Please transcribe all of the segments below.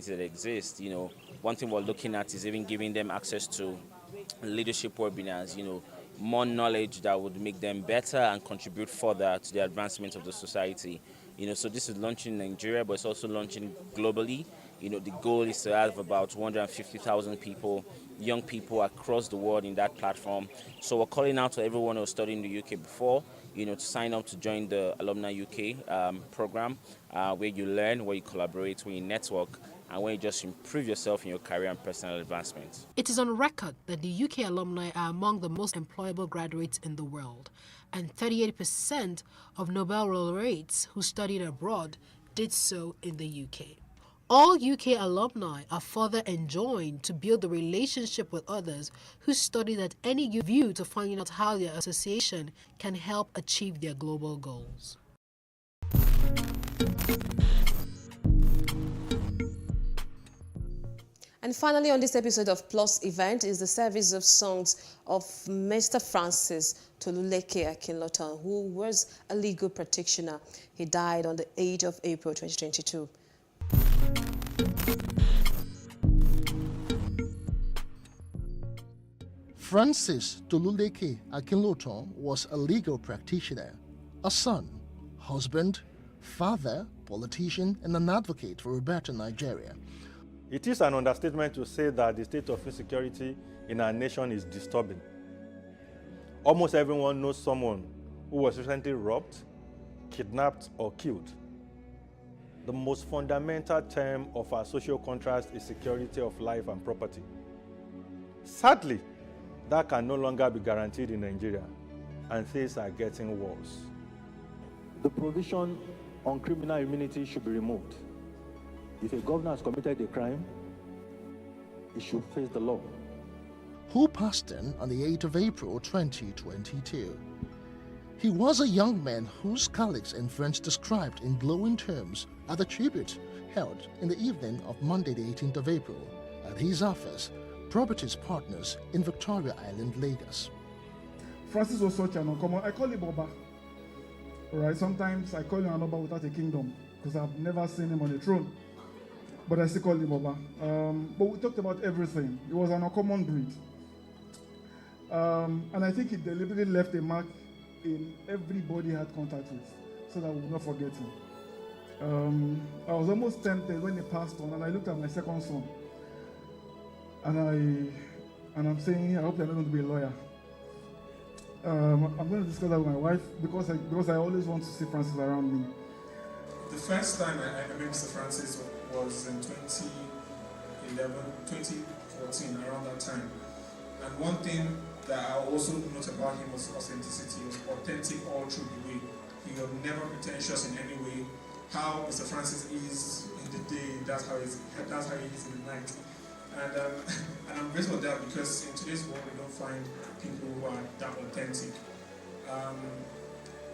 that exist. One thing we're looking at is even giving them access to leadership webinars, more knowledge that would make them better and contribute further to the advancement of the society. So this is launching in Nigeria, but it's also launching globally. The goal is to have about 150,000 people, young people across the world in that platform. So we're calling out to everyone who was studying in the UK before, to sign up to join the Alumni UK program, where you learn, where you collaborate, where you network, and where you just improve yourself in your career and personal advancement. It is on record that the UK alumni are among the most employable graduates in the world, and 38% of Nobel laureates who studied abroad did so in the UK. All UK alumni are further enjoined to build a relationship with others who studied at any view to find out how their association can help achieve their global goals. And finally, on this episode of Plus Event is the service of songs of Mr. Francis Toluleke Akinlotan, who was a legal practitioner. He died on the 8th of April 2022. Francis Toluleke Akinlotan was a legal practitioner, a son, husband, father, politician, and an advocate for a better Nigeria. It is an understatement to say that the state of insecurity in our nation is disturbing. Almost everyone knows someone who was recently robbed, kidnapped, or killed. The most fundamental term of our social contract is security of life and property. Sadly, that can no longer be guaranteed in Nigeria, and things are getting worse. The provision on criminal immunity should be removed. If a governor has committed a crime, he should face the law. Who passed on the 8th of April 2022. He was a young man whose colleagues and friends described in glowing terms at the tribute held in the evening of Monday the 18th of April at his office, Properties Partners in Victoria Island, Lagos. Francis was such an uncommon. I call him Boba. Alright, sometimes I call him Anoba without a kingdom because I've never seen him on a throne. But I still call him Boba. But we talked about everything. He was an uncommon breed. And I think he deliberately left a mark in everybody he had contact with so that we would not forget him. I was almost tempted when he passed on, and I looked at my second son. And I'm saying, I hope they're not going to be a lawyer. I'm going to discuss that with my wife because I always want to see Francis around me. The first time I met Mr. Francis was in 2014, around that time. And one thing that I also note about him was authenticity. He was authentic all through the way. He was never pretentious in any way. How Mr. Francis is in the day, that's how he is in the night. And I'm grateful for that because in today's world we don't find people who are that authentic.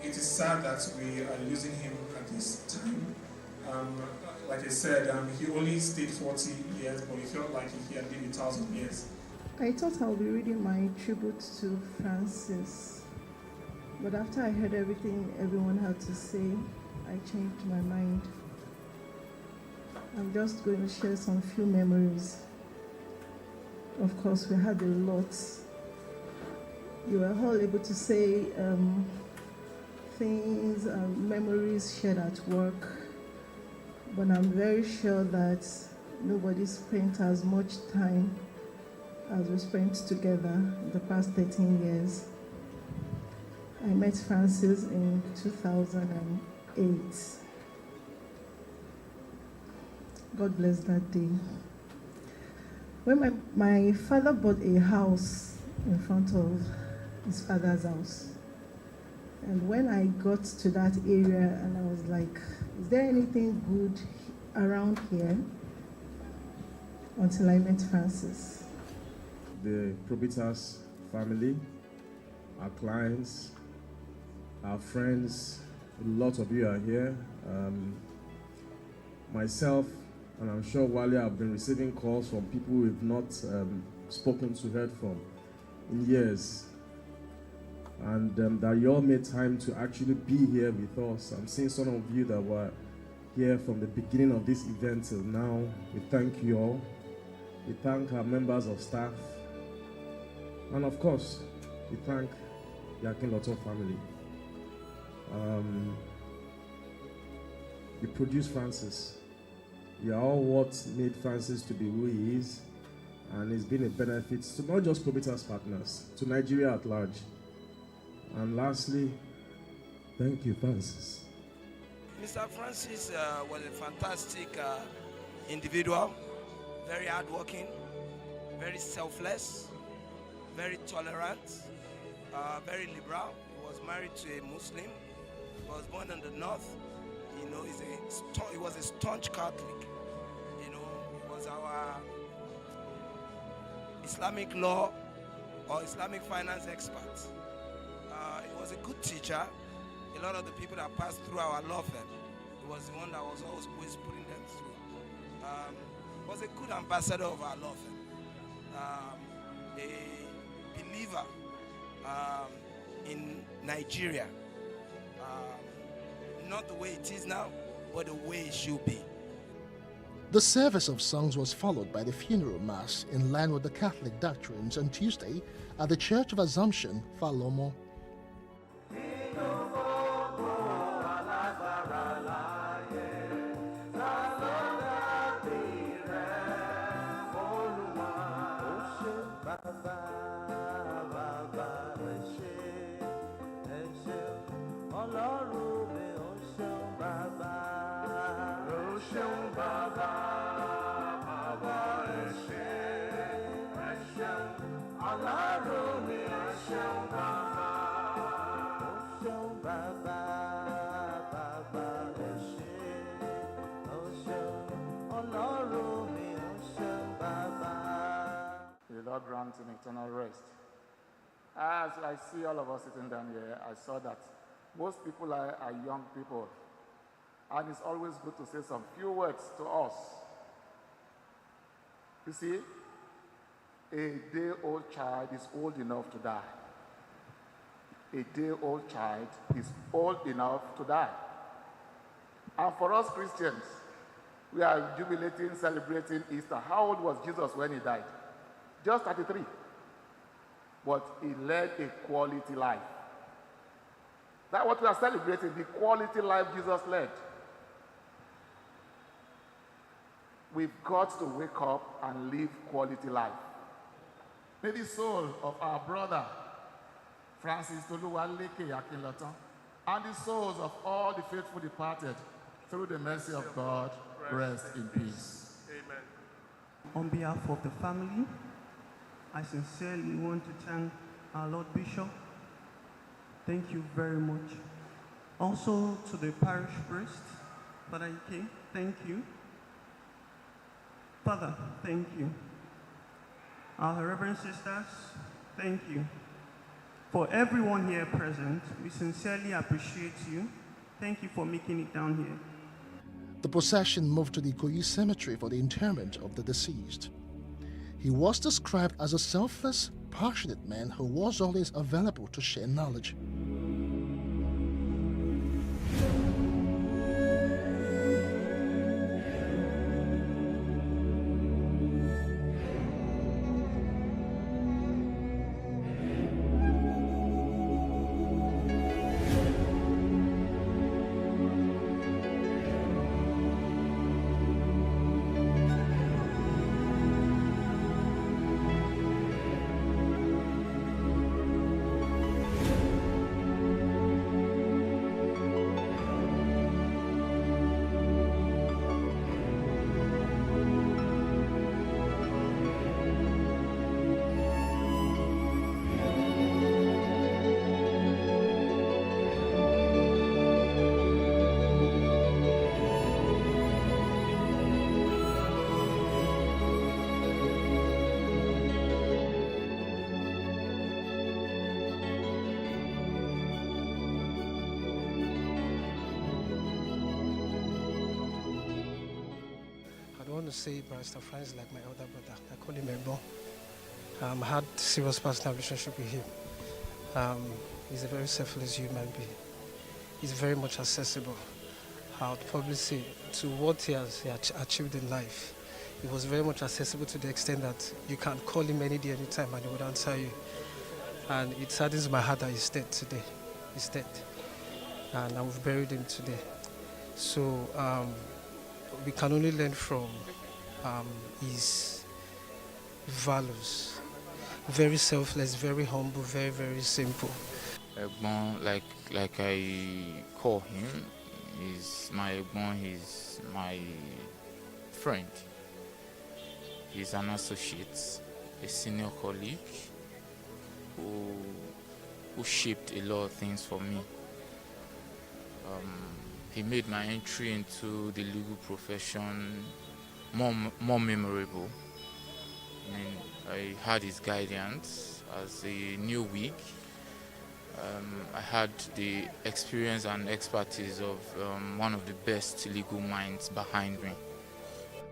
It is sad that we are losing him at this time. Like I said, he only stayed 40 years, but he felt like he had lived 1,000 years. I thought I'll be reading my tribute to Francis, but after I heard everything everyone had to say, I changed my mind. I'm just going to share some few memories. Of course, we had a lot. You were all able to say things, memories shared at work, but I'm very sure that nobody spent as much time as we spent together the past 13 years. I met Francis in 2008. God bless that day. When my father bought a house in front of his father's house, and when I got to that area and I was like, is there anything good around here? Until I met Francis. The Probitas family, our clients, our friends, a lot of you are here. Myself, and I'm sure Wale, have been receiving calls from people we've not spoken to, heard from in years. And that you all made time to actually be here with us. I'm seeing some of you that were here from the beginning of this event till now. We thank you all. We thank our members of staff. And of course, we thank the Akinloto family. You produced Francis. You are all what made Francis to be who he is. And it's been a benefit to not just Probitas partners, to Nigeria at large. And lastly, thank you, Francis. Mr. Francis was a fantastic individual, very hardworking, very selfless, very tolerant, very liberal. He was married to a Muslim. He was born in the north. You know, he was a staunch Catholic. You know, he was our Islamic law or Islamic finance expert. He was a good teacher. A lot of the people that passed through our law firm, he was the one that was always putting them through. He was a good ambassador of our law firm. A believer in Nigeria. Not the way it is now, but the way it should be. The service of songs was followed by the funeral mass in line with the Catholic doctrines on Tuesday at the Church of Assumption, Falomo. The Lord grant him eternal rest. As I see all of us sitting down here, I saw that most people are young people. And it's always good to say some few words to us. You see, a day-old child is old enough to die. A day-old child is old enough to die. And for us Christians, we are jubilating, celebrating Easter. How old was Jesus when he died? Just 33. But he led a quality life. That's what we are celebrating, the quality life Jesus led. We've got to wake up and live quality life. May the soul of our brother, Francis Toluwaleke Akinlotan, and the souls of all the faithful departed, through the mercy of God, rest in peace. Amen. On behalf of the family, I sincerely want to thank our Lord Bishop. Thank you very much. Also to the parish priest, Father Ike, thank you. Father, thank you. Our Reverend Sisters, thank you. For everyone here present, we sincerely appreciate you. Thank you for making it down here. The procession moved to the Ikoyi cemetery for the interment of the deceased. He was described as a selfless, passionate man who was always available to share knowledge. To say Mr. Francis like my elder brother. I call him Ebo. I had serious personal relationship with him. He's a very selfless human being. He's very much accessible. I would probably say to what he has achieved in life. It was very much accessible to the extent that you can call him any day, anytime, and he would answer you. And it saddens my heart that he's dead today. He's dead. And I've buried him today. So we can only learn from his values. Very selfless, very humble, very, very simple. Egbon, like I call him, he's my Egbon, he's my friend. He's an associate, a senior colleague who shaped a lot of things for me. He made my entry into the legal profession more memorable. I mean, I had his guidance as a new wig. I had the experience and expertise of one of the best legal minds behind me.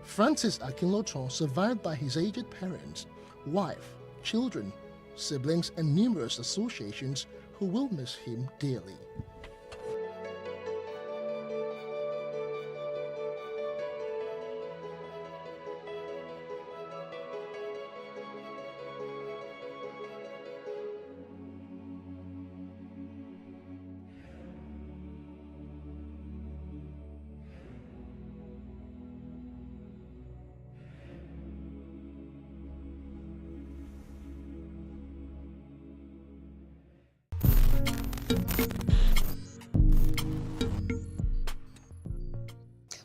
Francis Akinloton, survived by his aged parents, wife, children, siblings, and numerous associations who will miss him dearly.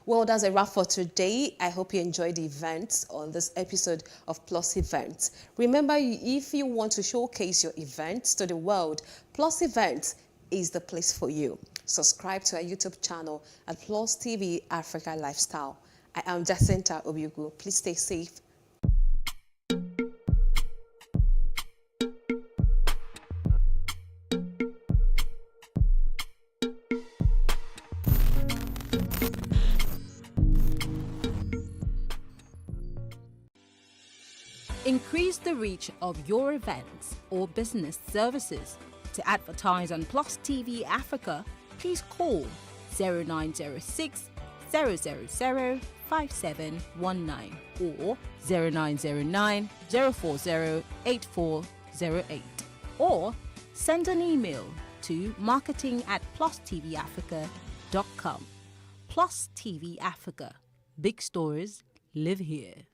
Well, that's a wrap for today. I hope you enjoyed the events on this episode of Plus Events. Remember, if you want to showcase your events to the world, Plus Events is the place for you. Subscribe to our YouTube channel at Plus TV Africa Lifestyle. I am Jacinta Obiugu. Please stay safe. Increase the reach of your events or business services. To advertise on Plus TV Africa, please call 0906 000 5719 or 0909 040 8408, or send an email to marketing@plustvafrica.com. Plus TV Africa. Big stories live here.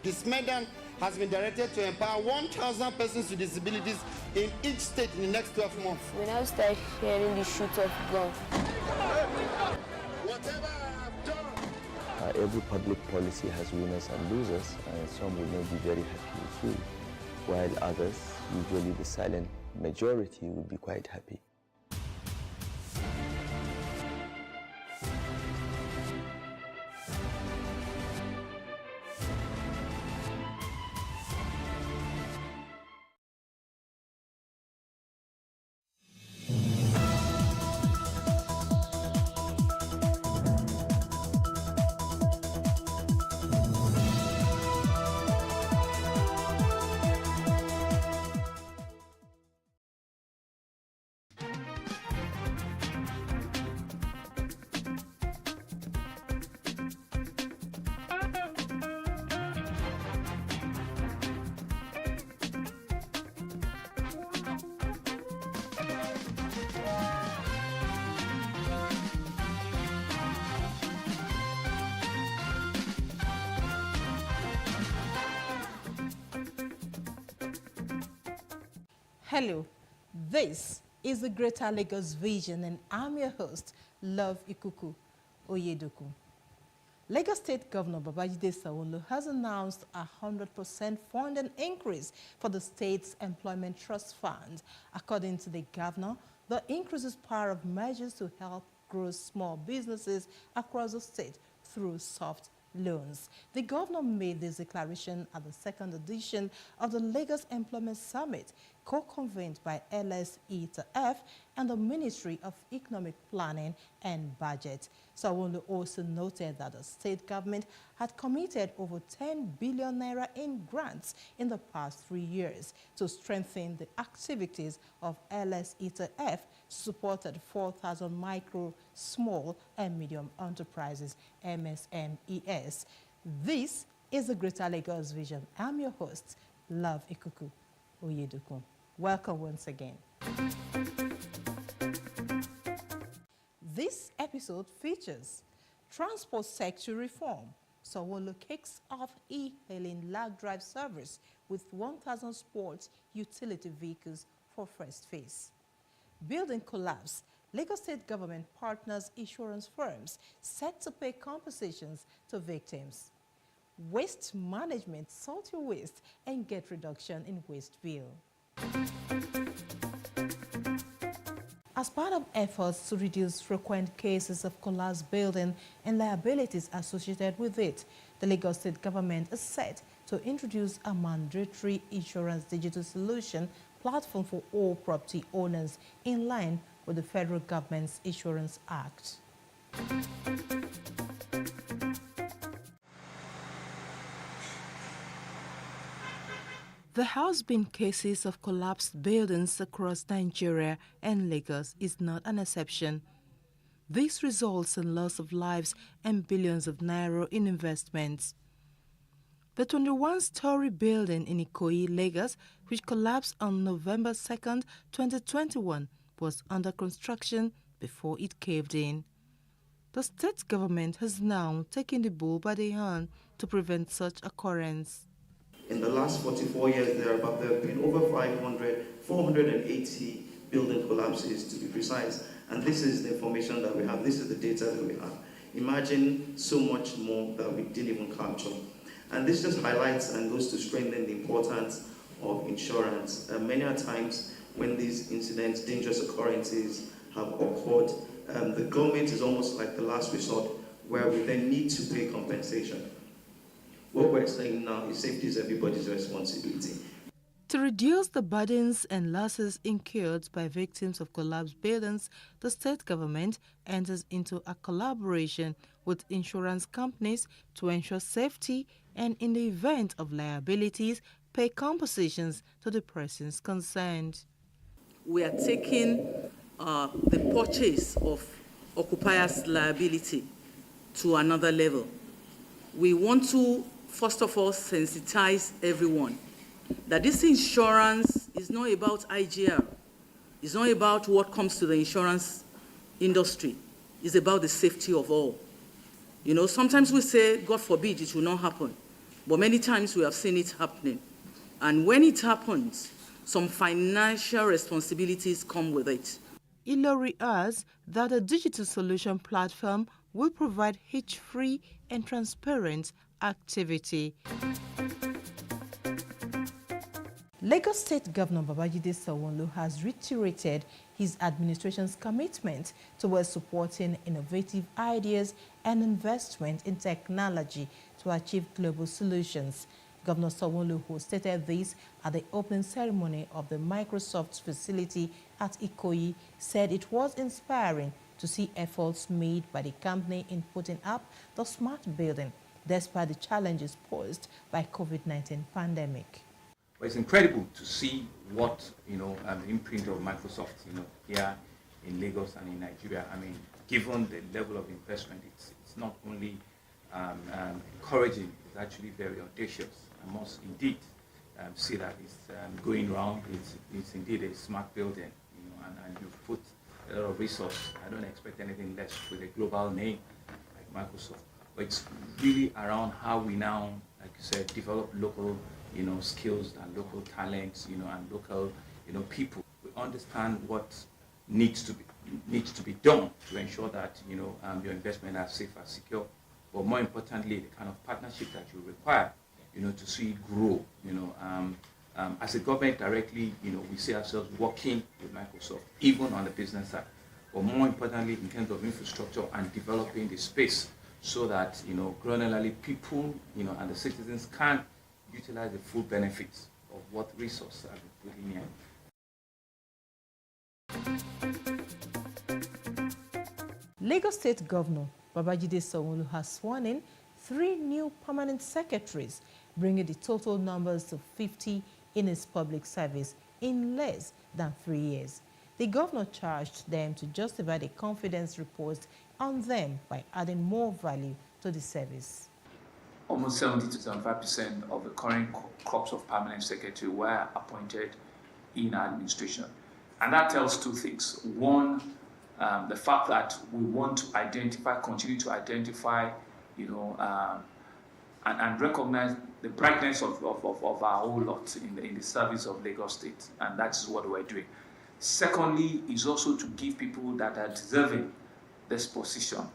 This medal has been directed to empower 1,000 persons with disabilities in each state in the next 12 months. When I start hearing the shoot of gun. Whatever I've done. Every public policy has winners and losers, and some will not be very happy with you, while others, usually the silent majority, will be quite happy. Hello, this is the Greater Lagos Vision, and I'm your host, Love Ikuku Oyedoku. Lagos State Governor Babajide Sanwo-Olu has announced a 100% funding increase for the state's employment trust fund. According to the governor, the increase is part of measures to help grow small businesses across the state through soft loans. The governor made this declaration at the second edition of the Lagos Employment Summit, co-convened by LSE-F and the Ministry of Economic Planning and Budget. Sawolu also noted that the state government had committed over 10 billion naira in grants in the past 3 years to strengthen the activities of LSE-F, supported 4,000 micro, small and medium enterprises, MSMEs. This is the Greater Lagos Vision. I'm your host, Love Ikuku Oyedoku. Welcome once again. This episode features transport sector reform. Sawolu kicks off e-hailing lag drive service with 1,000 sports utility vehicles for first phase. Building collapse. Lagos State government partners insurance firms set to pay compensations to victims. Waste management, sort your waste and get reduction in waste bill. As part of efforts to reduce frequent cases of collapsed building and liabilities associated with it, the Lagos State government is set to introduce a mandatory insurance digital solution platform for all property owners in line with the federal government's Insurance Act. There has been cases of collapsed buildings across Nigeria, and Lagos is not an exception. This results in loss of lives and billions of naira in investments. The 21-story building in Ikoyi, Lagos, which collapsed on November 2nd, 2021, was under construction before it caved in. The state government has now taken the bull by the horn to prevent such occurrence. In the last 44 years, there have been over 480 building collapses to be precise. And this is the information that we have. This is the data that we have. Imagine so much more that we didn't even capture. And this just highlights and goes to strengthen the importance of insurance. Many a times when these incidents, dangerous occurrences have occurred, the government is almost like the last resort where we then need to pay compensation. What we're saying now is safety is everybody's responsibility. To reduce the burdens and losses incurred by victims of collapsed buildings, the state government enters into a collaboration with insurance companies to ensure safety and, in the event of liabilities, pay compensations to the persons concerned. We are taking the purchase of occupiers' liability to another level. We want to, first of all, sensitize everyone that this insurance is not about IGR. It's not about what comes to the insurance industry. It's about the safety of all. You know, sometimes we say, God forbid, it will not happen. But many times we have seen it happening. And when it happens, some financial responsibilities come with it. Ilori adds that a digital solution platform will provide hitch-free and transparent activity. Lagos State Governor Babajide Sanwo-Olu has reiterated his administration's commitment towards supporting innovative ideas and investment in technology to achieve global solutions. Governor Sanwo-Olu, who stated this at the opening ceremony of the Microsoft facility at Ikoyi, said it was inspiring to see efforts made by the company in putting up the smart building, despite the challenges posed by COVID-19 pandemic. But it's incredible to see what, the imprint of Microsoft, here in Lagos and in Nigeria. I mean, given the level of investment, it's not only encouraging, it's actually very audacious. I must indeed see that it's going round. It's indeed a smart building, and you've put a lot of resource. I don't expect anything less with a global name like Microsoft. But it's really around how we now, like you said, develop local skills and local talents, and local, people. We understand what needs to be done to ensure that, your investment are safe and secure. But more importantly, the kind of partnership that you require, to see it grow. As a government directly, we see ourselves working with Microsoft, even on the business side. But more importantly, in terms of infrastructure and developing the space so that, granularly people, and the citizens can utilize the full benefits of what resources are put in here. Lagos State Governor Babajide Sanwo-Olu has sworn in 3 new permanent secretaries, bringing the total numbers to 50 in his public service in less than 3 years. The governor charged them to justify the confidence reposed on them by adding more value to the service. Almost 70 to 75% of the current corps of permanent secretary were appointed in our administration. And that tells 2 things. One, the fact that we want to identify, continue to identify, and recognize the brightness of our whole lot in the service of Lagos State, and that's what we're doing. Secondly, is also to give people that are deserving this position.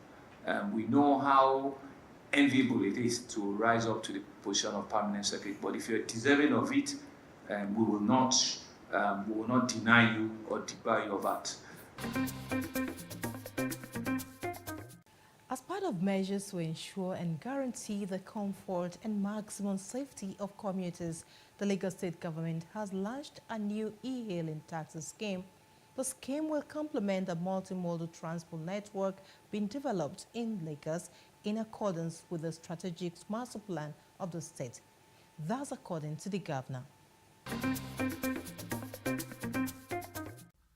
We know how enviable it is to rise up to the position of permanent secretary, but if you're deserving of it, we will not deny you or debar you of that. As part of measures to ensure and guarantee the comfort and maximum safety of commuters, the Lagos State government has launched a new e-hailing taxi scheme. The scheme will complement the multimodal transport network being developed in Lagos in accordance with the strategic master plan of the state. That's according to the governor.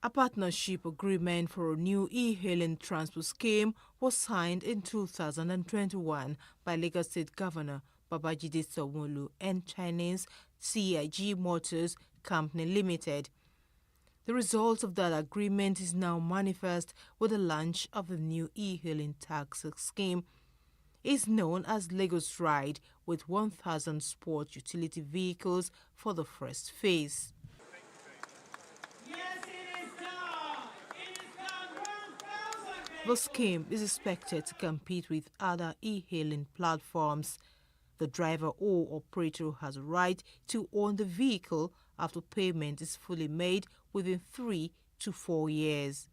A partnership agreement for a new e-hailing transport scheme was signed in 2021 by Lagos State Governor Babajide Sanwo-Olu and Chinese CIG Motors Company Limited. The result of that agreement is now manifest with the launch of the new e-hailing taxi scheme. It's known as Lagos Ride, with 1,000 sport utility vehicles for the first phase. The scheme is expected to compete with other e-hailing platforms. The driver or operator has a right to own the vehicle after payment is fully made within 3 to 4 years.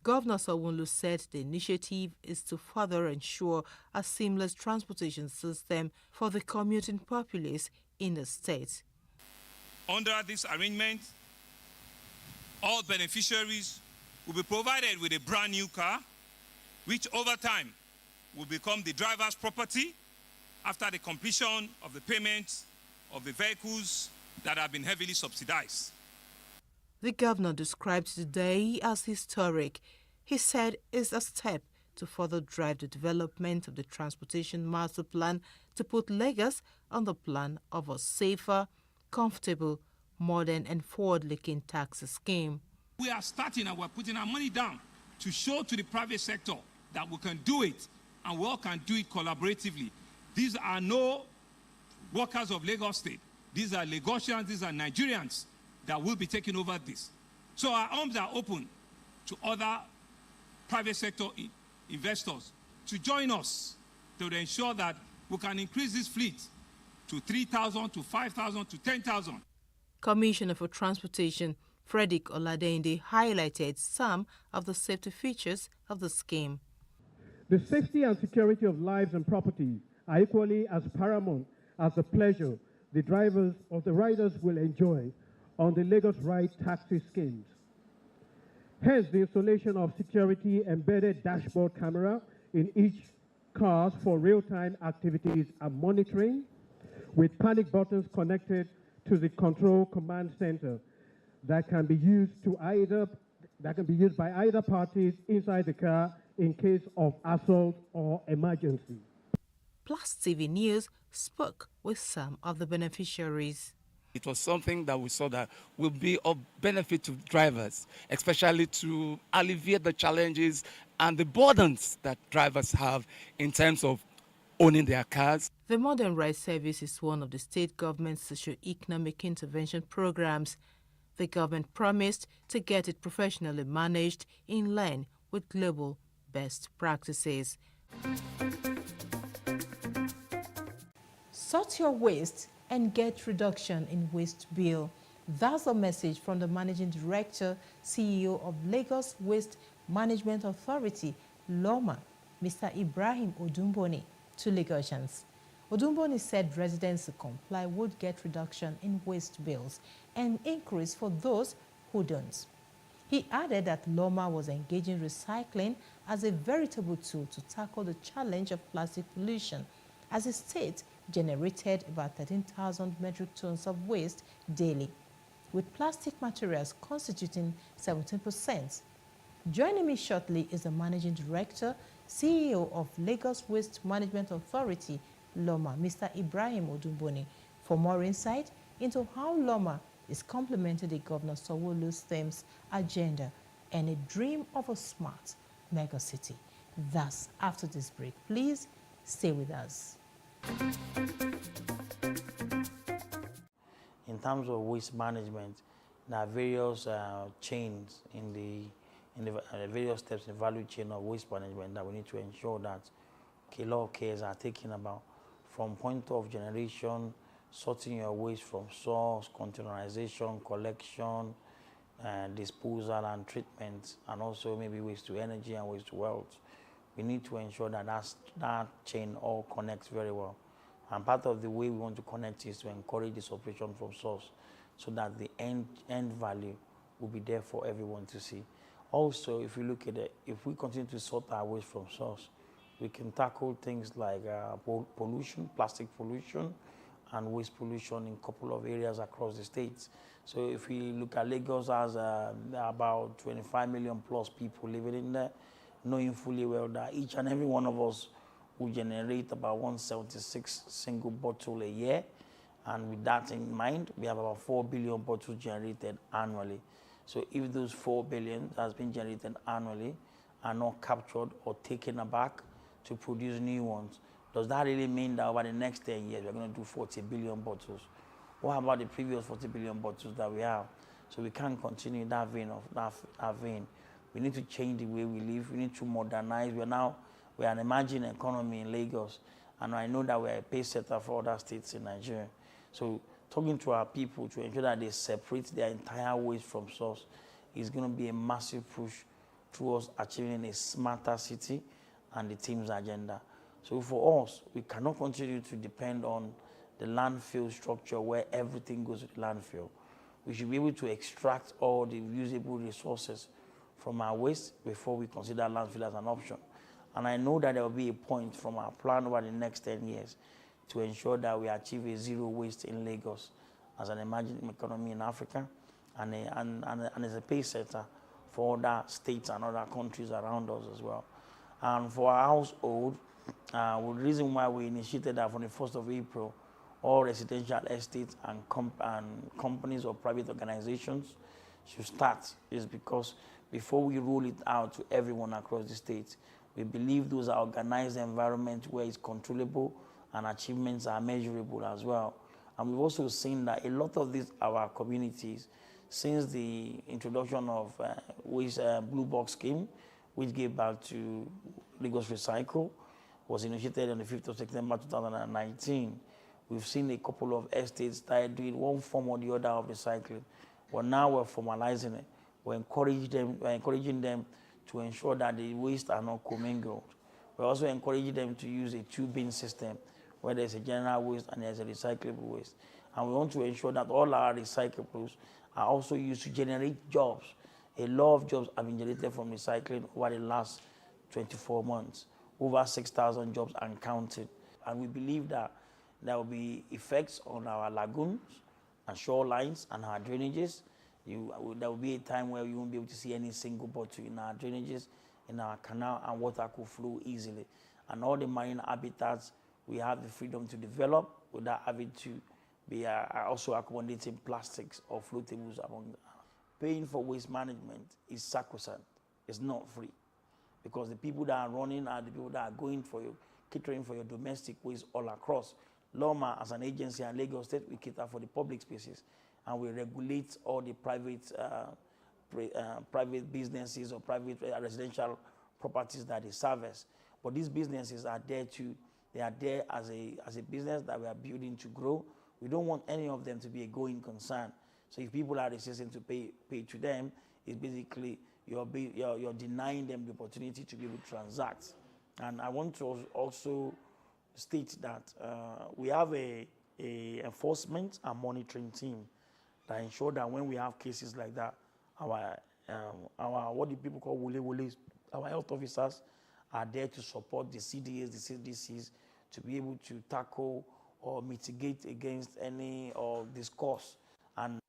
Governor Sanwo-Olu said the initiative is to further ensure a seamless transportation system for the commuting populace in the state. Under this arrangement, all beneficiaries will be provided with a brand new car, which over time will become the driver's property after the completion of the payment of the vehicles that have been heavily subsidized. The governor described today as historic. He said it's a step to further drive the development of the transportation master plan to put Lagos on the plan of a safer, comfortable, modern and forward-looking taxi scheme. We are starting and we're putting our money down to show to the private sector that we can do it and we all can do it collaboratively. These are no workers of Lagos State. These are Lagosians, these are Nigerians that will be taking over this. So our arms are open to other private sector investors to join us to ensure that we can increase this fleet to 3,000, to 5,000, to 10,000. Commissioner for Transportation Frederick Oladende highlighted some of the safety features of the scheme. The safety and security of lives and property are equally as paramount as the pleasure the drivers or the riders will enjoy on the Lagos Ride taxi schemes. Hence, the installation of security embedded dashboard camera in each car for real-time activities and monitoring, with panic buttons connected to the control command center that can be used by either parties inside the car in case of assault or emergency. Plus TV News spoke with some of the beneficiaries. It was something that we saw that will be of benefit to drivers, especially to alleviate the challenges and the burdens that drivers have in terms of owning their cars. The Modern Ride Service is one of the state government's socio-economic intervention programs. The government promised to get it professionally managed in line with global best practices. Sort your waste and get reduction in waste bill. That's a message from the Managing Director, CEO of Lagos Waste Management Authority, LOMA, Mr. Ibrahim Odumboni, to Lagosians. Odumboni said residents who comply would get reduction in waste bills and increase for those who don't. He added that Loma was engaging recycling as a veritable tool to tackle the challenge of plastic pollution, as the state generated about 13,000 metric tons of waste daily, with plastic materials constituting 17%. Joining me shortly is the Managing Director, CEO of Lagos Waste Management Authority, Loma, Mr. Ibrahim Odumboni, for more insight into how Loma is complementing the Governor Sanwo-Olu's themes, agenda, and a dream of a smart mega city. Thus, after this break, please stay with us. In terms of waste management, there are various chains in the various steps in the value chain of waste management that we need to ensure that a lot of cares are taken about, from point of generation, sorting your waste from source, containerization, collection, disposal and treatment, and also maybe waste to energy and waste to wealth. We need to ensure that that chain all connects very well. And part of the way we want to connect is to encourage this operation from source, so that the end value will be there for everyone to see. Also, if you look at it, if we continue to sort our waste from source, we can tackle things like pollution, plastic pollution, and waste pollution in a couple of areas across the states. So if we look at Lagos, has about 25 million plus people living in there, knowing fully well that each and every one of us will generate about 176 single bottle a year. And with that in mind, we have about 4 billion bottles generated annually. So if those 4 billion has been generated annually are not captured or taken back to produce new ones, does that really mean that over the next 10 years we're going to do 40 billion bottles? What about the previous 40 billion bottles that we have? So we can't continue in that vein. We need to change the way we live. We need to modernize. We are an emerging economy in Lagos, and I know that we are a pace setter for other states in Nigeria. So talking to our people to ensure that they separate their entire waste from source is going to be a massive push towards achieving a smarter city and the team's agenda. So for us, we cannot continue to depend on the landfill structure where everything goes to the landfill. We should be able to extract all the usable resources from our waste before we consider landfill as an option. And I know that there will be a point from our plan over the next 10 years to ensure that we achieve a zero waste in Lagos as an emerging economy in Africa and as a pace setter for other states and other countries around us as well. And for our household, the reason why we initiated that from the 1st of April, all residential estates and companies or private organizations should start is because before we roll it out to everyone across the state, we believe those are organized environments where it's controllable and achievements are measurable as well. And we've also seen that a lot of these our communities, since the introduction of Waste Blue Box scheme, which gave back to Lagos Recycle, was initiated on the 5th of September 2019. We've seen a couple of estates start doing one form or the other of recycling. But now we're formalizing it. We're encouraging them to ensure that the waste are not commingled. We're also encouraging them to use a two-bin system where there's a general waste and there's a recyclable waste. And we want to ensure that all our recyclables are also used to generate jobs. A lot of jobs have been generated from recycling over the last 24 months. Over 6,000 jobs and counting. And we believe that there will be effects on our lagoons and shorelines and our drainages. There will be a time where you won't be able to see any single bottle in our drainages, in our canal, and water could flow easily. And all the marine habitats, we have the freedom to develop without having to be also accommodating plastics or floatables among them. Paying for waste management is sacrosanct. It's not free. Because the people that are running are the people that are going for you, catering for your domestic waste all across. Loma, as an agency and Lagos State, we cater for the public spaces, and we regulate all the private businesses or private residential properties that they service. But these businesses are there they are there as a business that we are building to grow. We don't want any of them to be a going concern. So if people are resisting to pay to them, it's basically you're denying them the opportunity to be able to transact. And I want to also state that we have a enforcement and monitoring team that ensure that when we have cases like that, our Our what the people call wules, our health officers are there to support the CDAs, the CDCs, to be able to tackle or mitigate against any or discuss and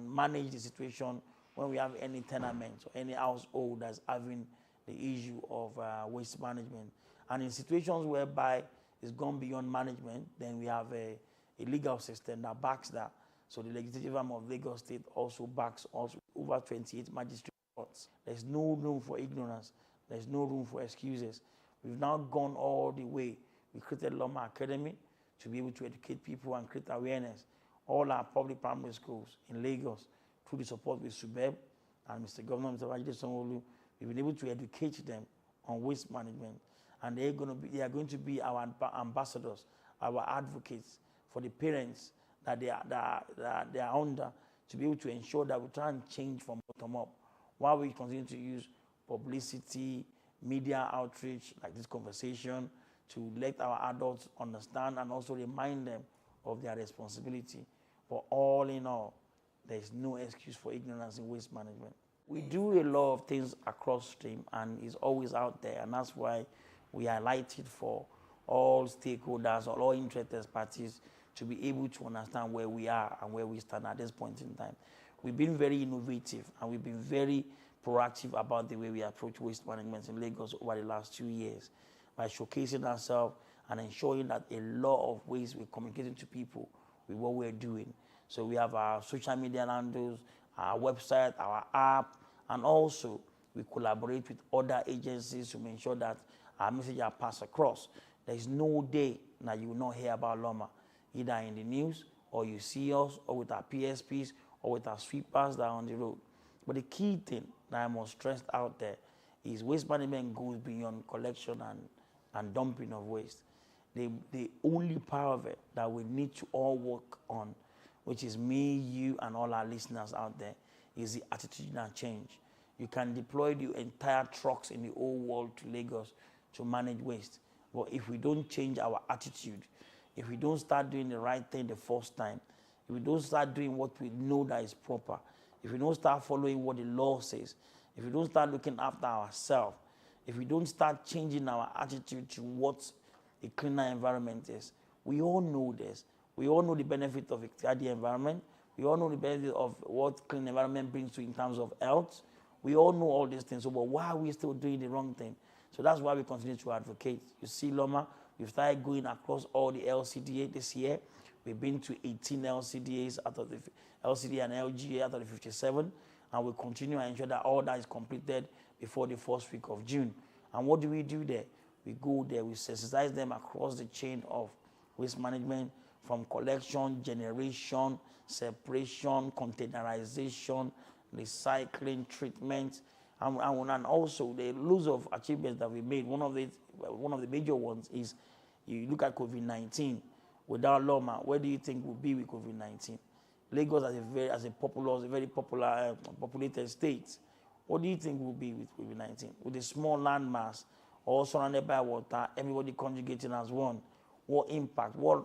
manage the situation when we have any tenement or any household that's having the issue of waste management. And in situations whereby it's gone beyond management, then we have a legal system that backs that. So the legislative arm of Lagos State also backs us over 28 magistrate courts. There's no room for ignorance. There's no room for excuses. We've now gone all the way. We created Loma Academy to be able to educate people and create awareness. All our public primary schools in Lagos, through the support with SUBEB and Mr. Governor, Mr. Babajide Sanwo-Olu, we've been able to educate them on waste management. And they are going to be our ambassadors, our advocates for the parents that they are under, to be able to ensure that we try and change from bottom up, while we continue to use publicity, media outreach, like this conversation, to let our adults understand and also remind them of their responsibility. But all in all, there's no excuse for ignorance in waste management. We do a lot of things across stream, and it's always out there, and that's why we highlight it for all stakeholders or all interested parties to be able to understand where we are and where we stand at this point in time. We've been very innovative and we've been very proactive about the way we approach waste management in Lagos over the last 2 years, by showcasing ourselves and ensuring that a lot of ways we're communicating to people with what we're doing. So we have our social media handles, our website, our app, and also we collaborate with other agencies to make sure that our message are passed across. There's no day that you will not hear about Loma, either in the news, or you see us, or with our PSPs, or with our sweepers that are on the road. But the key thing that I must stress out there is waste management goes beyond collection and dumping of waste. The only part of it that we need to all work on, which is me, you, and all our listeners out there, is the attitudinal change. You can deploy the entire trucks in the whole world to Lagos to manage waste. But if we don't change our attitude, if we don't start doing the right thing the first time, if we don't start doing what we know that is proper, if we don't start following what the law says, if we don't start looking after ourselves, if we don't start changing our attitude to what a cleaner environment is, we all know this. We all know the benefit of a tidy environment. We all know the benefit of what clean environment brings to in terms of health. We all know all these things. So, but why are we still doing the wrong thing? So that's why we continue to advocate. You see, Loma, we've started going across all the LCDA this year. We've been to 18 LCDAs out of the LCDA and LGA out of the 57, and we'll continue and ensure that all that is completed before the first week of June. And what do we do there? We go there, we sensitize them across the chain of waste management, from collection, generation, separation, containerization, recycling, treatment, and also the loads of achievements that we made. One of the major ones is, you look at COVID-19. Without Loma, where do you think we'll be with COVID-19? Lagos as a very popular populated state. What do you think we'll be with COVID-19? With a small landmass, all surrounded by water, everybody conjugating as one. What impact? What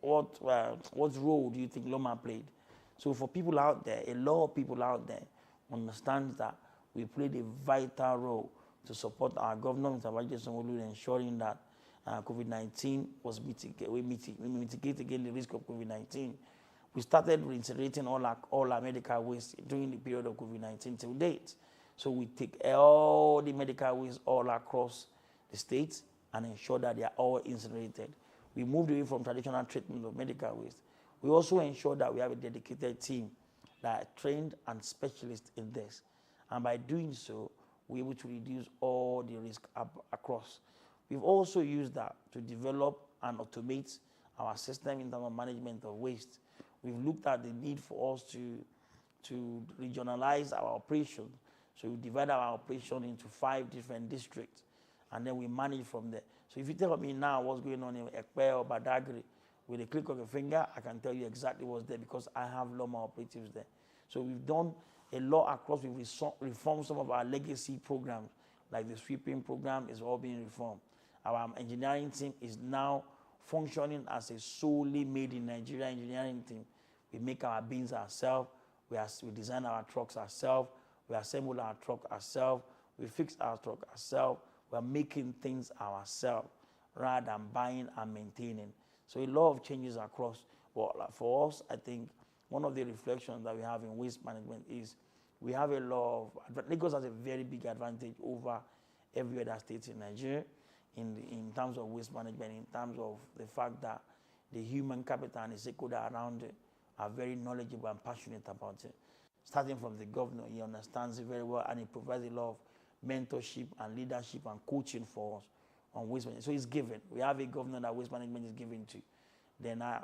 role do you think Loma played? So for people out there, a lot of people out there understand that we played a vital role to support our governor, Mr. Babajide Sanwo-Olu, ensuring that COVID-19 was mitigate again the risk of COVID-19. We started reintegrating all our medical waste during the period of COVID-19 till date. So we take all the medical waste all across the state and ensure that they are all incinerated. We moved away from traditional treatment of medical waste. We also ensure that we have a dedicated team that are trained and specialists in this. And by doing so, we're able to reduce all the risk across. We've also used that to develop and automate our system in terms of management of waste. We've looked at the need for us to regionalize our operation. So we divide our operation into 5 different districts, and then we manage from there. So if you tell me now what's going on in Ekpe or Badagry, with a click of a finger, I can tell you exactly what's there because I have Loma operatives there. So we've done a lot across. We've reformed some of our legacy programs, like the sweeping program is all being reformed. Our engineering team is now functioning as a solely made in Nigeria engineering team. We make our bins ourselves, we design our trucks ourselves, We assemble our truck ourselves. We fix our truck ourselves. We're making things ourselves rather than buying and maintaining. So a lot of changes across. But for us, I think one of the reflections that we have in waste management is we have a lot of, Lagos has a very big advantage over every other state in Nigeria in terms of waste management, in terms of the fact that the human capital and the stakeholder around it are very knowledgeable and passionate about it. Starting from the governor, he understands it very well and he provides a lot of mentorship and leadership and coaching for us on waste management. So it's given. We have a governor that waste management is given to. Then I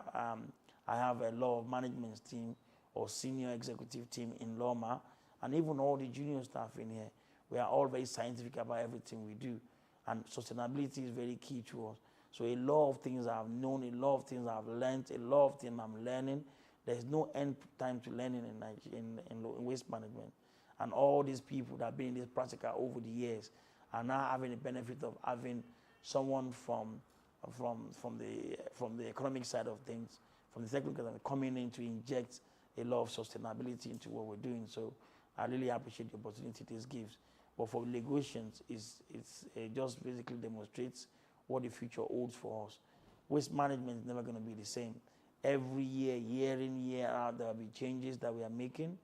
have a lot of management team or senior executive team in Loma, and even all the junior staff in here. We are all very scientific about everything we do. And sustainability is very key to us. So a lot of things I've known, a lot of things I've learned, a lot of things I'm learning. There's no end time to learning in waste management. And all these people that have been in this practical over the years are now having the benefit of having someone from the economic side of things, from the technical side, coming in to inject a lot of sustainability into what we're doing. So I really appreciate the opportunity this gives. But for Lagosians, it just basically demonstrates what the future holds for us. Waste management is never going to be the same. Every year, year in, year out, there will be changes that we are making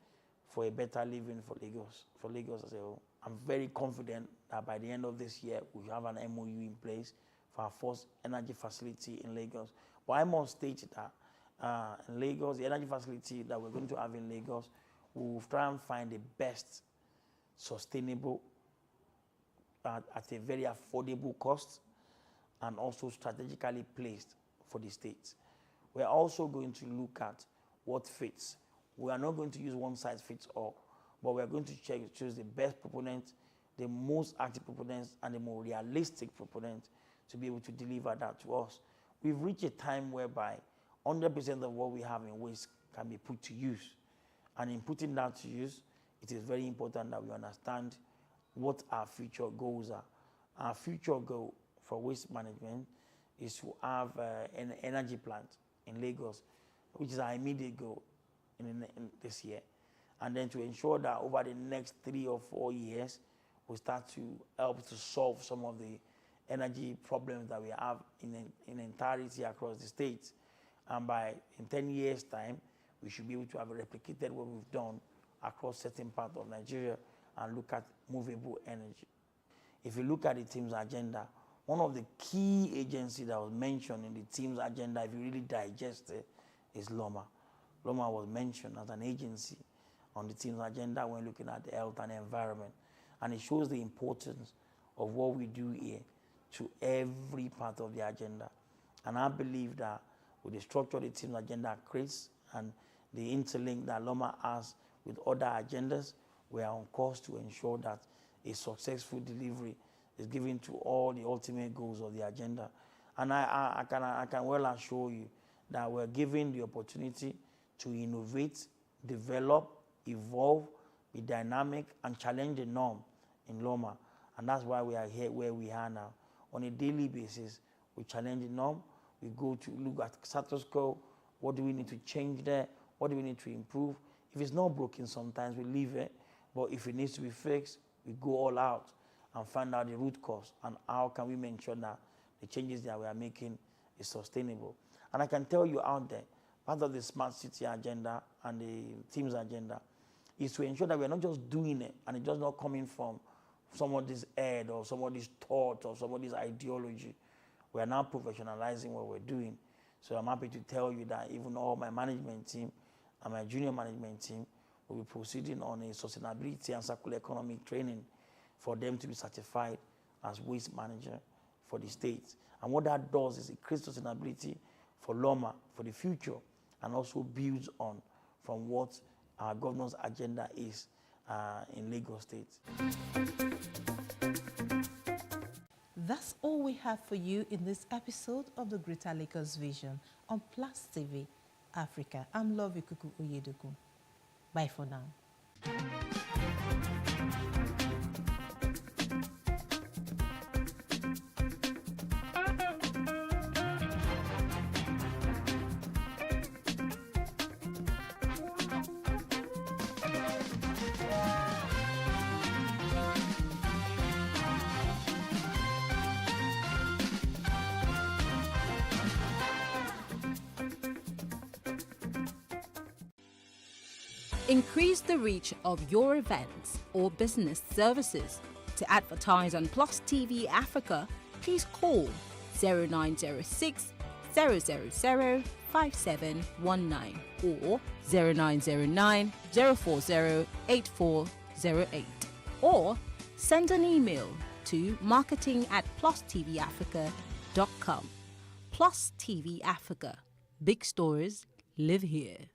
for a better living for Lagos as a whole. I'm very confident that by the end of this year, we have an MOU in place for our first energy facility in Lagos. But I must state that in Lagos, the energy facility that we're going to have in Lagos, we'll try and find the best sustainable at a very affordable cost and also strategically placed for the state. We're also going to look at what fits. We are not going to use one size fits all, but we're going to choose the best proponent, the most active proponents, and the more realistic proponent to be able to deliver that to us. We've reached a time whereby 100% of what we have in waste can be put to use. And in putting that to use, it is very important that we understand what our future goals are. Our future goal for waste management is to have an energy plant in Lagos, which is our immediate goal in this year. And then to ensure that over the next 3 or 4 years, we start to help to solve some of the energy problems that we have in entirety across the state. And in 10 years' time, we should be able to have replicated what we've done across certain parts of Nigeria and look at movable energy. If you look at the team's agenda, one of the key agencies that was mentioned in the team's agenda, if you really digest it, is Loma. Loma was mentioned as an agency on the team's agenda when looking at the health and environment. And it shows the importance of what we do here to every part of the agenda. And I believe that with the structure the team's agenda creates and the interlink that Loma has with other agendas, we are on course to ensure that a successful delivery is given to all the ultimate goals of the agenda. And I can well assure you that we're given the opportunity to innovate, develop, evolve, be dynamic, and challenge the norm in Loma. And that's why we are here where we are now. On a daily basis, we challenge the norm. We go to look at status quo. What do we need to change there? What do we need to improve? If it's not broken, sometimes we leave it. But if it needs to be fixed, we go all out and find out the root cause and how can we make sure that the changes that we are making is sustainable. And I can tell you out there, part of the smart city agenda and the team's agenda is to ensure that we're not just doing it and it's just not coming from somebody's head or somebody's thought or somebody's ideology. We are now professionalizing what we're doing. So I'm happy to tell you that even all my management team and my junior management team will be proceeding on a sustainability and circular economic training for them to be certified as waste manager for the state. And what that does is it creates sustainability for Loma for the future and also builds on from what our governor's agenda is in Lagos State. That's all we have for you in this episode of the Greater Lagos Vision on Plus TV Africa. I'm Love Ikuku Oyedoku. Bye for now. Increase the reach of your events or business services. To advertise on Plus TV Africa, please call 0906 000 5719 or 0909 040 8408, or send an email to marketing@PlusTvAfrica.com. Plus TV Africa. Big stories live here.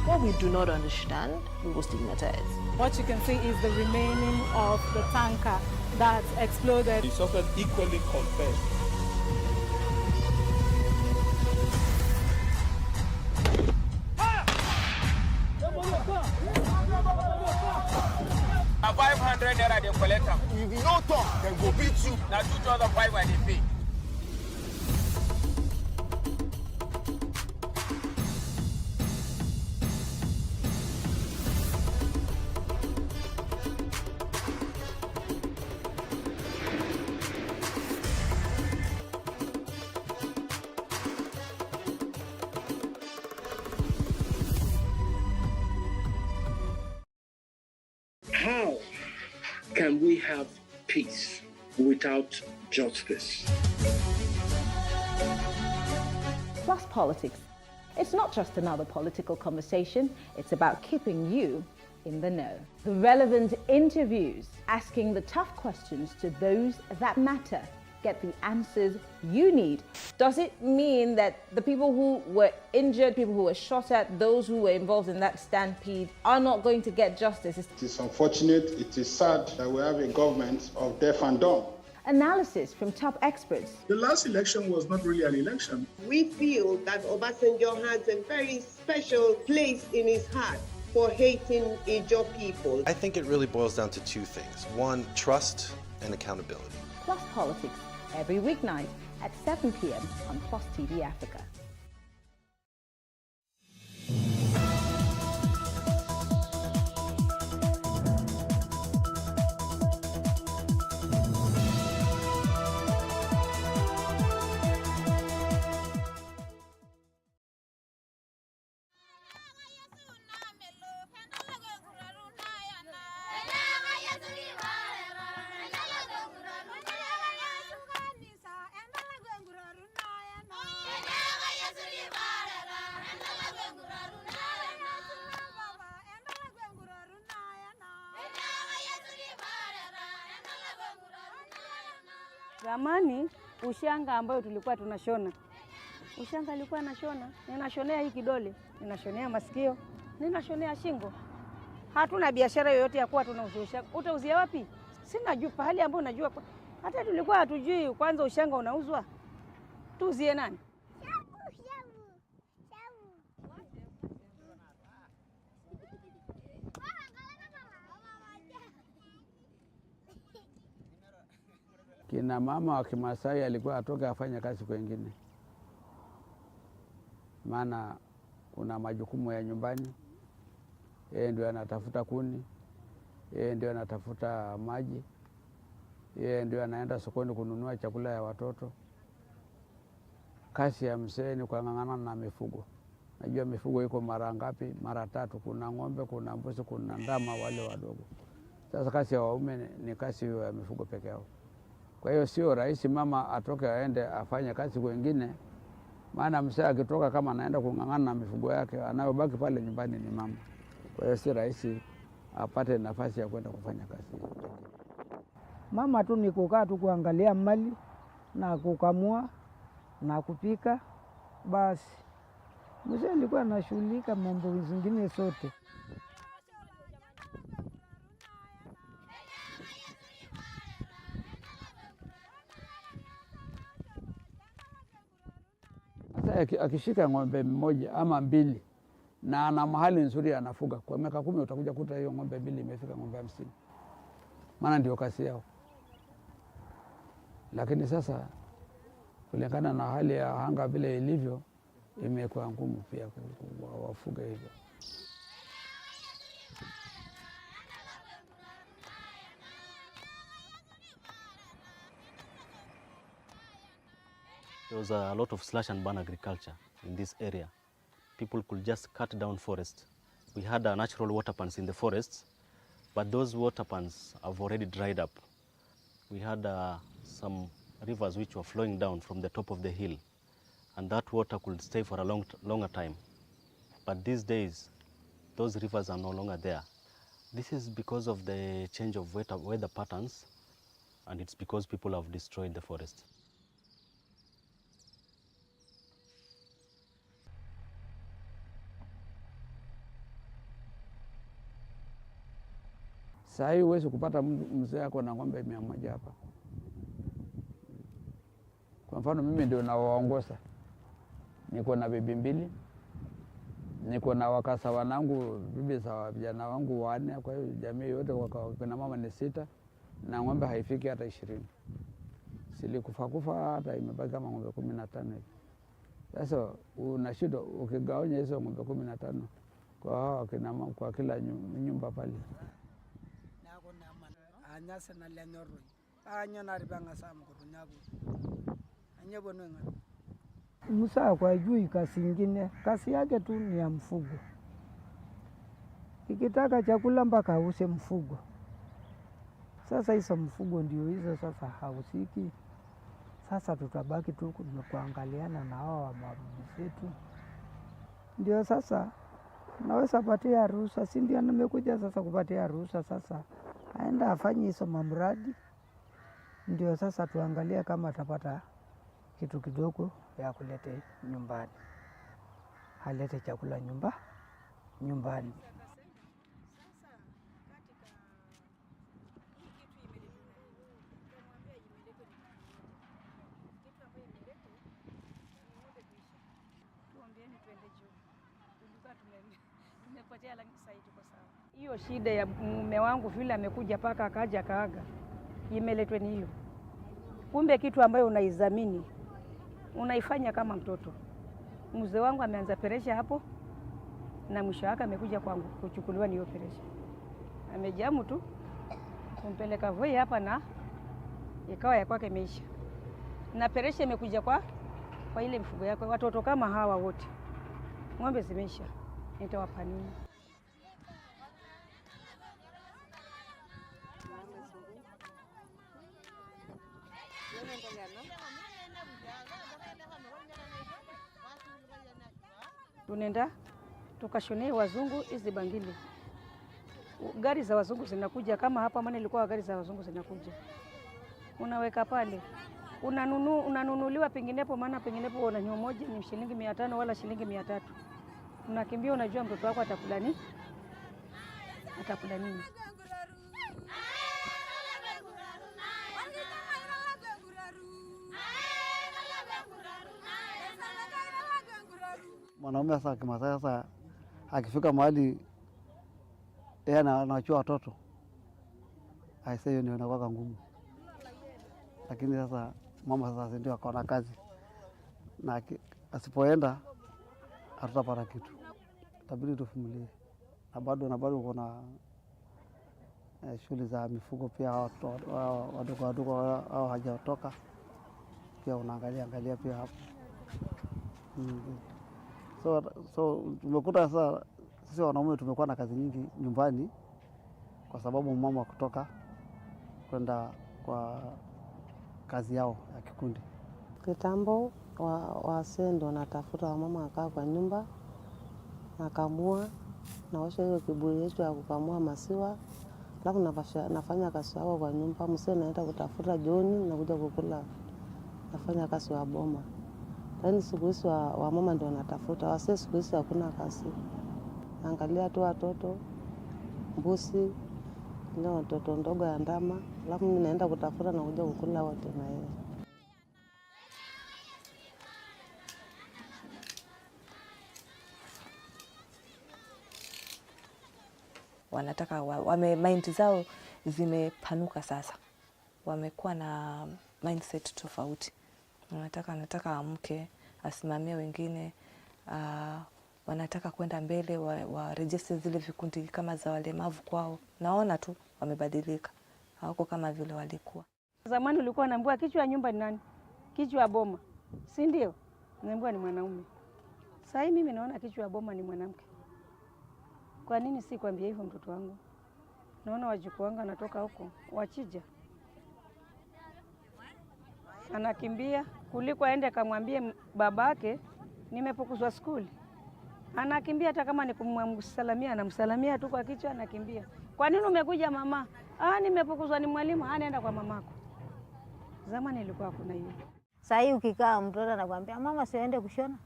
What we do not understand, we will stigmatize. What you can see is the remaining of the tanker that exploded. The suspect equally confessed. A 500 naira they collect them. If you no talk, then go beat you. Now 2,500 when they pay. How can we have peace without justice? Plus Politics. It's not just another political conversation, it's about keeping you in the know. The relevant interviews, asking the tough questions to those that matter. Get the answers you need. Does it mean that the people who were injured, people who were shot at, those who were involved in that stampede are not going to get justice? It is unfortunate, it is sad that we have a government of deaf and dumb. Analysis from top experts. The last election was not really an election. We feel that Obasanjo has a very special place in his heart for hating Ijaw people. I think it really boils down to two things. One, trust and accountability. Plus Politics, every weeknight at 7 p.m. on Plus TV Africa. Zamani ushanga ambayo tulikuwa tunashona. Ushanga alikuwa anashona, ninashonea hii kidole, ninashonea masikio, ninashonea shingo. Hatuna biashara yoyote ya kuwa tunauza ushanga. Utauzia wapi? Sina juu pahali ambapo najua. Hata tulikuwa hatujui kwanza ushanga unauzwa. Tuuzie nani? Kina mama wa Kimasai alikuwa atoka afanya kazi kwengine, maana kuna majukumu ya nyumbani. Yeye ndio anatafuta kuni, yeye ndio anatafuta maji, yeye ndio anaenda sokoni kununua chakula ya watoto. Kazi ya mzee ni kung'ang'ana na mifugo, najua mifugo iko mara ngapi, mara 3, kuna ng'ombe, kuna mbuzi, kuna ndama wale wadogo. Sasa kazi ya waume ni kazi ya mifugo peke yao. Kwa hiyo sio rahisi mama atoke aende afanye kazi wengine, maana mzee akitoka kama anaenda kung'ang'ana na mifugo yake, anayobaki pale nyumbani ni mama. Kwa hiyo si rahisi apate nafasi ya kwenda kufanya kazi. Mama tu ni kukaa tu kuangalia mali na kukamua na kupika basi. Mzee alikuwa anashughulika mambo zingine sote. Sasa akishika ng'ombe mmoja ama 2 na ana mahali nzuri anafuga, kwa miaka 10 utakuja kuta hiyo ng'ombe 2 imefika ng'ombe 50. Maana ndio kazi yao. Lakini sasa kulingana na hali ya anga vile ilivyo, imekuwa ngumu pia wafuga hivyo. There was a lot of slash and burn agriculture in this area. People could just cut down forests. We had natural water pans in the forests, but those water pans have already dried up. We had some rivers which were flowing down from the top of the hill, and that water could stay for a longer time. But these days, those rivers are no longer there. This is because of the change of weather patterns, and it's because people have destroyed the forest. Sasa hivi huwezi kupata mzee ako na ng'ombe 100 hapa. Kwa mfano mimi ndio nawaongoza. Niko na bibi 2. Niko na wakasa wanangu, bibi za vijana wangu 4, kwa hiyo jamii yote kuna mama ni 6 na ng'ombe haifiki hata 20. Silikufa hata imebaki kama ng'ombe 15 hivi. Sasa una shida ukigawanya hizo ng'ombe 15 kwa kina mama kwa kila nyumba pale. Anyasa na lenyoroi. Anya na ribanga samu kutunyabu. Anya bonwenga. Musa kwa juu kasi nyingine, kasi yake tu ni ya mfugo. Ikitaka chakula mpaka ause mfugo. Sasa hizo mfugo ndio hizo sasa hausiki. Sasa tutabaki tu kuangaliana na hao wa zetu. Ndio sasa naweza patia ruhusa, si ndio nimekuja sasa kupatia ruhusa sasa. Aenda afanye hizo mamradi, ndio sasa tuangalie kama atapata kitu kidogo ya kulete nyumbani. Halete chakula nyumbani. Hiyo shida ya mume wangu vile amekuja paka akaja kaaga, imeletwa ni hiyo. Kumbe kitu ambayo unaizamini, unaifanya kama mtoto. Mzee wangu ameanza peresha hapo, na mwisho wake amekuja kwangu kuchukuliwa ni hiyo peresha. Amejamu tu, kumpeleka Voi hapa na ikawa ya kwake imeisha. Na peresha imekuja kwa ile mifugo yako, watoto kama hawa wote. Ng'ombe zimeisha, nitawapa nini? Tunenda tukashonee wazungu hizi bangili. Gari za wazungu zinakuja kama hapa, maana ilikuwa gari za wazungu zinakuja. Unaweka pale. Unanunuliwa penginepo, maana penginepo una nyoo moja ni shilingi 500 wala shilingi 300. Unakimbia, unajua mtoto wako atakula nini? Atakula nini? Mwanaume sasa Kimasai sasa akifika mahali yeye anachua watoto, aisee, hiyo ndio inakuwa ngumu. Lakini sasa mama sasa ndio akaona kazi, na asipoenda hatutapata kitu, itabidi tuvumilie. Na bado kuna shughuli za mifugo pia, wadogo hao hajatoka pia, unaangalia pia hapo. So tumekuta sasa sisi wanaume tumekuwa na kazi nyingi nyumbani kwa sababu mama kutoka kwenda kwa kazi yao ya kikundi. Kitambo wasee ndio wanatafuta wamama wakaa kwa nyumba, nakamua, naosha hiyo kibuyu yetu ya kukamua maziwa, alafu nafanya kazi yao kwa nyumba. Mzee naenda kutafuta jioni na kuja kukula, nafanya kazi wa boma. Lakini siku hizi wamama ndio wanatafuta, wasee siku hizi hakuna kazi. Angalia tu watoto, mbuzi, ile watoto ndogo ya ndama, alafu mimi naenda kutafuta na kuja kukula wote na yeye. Wanataka mind zao zimepanuka sasa. Wamekuwa na mindset tofauti. Wanataka amke, asimamie wengine, wanataka kwenda mbele, warejeshe zile vikundi kama za walemavu kwao. Naona tu wamebadilika. Hawako kama vile walikuwa. Zamani ulikuwa unaambiwa kichwa ya nyumba ni nani? Kichwa ya boma. Si ndio? Unaambiwa ni mwanaume. Sasa hivi mimi naona kichwa ya boma ni mwanamke. Kwa nini si kwambia hivyo mtoto wangu? Naona wajukuu wangu anatoka huko, wachija. Anakimbia kuliko aende akamwambie babake nimepukuzwa skuli. Anakimbia hata kama ni kumsalamia, anamsalamia tu kwa kichwa, anakimbia. Kwa nini umekuja mama? Nimepukuzwa ni mwalimu, anaenda kwa mamako. Zamani ilikuwa kuna hiyo. Sasa hii ukikaa mtoto anakuambia mama siende kushona,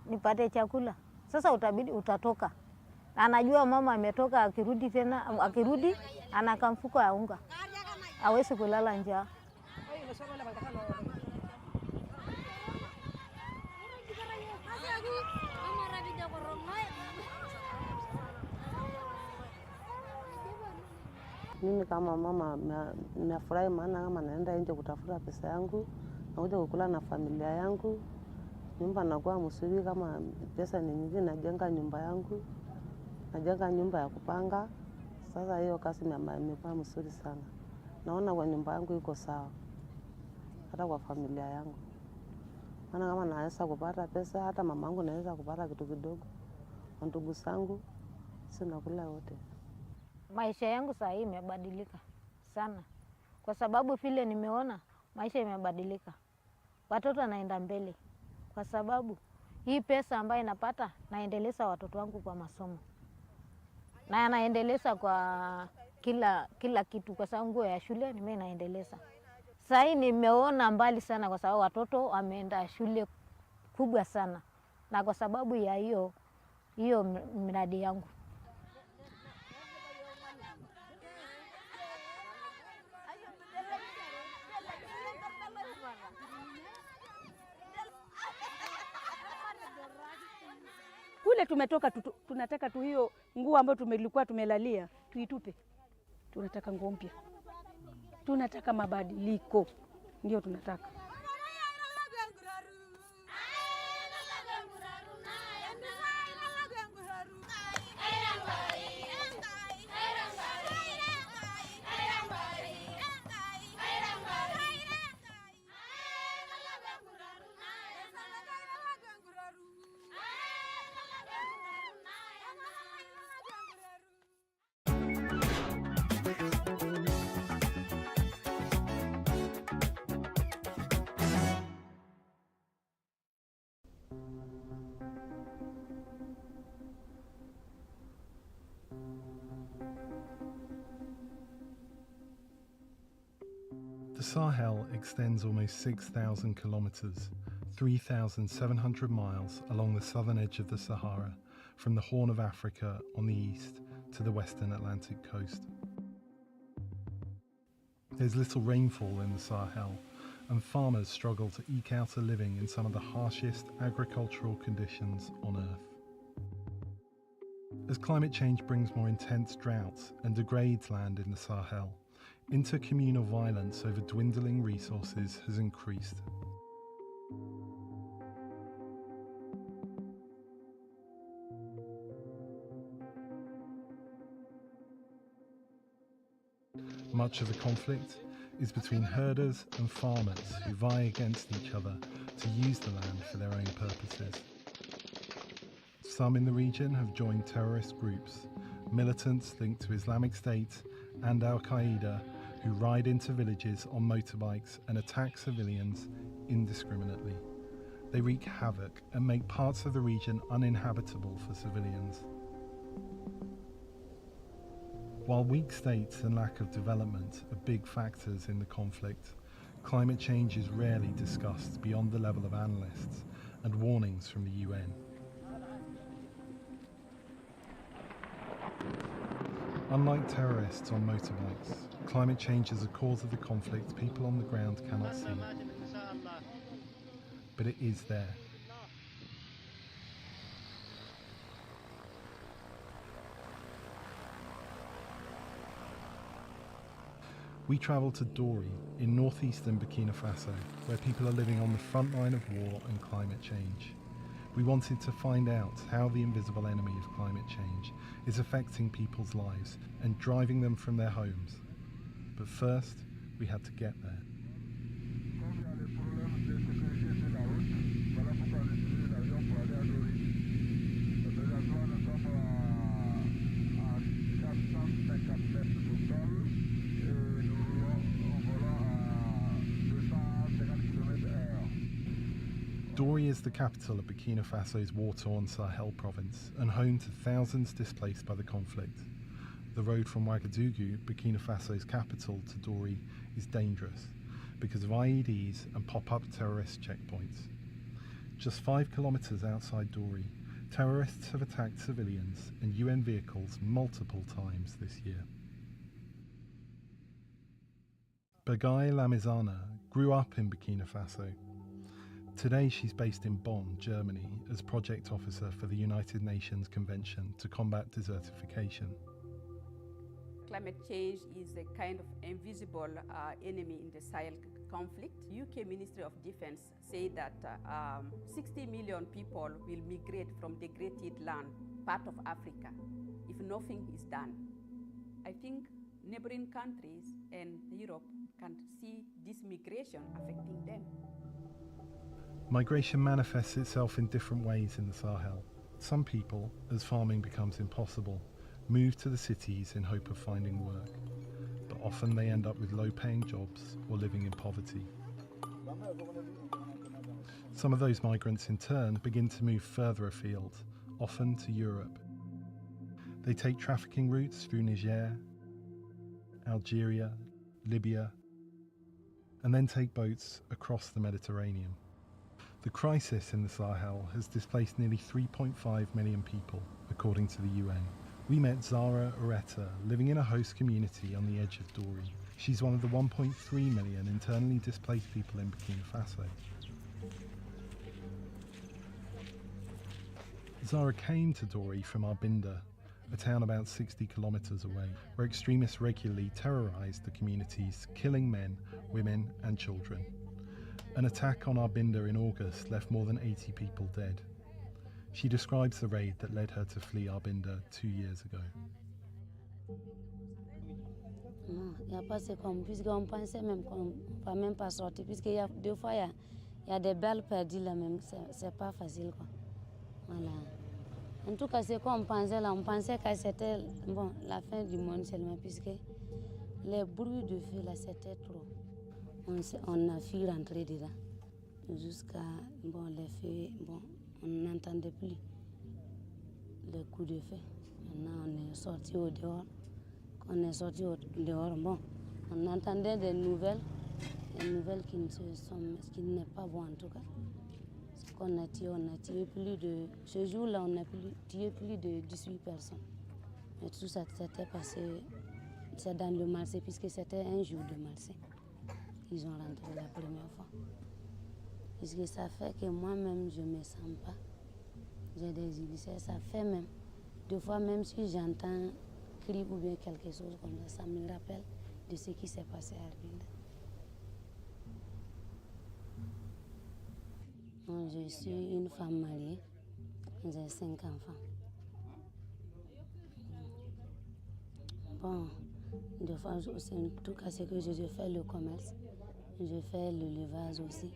nipate chakula. Sasa utabidi utatoka. Anajua mama ametoka, akirudi anaka mfuko ya unga. Hawezi kulala njaa. Mimi kama mama ninafurahi maana kama naenda nje kutafuta pesa yangu, nakuja kukula na familia yangu. Nyumba nakuwa mzuri, kama pesa ni nyingi najenga nyumba yangu. Najenga nyumba ya kupanga. Sasa hiyo kazi imekuwa mzuri sana. Naona kwa nyumba yangu iko sawa. Hata kwa familia yangu. Maana kama naweza kupata pesa, hata mamangu naweza kupata kitu kidogo. Ndugu zangu sisi nakula wote. Maisha yangu sasa hii imebadilika sana. Kwa sababu vile nimeona maisha imebadilika. Watoto wanaenda mbele. Kwa sababu hii pesa ambayo napata naendeleza watoto wangu kwa masomo. Na naendeleza kwa kila kitu, kwa sababu nguo ya shule mimi naendeleza. Sasa hii nimeona mbali sana kwa sababu watoto wameenda shule kubwa sana. Na kwa sababu ya hiyo miradi yangu. Kule tumetoka tunataka tu hiyo nguo ambayo tumelikuwa tumelalia tuitupe. Tunataka nguo mpya. Tunataka mabadiliko. Ndio tunataka. The Sahel extends almost 6,000 kilometers, 3,700 miles along the southern edge of the Sahara, from the Horn of Africa on the east to the western Atlantic coast. There's little rainfall in the Sahel, and farmers struggle to eke out a living in some of the harshest agricultural conditions on Earth. As climate change brings more intense droughts and degrades land in the Sahel, intercommunal violence over dwindling resources has increased. Much of the conflict is between herders and farmers who vie against each other to use the land for their own purposes. Some in the region have joined terrorist groups, militants linked to Islamic State and Al-Qaeda, who ride into villages on motorbikes and attack civilians indiscriminately. They wreak havoc and make parts of the region uninhabitable for civilians. While weak states and lack of development are big factors in the conflict, climate change is rarely discussed beyond the level of analysts and warnings from the UN. Unlike terrorists on motorbikes, climate change is a cause of the conflict people on the ground cannot see. But it is there. We travelled to Dori in northeastern Burkina Faso, where people are living on the front line of war and climate change. We wanted to find out how the invisible enemy of climate change is affecting people's lives and driving them from their homes. But first, we had to get there. Dori is the capital of Burkina Faso's war-torn Sahel province and home to thousands displaced by the conflict. The road from Ouagadougou, Burkina Faso's capital, to Dori is dangerous because of IEDs and pop-up terrorist checkpoints. Just 5 kilometers outside Dori, terrorists have attacked civilians and UN vehicles multiple times this year. Bagaye Lamizana grew up in Burkina Faso. Today she's based in Bonn, Germany, as project officer for the United Nations Convention to Combat Desertification. Climate change is a kind of invisible enemy in the Sahel conflict. UK Ministry of Defense say that 60 million people will migrate from degraded land, part of Africa, if nothing is done. I think neighboring countries and Europe can see this migration affecting them. Migration manifests itself in different ways in the Sahel. Some people, as farming becomes impossible, move to the cities in hope of finding work, but often they end up with low-paying jobs or living in poverty. Some of those migrants in turn begin to move further afield, often to Europe. They take trafficking routes through Niger, Algeria, Libya, and then take boats across the Mediterranean. The crisis in the Sahel has displaced nearly 3.5 million people, according to the UN. We met Zara Ureta, living in a host community on the edge of Dori. She's one of the 1.3 million internally displaced people in Burkina Faso. Zara came to Dori from Arbinda, a town about 60 kilometers away, where extremists regularly terrorized the communities, killing men, women and children. An attack on Arbinda in August left more than 80 people dead. She describes the raid that led her to flee Arbinda 2 years ago. Il n'y a pas c'est comme, puisqu'on pensait même qu'on ne va même pas sortir, puisqu'il y a deux fois, il y a des balles perdues là même, c'est pas facile quoi. Voilà. En tout cas, c'est quoi on pensait là, on pensait que c'était bon, la fin du monde seulement, puisque les bruits de feu là, c'était trop. On a fui rentrer dedans, jusqu'à, bon, les feux, bon, on n'entendait plus les coups de feu. Maintenant, on est sorti au dehors. On est sorti au dehors, bon, on entendait des nouvelles qui n'est pas bon en tout cas. Ce qu'on a tué plus de... Ce jour-là, on a tué plus de 18 personnes. Mais tout ça s'était passé, c'est dans le marché, puisque c'était un jour de marché. Ils ont rentré la première fois. Puisque ça fait que moi-même, je ne me sens pas. J'ai des ulcères, ça fait même. Deux fois, même si j'entends cri ou bien quelque chose comme ça me rappelle de ce qui s'est passé à Arbinda. Bon, je suis une femme mariée, j'ai 5 enfants. Bon, des fois aussi, en tout cas, c'est que je fais le commerce, je fais le levage aussi.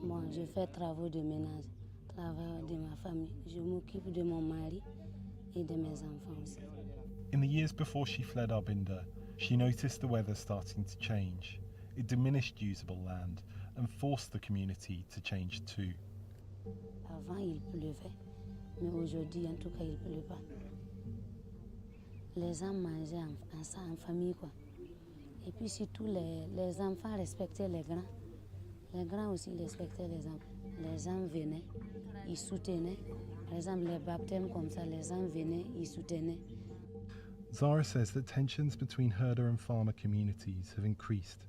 Bon, je fais travaux de ménage. travail de ma famille. Je m'occupe de mon mari et de mes enfants aussi. In the years before she fled Arbinda, she noticed the weather starting to change. It diminished usable land and forced the community to change too. Avant, il pleuvait, mais aujourd'hui, en tout cas, il ne pleut pas. Les hommes mangeaient en famille, quoi. Et puis surtout, les enfants respectaient les grands. Les grands aussi respectaient les enfants. Les gens venaient, ils soutenaient. Par exemple, les baptêmes comme ça, les gens venaient, ils soutenaient. Zara says that tensions between herder and farmer communities have increased,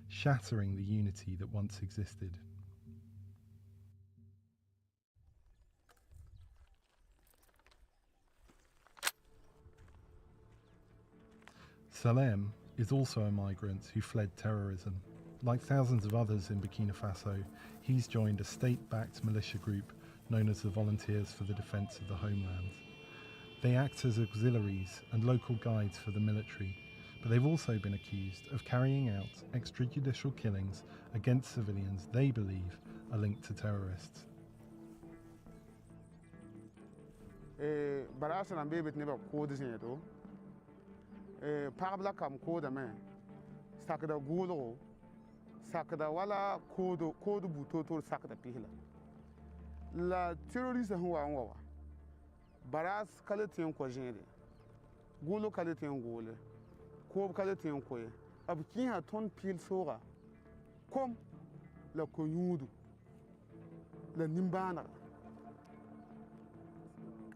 shattering the unity that once existed. Salem is also a migrant who fled terrorism. Like thousands of others in Burkina Faso, he's joined a state-backed militia group known as the Volunteers for the Defense of the Homeland. They act as auxiliaries and local guides for the military, but they've also been accused of carrying out extrajudicial killings against civilians they believe are linked to terrorists. Pagabla kam koda me sakda gulo sakda wala kodo butoto sakda pihla la terroriste huwa wa baras kalatin ko jende gulo kalatin gole ko kalatin ko ab kin ha ton pil sora kom la ko yudu la nimbana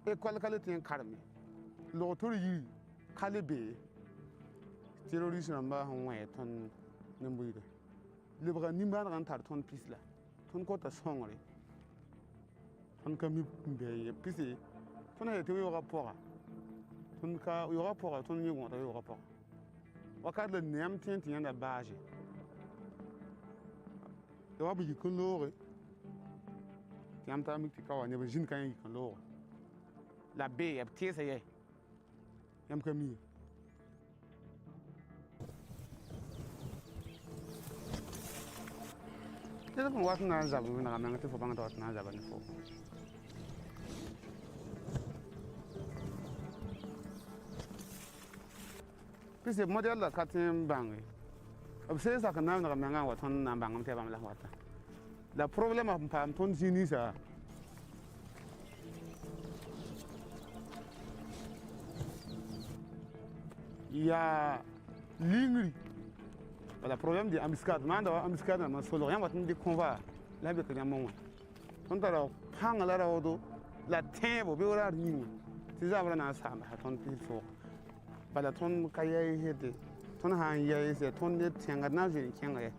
e kalatin karmi lo tor yi kalibe terroriste namba hon ton nimbuide libra nimbana kan tar ton pisla ton ko ta songre ton kami be pisi ton ha te yo rapora ton ka yo rapora ton ni ngonta yo rapora wakat le nem tin da bage yo wabu yikon lore tiam ta mi ti ka wa ne be jin kan yikon lore la be ya tese ye yam kami Kita pun waktu nak zabu, nak ambil tu fobang tu nak zabu ni fo. Pisi model la katim bangi. Abse sa kana nak ambil ngawat ton nak bangam tiap ambil wata. La problem apa ton sini sa. Ya lingri. Voilà, problème de embuscade. Manda embuscade na solo rien wat ndi conva la be kana mon. On tara hanga la rodo la tembo be ora ni. Ti zabra na sa ma ton pil fo. Bala ton kayai hede. Ton han yai se ton de tenga na je kenga ye.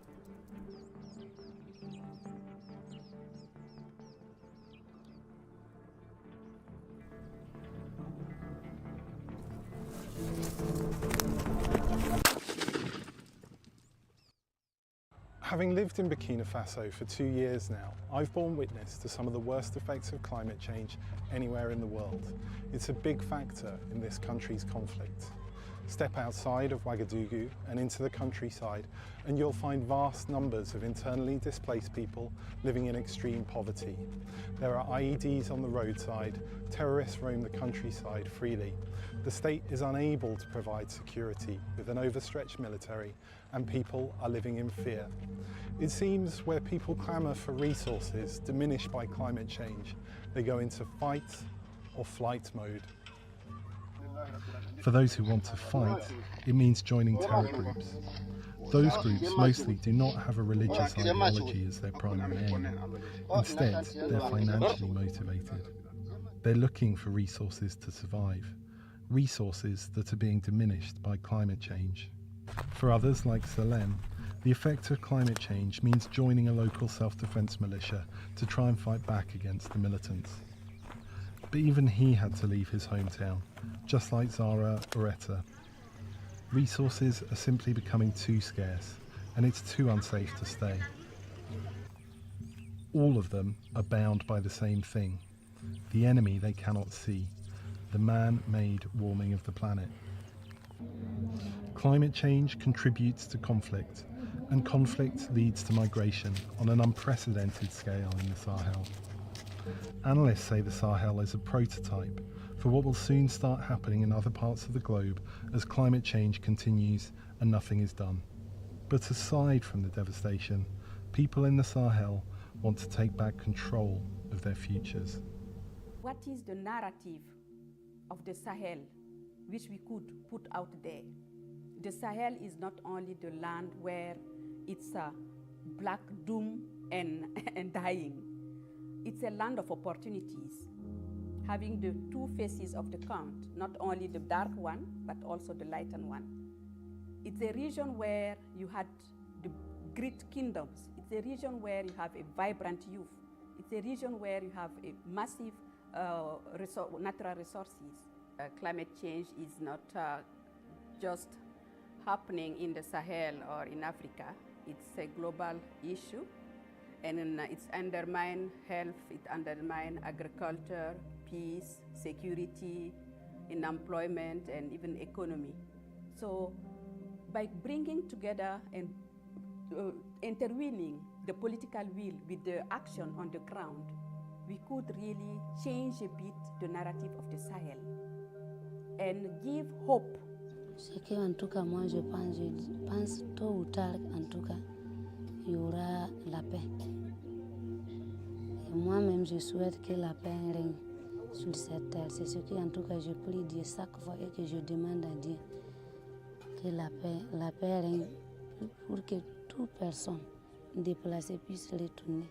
Having lived in Burkina Faso for 2 years now, I've borne witness to some of the worst effects of climate change anywhere in the world. It's a big factor in this country's conflict. Step outside of Ouagadougou and into the countryside and you'll find vast numbers of internally displaced people living in extreme poverty. There are IEDs on the roadside, terrorists roam the countryside freely. The state is unable to provide security with an overstretched military and people are living in fear. It seems where people clamour for resources diminished by climate change, they go into fight or flight mode. For those who want to fight, it means joining terror groups. Those groups mostly do not have a religious ideology as their primary aim. Instead, they're financially motivated. They're looking for resources to survive, resources that are being diminished by climate change. For others, like Salem, the effect of climate change means joining a local self-defense militia to try and fight back against the militants. But even he had to leave his hometown, just like Zara or Etta. Resources are simply becoming too scarce, and it's too unsafe to stay. All of them are bound by the same thing, the enemy they cannot see, the man-made warming of the planet. Climate change contributes to conflict, and conflict leads to migration on an unprecedented scale in the Sahel. Analysts say the Sahel is a prototype for what will soon start happening in other parts of the globe as climate change continues and nothing is done. But aside from the devastation, people in the Sahel want to take back control of their futures. What is the narrative of the Sahel which we could put out there? The Sahel is not only the land where it's a black doom and dying. It's a land of opportunities, having the two faces of the coin, not only the dark one, but also the lightened one. It's a region where you had the great kingdoms. It's a region where you have a vibrant youth. It's a region where you have a massive natural resources. Climate change is not just happening in the Sahel or in Africa. It's a global issue, and it's undermine health, it undermine agriculture, peace, security, in employment, and even economy. So by bringing together and intervening the political will with the action on the ground, we could really change a bit the narrative of the Sahel and give hope. Ce qui, en tout cas, moi, je pense tôt ou tard, en tout cas, il y aura la paix. Et moi-même, je souhaite que la paix règne sur cette terre. C'est ce qui, en tout cas, je prie Dieu chaque fois et que je demande à Dieu que la paix règne pour que toute personne déplacée puisse retourner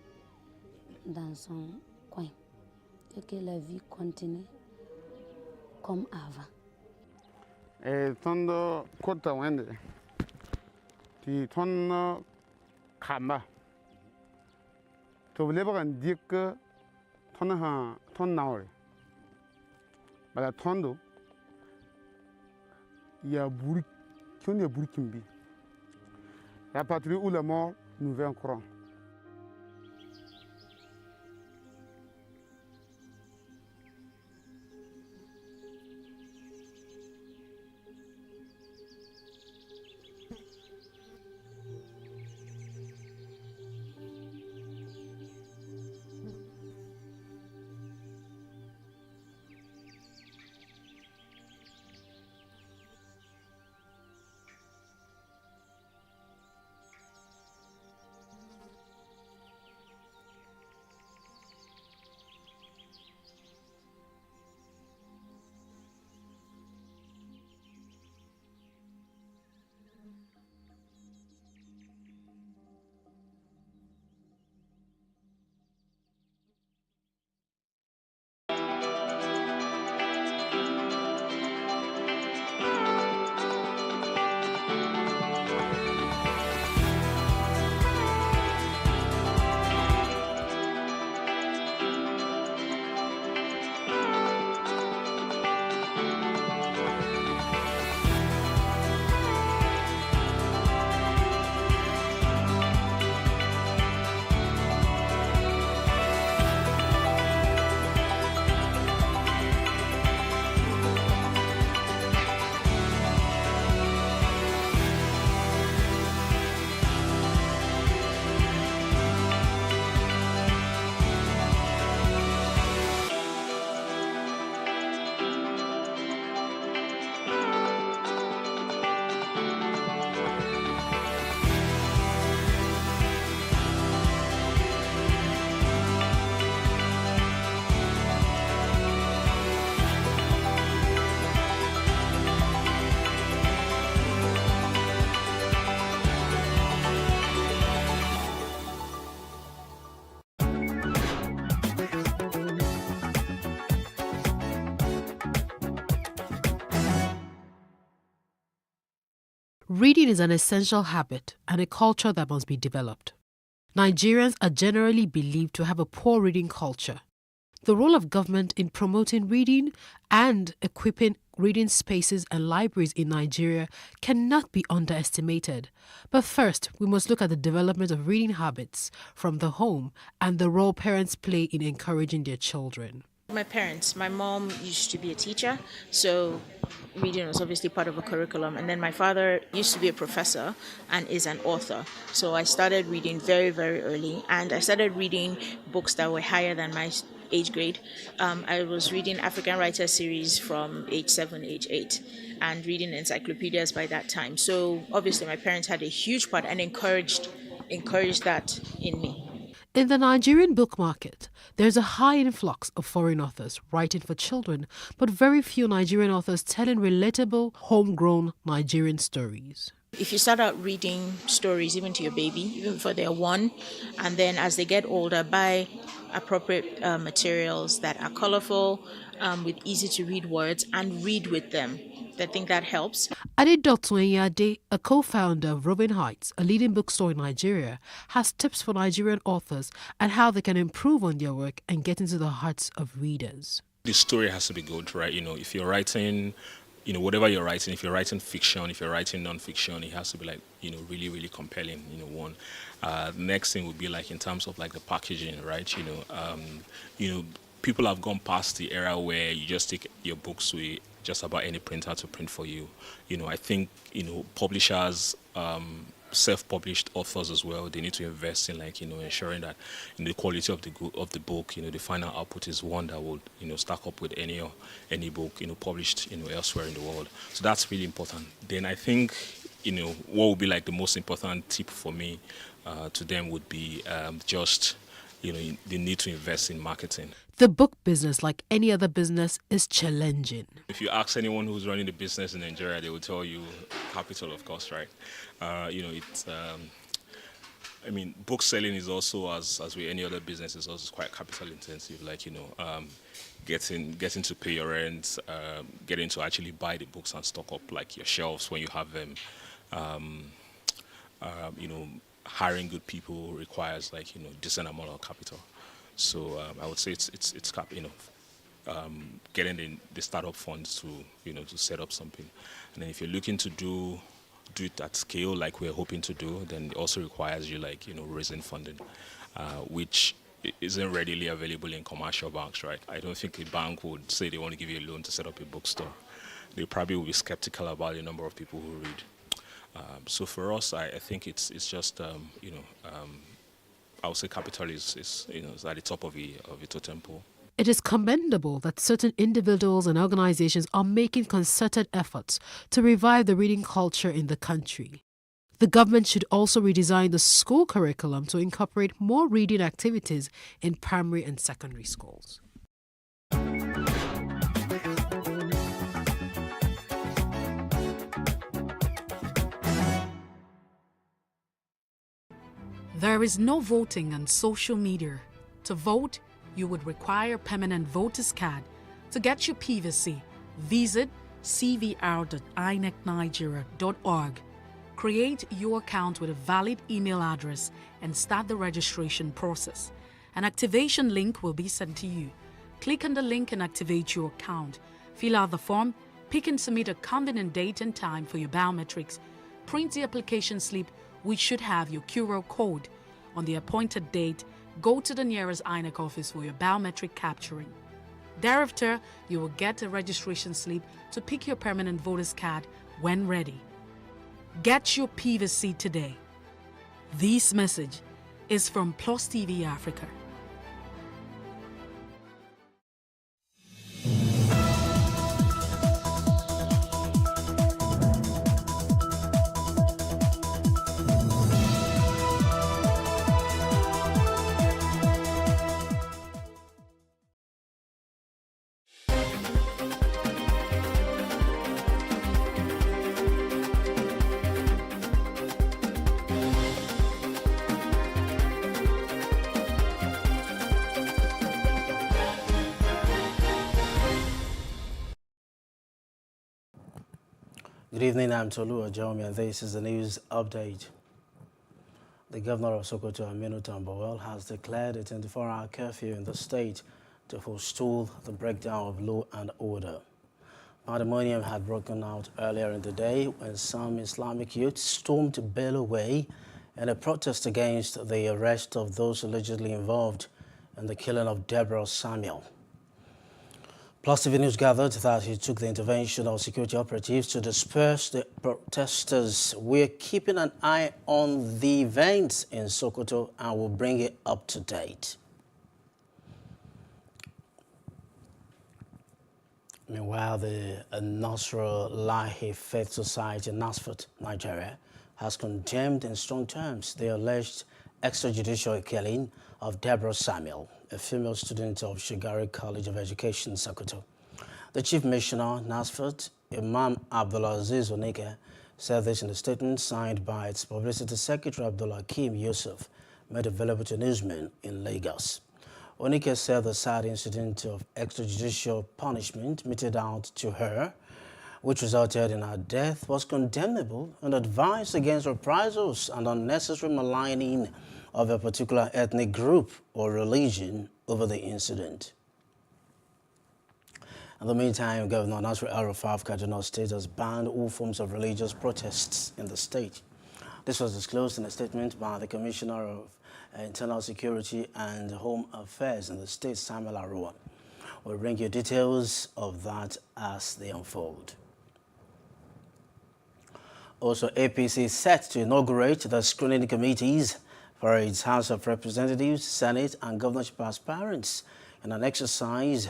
dans son coin et que la vie continue comme avant. Tondo kota wende ti ton kamba to leba kan dik ton naure bala tondo ya buri kyonde buri kimbi la patrie où la mort nous vaincront. Reading is an essential habit and a culture that must be developed. Nigerians are generally believed to have a poor reading culture. The role of government in promoting reading and equipping reading spaces and libraries in Nigeria cannot be underestimated. But first, we must look at the development of reading habits from the home and the role parents play in encouraging their children. My parents, my mom used to be a teacher, so reading was obviously part of a curriculum. And then my father used to be a professor and is an author. So I started reading very, very early. And I started reading books that were higher than my age grade, I was reading African Writer series from age 7, age 8, and reading encyclopedias by that time. So obviously my parents had a huge part and encouraged that in me. In the Nigerian book market, there's a high influx of foreign authors writing for children, but very few Nigerian authors telling relatable, homegrown Nigerian stories. If you start out reading stories even to your baby, even before they're 1, and then as they get older, buy appropriate materials that are colorful, with easy to read words, and read with them. I think that helps. Adedotun, a co-founder of Robin Heights, a leading bookstore in Nigeria, has tips for Nigerian authors and how they can improve on their work and get into the hearts of readers. The story has to be good, right? If you're writing, whatever you're writing, if you're writing fiction, if you're writing non-fiction, it has to be like, really, really compelling, one. Next thing would be like in terms of like the packaging, right? People have gone past the era where you just take your books to just about any printer to print for you. I think, publishers, self-published authors as well, they need to invest in ensuring that the quality of the book, the final output is one that would, stack up with any book, published, elsewhere in the world. So that's really important. Then I think, what would be like the most important tip for me to them would be just, they need to invest in marketing. The book business, like any other business, is challenging. If you ask anyone who's running the business in Nigeria, they will tell you capital, of course, right? Book selling is also, as with any other business, is also quite capital intensive. Getting to pay your rent, getting to actually buy the books and stock up like your shelves when you have them. Hiring good people requires decent amount of capital. So I would say it's getting the startup funds to set up something, and then if you're looking to do it at scale like we're hoping to do, then it also requires you raising funding, which isn't readily available in commercial banks, right? I don't think a bank would say they want to give you a loan to set up a bookstore. They probably will be skeptical about the number of people who read. So for us, I think it's just I would say capital is at the top of a totem pole. It is commendable that certain individuals and organizations are making concerted efforts to revive the reading culture in the country. The government should also redesign the school curriculum to incorporate more reading activities in primary and secondary schools. There is no voting on social media. To vote, you would require a permanent voter's card. To get your PVC, visit cvr.inecnigeria.org. Create your account with a valid email address and start the registration process. An activation link will be sent to you. Click on the link and activate your account. Fill out the form, pick and submit a convenient date and time for your biometrics. Print the application slip, which should have your QR code. On the appointed date, go to the nearest INEC office for your biometric capturing. Thereafter, you will get a registration slip to pick your permanent voter's card when ready. Get your PVC today. This message is from PlusTvAfrica. Good evening, I'm Tolu Ojomi, and this is the news update. The governor of Sokoto, Aminu Tambawel, has declared a 24-hour curfew in the state to forestall the breakdown of law and order. Pandemonium had broken out earlier in the day when some Islamic youths stormed Bello Way in a protest against the arrest of those allegedly involved in the killing of Deborah Samuel. PlusTV News gathered that it took the intervention of security operatives to disperse the protesters. We're keeping an eye on the events in Sokoto and will bring it up to date. Meanwhile, the Nasrullahi Faith Society, NASFAT, Nigeria, has condemned in strong terms the alleged extrajudicial killing of Deborah Samuel, a female student of Shigari College of Education, Sokoto. The Chief Missioner, NASFAT, Imam Abdulaziz Onike, said this in a statement signed by its Publicity Secretary Abdullah Hakim Yusuf, made available to newsmen in Lagos. Onike said the sad incident of extrajudicial punishment meted out to her, which resulted in her death, was condemnable and advised against reprisals and unnecessary maligning of a particular ethnic group or religion over the incident. In the meantime, Governor Nasir El-Rufai of Kaduna State has banned all forms of religious protests in the state. This was disclosed in a statement by the Commissioner of Internal Security and Home Affairs in the state, Samuel Arua. We'll bring you details of that as they unfold. Also, APC is set to inaugurate the screening committees for its House of Representatives, Senate, and governorship aspirants in an exercise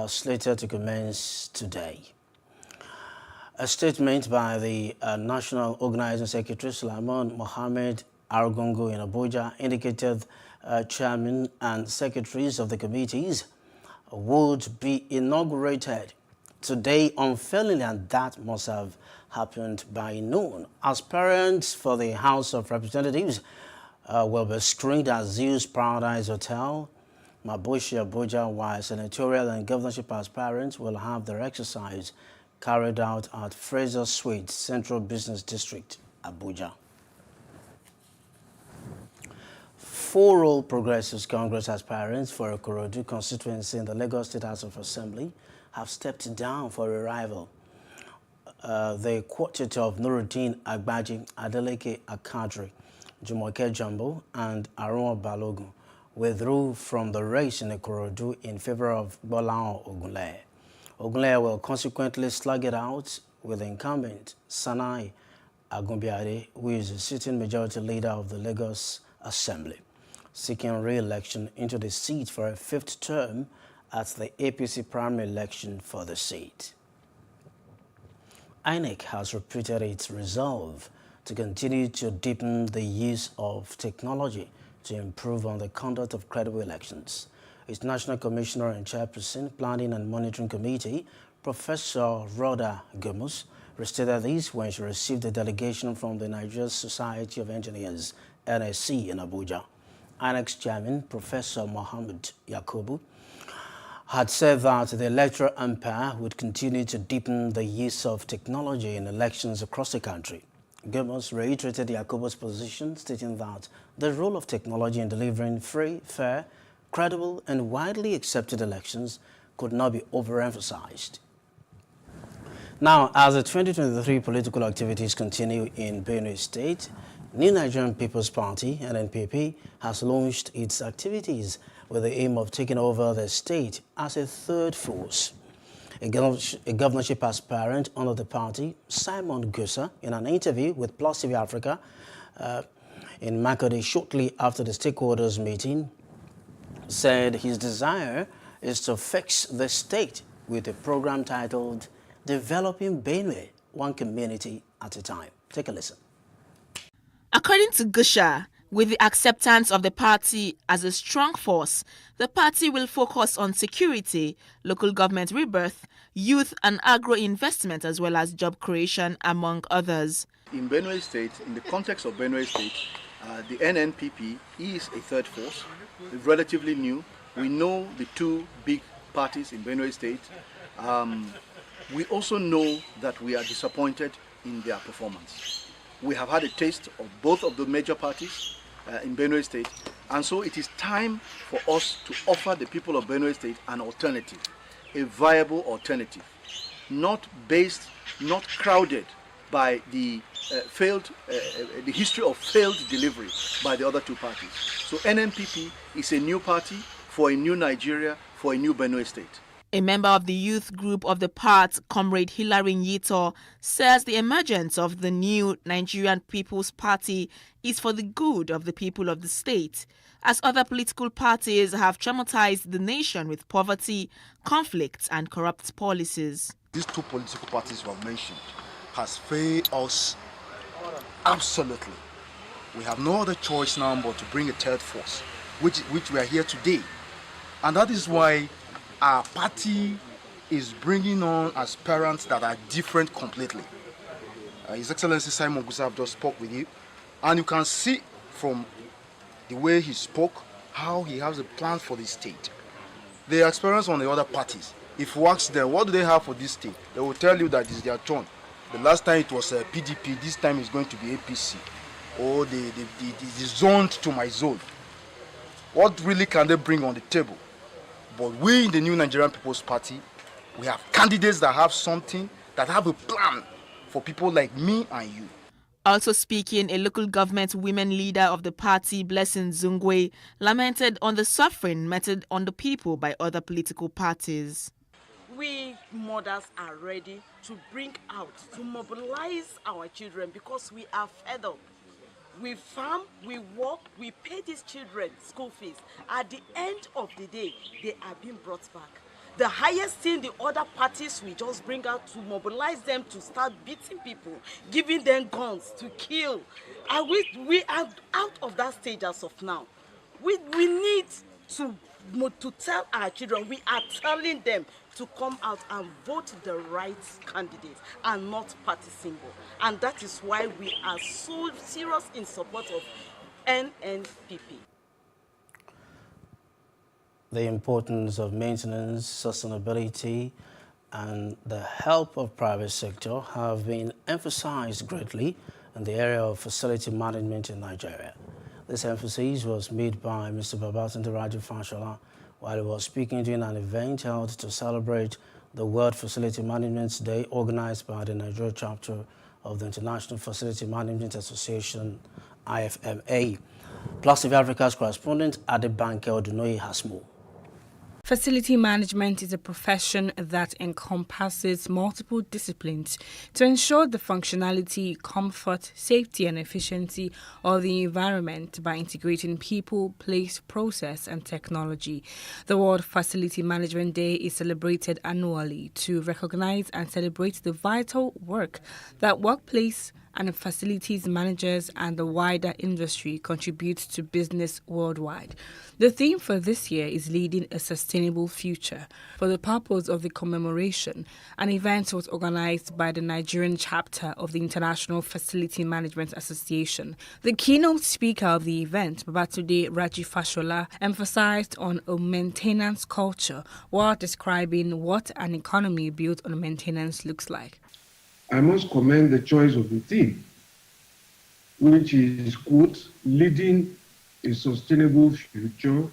slated to commence today. A statement by the National Organizing Secretary, Sulaiman Mohammed Argungu in Abuja, indicated chairmen and secretaries of the committees would be inaugurated today unfairly, and that must have happened by noon. Aspirants for the House of Representatives will be screened at Zeus Paradise Hotel, Mabushi, Abuja, while senatorial and governorship aspirants will have their exercise carried out at Fraser Suite, Central Business District, Abuja. 4 All Progressives Congress aspirants for a Ikorodu constituency in the Lagos State House of Assembly have stepped down for a rival. The quartet of Nuruddin Agbaji, Adeleke Akadri, Jumoke Jumbo, and Arun Balogun withdrew from the race in Ikorodu in favor of Bolao Ogunleye. Ogunleye will consequently slug it out with the incumbent Sanai Agumbiade, who is the sitting majority leader of the Lagos Assembly, seeking re-election into the seat for a 5th term at the APC primary election for the seat. INEC has repeated its resolve to continue to deepen the use of technology to improve on the conduct of credible elections. Its National Commissioner and Chairperson, Planning and Monitoring Committee, Professor Rhoda Gomus, restated this when she received a delegation from the Nigerian Society of Engineers, NSC, in Abuja. INEC's chairman, Professor Mohammed Yakubu, had said that the electoral umpire would continue to deepen the use of technology in elections across the country. Gomes reiterated Yakubu's position, stating that the role of technology in delivering free, fair, credible, and widely accepted elections could not be overemphasized. Now, as the 2023 political activities continue in Benue State, New Nigerian People's Party, NNPP, has launched its activities with the aim of taking over the state as a third force. A governorship aspirant under the party, Simon Gusa, in an interview with PlusTvAfrica in Makode shortly after the stakeholders meeting, said his desire is to fix the state with a program titled Developing Benue, One Community at a Time. Take a listen. According to Gusha, with the acceptance of the party as a strong force, the party will focus on security, local government rebirth, youth and agro-investment, as well as job creation, among others. In Benue State, in the context of Benue State, the NNPP is a third force, relatively new. We know the 2 big parties in Benue State. We also know that we are disappointed in their performance. We have had a taste of both of the major parties in Benue State, and so it is time for us to offer the people of Benue State an alternative, a viable alternative, not crowded by the history of failed delivery by the other 2 parties. So NNPP is a new party for a new Nigeria, for a new Benue State. A member of the youth group of the PART, Comrade Hilary Nyito, says the emergence of the new Nigerian People's Party is for the good of the people of the state, as other political parties have traumatized the nation with poverty, conflicts, and corrupt policies. These two political parties you have mentioned has failed us absolutely. We have no other choice now but to bring a third force, which we are here today. And that is why our party is bringing on aspirants that are different completely. His Excellency Simon Gusaf just spoke with you, and you can see from the way he spoke how he has a plan for the state. The experience on the other parties, if you ask them what do they have for this state, they will tell you that it's their turn. The last time it was PDP, this time it's going to be APC, or the zoned to my zone. What really can they bring on the table? But we in the new Nigerian People's Party, we have candidates that have something, that have a plan for people like me and you. Also speaking, a local government women leader of the party, Blessing Zungwe, lamented on the suffering meted on the people by other political parties. We mothers are ready to bring out, to mobilize our children because we are fed up. We farm, we work, we pay these children school fees. At the end of the day, they are being brought back. The highest thing the other parties we just bring out to mobilize them to start beating people, giving them guns to kill. And we are out of that stage as of now. We need to tell our children, we are telling them to come out and vote the right candidates and not party symbol. And that is why we are so serious in support of NNPP. The importance of maintenance, sustainability, and the help of private sector have been emphasized greatly in the area of facility management in Nigeria. This emphasis was made by Mr. Babatunde Raji Fashola while he was speaking during an event held to celebrate the World Facility Management Day organized by the Nigeria chapter of the International Facility Management Association, IFMA. PlusTvAfrica's correspondent Adebanke Odunoye has more. Facility management is a profession that encompasses multiple disciplines to ensure the functionality, comfort, safety and efficiency of the environment by integrating people, place, process and technology. The World Facility Management Day is celebrated annually to recognize and celebrate the vital work that workplace and facilities managers and the wider industry contribute to business worldwide. The theme for this year is Leading a Sustainable Future. For the purpose of the commemoration, an event was organized by the Nigerian chapter of the International Facility Management Association. The keynote speaker of the event, Babatunde Raji Fashola, emphasized on a maintenance culture while describing what an economy built on maintenance looks like. I must commend the choice of the theme, which is, quote, leading a sustainable future.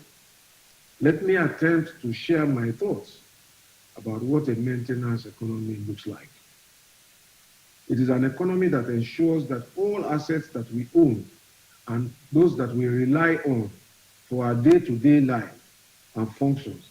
Let me attempt to share my thoughts about what a maintenance economy looks like. It is an economy that ensures that all assets that we own and those that we rely on for our day-to-day life and functions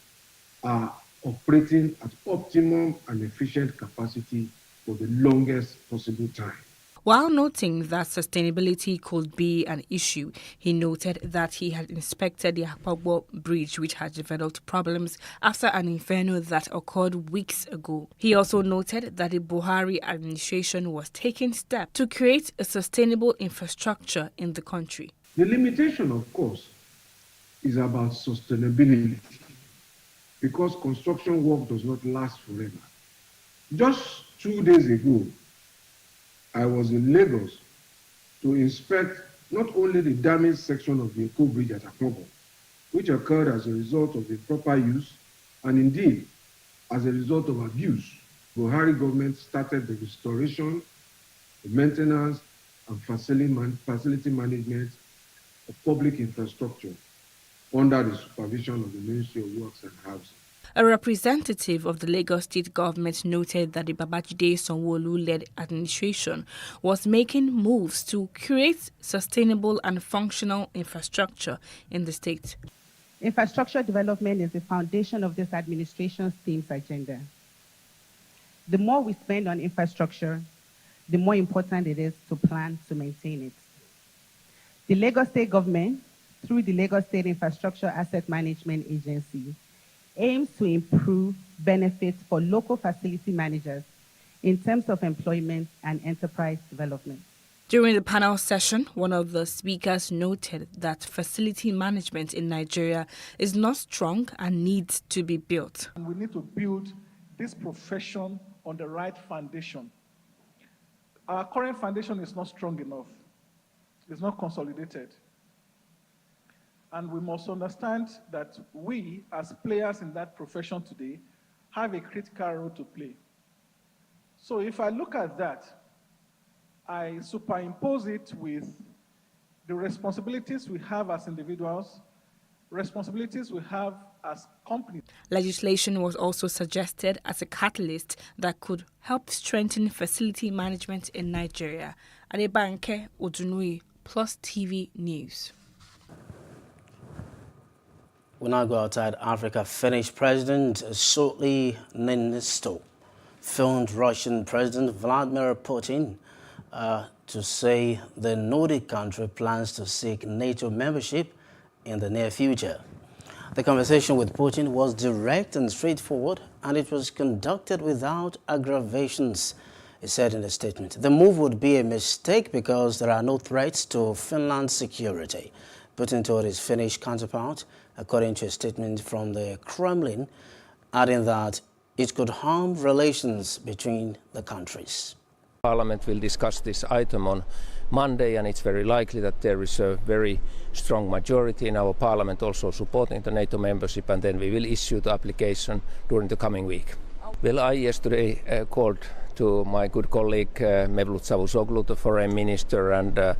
are operating at optimum and efficient capacity for the longest possible time. While noting that sustainability could be an issue, he noted that he had inspected the Akpogbo Bridge, which had developed problems after an inferno that occurred weeks ago. He also noted that the Buhari administration was taking steps to create a sustainable infrastructure in the country. The limitation, of course, is about sustainability, because construction work does not last forever. Just 2 days ago, I was in Lagos to inspect not only the damaged section of the Eko Bridge at Akpogbo, which occurred as a result of improper use and indeed as a result of abuse. The Buhari government started the restoration, the maintenance and facility management of public infrastructure under the supervision of the Ministry of Works and Housing. A representative of the Lagos state government noted that the Babajide Sanwo-Olu-led administration was making moves to create sustainable and functional infrastructure in the state. Infrastructure development is the foundation of this administration's themes agenda. The more we spend on infrastructure, the more important it is to plan to maintain it. The Lagos State government, through the Lagos State Infrastructure Asset Management Agency, aims to improve benefits for local facility managers in terms of employment and enterprise development. During the panel session, one of the speakers noted that facility management in Nigeria is not strong and needs to be built. We need to build this profession on the right foundation. Our current foundation is not strong enough. It's not consolidated. And we must understand that we, as players in that profession today, have a critical role to play. So if I look at that, I superimpose it with the responsibilities we have as individuals, responsibilities we have as companies. Legislation was also suggested as a catalyst that could help strengthen facility management in Nigeria. Adebanke Odunui, Plus TV News. We now go outside Africa. Finnish President Sauli Niinisto filmed Russian President Vladimir Putin to say the Nordic country plans to seek NATO membership in the near future. The conversation with Putin was direct and straightforward, and it was conducted without aggravations, he said in a statement. The move would be a mistake because there are no threats to Finland's security, Putin told his Finnish counterpart, according to a statement from the Kremlin, adding that it could harm relations between the countries. Parliament will discuss this item on Monday, and it's very likely that there is a very strong majority in our parliament also supporting the NATO membership, and then we will issue the application during the coming week. Well, I yesterday called to my good colleague Mevlut Çavuşoğlu, the foreign minister, and a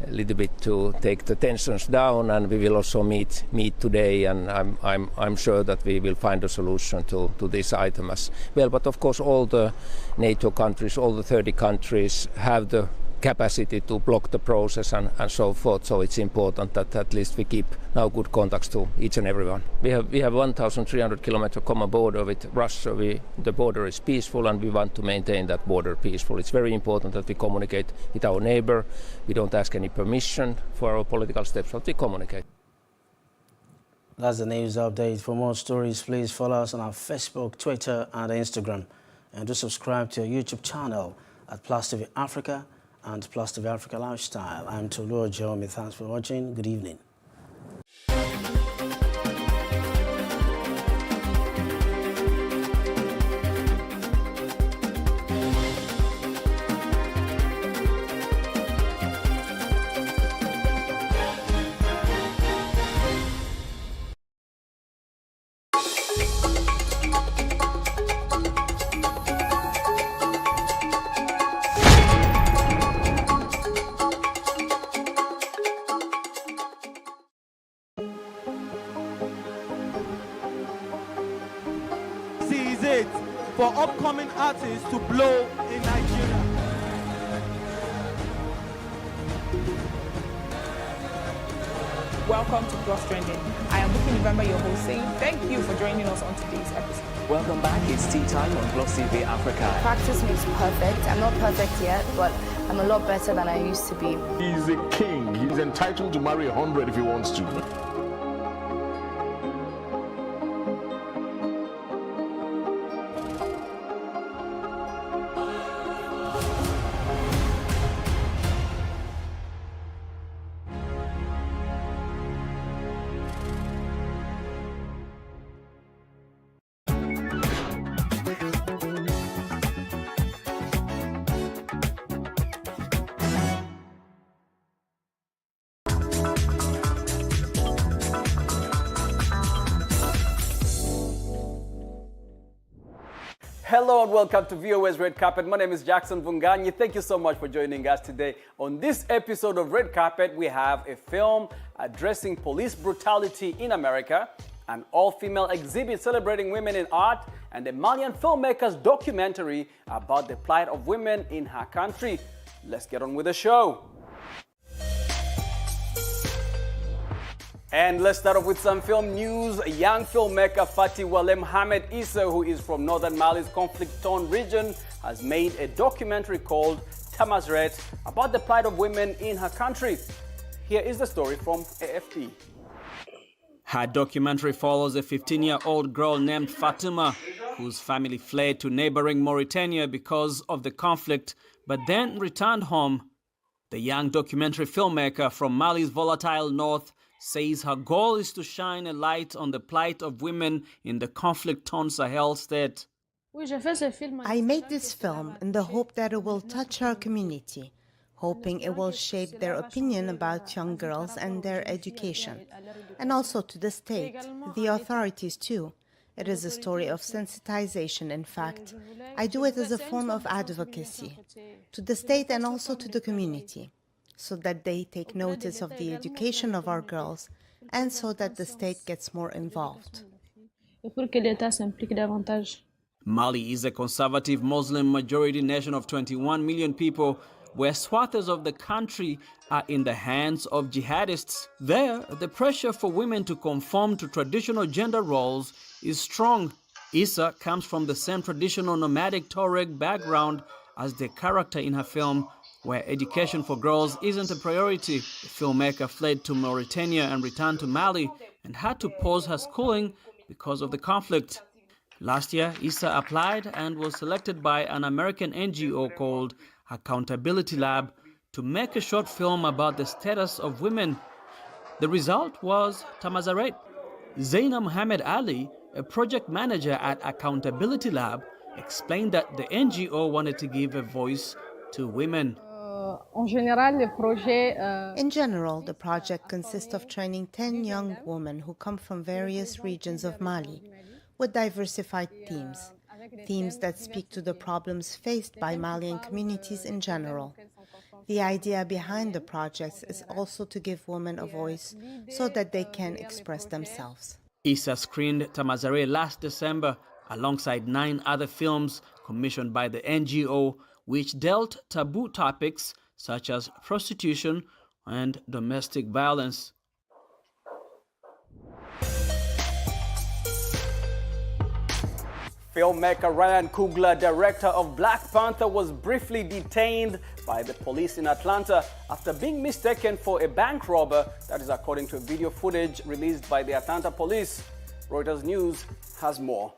little bit to take the tensions down, and we will also meet today, and I'm sure that we will find a solution to this item as well. But of course all the NATO countries, all the 30 countries have the capacity to block the process and so forth, so it's important that at least we keep now good contacts to each and everyone. We have 1,300 kilometer common border with Russia. The border is peaceful, and we want to maintain that border peaceful. It's very important that we communicate with our neighbor. We don't ask any permission for our political steps, but we communicate. That's the news update. For more stories, please follow us on our Facebook, Twitter and Instagram, and do subscribe to our YouTube channel at PlusTvAfrica and PlusTvAfrica Lifestyle. I'm Tolu Ojomi. Thanks for watching. Good evening. For upcoming artists to blow in Nigeria. Welcome to Plus Trending. I am Buki November, your host, saying thank you for joining us on today's episode. Welcome back. It's tea time on PlusTvAfrica. Practice makes perfect. I'm not perfect yet, but I'm a lot better than I used to be. He's a king. He's entitled to marry 100 if he wants to. Hello and welcome to VOA's Red Carpet. My name is Jackson Vunganyi. Thank you so much for joining us today. On this episode of Red Carpet, we have a film addressing police brutality in America, an all-female exhibit celebrating women in art, and a Malian filmmaker's documentary about the plight of women in her country. Let's get on with the show. And let's start off with some film news. A young filmmaker Fatih Wale Mohamed Issa, who is from northern Mali's conflict-torn region, has made a documentary called Tamazret about the plight of women in her country. Here is the story from AFP. Her documentary follows a 15-year-old girl named Fatima, whose family fled to neighboring Mauritania because of the conflict, but then returned home. The young documentary filmmaker from Mali's volatile north says her goal is to shine a light on the plight of women in the conflict-torn Sahel state. I made this film in the hope that it will touch our community, hoping it will shape their opinion about young girls and their education, and also to the state, the authorities too. It is a story of sensitization, in fact. I do it as a form of advocacy, to the state and also to the community, so that they take notice of the education of our girls and so that the state gets more involved. Mali is a conservative Muslim majority nation of 21 million people, where swaths of the country are in the hands of jihadists. There, the pressure for women to conform to traditional gender roles is strong. Issa comes from the same traditional nomadic Tuareg background as the character in her film, where education for girls isn't a priority. The filmmaker fled to Mauritania and returned to Mali and had to pause her schooling because of the conflict. Last year, Issa applied and was selected by an American NGO called Accountability Lab to make a short film about the status of women. The result was Tamazret. Zaina Mohamed Ali, a project manager at Accountability Lab, explained that the NGO wanted to give a voice to women. In general, the project consists of training 10 young women who come from various regions of Mali with diversified themes that speak to the problems faced by Malian communities in general. The idea behind the projects is also to give women a voice so that they can express themselves. Issa screened Tamazret last December alongside 9 other films commissioned by the NGO, which dealt taboo topics such as prostitution and domestic violence. Filmmaker Ryan Coogler, director of Black Panther, was briefly detained by the police in Atlanta after being mistaken for a bank robber. That is according to video footage released by the Atlanta police. Reuters News has more.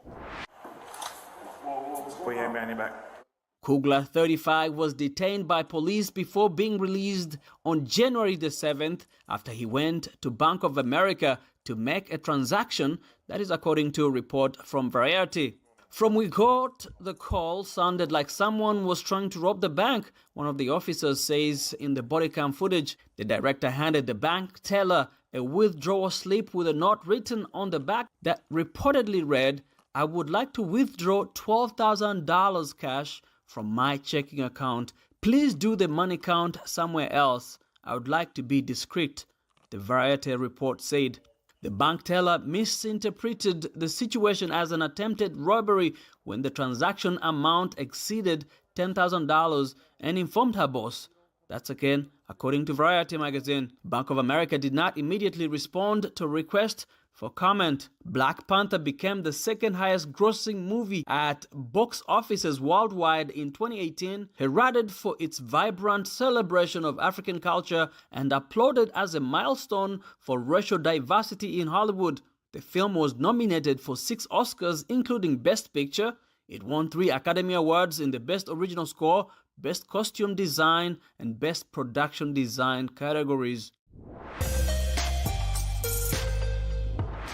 Coogler, 35, was detained by police before being released on January the 7th after he went to Bank of America to make a transaction. That is according to a report from Variety. From we got the call, sounded like someone was trying to rob the bank, one of the officers says in the body cam footage. The director handed the bank teller a withdrawal slip with a note written on the back that reportedly read, "I would like to withdraw $12,000 cash from my checking account. Please do the money count somewhere else. I would like to be discreet," the Variety report said. The bank teller misinterpreted the situation as an attempted robbery when the transaction amount exceeded $10,000 and informed her boss. That's again according to Variety magazine. Bank of America did not immediately respond to a request for comment. Black Panther became the second highest grossing movie at box offices worldwide in 2018, heralded for its vibrant celebration of African culture and applauded as a milestone for racial diversity in Hollywood. The film was nominated for 6 Oscars, including Best Picture. It won 3 Academy Awards in the Best Original Score, Best Costume Design, and Best Production Design categories.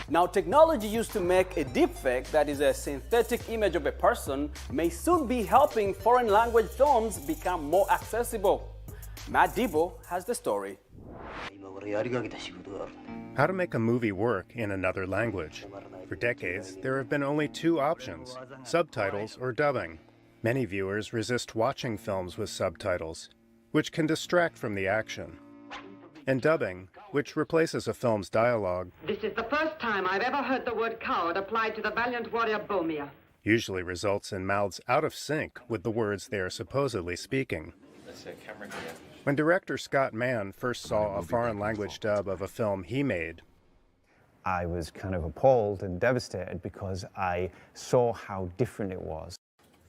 Now, technology used to make a deepfake, that is a synthetic image of a person, may soon be helping foreign language films become more accessible. Matt Debo has the story. How to make a movie work in another language. For decades, there have been only 2 options, subtitles or dubbing. Many viewers resist watching films with subtitles, which can distract from the action. And dubbing, which replaces a film's dialogue, This is the first time I've ever heard the word coward applied to the valiant warrior Bomir. usually results in mouths out of sync with the words they are supposedly speaking. When director Scott Mann first saw a foreign language dub of a film he made, I was kind of appalled and devastated because I saw how different it was.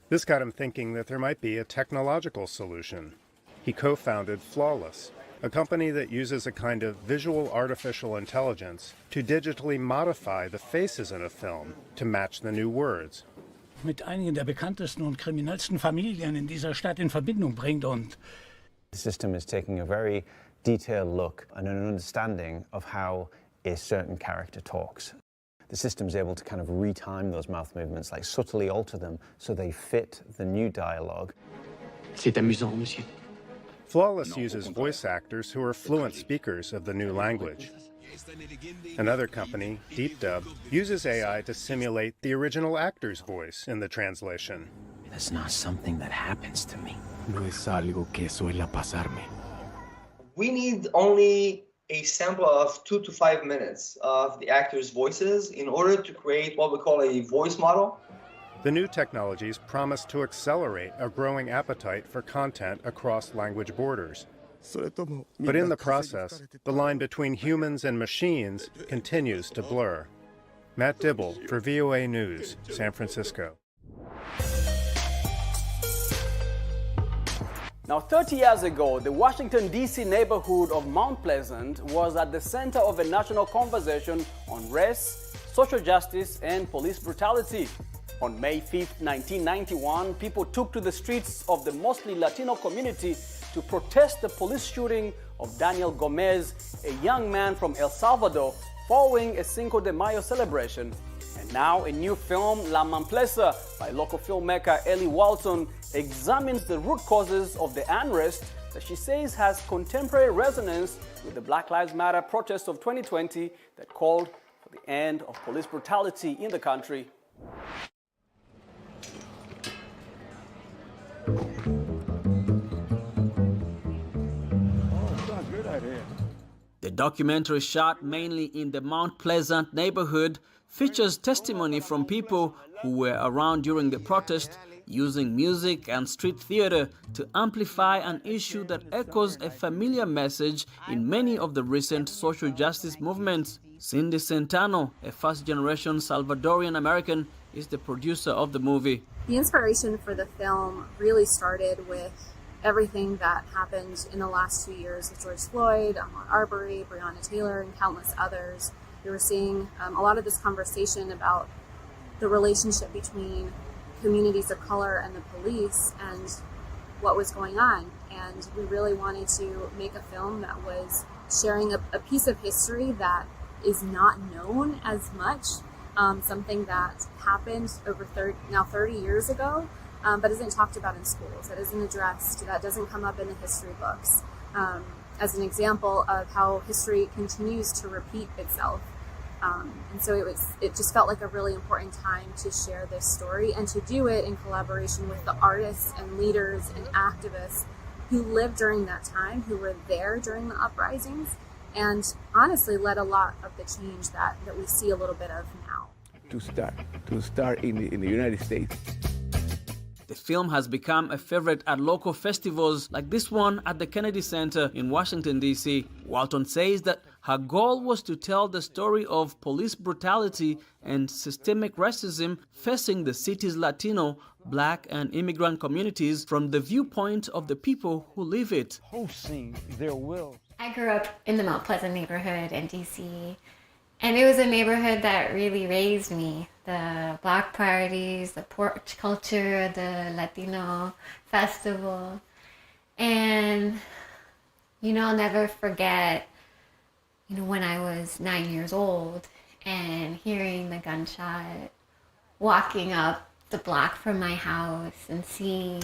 This got him thinking that there might be a technological solution. He co-founded Flawless, a company that uses a kind of visual artificial intelligence to digitally modify the faces in a film to match the new words. Mit einigen der bekanntesten und kriminellsten Familien in dieser Stadt in Verbindung bringt und the system is taking a very detailed look and an understanding of how a certain character talks. The system is able to kind of retime those mouth movements, like subtly alter them so they fit the new dialogue. C'est amusant, monsieur. Flawless uses voice actors who are fluent speakers of the new language. Another company, DeepDub, uses AI to simulate the original actor's voice in the translation. That's not something that happens to me. No es algo que suele pasarme. We need only a sample of 2 to 5 minutes of the actors' voices in order to create what we call a voice model. The new technologies promise to accelerate a growing appetite for content across language borders. But in the process, the line between humans and machines continues to blur. Matt Dibble for VOA News, San Francisco. Now, 30 years ago, the Washington, D.C. neighborhood of Mount Pleasant was at the center of a national conversation on race, social justice, and police brutality. On May 5, 1991, people took to the streets of the mostly Latino community to protest the police shooting of Daniel Gomez, a young man from El Salvador, following a Cinco de Mayo celebration. And now a new film, La Mamplesa, by local filmmaker Ellie Walton, examines the root causes of the unrest that she says has contemporary resonance with the Black Lives Matter protests of 2020 that called for the end of police brutality in the country. The documentary, shot mainly in the Mount Pleasant neighborhood, features testimony from people who were around during the protest, using music and street theater to amplify an issue that echoes a familiar message in many of the recent social justice movements. Cindy Centano, a first-generation Salvadorian American, is the producer of the movie. The inspiration for the film really started with everything that happened in the last 2 years with George Floyd, Ahmaud Arbery, Breonna Taylor, and countless others. We were seeing a lot of this conversation about the relationship between communities of color and the police and what was going on. And we really wanted to make a film that was sharing a piece of history that is not known as much, something that happened over 30 years ago, but isn't talked about in schools, that isn't addressed, that doesn't come up in the history books, as an example of how history continues to repeat itself. And so it just felt like a really important time to share this story and to do it in collaboration with the artists and leaders and activists who lived during that time, who were there during the uprisings, and honestly led a lot of the change that we see a little bit of now. To start in the United States. The film has become a favorite at local festivals like this one at the Kennedy Center in Washington, D.C. Walton says that her goal was to tell the story of police brutality and systemic racism facing the city's Latino, Black, and immigrant communities from the viewpoint of the people who live it. Hosting their will. I grew up in the Mount Pleasant neighborhood in D.C., and it was a neighborhood that really raised me. The block parties, the porch culture, the Latino festival. And, I'll never forget, when I was 9 years old and hearing the gunshot, walking up the block from my house and seeing,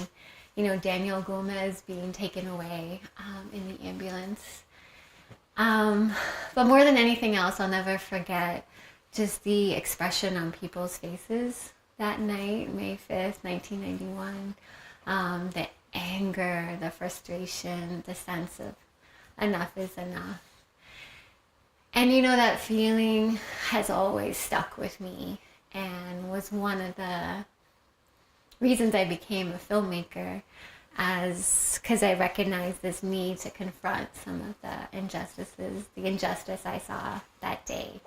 Daniel Gomez being taken away in the ambulance. But more than anything else, I'll never forget just the expression on people's faces that night, May 5th, 1991. The anger, the frustration, the sense of enough is enough. And that feeling has always stuck with me and was one of the reasons I became a filmmaker, because I recognized this need to confront some of the injustice I saw that day.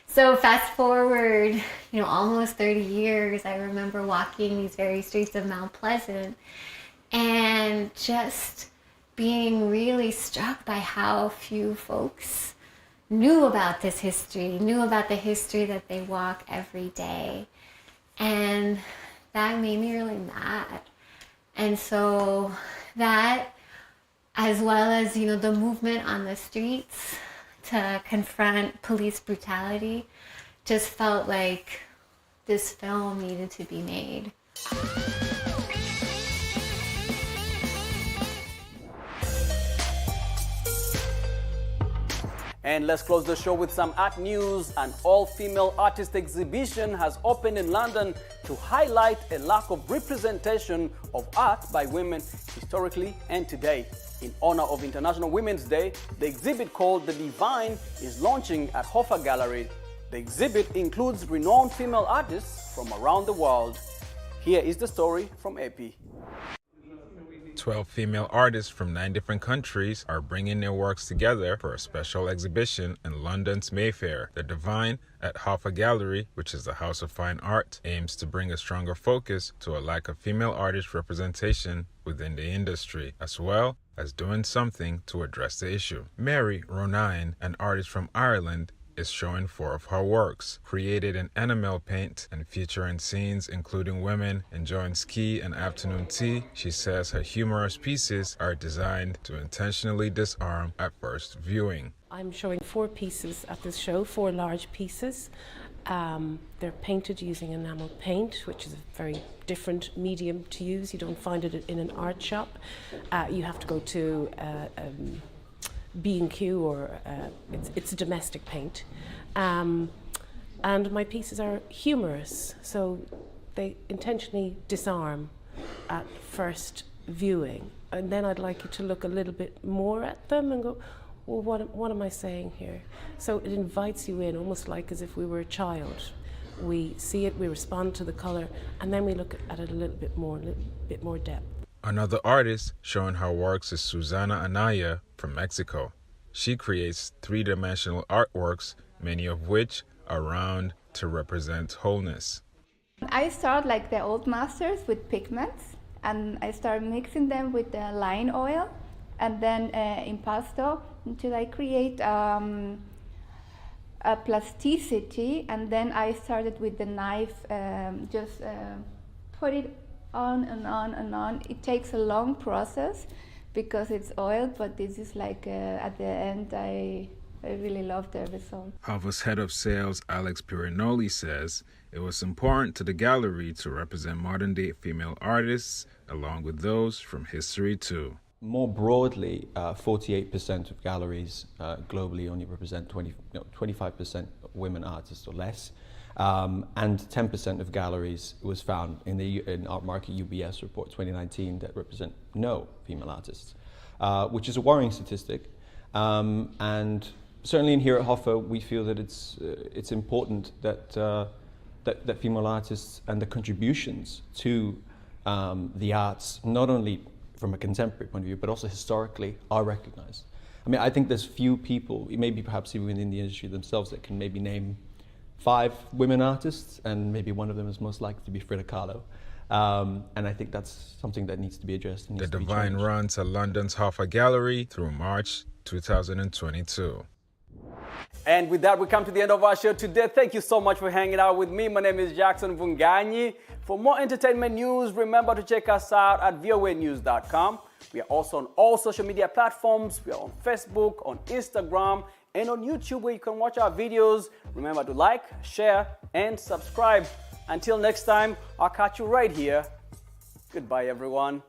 So fast forward, almost 30 years, I remember walking these very streets of Mount Pleasant and just being really struck by how few folks knew about this history, knew about the history that they walk every day. And that made me really mad. And so that, as well as, the movement on the streets to confront police brutality, just felt like this film needed to be made. And let's close the show with some art news. An all-female artist exhibition has opened in London to highlight a lack of representation of art by women historically and today. In honor of International Women's Day, the exhibit called The Divine is launching at Hoffa Gallery. The exhibit includes renowned female artists from around the world. Here is the story from AP. 12 female artists from 9 different countries are bringing their works together for a special exhibition in London's Mayfair. The Divine at Hoffa Gallery, which is the House of Fine Art, aims to bring a stronger focus to a lack of female artist representation within the industry, as well as doing something to address the issue. Mary Ronine, an artist from Ireland, is showing 4 of her works, created in enamel paint and featuring scenes including women enjoying ski and afternoon tea. She says her humorous pieces are designed to intentionally disarm at first viewing. I'm showing 4 pieces at this show, 4 large pieces. They're painted using enamel paint, which is a very different medium to use. You don't find it in an art shop. You have to go to B&Q or it's a domestic paint. And my pieces are humorous, so they intentionally disarm at first viewing. And then I'd like you to look a little bit more at them and go, well, what am I saying here? So it invites you in, almost like as if we were a child. We see it, we respond to the color, and then we look at it a little bit more depth. Another artist showing her works is Susana Anaya from Mexico. She creates 3-dimensional artworks, many of which are round to represent wholeness. I start like the old masters with pigments, and I start mixing them with the line oil, and then impasto until I create a plasticity, and then I started with the knife, just put it on and on and on. It takes a long process because it's oil, but this is like at the end I really love the result. Hoffa's head of sales, Alex Pirinoli, says it was important to the gallery to represent modern-day female artists along with those from history too. More broadly, 48% of galleries globally only represent 25% women artists or less. And 10% of galleries was found in Art Market UBS report 2019 that represent no female artists, which is a worrying statistic. And certainly in here at Hoffa, we feel that it's important that that female artists and the contributions to the arts, not only from a contemporary point of view, but also historically, are recognized. I mean, I think there's few people, maybe perhaps even within the industry themselves, that can maybe name 5 women artists, and maybe one of them is most likely to be Frida Kahlo. And I think that's something that needs to be addressed. And The Divine runs at London's Hoffa Gallery through March 2022. And with that, we come to the end of our show today. Thank you so much for hanging out with me. My name is Jackson Vunganyi. For more entertainment news, remember to check us out at voanews.com. We are also on all social media platforms. We are on Facebook, on Instagram, and on YouTube, where you can watch our videos. Remember to like, share, and subscribe. Until next time, I'll catch you right here. Goodbye, everyone.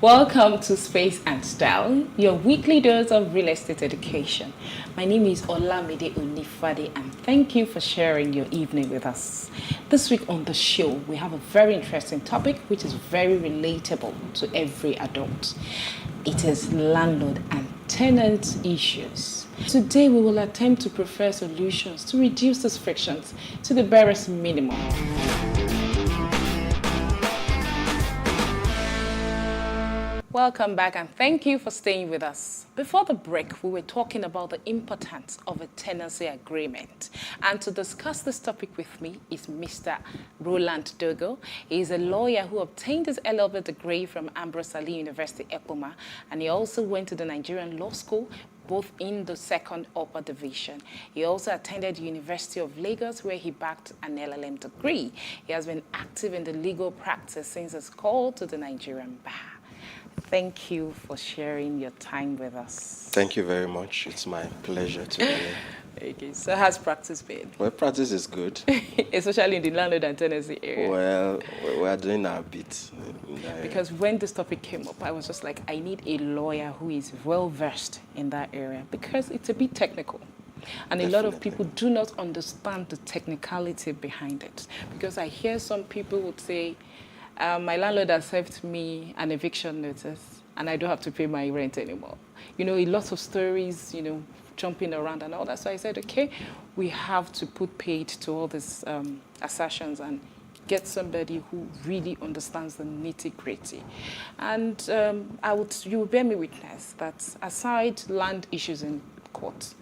Welcome to Space and Style, your weekly dose of real estate education. My name is Olamide Onifade, and thank you for sharing your evening with us. This week on the show, we have a very interesting topic which is very relatable to every adult. It is landlord and tenant issues. Today, we will attempt to prefer solutions to reduce these frictions to the barest minimum. Welcome back and thank you for staying with us. Before the break, we were talking about the importance of a tenancy agreement. And to discuss this topic with me is Mr. Roland Dogo. He is a lawyer who obtained his LLB degree from Ambrose Ali University, Ekpoma, and he also went to the Nigerian Law School, both in the second upper division. He also attended University of Lagos, where he backed an LLM degree. He has been active in the legal practice since his call to the Nigerian bar. Thank you for sharing your time with us. Thank you very much. It's my pleasure to be here. Okay, so how's practice been? Well, practice is good. Especially in the landlord and tenancy area. Well, we're doing our bit. Because when this topic came up, I was just like, I need a lawyer who is well-versed in that area because it's a bit technical. And a lot of people do not understand the technicality behind it. Because I hear some people would say, my landlord has served me an eviction notice and I don't have to pay my rent anymore. You know, a lot of stories, you know, jumping around and all that. So I said, okay, we have to put paid to all these assertions and get somebody who really understands the nitty-gritty. And you will bear me witness that aside land issues in court,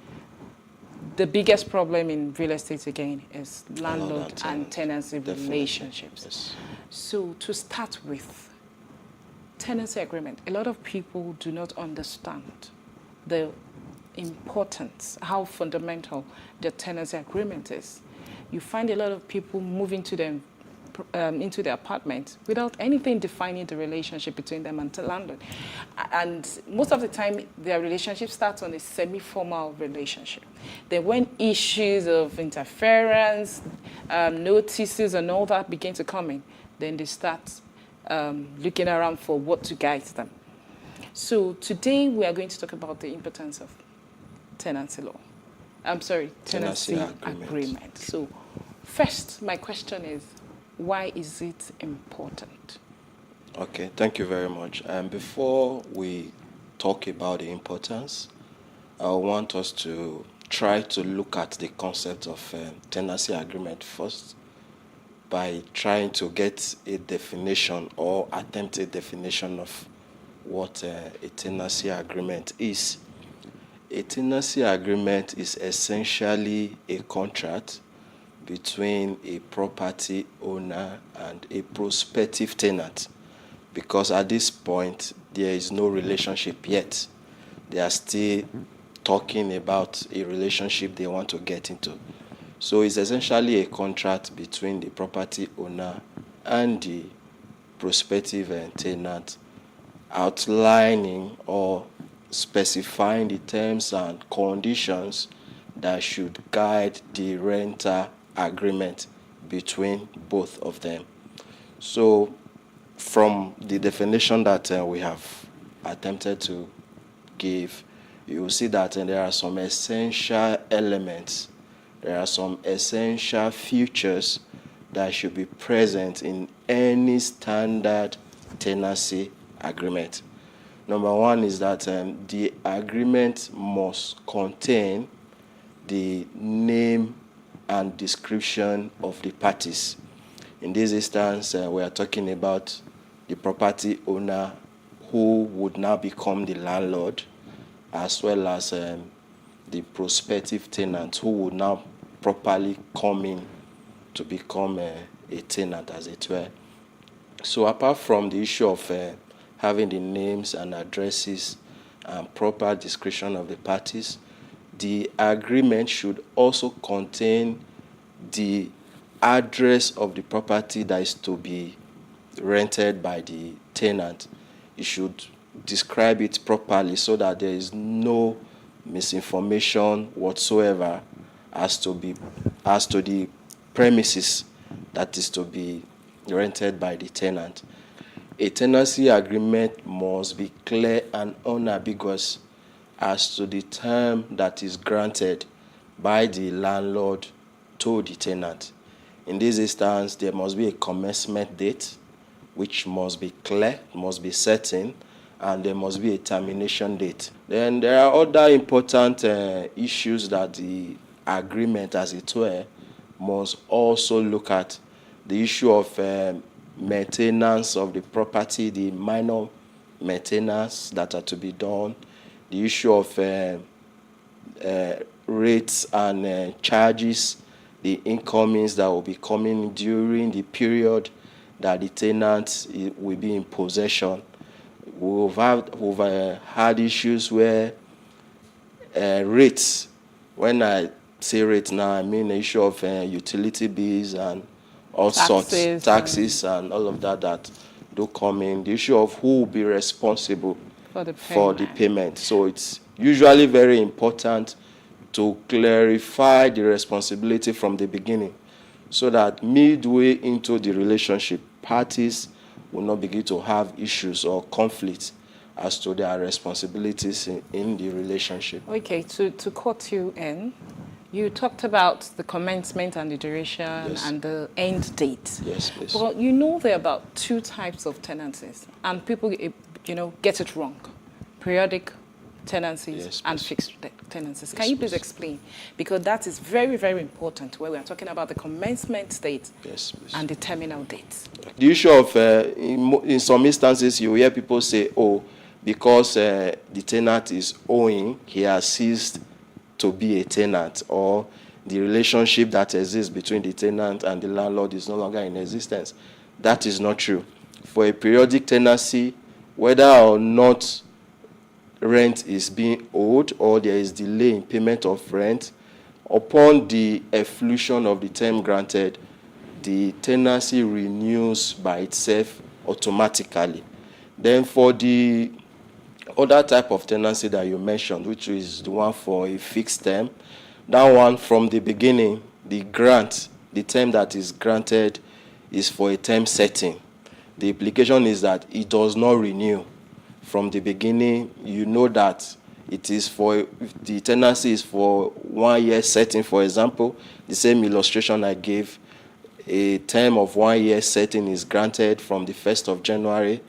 the biggest problem in real estate again is landlord and tenancy relationships. Yes. So to start with, tenancy agreement, a lot of people do not understand the importance, how fundamental the tenancy agreement is. You find a lot of people moving to them into the apartment without anything defining the relationship between them and the landlord. And most of the time, their relationship starts on a semi-formal relationship. Then when issues of interference, notices and all that begin to come in, then they start looking around for what to guide them. So today we are going to talk about the importance of tenancy agreement. So first, my question is, why is it important? Okay, thank you very much. Before we talk about the importance, I want us to try to look at the concept of tenancy agreement first by trying to get a definition or attempt a definition of what a tenancy agreement is. A tenancy agreement is essentially a contract between a property owner and a prospective tenant, because at this point there is no relationship yet. They are still talking about a relationship they want to get into. So it's essentially a contract between the property owner and the prospective tenant, outlining or specifying the terms and conditions that should guide the rental agreement between both of them. So from the definition that we have attempted to give, you will see that there are some essential elements, there are some essential features that should be present in any standard tenancy agreement. Number one is that the agreement must contain the name and description of the parties. In this instance, we are talking about the property owner who would now become the landlord, as well as the prospective tenant who would now properly come in to become a tenant, as it were. So apart from the issue of having the names and addresses and proper description of the parties, the agreement should also contain the address of the property that is to be rented by the tenant. It should describe it properly so that there is no misinformation whatsoever as to the premises that is to be rented by the tenant. a tenancy agreement must be clear and unambiguous as to the term that is granted by the landlord to the tenant. In this instance, there must be a commencement date, which must be clear, must be certain, and there must be a termination date. Then there are other important issues that the agreement, as it were, must also look at. The issue of maintenance of the property, the minor maintenance that are to be done, the issue of rates and charges, the incomings that will be coming during the period that the tenant will be in possession. We've had issues where rates, when I say rate now, I mean the issue of utility bills and all sorts, taxes and all of that do come in. The issue of who will be responsible for the payment. So it's usually very important to clarify the responsibility from the beginning so that midway into the relationship, parties will not begin to have issues or conflicts as to their responsibilities in the relationship. Okay, to quote you in, you talked about the commencement and the duration and the end date. Yes, please. Well, you know there are about two types of tenancies, and people, get it wrong. Periodic tenancies and fixed tenancies. Can you please explain? Because that is very, very important where we are talking about the commencement date and the terminal date. The issue of, in some instances, you hear people say, oh, because the tenant is owing, he has ceased to be a tenant, or the relationship that exists between the tenant and the landlord is no longer in existence. That is not true. For a periodic tenancy, whether or not rent is being owed or there is delay in payment of rent, upon the efflution of the term granted, the tenancy renews by itself automatically. Then for the other type of tenancy that you mentioned, which is the one for a fixed term, that one from the beginning, the term that is granted is for a term setting. The implication is that it does not renew. From the beginning, you know that it is for, the tenancy is for 1 year setting, for example. The same illustration I gave, a term of 1 year setting is granted from the 1st of January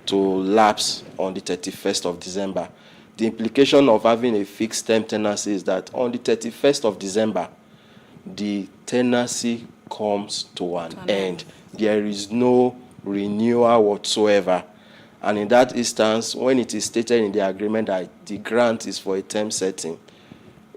to lapse on the 31st of December. The implication of having a fixed term tenancy is that on the 31st of December, the tenancy comes to an end. There is no renewal whatsoever. And in that instance, when it is stated in the agreement that the grant is for a term setting,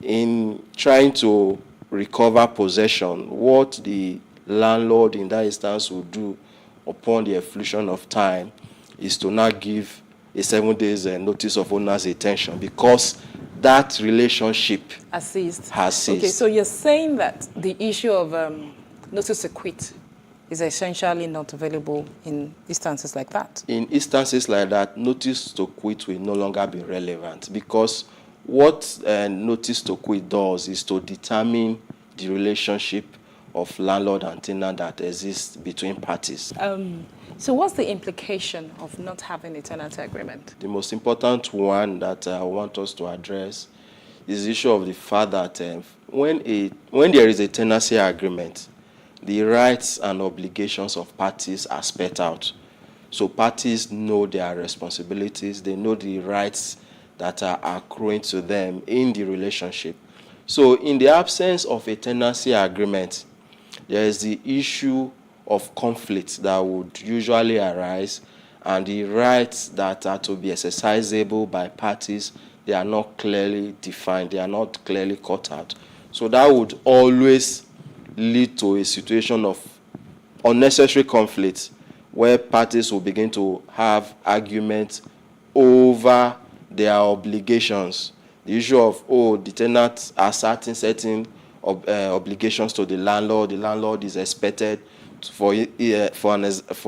in trying to recover possession, what the landlord in that instance will do upon the efflution of time is to not give a 7 days notice of owner's intention, because that relationship has ceased. Okay, so you're saying that the issue of notice to quit is essentially not available in instances like that? In instances like that, notice to quit will no longer be relevant, because what notice to quit does is to determine the relationship of landlord and tenant that exists between parties. So what's the implication of not having a tenancy agreement? The most important one that I want us to address is the issue of the fact that when there is a tenancy agreement, the rights and obligations of parties are spelled out. So parties know their responsibilities, they know the rights that are accruing to them in the relationship. So in the absence of a tenancy agreement, there is the issue of conflicts that would usually arise, and the rights that are to be exercisable by parties, they are not clearly defined, they are not clearly cut out. So that would always lead to a situation of unnecessary conflicts where parties will begin to have arguments over their obligations. The issue of, the tenant are certain obligations to the landlord is expected for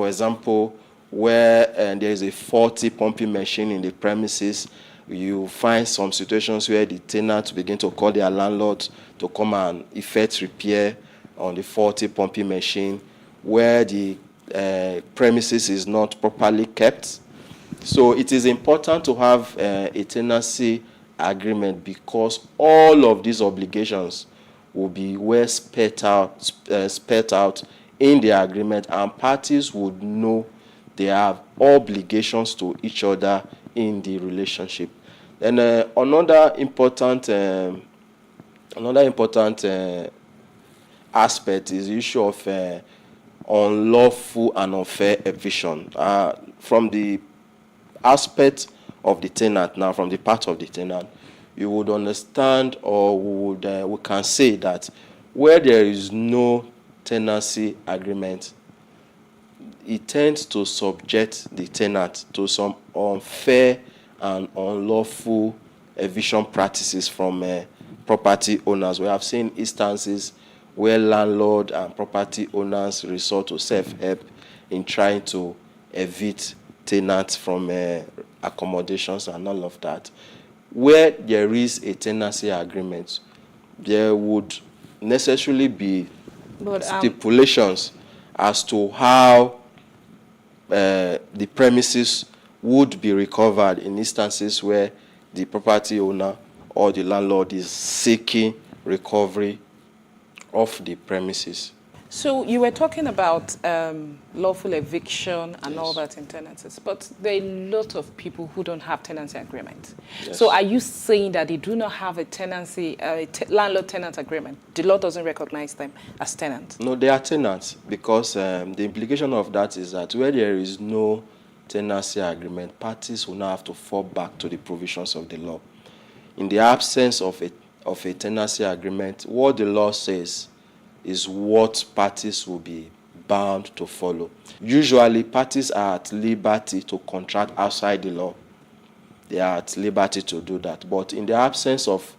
example, where there is a faulty pumping machine in the premises, you find some situations where the tenants begin to call their landlord to come and effect repair on the faulty pumping machine, where the premises is not properly kept. So it is important to have a tenancy agreement because all of these obligations will be well spelled out in the agreement, and parties would know they have obligations to each other in the relationship. And another important aspect is the issue of unlawful and unfair eviction. From the aspect of the tenant, now from the part of the tenant, you would understand, or we can say that where there is no tenancy agreement, it tends to subject the tenant to some unfair and unlawful eviction practices from property owners. We have seen instances where landlord and property owners resort to self-help in trying to evict tenants from accommodations and all of that. Where there is a tenancy agreement, there would necessarily be stipulations as to how the premises would be recovered in instances where the property owner or the landlord is seeking recovery of the premises. So you were talking about lawful eviction and all that in tenancies, but there are a lot of people who don't have tenancy agreement. Yes. So are you saying that they do not have a tenancy, landlord-tenant agreement? The law doesn't recognize them as tenants? No, they are tenants because the implication of that is that where there is no tenancy agreement, parties will now have to fall back to the provisions of the law. In the absence of a tenancy agreement, what the law says is what parties will be bound to follow. Usually, parties are at liberty to contract outside the law. They are at liberty to do that. But in the absence of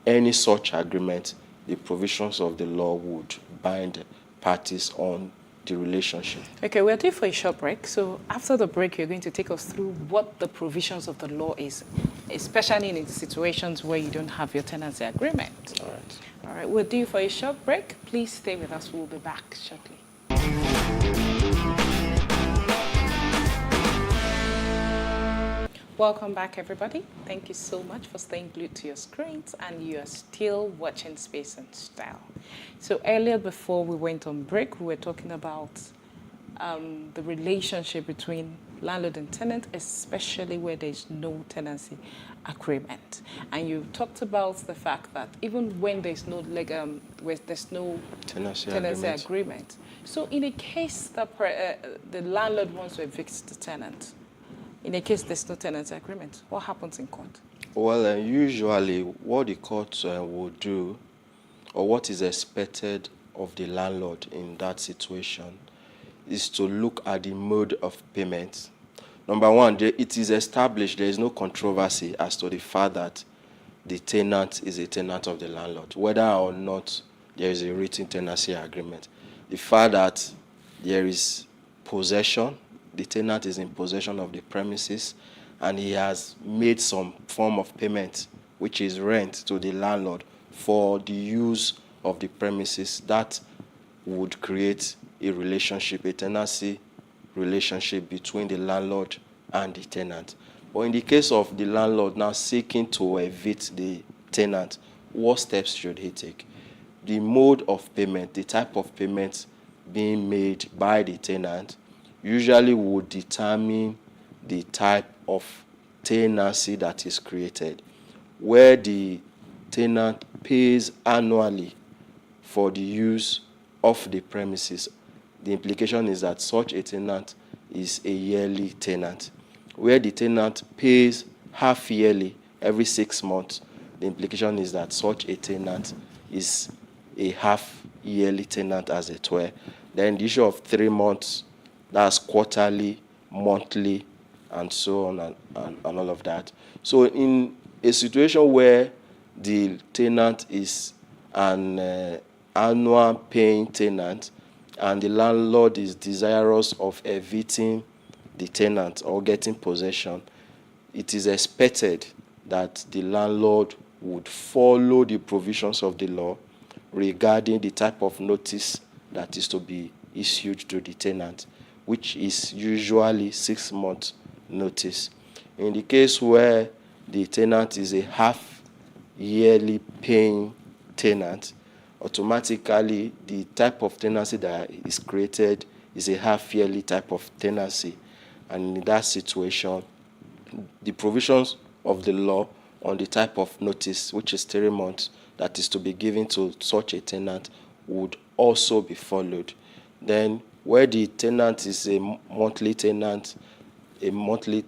any such agreement, the provisions of the law would bind parties on the relationship. Okay, we're due for a short break. So after the break, you're going to take us through what the provisions of the law is, especially in situations where you don't have your tenancy agreement. All right. All right, we're due for a short break. Please stay with us. We'll be back shortly. Welcome back, everybody. Thank you so much for staying glued to your screens, and you are still watching Space and Style. So earlier, before we went on break, we were talking about the relationship between landlord and tenant, especially where there's no tenancy agreement. And you talked about the fact that even when there's no tenancy agreement. So in a case that the landlord wants to evict the tenant, in a case there's no tenancy agreement, what happens in court? Well, usually what the court will do, or what is expected of the landlord in that situation, is to look at the mode of payment. Number one, it is established, there is no controversy as to the fact that the tenant is a tenant of the landlord, whether or not there is a written tenancy agreement. The fact that there is possession, the tenant is in possession of the premises, and he has made some form of payment, which is rent, to the landlord for the use of the premises, that would create a relationship, a tenancy relationship between the landlord and the tenant. But in the case of the landlord now seeking to evict the tenant, what steps should he take? The mode of payment, the type of payment being made by the tenant, usually would determine the type of tenancy that is created. Where the tenant pays annually for the use of the premises, the implication is that such a tenant is a yearly tenant. Where the tenant pays half yearly, every 6 months, the implication is that such a tenant is a half yearly tenant, as it were. Then the issue of 3 months, that's quarterly, monthly, and so on, and all of that. So in a situation where the tenant is an annual paying tenant, and the landlord is desirous of evicting the tenant or getting possession, it is expected that the landlord would follow the provisions of the law regarding the type of notice that is to be issued to the tenant. which is usually 6 months notice. In the case where the tenant is a half-yearly paying tenant, automatically the type of tenancy that is created is a half-yearly type of tenancy. And in that situation, the provisions of the law on the type of notice, which is 3 months, that is to be given to such a tenant would also be followed. Then where the tenant is a monthly tenant, a monthly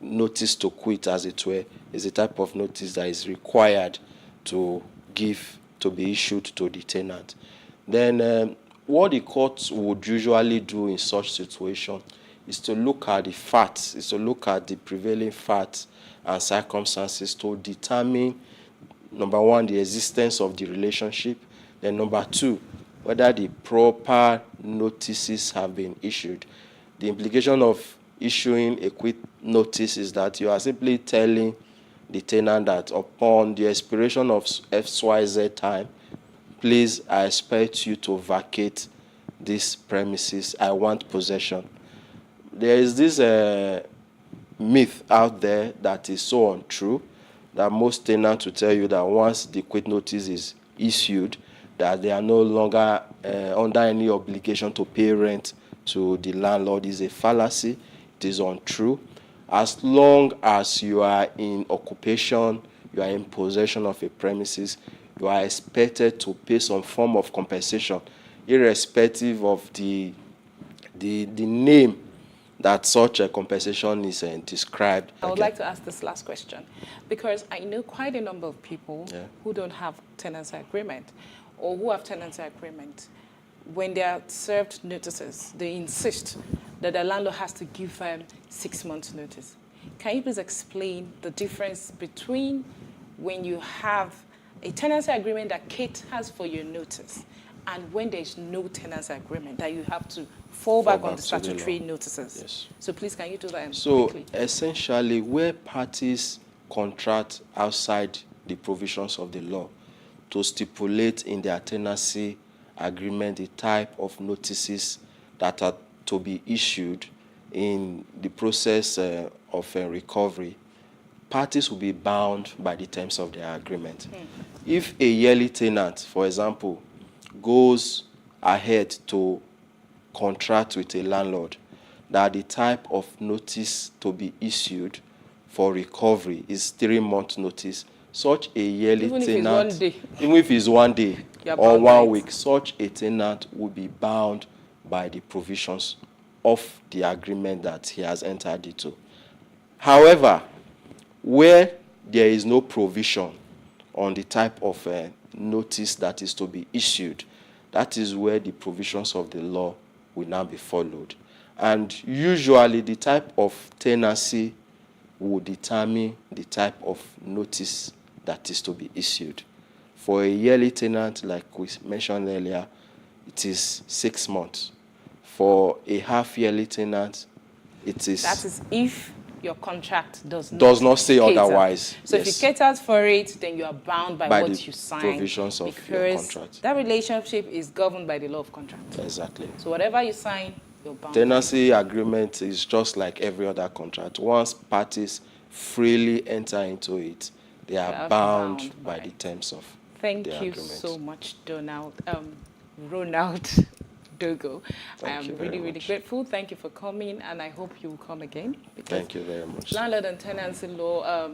notice to quit, as it were, is a type of notice that is required to be issued to the tenant. Then what the courts would usually do in such situation is to look at the facts, is to look at the prevailing facts and circumstances to determine, number one, the existence of the relationship, then number two, whether the proper notices have been issued. The implication of issuing a quit notice is that you are simply telling the tenant that upon the expiration of XYZ time, please, I expect you to vacate these premises. I want possession. There is this myth out there that is so untrue that most tenants will tell you that once the quit notice is issued, that they are no longer under any obligation to pay rent to the landlord. Is a fallacy. It is untrue. As long as you are in occupation, you are in possession of a premises, you are expected to pay some form of compensation, irrespective of the name that such a compensation is described. I would like to ask this last question, because I know quite a number of people who don't have tenancy agreement, or who have tenancy agreement. When they are served notices, they insist that the landlord has to give them 6 months notice. Can you please explain the difference between when you have a tenancy agreement that Kate has for your notice and when there's no tenancy agreement that you have to fall back on the statutory notices? Yes. So please, can you do that So quickly? essentially, where parties contract outside the provisions of the law to stipulate in their tenancy agreement the type of notices that are to be issued in the process of recovery, parties will be bound by the terms of their agreement. If a yearly tenant, for example, goes ahead to contract with a landlord that the type of notice to be issued for recovery is 3 months notice, such a yearly Even tenant, if it's 1 day. even if it's 1 day You're or bound by 1 it. week, such a tenant will be bound by the provisions of the agreement that he has entered into. However, where there is no provision on the type of notice that is to be issued, that is where the provisions of the law will now be followed. And usually the type of tenancy will determine the type of notice that is to be issued. For a yearly tenant, like we mentioned earlier, it is 6 months. For a half-yearly tenant, it is... That is if your contract does not say cater. otherwise. So if you cater for it, then you are bound by what the you signed. provisions of your because contract. that relationship is governed by the law of contract. Exactly. So whatever you sign, you're bound. Tenancy agreement is just like every other contract. Once parties freely enter into it, they are bound by the terms of Thank the you agreement. so much, Ronald Dogo. I am really grateful. Thank you for coming, and I hope you will come again. Thank you very much. Landlord and tenancy law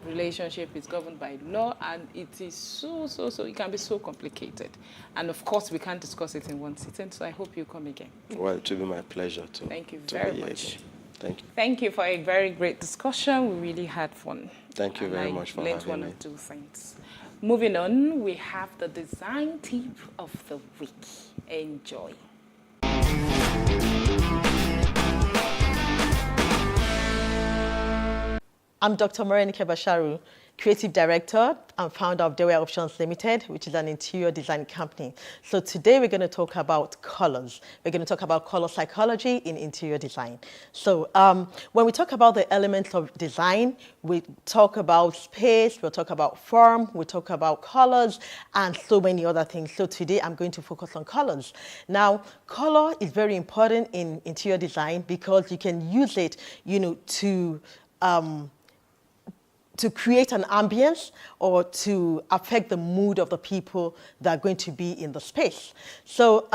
relationship is governed by law, and it is so, it can be so complicated. And of course, we can't discuss it in one sitting, so I hope you come again. Well, it will be my pleasure to. Thank you to very be here much. again. Thank you. Thank you for a very great discussion. We really had fun. Thank you very much for learned having one me. or two things. Moving on, we have the design tip of the week. Enjoy. I'm Dr. Morenike Basharu, Creative Director and founder of Dewey Options Limited, which is an interior design company. So today we're going to talk about colors. We're going to talk about color psychology in interior design. So when we talk about the elements of design, we talk about space, we'll talk about form, we talk about colors, and so many other things. So today I'm going to focus on colors. Now, color is very important in interior design because you can use it, to create an ambience or to affect the mood of the people that are going to be in the space. So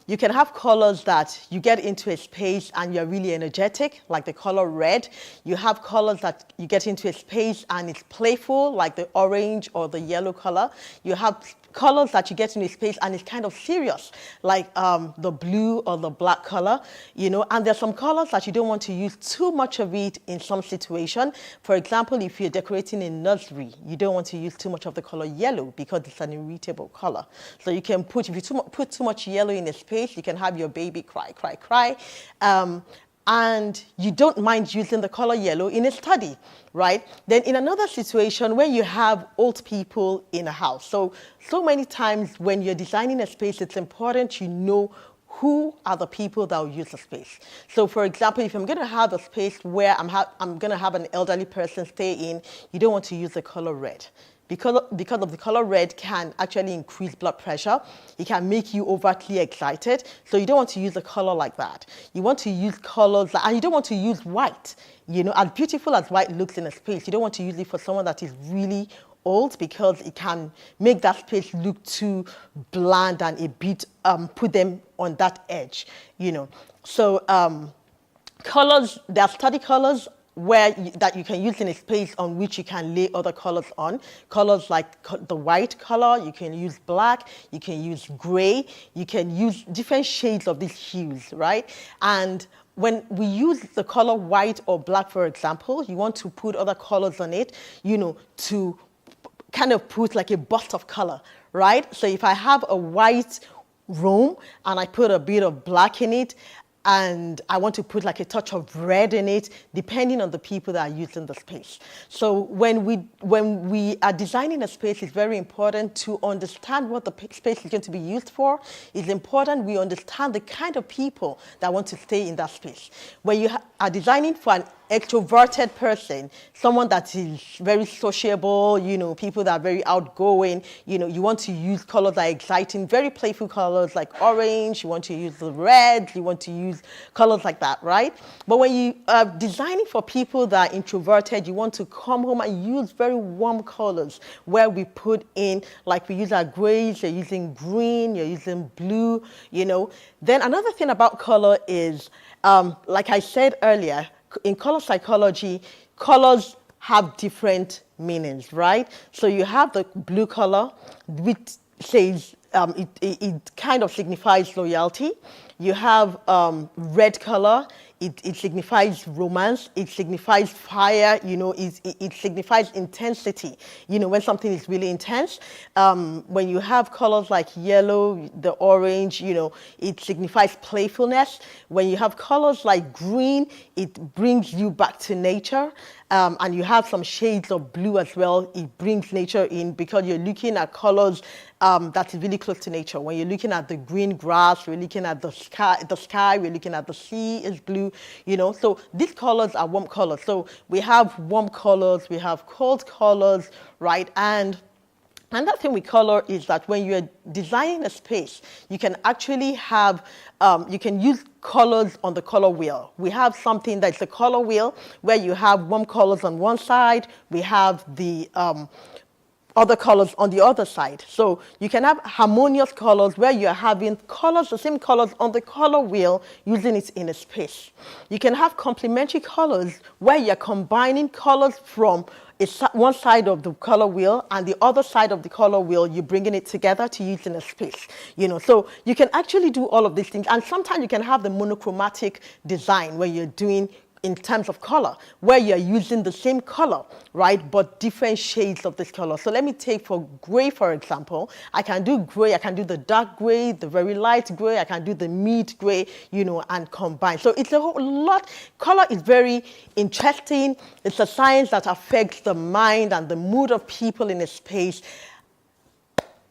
you can have colors that you get into a space and you're really energetic, like the color red. You have colors that you get into a space and it's playful, like the orange or the yellow color. You have colors that you get in a space and it's kind of serious, like the blue or the black color, and there's some colors that you don't want to use too much of it in some situation. For example, if you're decorating a nursery, you don't want to use too much of the color yellow because it's an irritable color. So you can put, if you put too much yellow in a space, you can have your baby cry, cry, cry. And you don't mind using the color yellow in a study, right? Then in another situation where you have old people in a house. So many times when you're designing a space, it's important you know who are the people that will use the space. So for example, if I'm going to have a space where I'm going to have an elderly person stay in, you don't want to use the color red. Because of the color red can actually increase blood pressure. It can make you overtly excited. So you don't want to use a color like that. You want to use colors, and you don't want to use white. As beautiful as white looks in a space, you don't want to use it for someone that is really old because it can make that space look too bland and a bit, put them on that edge, So colors, there are study colors that you can use in a space on which you can lay other colors on. Colors like the white color, you can use black, you can use gray, you can use different shades of these hues, right? And when we use the color white or black, for example, you want to put other colors on it, to kind of put like a burst of color, right? So if I have a white room and I put a bit of black in it, and I want to put like a touch of red in it, depending on the people that are using the space. So when we are designing a space, it's very important to understand what the space is going to be used for. It's important we understand the kind of people that want to stay in that space. When you are designing for an extroverted person, someone that is very sociable, people that are very outgoing, you want to use colors that are exciting, very playful colors like orange, you want to use the red, you want to use colors like that, right? But when you are designing for people that are introverted, you want to come home and use very warm colors where we put in, like we use our grays, you're using green, you're using blue, Then another thing about color is, like I said earlier, in color psychology, colors have different meanings, right? So you have the blue color, which says it kind of signifies loyalty. You have red color, it signifies romance, it signifies fire, it signifies intensity, when something is really intense. When you have colors like yellow, the orange, it signifies playfulness. When you have colors like green, it brings you back to nature. And you have some shades of blue as well. It brings nature in because you're looking at colors that is really close to nature. When you're looking at the green grass, we're looking at the sky, we're looking at the sea is blue, So these colors are warm colors. So we have warm colors, we have cold colors, right? And another thing with color is that when you're designing a space, you can actually have, you can use colors on the color wheel. We have something that's the color wheel where you have warm colors on one side, we have the other colors on the other side. So you can have harmonious colors where you're having colors, the same colors on the color wheel, using it in a space. You can have complementary colors where you're combining colors from one side of the color wheel and the other side of the color wheel, you're bringing it together to use in a space. So you can actually do all of these things. And sometimes you can have the monochromatic design where you're doing in terms of color, where you're using the same color, right, but different shades of this color. So let me take for gray, for example. I can do gray, I can do the dark gray, the very light gray, I can do the mid gray, you know, and combine. So it's a whole lot. Color is very interesting. It's a science that affects the mind and the mood of people in a space,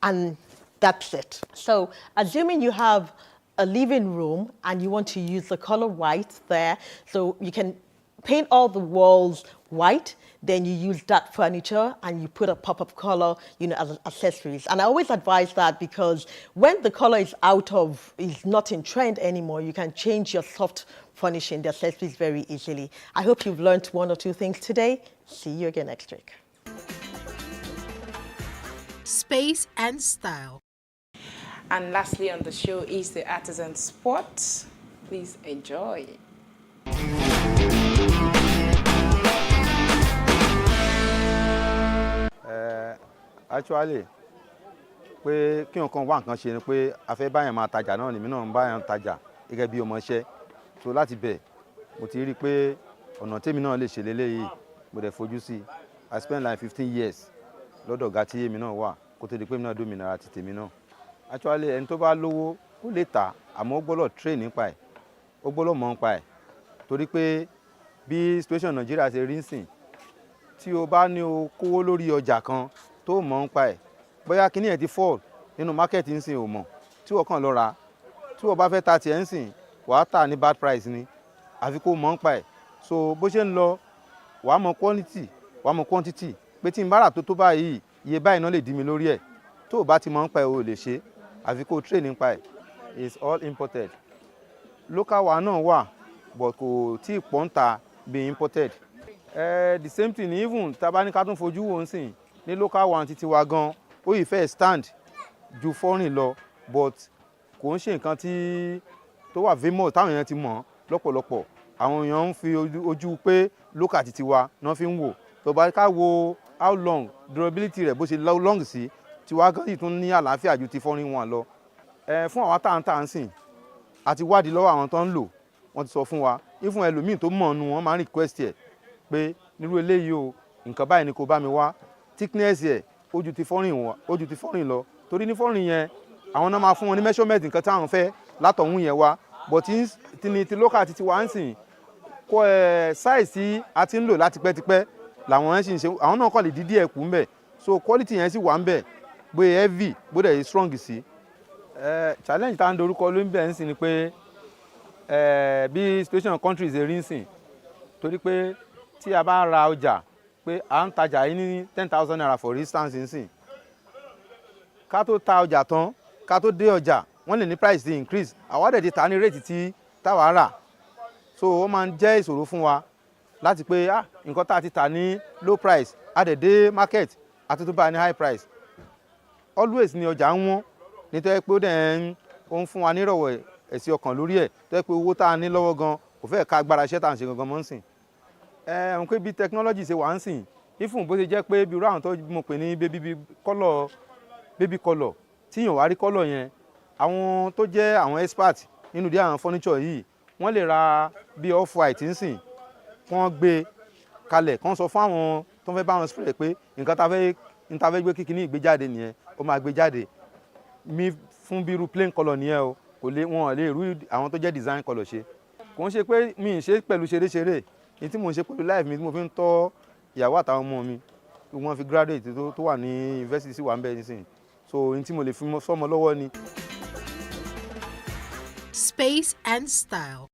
and that's it. So assuming you have a living room and you want to use the color white there, so you can paint all the walls white, then you use that furniture and you put a pop of color, you know, as accessories. And I always advise that, because when the color is not in trend anymore, you can change your soft furnishing, the accessories, very easily. I hope you've learned one or two things today. See you again next week. Space and style. And lastly on the show is the artisan spot. Please enjoy. Actually, pé kí nǹkan wá nǹkan ṣe ni pé a fẹ́ báyàn máa tajà náà ni mí náà ń báyàn tajà gẹ́gẹ́ bí ọmọọṣẹ́. So láti bẹ̀ mo ti rí pé ọ̀nà tèmi náà lè ṣe léléyìí mo dẹ̀ fojú sí. I spent like 15 years lọ́dọ̀ ọ̀gá tí èmi náà wà kó tó di pé mi náà dómìnira ti tèmi náà. Actually ẹni tó bá lówó ó lè tà, àmọ́ ó gbọ́dọ̀ train nípa ẹ̀, ó gbọ́dọ̀ mọ̀ nípa ẹ̀, torí pé bí situation Nàìjíríà ṣe rí nsìn, tí o bá ní o kówó lórí ọjà kan tó mọ̀ nípa ẹ̀, bóyá kíní ẹ̀ ti fall nínú market nsìn ò mọ̀, tí wọ́n kàn lọ rà, tí wọ́n bá fẹ́ ta tiẹ̀ nsìn wàá tà ní bad price ni, àfi kó mọ̀ nípa ẹ̀. So bó ṣe ń lọ wàá mọ̀ quality, wàá mọ̀ quantity, pé tí n bá rà tó báyìí iye báyìí náà lè dí mi lórí ẹ̀, tó o bá ti mọ̀ nípa ẹ̀ o lè ṣe, àfi kó train nípa ẹ̀. It's all imported. Local wa náà wà but kò tí ì pọ̀ ń ta bí imported. The same thing, even tá bá ní ká tún fojú wo nsìn ní local one títí wa gan, ó yìí fẹ́ stand ju foreign lọ, but kò ń ṣe nǹkan tí tó wà famous táwọn èèyàn ti mọ̀ lọ́pọ̀lọpọ̀. Àwọn èèyàn ń fi ojú pé local títí wa náà fi ń wò. Tó bá ká wo how long durability rẹ̀ bó ṣe long sí, tiwa gan yìí tún ní àlàáfíà ju ti foreign one lọ. Fún àwọn táǹtà ń sìn àti wádìí lọ́wọ́ àwọn tó ń lò, wọ́n ti sọ fún wa, even ẹlòmíì tó mọ̀ ọ́nù wọn máa ń request ẹ̀ pé nírú eléyìí o nǹkan báyìí ni kò bá mi wá, thickness ẹ̀ ó ju ti foreign lọ, torí ní foreign yẹn àwọn náà máa fún wọn ní measurement nǹkan tí àwọn fẹ́ látọ̀hún yẹn wá, but ti local ti wá ń sìn kó size tí a ti ń lò láti pẹ́tipẹ́ làwọn yẹn sì ń ṣe, àwọn náà kàn lè dídí ẹ̀ kú ń bẹ̀, so quality yẹn sì wà ń bẹ̀, bóyá heavy bóyá yìí strong sí. Challenge tá à ń dorúkọ ló ń bẹ̀ ń sìn ni pé bí situation countries rí ń sìn, torí pé tí a bá ra ọjà pé à ń tajà yìí ní 10,000 naira for instance ń sìn, ká tó ta ọjà tán ká tó dé ọjà wọ́n lè ní price ti increase, àwa dẹ̀ ti ta ní rate tí táwa rà, so ó máa ń jẹ́ ìṣòro fún wa láti pé nǹkan tá a ti tà ní low price a dẹ̀ dé market àti tó bá ní high price. Always ni ọjà ń wọ́n, nítorí pé ó dẹ̀ ń fún wa nírọ̀wọ̀ ẹ̀sìn ọkàn lórí ẹ̀, tó yẹ pé owó tá a ní lọ́wọ́ gan kò fẹ́ ká agbára iṣẹ́ tá à ń ṣe gangan mọ́ ń sìn. N pé bí technology ṣe wà ń sìn, ifun bó ṣe jẹ́ pé bí irú àwọn tó mọ̀ pé ní baby color tí yàn wá rí color yẹn, àwọn tó jẹ́ àwọn expert nínú dí àwọn furniture yìí wọ́n lè ra bí off white ń sìn, wọ́n gbé kalẹ̀, kàn sọ fún àwọn tó fẹ́ bá wọn spray pé nǹkan tá fẹ́ gbé kíkiní ìgbéjáde nìyẹn, ó máa gbé jáde mi fún bí irú plain color nìyẹn o, wọn lè rú àwọn tó jẹ́ design color ṣe. Kò ń ṣe pé mi ń ṣe pẹ̀lú ṣeré-ṣeré, ní tí mo ń ṣe pẹ̀lú life mi tí mo fi ń tọ́ ìyàwó àtàwọn ọmọ mi, wọ́n fi graduate tó wà ní university sí wà ń bẹ̀ nísìnyí, so ní tí mo lè fi sọ́mọ lọ́wọ́ ni. Space and style.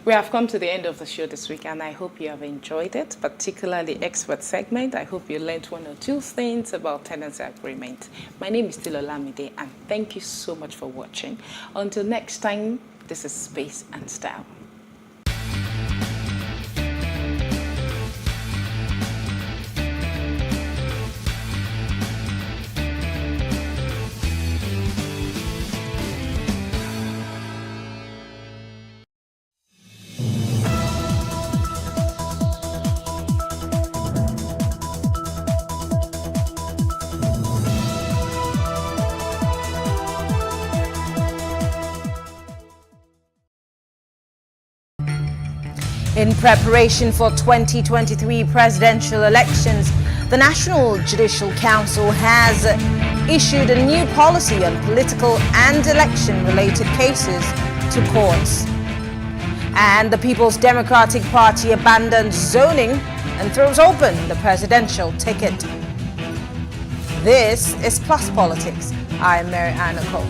We have come to the end of the show this week, and I hope you have enjoyed it, particularly the expert segment. I hope you learned one or two things about tenancy agreement. My name is Tilo Lamide, and thank you so much for watching. Until next time, this is Space and Style. In preparation for 2023 presidential elections, the National Judicial Council has issued a new policy on political and election-related cases to courts. And the People's Democratic Party abandons zoning and throws open the presidential ticket. This is Plus Politics. I'm Mary Anna Cole.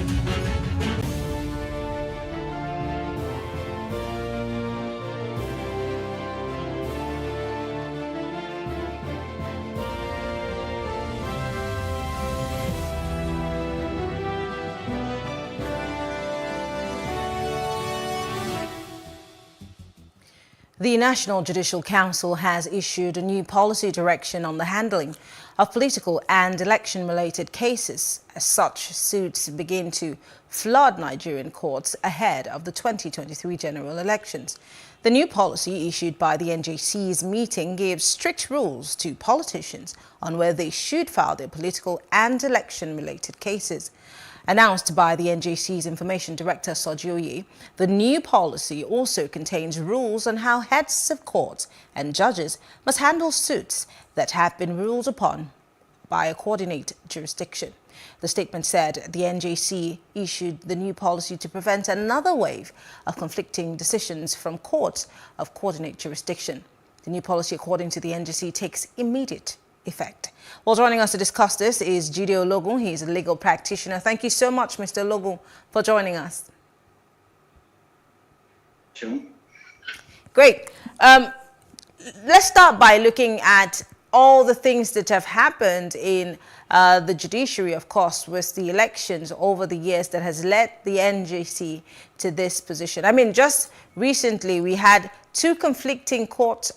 The National Judicial Council has issued a new policy direction on the handling of political and election-related cases, as such suits begin to flood Nigerian courts ahead of the 2023 general elections. The new policy issued by the NJC's meeting gives strict rules to politicians on where they should file their political and election-related cases. Announced by the NJC's Information Director Sojioye, the new policy also contains rules on how heads of courts and judges must handle suits that have been ruled upon by a coordinate jurisdiction. The statement said the NJC issued the new policy to prevent another wave of conflicting decisions from courts of coordinate jurisdiction. The new policy, according to the NJC, takes immediate effect. Well, joining us to discuss this is Jide Ologun. He's a legal practitioner. Thank you so much, Mr. Ologun, for joining us. Sure. Great. Let's start by looking at all the things that have happened in the judiciary, of course, with the elections over the years that has led the NJC to this position. I mean, just recently we had two conflicting court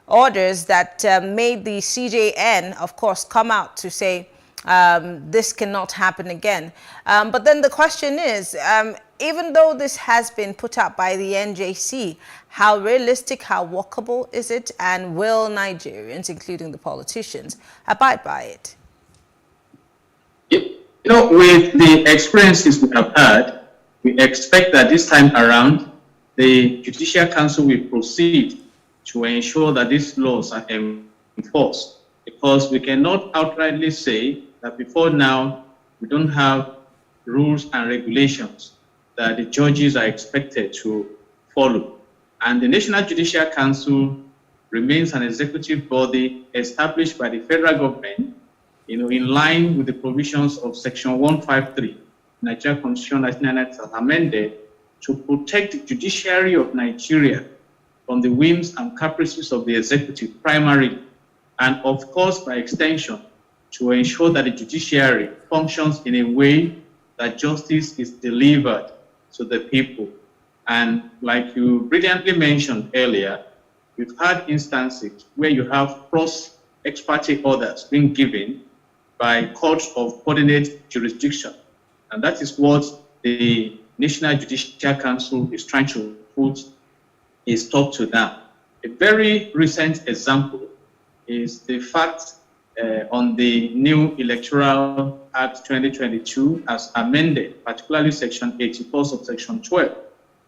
orders that made the CJN, of course, come out to say this cannot happen again. But then the question is, even though this has been put up by the NJC, how realistic, how workable is it, and will Nigerians, including the politicians, abide by it? You know, with the experiences we have had, we expect that this time around, the Judicial Council will proceed to ensure that these laws are enforced, because we cannot outrightly say that before now we don't have rules and regulations that the judges are expected to follow. And the National Judicial Council remains an executive body established by the federal government, in line with the provisions of Section 153, Nigeria Constitution 1999 as amended, to protect the judiciary of Nigeria from the whims and caprices of the executive primarily, and of course by extension to ensure that the judiciary functions in a way that justice is delivered to the people. And like you brilliantly mentioned earlier, we've had instances where you have cross ex parte orders being given by courts of coordinate jurisdiction, and that is what the National Judicial Council is trying to put a stop to now. A very recent example is the fact on the new Electoral Act 2022 as amended, particularly Section 84 subsection 12,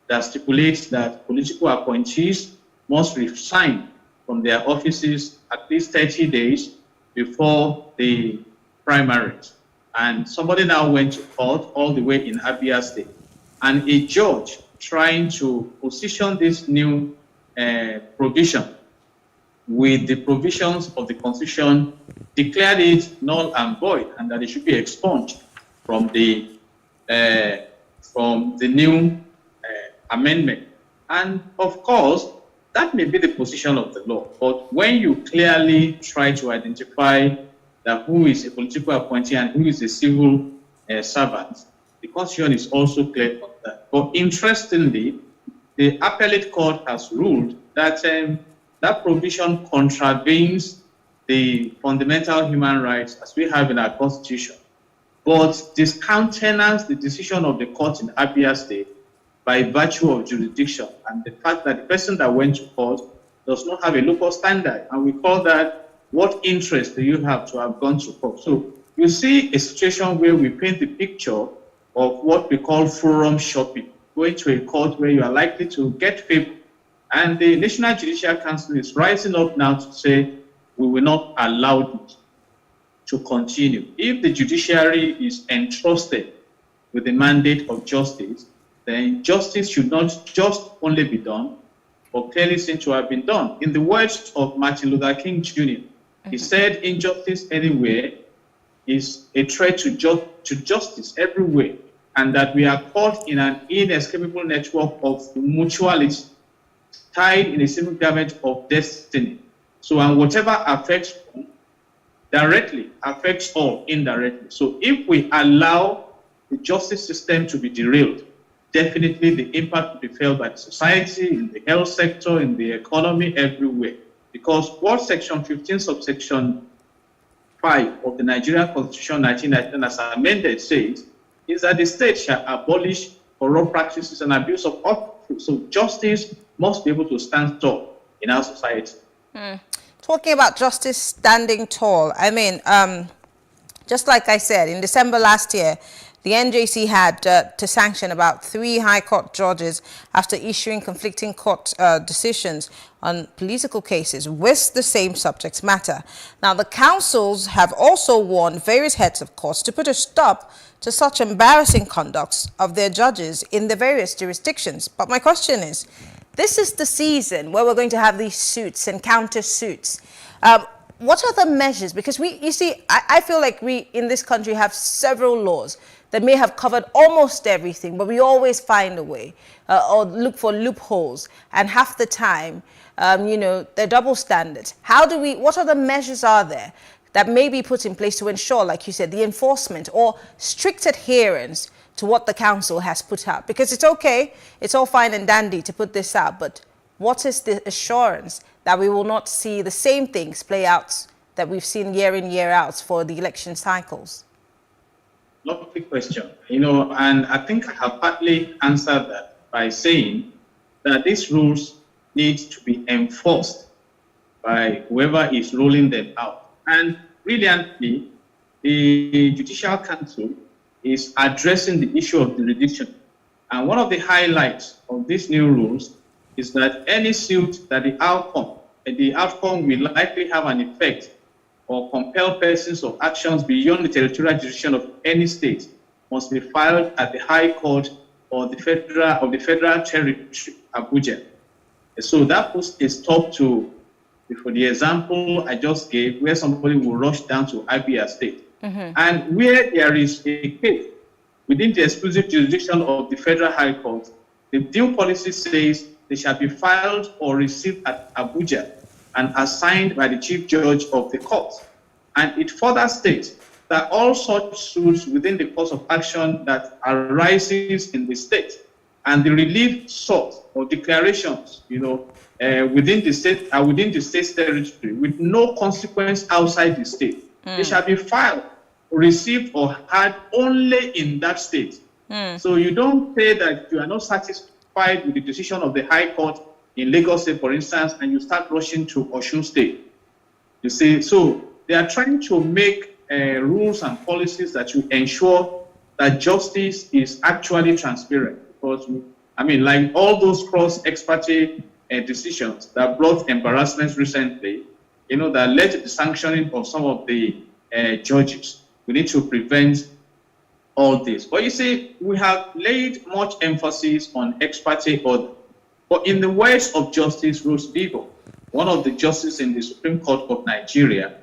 that stipulates that political appointees must resign from their offices at least 30 days before the primaries. And somebody now went to court all the way in Abia State, and a judge trying to position this new provision with the provisions of the Constitution declared it null and void, and that it should be expunged from the new amendment. And of course, that may be the position of the law, but when you clearly try to identify that who is a political appointee and who is a civil servant, the Constitution is also clear on that. But interestingly, the appellate court has ruled that that provision contravenes the fundamental human rights as we have in our Constitution, but discountenance the decision of the court in Abia State by virtue of jurisdiction and the fact that the person that went to court does not have a local standard. And we call that, what interest do you have to have gone to court? So you see a situation where we paint the picture of what we call forum shopping, going to a court where you are likely to get favor. And the National Judicial Council is rising up now to say, we will not allow this to continue. If the judiciary is entrusted with the mandate of justice, then justice should not just only be done, but clearly seem to have been done. In the words of Martin Luther King Jr., he said, injustice anywhere is a threat to justice everywhere, and that we are caught in an inescapable network of mutuality, tied in a single garment of destiny. So, and whatever affects one directly affects all indirectly. So if we allow the justice system to be derailed, definitely the impact will be felt by the society, in the health sector, in the economy, everywhere. Because what Section 15, subsection 5 of the Nigerian Constitution 1999 as amended says is that the state shall abolish corrupt practices and abuse of office. So justice must be able to stand tall in our society. Talking about justice standing tall, I mean, just like I said, in December last year, the NJC had to sanction about 3 High Court judges after issuing conflicting court decisions on political cases with the same subject matter. Now, the councils have also warned various heads of courts to put a stop to such embarrassing conducts of their judges in the various jurisdictions. But my question is, this is the season where we're going to have these suits and counter suits. What are the measures? Because you see, I feel like we in this country have several laws that may have covered almost everything, but we always find a way or look for loopholes. And half the time, you know, they're double standards. What are the measures are there that may be put in place to ensure, like you said, the enforcement or strict adherence to what the council has put out? Because it's okay, it's all fine and dandy to put this out, but what is the assurance that we will not see the same things play out that we've seen year in, year out for the election cycles? Lovely question. You know, and I think I have partly answered that by saying that these rules need to be enforced by whoever is rolling them out. And brilliantly, the Judicial Council is addressing the issue of jurisdiction. And one of the highlights of these new rules is that any suit that the outcome will likely have an effect or compel persons of actions beyond the territorial jurisdiction of any state must be filed at the High Court or the Federal Territory, Abuja. So that puts a stop to, for the example I just gave, where somebody will rush down to Abia State. And where there is a case within the exclusive jurisdiction of the Federal High Court, the due policy says they shall be filed or received at Abuja and assigned by the Chief Judge of the court. And it further states that all such suits within the course of action that arises in the state and the relief sought or declarations, you know, within the state's territory with no consequence outside the state, they shall be filed, received, or had only in that state. So you don't say that you are not satisfied with the decision of the High Court in Lagos State, for instance, and you start rushing to Osun State. You see, so they are trying to make rules and policies that will ensure that justice is actually transparent. Because, I mean, like all those cross-expertise decisions that brought embarrassments recently, you know, that led to the sanctioning of some of the judges. We need to prevent all this. But you see, we have laid much emphasis on ex parte order. But in the words of Justice Rose Bibo, one of the justices in the Supreme Court of Nigeria,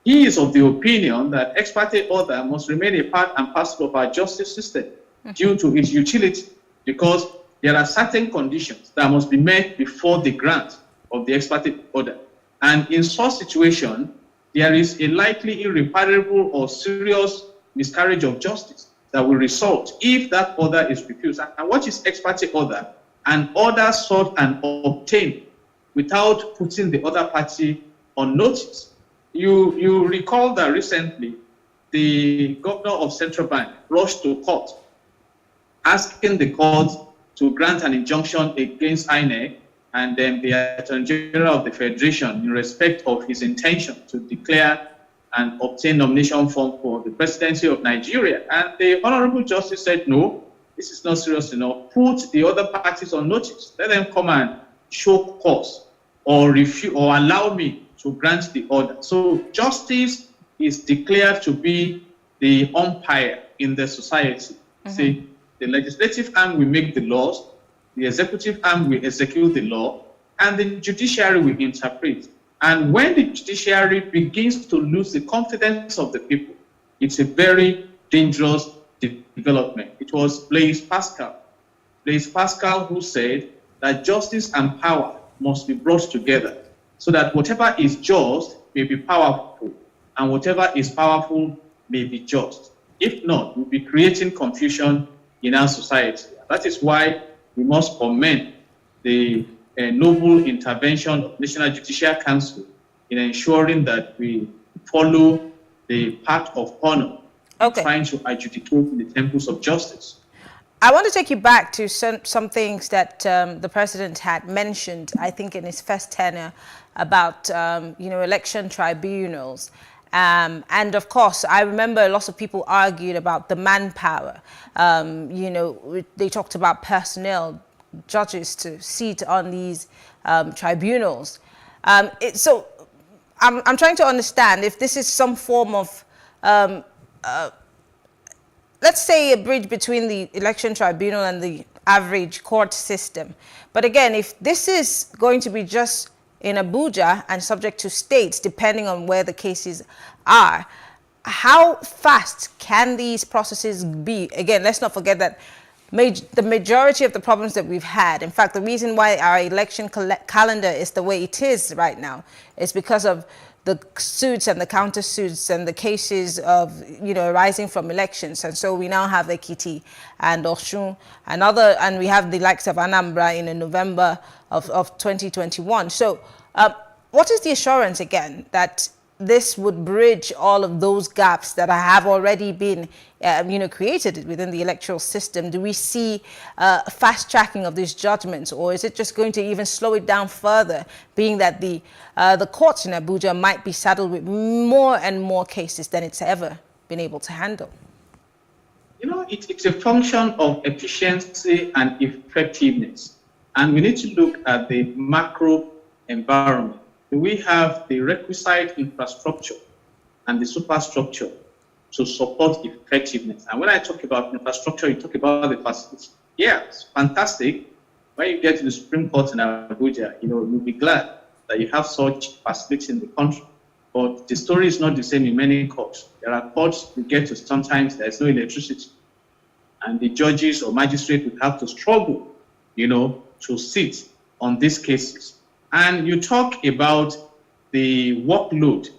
he is of the opinion that ex parte order must remain a part and parcel of our justice system due to its utility, because there are certain conditions that must be met before the grant of the ex parte order. And in such situation, there is a likely irreparable or serious miscarriage of justice that will result if that order is refused. And what is ex parte order? An order sought and obtained without putting the other party on notice. You recall that recently the governor of Central Bank rushed to court asking the court to grant an injunction against INEC and then the Attorney General of the Federation in respect of his intention to declare and obtain nomination form for the presidency of Nigeria. And the Honorable Justice said, no, this is not serious enough, put the other parties on notice. Let them come and show cause or refuse or allow me to grant the order. So justice is declared to be the umpire in the society. See, the legislative arm will make the laws, the executive arm will execute the law, and the judiciary will interpret. And when the judiciary begins to lose the confidence of the people, it's a very dangerous development. It was Blaise Pascal who said that justice and power must be brought together so that whatever is just may be powerful and whatever is powerful may be just. If not, we'll be creating confusion in our society. That is why we must commend the noble intervention of National Judicial Council in ensuring that we follow the path of honor, trying to adjudicate in the temples of justice. I want to take you back to some things that the president had mentioned, I think, in his first tenure about, election tribunals. And of course, I remember lots of people argued about the manpower. They talked about personnel, judges to sit on these tribunals. So I'm trying to understand if this is some form of, let's say, a bridge between the election tribunal and the average court system. But again, if this is going to be just in Abuja and subject to states, depending on where the cases are, how fast can these processes be? Again, let's not forget that the majority of the problems that we've had, in fact, the reason why our election calendar is the way it is right now is because of the suits and the counter-suits and the cases of, arising from elections. And so we now have Ekiti and Osun and we have the likes of Anambra in November of 2021. So what is the assurance, again, that this would bridge all of those gaps that have already been, created within the electoral system? Do we see fast tracking of these judgments, or is it just going to even slow it down further, being that the courts in Abuja might be saddled with more and more cases than it's ever been able to handle? It's a function of efficiency and effectiveness, and we need to look at the macro environment. We have the requisite infrastructure and the superstructure to support effectiveness. And when I talk about infrastructure, you talk about the facilities. Yeah, it's fantastic. When you get to the Supreme Court in Abuja, you'll be glad that you have such facilities in the country. But the story is not the same in many courts. There are courts you get to sometimes there's no electricity. And the judges or magistrates would have to struggle, to sit on these cases. And you talk about the workload.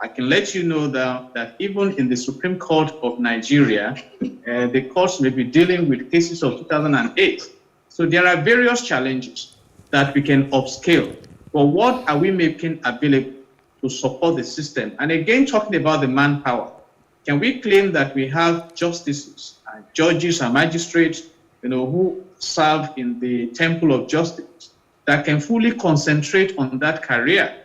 I can let you know that even in the Supreme Court of Nigeria, the courts may be dealing with cases of 2008. So there are various challenges that we can upscale. But what are we making available to support the system? And again, talking about the manpower, can we claim that we have justices and judges and magistrates, who serve in the temple of justice, that can fully concentrate on that career,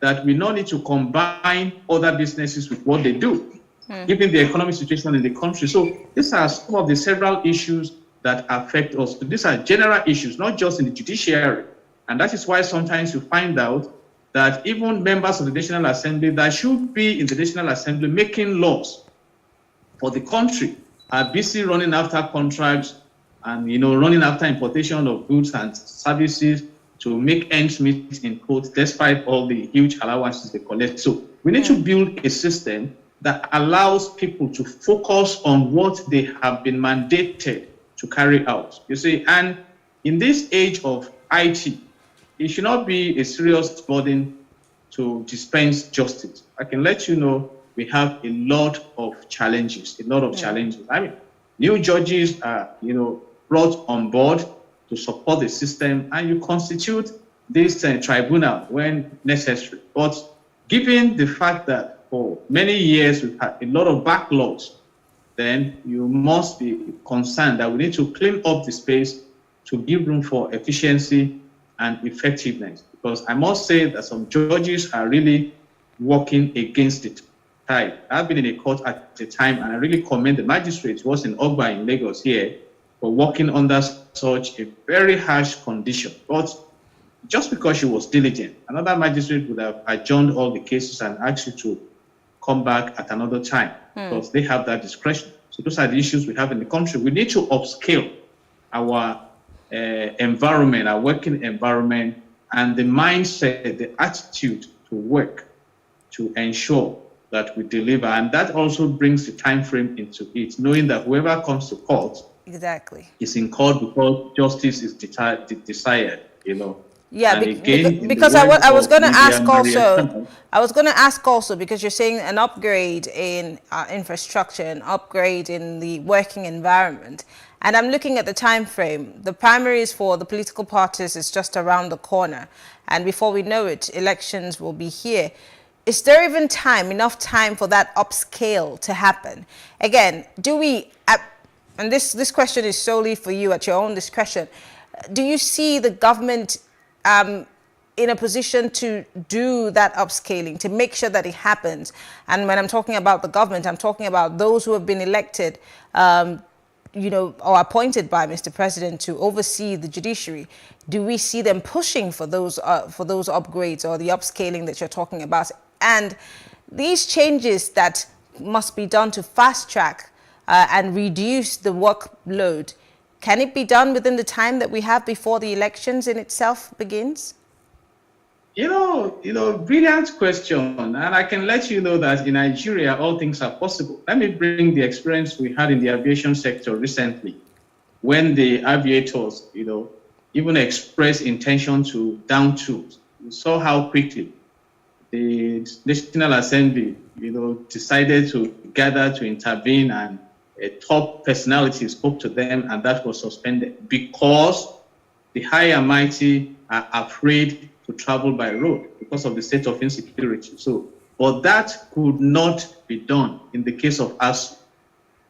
that we not need to combine other businesses with what they do, given the economic situation in the country? So these are some of the several issues that affect us. These are general issues, not just in the judiciary. And that is why sometimes you find out that even members of the National Assembly that should be in the National Assembly making laws for the country are busy running after contracts and, running after importation of goods and services to make ends meet in quotes, despite all the huge allowances they collect. So we need to build a system that allows people to focus on what they have been mandated to carry out. You see, and in this age of IT, it should not be a serious burden to dispense justice. I can let you know we have a lot of challenges, I mean, new judges are, brought on board to support the system, and you constitute this tribunal when necessary. But given the fact that for many years we've had a lot of backlogs, then you must be concerned that we need to clean up the space to give room for efficiency and effectiveness. Because I must say that some judges are really working against it. I've been in a court at the time, and I really commend the magistrate who was in Ogba in Lagos here, for working under such a very harsh condition. But just because she was diligent, another magistrate would have adjourned all the cases and asked you to come back at another time, because they have that discretion. So those are the issues we have in the country. We need to upscale our environment, our working environment, and the mindset, the attitude to work to ensure that we deliver. And that also brings the time frame into it, knowing that whoever comes to court is in court because justice is desired, you know. Yeah, because I was going to ask also. I was going to ask also, because you're saying an upgrade in infrastructure, an upgrade in the working environment, and I'm looking at the time frame. The primaries for the political parties is just around the corner, and before we know it, elections will be here. Is there even enough time for that upscale to happen? Again, do we? And this question is solely for you at your own discretion. Do you see the government in a position to do that upscaling, to make sure that it happens? And when I'm talking about the government, I'm talking about those who have been elected, you know, or appointed by Mr. President to oversee the judiciary. Do we see them pushing for those upgrades or the upscaling that you're talking about? And these changes that must be done to fast track and reduce the workload, can it be done within the time that we have before the elections in itself begins? You know, brilliant question. And I can let you know that in Nigeria, all things are possible. Let me bring the experience we had in the aviation sector recently, when the aviators, you know, even expressed intention to down tools. We saw how quickly the National Assembly, you know, decided to gather to intervene, and a top personality spoke to them, and that was suspended because the high and mighty are afraid to travel by road because of the state of insecurity. So, but that could not be done in the case of ASU.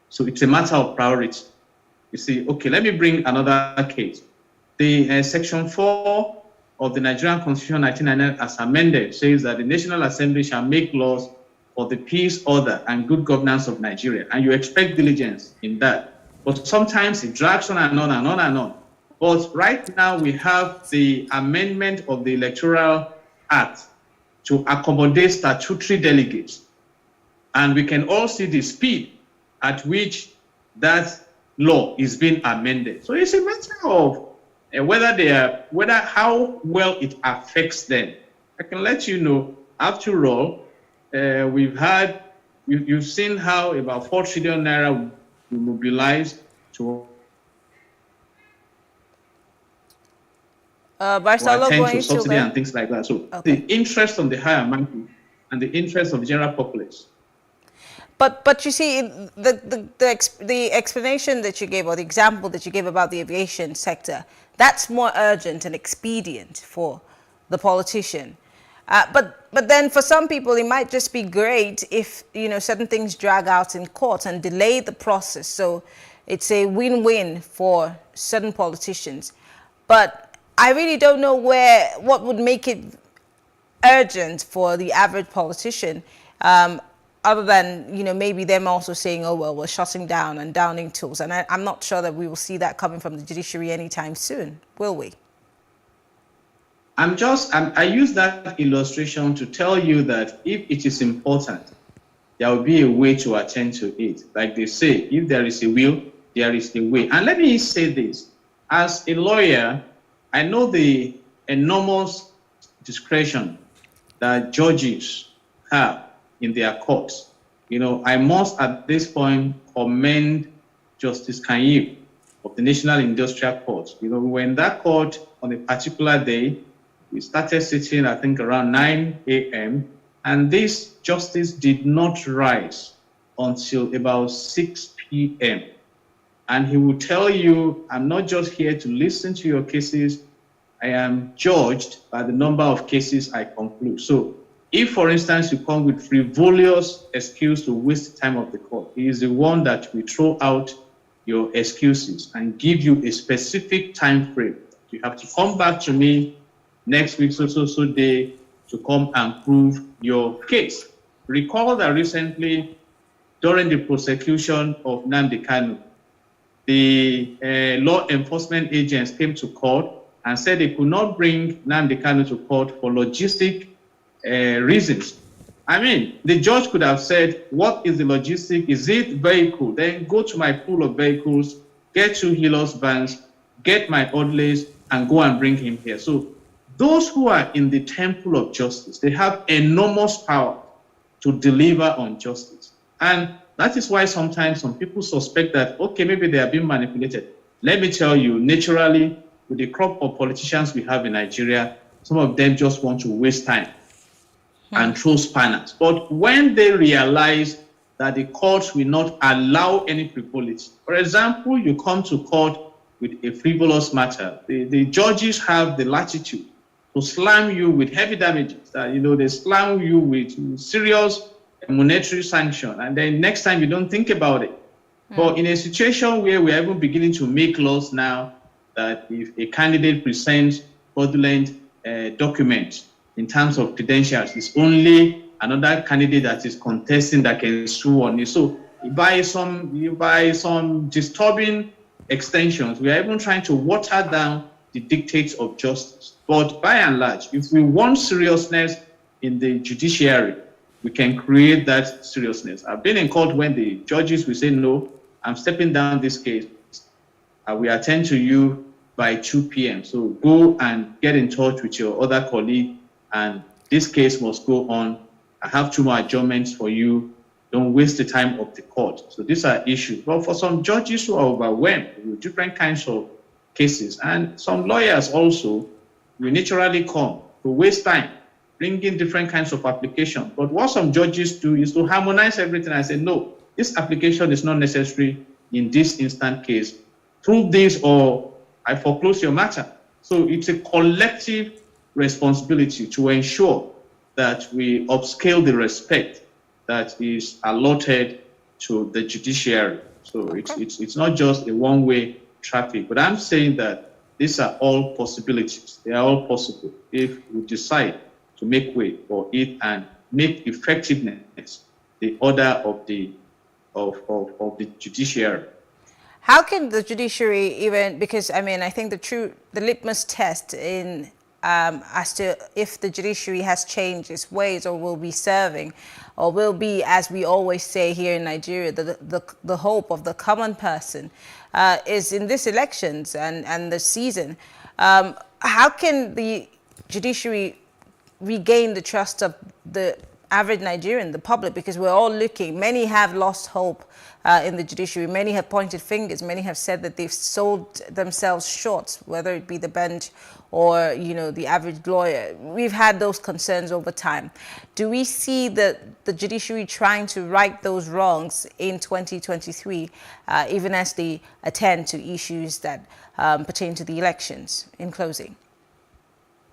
So it's a matter of priority. You see, okay, let me bring another case. The Section 4 of the Nigerian Constitution 1999 as amended says that the National Assembly shall make laws for the peace, order, and good governance of Nigeria. And you expect diligence in that. But sometimes it drags on and on and on and on. But right now we have the amendment of the Electoral Act to accommodate statutory delegates. And we can all see the speed at which that law is being amended. So it's a matter of how well it affects them. I can let you know, after all, you've seen how about 4 trillion naira we mobilized to attend to subsidy and things like that. So the interest on the higher market and the interest of the general populace. But you see, the explanation that you gave, or the example that you gave about the aviation sector, that's more urgent and expedient for the politician. But then for some people, it might just be great if, you know, certain things drag out in court and delay the process. So it's a win-win for certain politicians. But I really don't know what would make it urgent for the average politician, other than, you know, maybe them also saying, oh, well, we're shutting down and downing tools. And I'm not sure that we will see that coming from the judiciary anytime soon, will we? I use that illustration to tell you that if it is important, there will be a way to attend to it. Like they say, if there is a will, there is a way. And let me say this, as a lawyer, I know the enormous discretion that judges have in their courts. You know, I must at this point commend Justice Kanyib of the National Industrial Court. You know, we were in that court on a particular day. We started sitting, I think, around 9 a.m. And this justice did not rise until about 6 p.m. And he will tell you, I'm not just here to listen to your cases. I am judged by the number of cases I conclude. So if, for instance, you come with frivolous excuse to waste the time of the court, he is the one that will throw out your excuses and give you a specific time frame. You have to come back to me next week, so day, to come and prove your case. Recall that recently, during the prosecution of Nnamdi Kanu, the law enforcement agents came to court and said they could not bring Nnamdi Kanu to court for logistic reasons. I mean, the judge could have said, what is the logistic? Is it vehicle? Then go to my pool of vehicles, get 2 Helios vans, get my orderlies, and go and bring him here. So those who are in the temple of justice, they have enormous power to deliver on justice. And that is why sometimes some people suspect that, okay, maybe they are being manipulated. Let me tell you, naturally, with the crop of politicians we have in Nigeria, some of them just want to waste time and throw spanners. But when they realize that the courts will not allow any frivolity, for example, you come to court with a frivolous matter, the judges have the latitude to slam you with heavy damages. They slam you with serious monetary sanction, and then next time you don't think about it. But in a situation where we are even beginning to make laws now, that if a candidate presents fraudulent documents in terms of credentials, it's only another candidate that is contesting that can sue on it. So by some disturbing extensions, we are even trying to water down the dictates of justice. But by and large, if we want seriousness in the judiciary, we can create that seriousness. I've been in court when the judges will say, no, I'm stepping down this case. I will attend to you by 2 p.m. So go and get in touch with your other colleague, and this case must go on. I have 2 more adjournments for you. Don't waste the time of the court. So these are issues. But for some judges who are overwhelmed with different kinds of cases, and some lawyers also will naturally come to waste time, bringing different kinds of applications. But what some judges do is to harmonize everything and say, no, this application is not necessary in this instant case. Prove this or I foreclose your matter. So it's a collective responsibility to ensure that we upscale the respect that is allotted to the judiciary. So it's not just a one-way traffic, but I'm saying that these are all possibilities. They are all possible if we decide to make way for it and make effectiveness the order of the judiciary. How can the judiciary even, because I mean, I think the litmus test in as to if the judiciary has changed its ways or will be serving or will be, as we always say here in Nigeria, the hope of the common person is in these elections and the season. How can the judiciary regain the trust of the average Nigerian, the public? Because we're all looking, many have lost hope in the judiciary. Many have pointed fingers. Many have said that they've sold themselves short, whether it be the bench or, the average lawyer. We've had those concerns over time. Do we see the judiciary trying to right those wrongs in 2023, even as they attend to issues that pertain to the elections? In closing.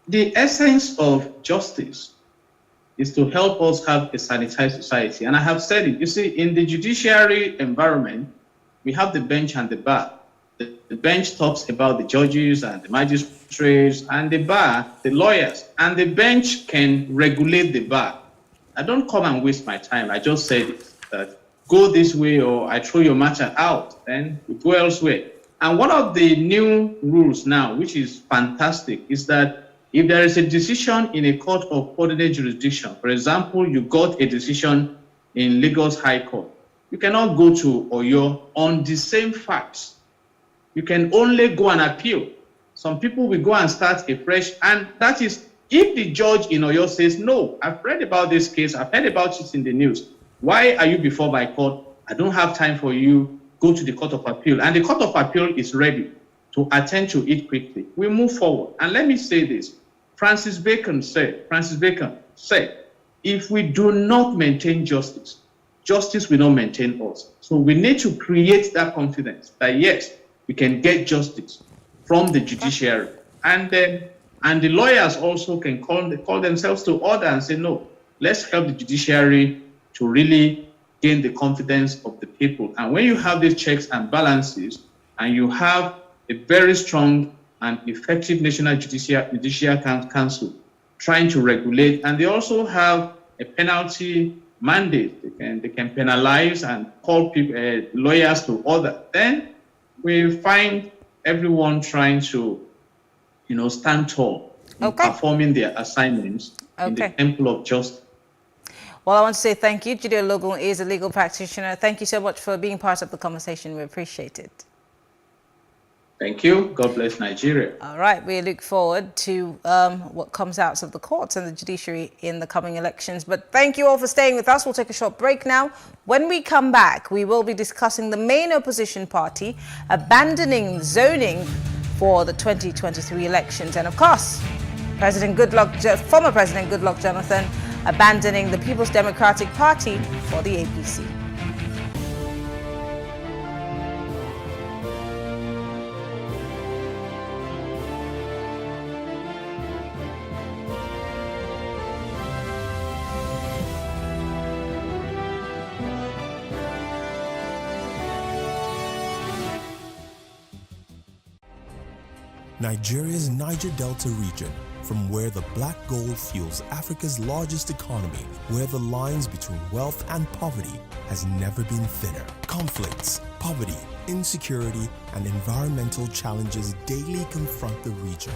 The essence of justice is to help us have a sanitized society. And I have said it. You see, in the judiciary environment, we have the bench and the bar. The bench talks about the judges and the magistrates, and the bar, the lawyers. And the bench can regulate the bar. I don't come and waste my time. I just said it, that go this way or I throw your matter out, then you go elsewhere. And one of the new rules now, which is fantastic, is that if there is a decision in a court of ordinary jurisdiction, for example, you got a decision in Lagos High Court, you cannot go to Oyo on the same facts. You can only go and appeal. Some people will go and start afresh, and that is if the judge in Oyo says, no, I've read about this case, I've heard about it in the news. Why are you before my court? I don't have time for you. Go to the Court of Appeal. And the Court of Appeal is ready to attend to it quickly. We move forward. And let me say this. Francis Bacon said, if we do not maintain justice, justice will not maintain us. So we need to create that confidence that yes, we can get justice from the judiciary. And the lawyers also can call themselves to order and say, no, let's help the judiciary to really gain the confidence of the people. And when you have these checks and balances, and you have a very strong and effective National Judicial Council trying to regulate, and they also have a penalty mandate. They can penalize and call people, lawyers to order. Then we find everyone trying to, stand tall in performing their assignments in the temple of justice. Well, I want to say thank you. Jide Ologun is a legal practitioner. Thank you so much for being part of the conversation. We appreciate it. Thank you. God bless Nigeria. All right. We look forward to what comes out of the courts and the judiciary in the coming elections. But thank you all for staying with us. We'll take a short break now. When we come back, we will be discussing the main opposition party abandoning zoning for the 2023 elections. And of course, former President Goodluck Jonathan abandoning the People's Democratic Party for the APC. Nigeria's Niger Delta region, from where the black gold fuels Africa's largest economy, where the lines between wealth and poverty has never been thinner. Conflicts, poverty, insecurity, and environmental challenges daily confront the region.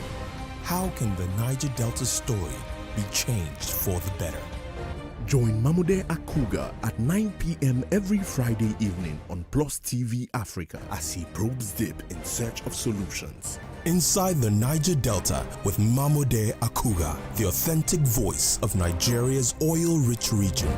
How can the Niger Delta story be changed for the better? Join Mamode Akuga at 9 p.m. every Friday evening on PlusTvAfrica as he probes deep in search of solutions. Inside the Niger Delta with Mamode Akuga, the authentic voice of Nigeria's oil-rich region.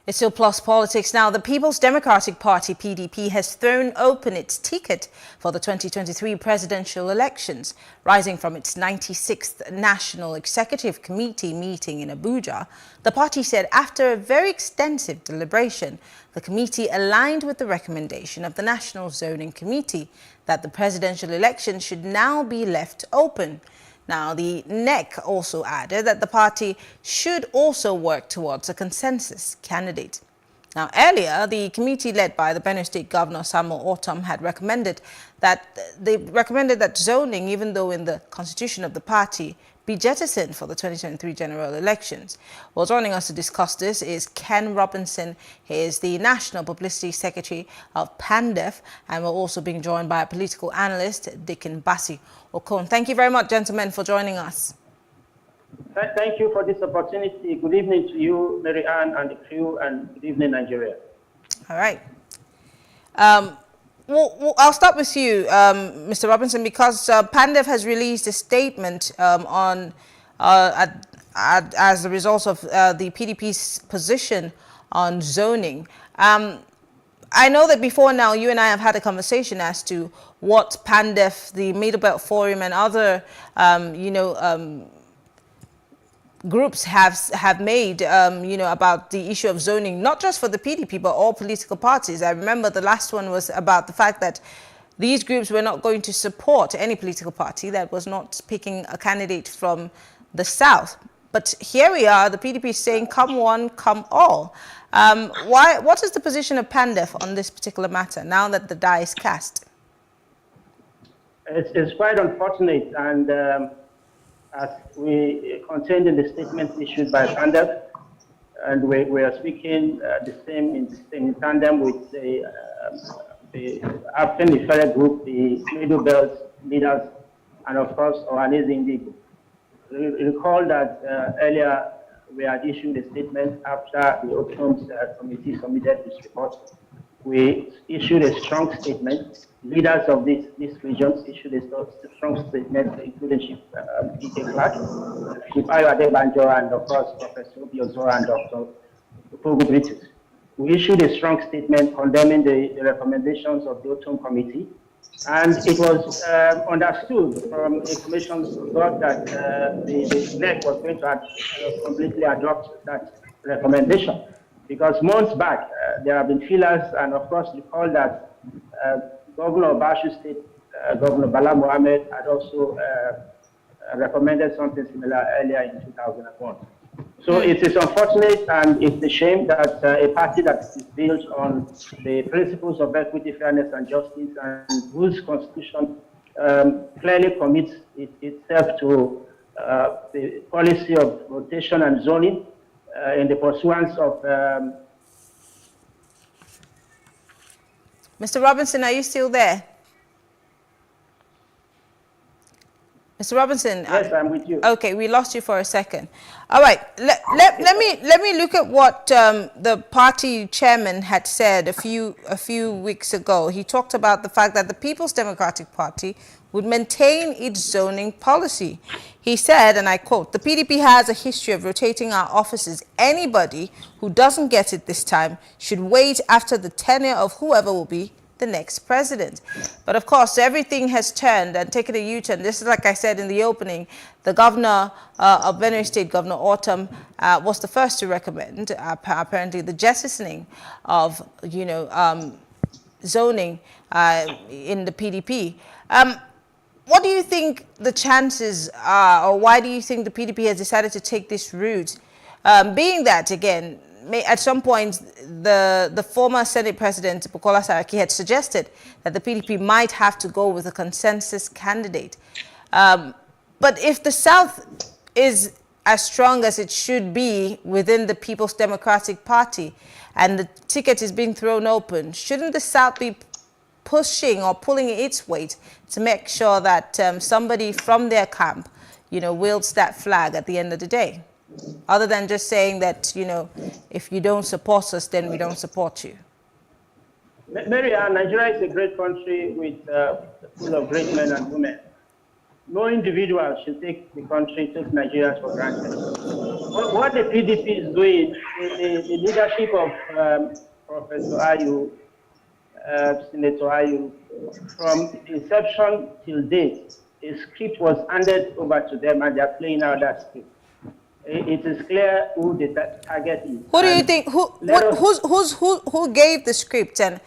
It's still Plus Politics now. The People's Democratic Party, PDP, has thrown open its ticket for the 2023 presidential elections. Rising from its 96th National Executive Committee meeting in Abuja, the party said after a very extensive deliberation, the committee aligned with the recommendation of the National Zoning Committee that the presidential election should now be left open. Now, the NEC also added that the party should also work towards a consensus candidate. Now, earlier, the committee led by the Benue State Governor Samuel Ortom had recommended that zoning, even though in the constitution of the party, be jettisoned for the 2023 general elections. Well, joining us to discuss this is Ken Robinson. He is the National Publicity Secretary of PANDEF, and we're also being joined by a political analyst, Dikin Bassi Okon. Thank you very much, gentlemen, for joining us. Thank you for this opportunity. Good evening to you, Mary Ann, and the crew, and good evening, Nigeria. All right. I'll start with you, Mr. Robinson, because PANDEF has released a statement as a result of the PDP's position on zoning. I know that before now, you and I have had a conversation as to what PANDEF, the Middle Belt Forum, and other, groups have made, about the issue of zoning, not just for the PDP, but all political parties. I remember the last one was about the fact that these groups were not going to support any political party that was not picking a candidate from the South. But here we are, the PDP is saying, come one, come all. What is the position of PANDEF on this particular matter, now that the die is cast? It's quite unfortunate, and as we contained in the statement issued by PANDEF, and we are speaking in tandem with the African Affairs Group, the Middle Belt leaders, and of course, Ohanese Indigo. Recall that earlier we had issued a statement after the Outcomes Committee submitted this report. We issued a strong statement. Leaders of these regions issued a strong statement, including Chief D.K. Clark, Chief Ayode Banjo, and of course Professor Obiozor and Dr. Upogu Britus. We issued a strong statement condemning the recommendations of the Outcomes Committee, and it was understood from information we got that the NEC was going to completely adopt that recommendation. Because months back, there have been feelers, and of course, recall that Governor of Bashu State, Governor Bala Mohammed, had also recommended something similar earlier in 2001. So it is unfortunate, and it's a shame that a party that is built on the principles of equity, fairness, and justice, and whose constitution clearly commits itself to the policy of rotation and zoning, in the pursuance of... Mr. Robinson, are you still there? Mr. Robinson? Yes, I'm with you. Okay, we lost you for a second. All right, let me look at what the party chairman had said a few weeks ago. He talked about the fact that the People's Democratic Party would maintain its zoning policy. He said, and I quote, "The PDP has a history of rotating our offices. Anybody who doesn't get it this time should wait after the tenure of whoever will be the next president." But of course, everything has turned and taken a U-turn. This is, like I said in the opening, the governor of Benue State, Governor Autumn, was the first to recommend, apparently, the jettisoning of, zoning in the PDP. What do you think the chances are, or why do you think the PDP has decided to take this route? Being that, again, at some point, the former Senate President, Bukola Saraki, had suggested that the PDP might have to go with a consensus candidate. But if the South is as strong as it should be within the People's Democratic Party and the ticket is being thrown open, shouldn't the South be pushing or pulling its weight to make sure that somebody from their camp, wields that flag at the end of the day? Other than just saying that, if you don't support us, then we don't support you. Mary, Nigeria is a great country with full of great men and women. No individual should take the country, take Nigerians for granted. What the PDP is doing, the leadership of Professor Ayu, Senator Ayu, from inception till date, a script was handed over to them, and they are playing out that script. It is clear who the target is. Who do you think? Who gave the script? And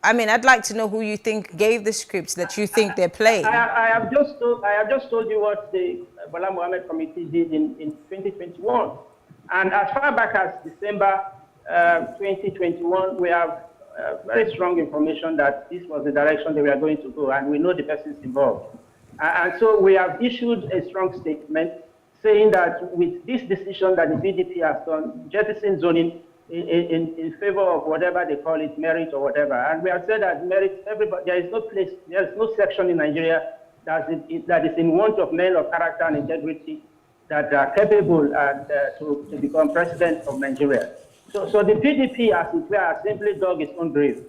I mean, I'd like to know who you think gave the script that you think they're playing. I have just told you what the Bala Mohammed Committee did in 2021, and as far back as December 2021, we have very strong information that this was the direction they were going to go, and we know the persons involved. And so we have issued a strong statement saying that with this decision that the PDP has done, jettison zoning in favor of whatever they call it, merit or whatever. And we have said that merit, everybody, there is no section in Nigeria that is in want of men of character and integrity that are capable to become president of Nigeria. So the PDP, as it were, has simply dug its own grave.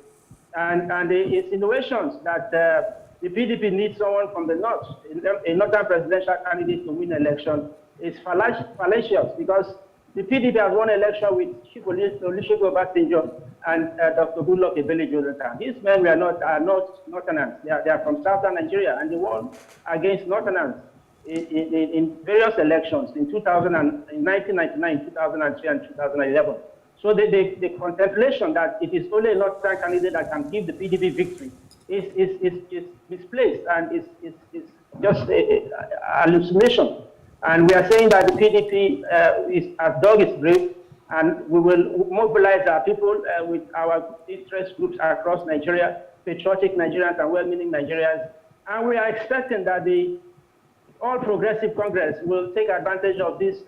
And the insinuations that the PDP needs someone from the north, a northern presidential candidate to win election, is fallacious, because the PDP has won election with Olusegun Obasanjo and Dr. Goodluck Ebele Jonathan. These men are not Northerners. They are from southern Nigeria, and they won against Northerners in various elections in 1999, 2003, and 2011. So the contemplation that it is only a Northern candidate that can give the PDP victory is misplaced, and is just a hallucination. And we are saying that the PDP has dug its grave, and we will mobilize our people with our interest groups across Nigeria, patriotic Nigerians and well-meaning Nigerians. And we are expecting that the All Progressive Congress will take advantage of this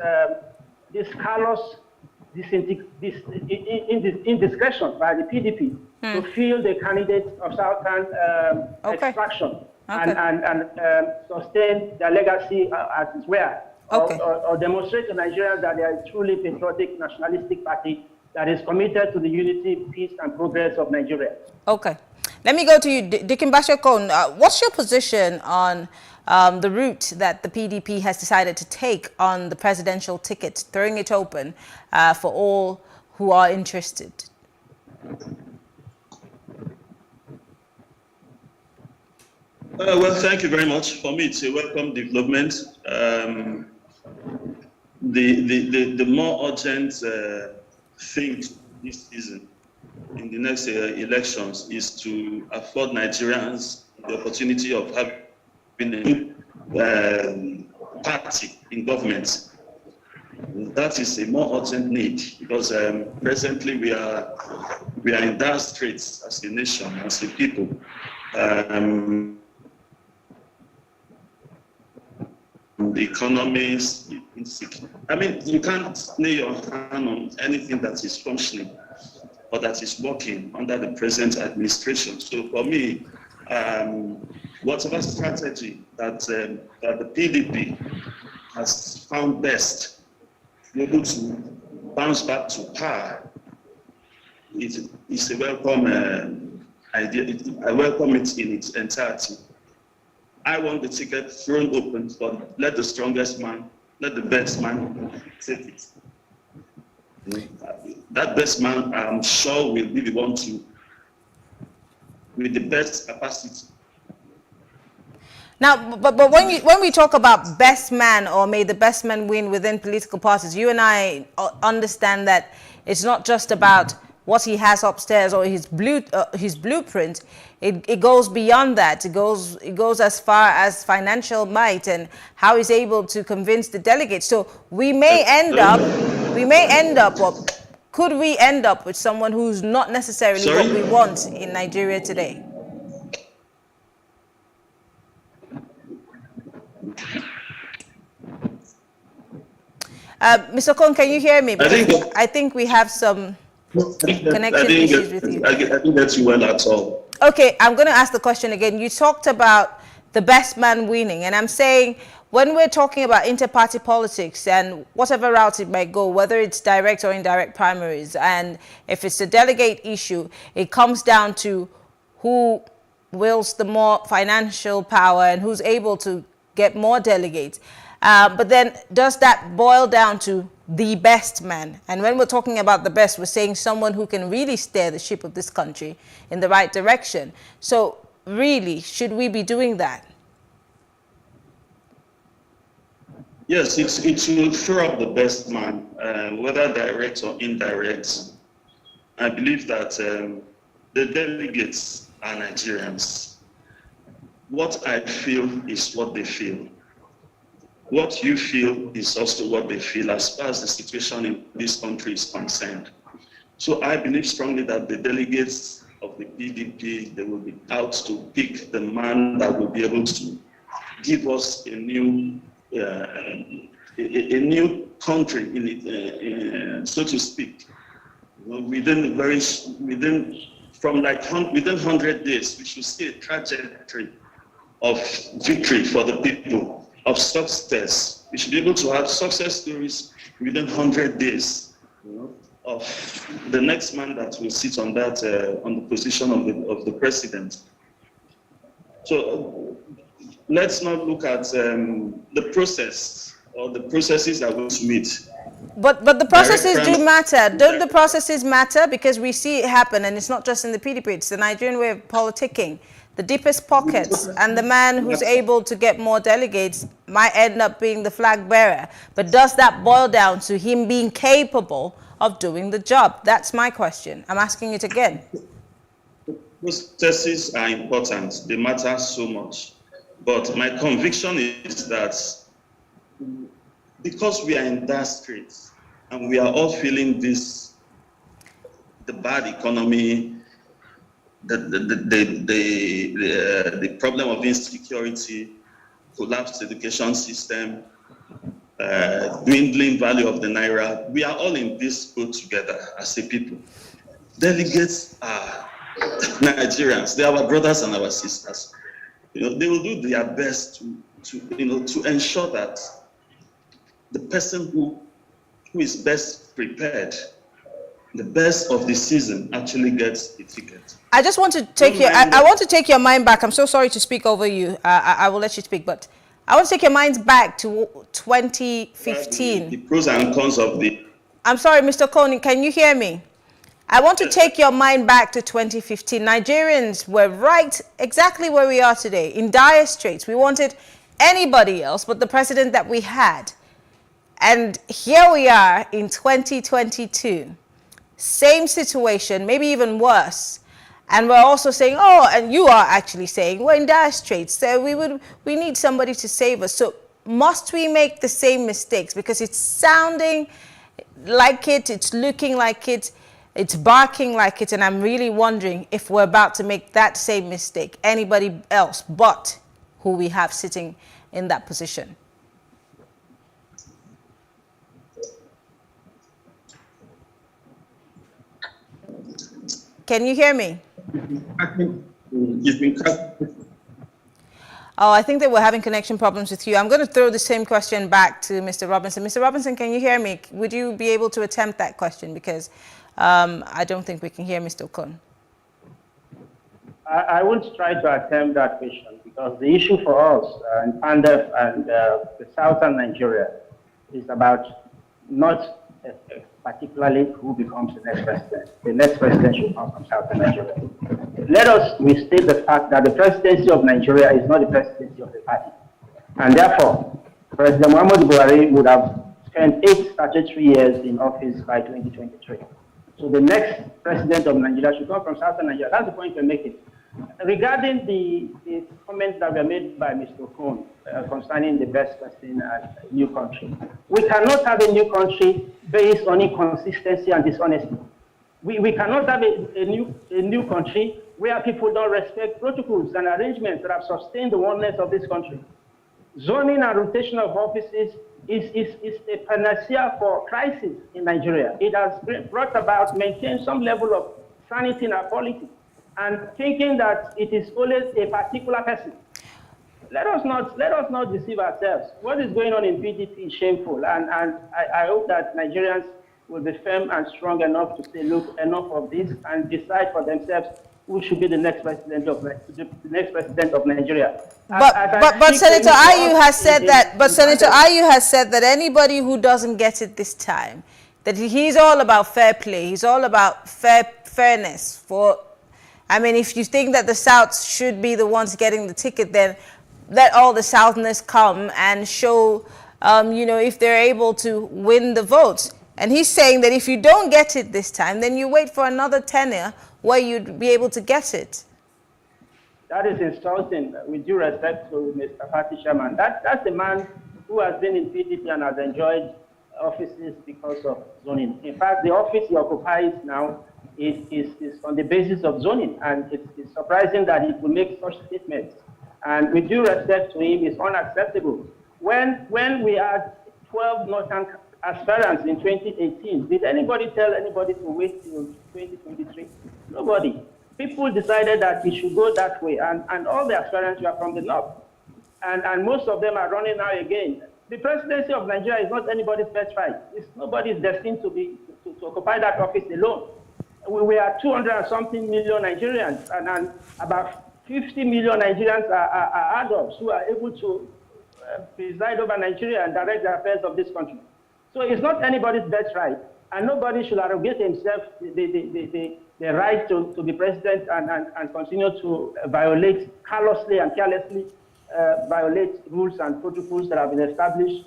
callous indiscretion by the PDP to field the candidates of Southern extraction and sustain their legacy as it were, or demonstrate to Nigerians that they are a truly patriotic nationalistic party that is committed to the unity, peace, and progress of Nigeria. Okay. Let me go to you, Dikin Bashir-Kon. What's your position on the route that the PDP has decided to take on the presidential ticket, throwing it open for all who are interested? Well, thank you very much. For me, it's a welcome development. The more urgent thing this season in the next elections is to afford Nigerians the opportunity of having a new party in government. That is a more urgent need, because presently we are in dire straits as a nation, as a people. The economy is insecure. I mean, you can't lay your hand on anything that is functioning or that is working under the present administration. So for me, whatever strategy that the PDP has found best to be able to bounce back to power, it's a welcome idea. I welcome it in its entirety. I want the ticket thrown open, but let the strongest man, let the best man take it. That best man, I'm sure, will be the one to, with the best capacity. Now, but when we talk about best man, or may the best man win within political parties, you and I understand that it's not just about what he has upstairs or his blueprint. It goes beyond that. It goes as far as financial might and how he's able to convince the delegates. So we may end up, or could we end up with someone who's not necessarily what we want in Nigeria today? Mr. Kon, can you hear me? I think we have some connection issues with you. I think that's well at all. Okay, I'm going to ask the question again. You talked about the best man winning, and I'm saying when we're talking about inter-party politics and whatever route it might go, whether it's direct or indirect primaries, and if it's a delegate issue, it comes down to who wields the more financial power and who's able to get more delegates. But then does that boil down to the best man? And when we're talking about the best, we're saying someone who can really steer the ship of this country in the right direction. So really, should we be doing that? Yes, it will throw up the best man, whether direct or indirect. I believe that the delegates are Nigerians. What I feel is what they feel. What you feel is also what they feel as far as the situation in this country is concerned. So I believe strongly that the delegates of the PDP, they will be out to pick the man that will be able to give us a new country, so to speak. Within 100 days, we should see a trajectory of victory for the people, of success. We should be able to have success stories within 100 days, of the next man that will sit on that on the position of the president. So let's not look at the process or the processes that will meet. But the processes do matter. Don't the processes matter? Because we see it happen, and it's not just in the PDP, it's the Nigerian way of politicking. The deepest pockets, and the man who's able to get more delegates might end up being the flag bearer. But does that boil down to him being capable of doing the job? That's my question. I'm asking it again. Processes are important. They matter so much. But my conviction is that because we are in dire straits and we are all feeling this, the bad economy, the problem of insecurity, collapsed education system, dwindling value of the naira, we are all in this boat together as a people. Delegates are Nigerians. They are our brothers and our sisters. They will do their best to ensure that the person who is best prepared, the best of the season, actually gets the ticket. I just want to take I want to take your mind back. I'm so sorry to speak over you. I will let you speak, but I want to take your minds back to 2015. The pros and cons of the... I'm sorry, Mr. Koning, can you hear me? I want to take your mind back to 2015. Nigerians were right exactly where we are today, in dire straits. We wanted anybody else but the president that we had. And here we are in 2022. Same situation, maybe even worse. And we're also saying, oh, and you are actually saying, we're in dire straits, so we need somebody to save us. So must we make the same mistakes? Because it's sounding like it, it's looking like it, it's barking like it, and I'm really wondering if we're about to make that same mistake. Anybody else but who we have sitting in that position. Can you hear me? Oh, I think that we're having connection problems with you. I'm going to throw the same question back to Mr. Robinson. Mr. Robinson, can you hear me? Would you be able to attempt that question? Because I don't think we can hear Mr. Okon. I would try to attempt that question because the issue for us in Pandef and the southern Nigeria is about not particularly who becomes the next president. The next president should come from southern Nigeria. Let us restate the fact that the presidency of Nigeria is not the presidency of the party. And therefore, President Muhammadu Buhari would have spent 8 statutory years in office by 2023. So the next president of Nigeria should come from southern Nigeria. That's the point we're making. Regarding the comments that were made by Mr. Okon concerning the best person and new country, we cannot have a new country based on inconsistency and dishonesty. We cannot have a new country where people don't respect protocols and arrangements that have sustained the oneness of this country. Zoning and rotation of offices is a panacea for crisis in Nigeria. It has brought about, maintained some level of sanity in our politics, and thinking that it is always a particular person. Let us not deceive ourselves. What is going on in PDP is shameful, and I hope that Nigerians will be firm and strong enough to say, look, enough of this, and decide for themselves who should be the next president of Nigeria. But Senator Ayu has said that. But Senator Ayu has said that anybody who doesn't get it this time, that he's all about fair play. He's all about fairness. I mean, if you think that the South should be the ones getting the ticket, then let all the Southerners come and show, if they're able to win the votes. And he's saying that if you don't get it this time, then you wait for another tenure where you'd be able to get it. That is insulting. With due respect to Mr. Party Chairman, that's the man who has been in PDP and has enjoyed offices because of zoning. In fact, the office he occupies now is on the basis of zoning, and it's surprising that he will make such statements. And with due respect to him, it's unacceptable. When we had 12 Northern aspirants in 2018, did anybody tell anybody to wait till 2023? Nobody. People decided that we should go that way, and all the aspirants were from the North. And most of them are running now again. The presidency of Nigeria is not anybody's first fight. Nobody's destined to to occupy that office alone. We are 200 and something million Nigerians, and about 50 million Nigerians are adults who are able to preside over Nigeria and direct the affairs of this country. So it's not anybody's birthright, and nobody should arrogate himself the right to be president and continue to violate callously and carelessly violate rules and protocols that have been established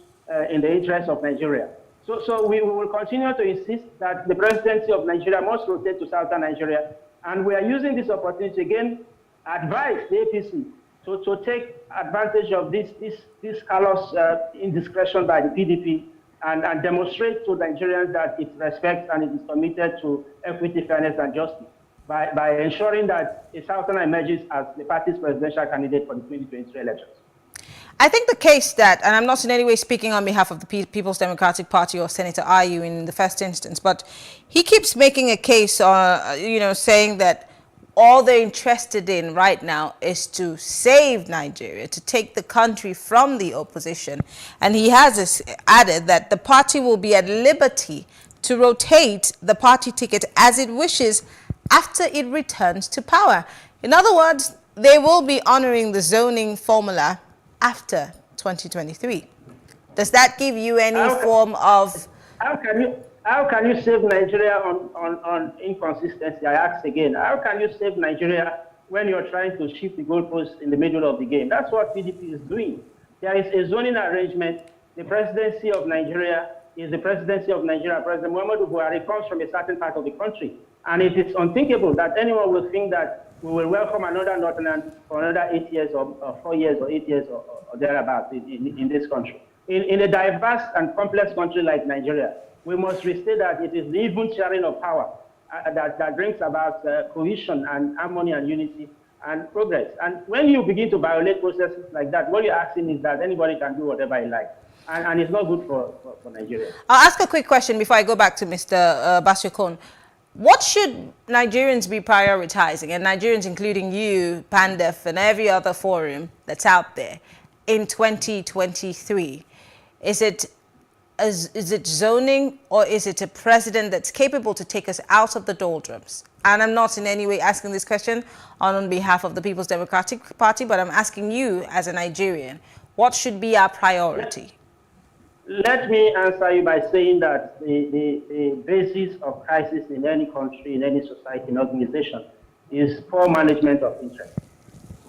in the interest of Nigeria. So we will continue to insist that the presidency of Nigeria must rotate to southern Nigeria, and we are using this opportunity to again advise the APC to take advantage of this callous indiscretion by the PDP and demonstrate to Nigerians that it respects and it is committed to equity, fairness, and justice by ensuring that a Southerner emerges as the party's presidential candidate for the 2023 elections. I think the case that, and I'm not in any way speaking on behalf of the People's Democratic Party or Senator Ayu in the first instance, but he keeps making a case, saying that all they're interested in right now is to save Nigeria, to take the country from the opposition. And he has added that the party will be at liberty to rotate the party ticket as it wishes after it returns to power. In other words, they will be honoring the zoning formula after 2023. Does that give you any form of... How can you save Nigeria on inconsistency? I ask again, how can you save Nigeria when you're trying to shift the goalposts in the middle of the game? That's what PDP is doing. There is a zoning arrangement. The presidency of Nigeria is the presidency of Nigeria. President Muhammadu Buhari comes from a certain part of the country. And it is unthinkable that anyone will think that we will welcome another Northern for another 8 years or 4 years or 8 years or thereabouts in this country. In a diverse and complex country like Nigeria, we must restate that it is the even sharing of power that brings about cohesion and harmony and unity and progress. And when you begin to violate processes like that, what you're asking is that anybody can do whatever he likes. And it's not good for Nigeria. I'll ask a quick question before I go back to Mr. Basiokon. What should Nigerians be prioritizing, and Nigerians including you, PANDEF, and every other forum that's out there in 2023? Is it zoning, or is it a president that's capable to take us out of the doldrums? And I'm not in any way asking this question on behalf of the People's Democratic Party, but I'm asking you as a Nigerian, what should be our priority? Let me answer you by saying that the basis of crisis in any country, in any society, in organization, is poor management of interest.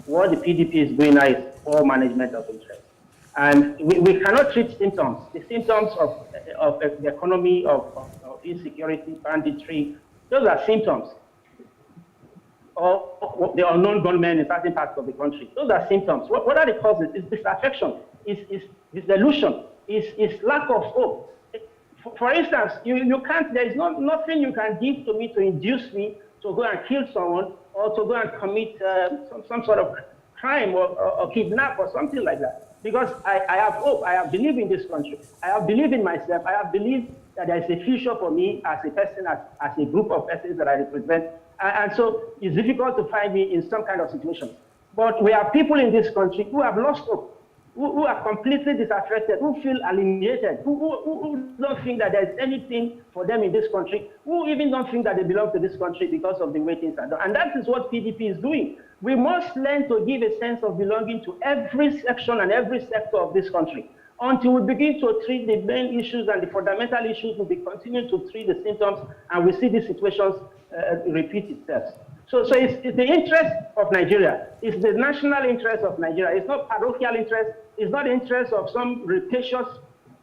What the PDP is doing now is poor management of interest. And we cannot treat symptoms. The symptoms of the economy, of insecurity, banditry, those are symptoms. Or the unknown gunmen in certain parts of the country. Those are symptoms. What are the causes? It's disaffection, it's disillusion, it's lack of hope. For instance, you can't, there is nothing you can give to me to induce me to go and kill someone or to go and commit some sort of crime or kidnap or something like that. Because I have hope, I have believed in this country, I have believed in myself, I have believed that there is a future for me as a person, as a group of persons that I represent. And so it's difficult to find me in some kind of situation. But we have people in this country who have lost hope, who are completely disaffected, who feel alienated, who don't think that there's anything for them in this country, who even don't think that they belong to this country because of the way things are done. And that is what PDP is doing. We must learn to give a sense of belonging to every section and every sector of this country. Until we begin to treat the main issues and the fundamental issues, we'll be continuing to treat the symptoms, and we see these situations repeat itself. So it's the interest of Nigeria. It's the national interest of Nigeria. It's not parochial interest. It's not the interest of some rapacious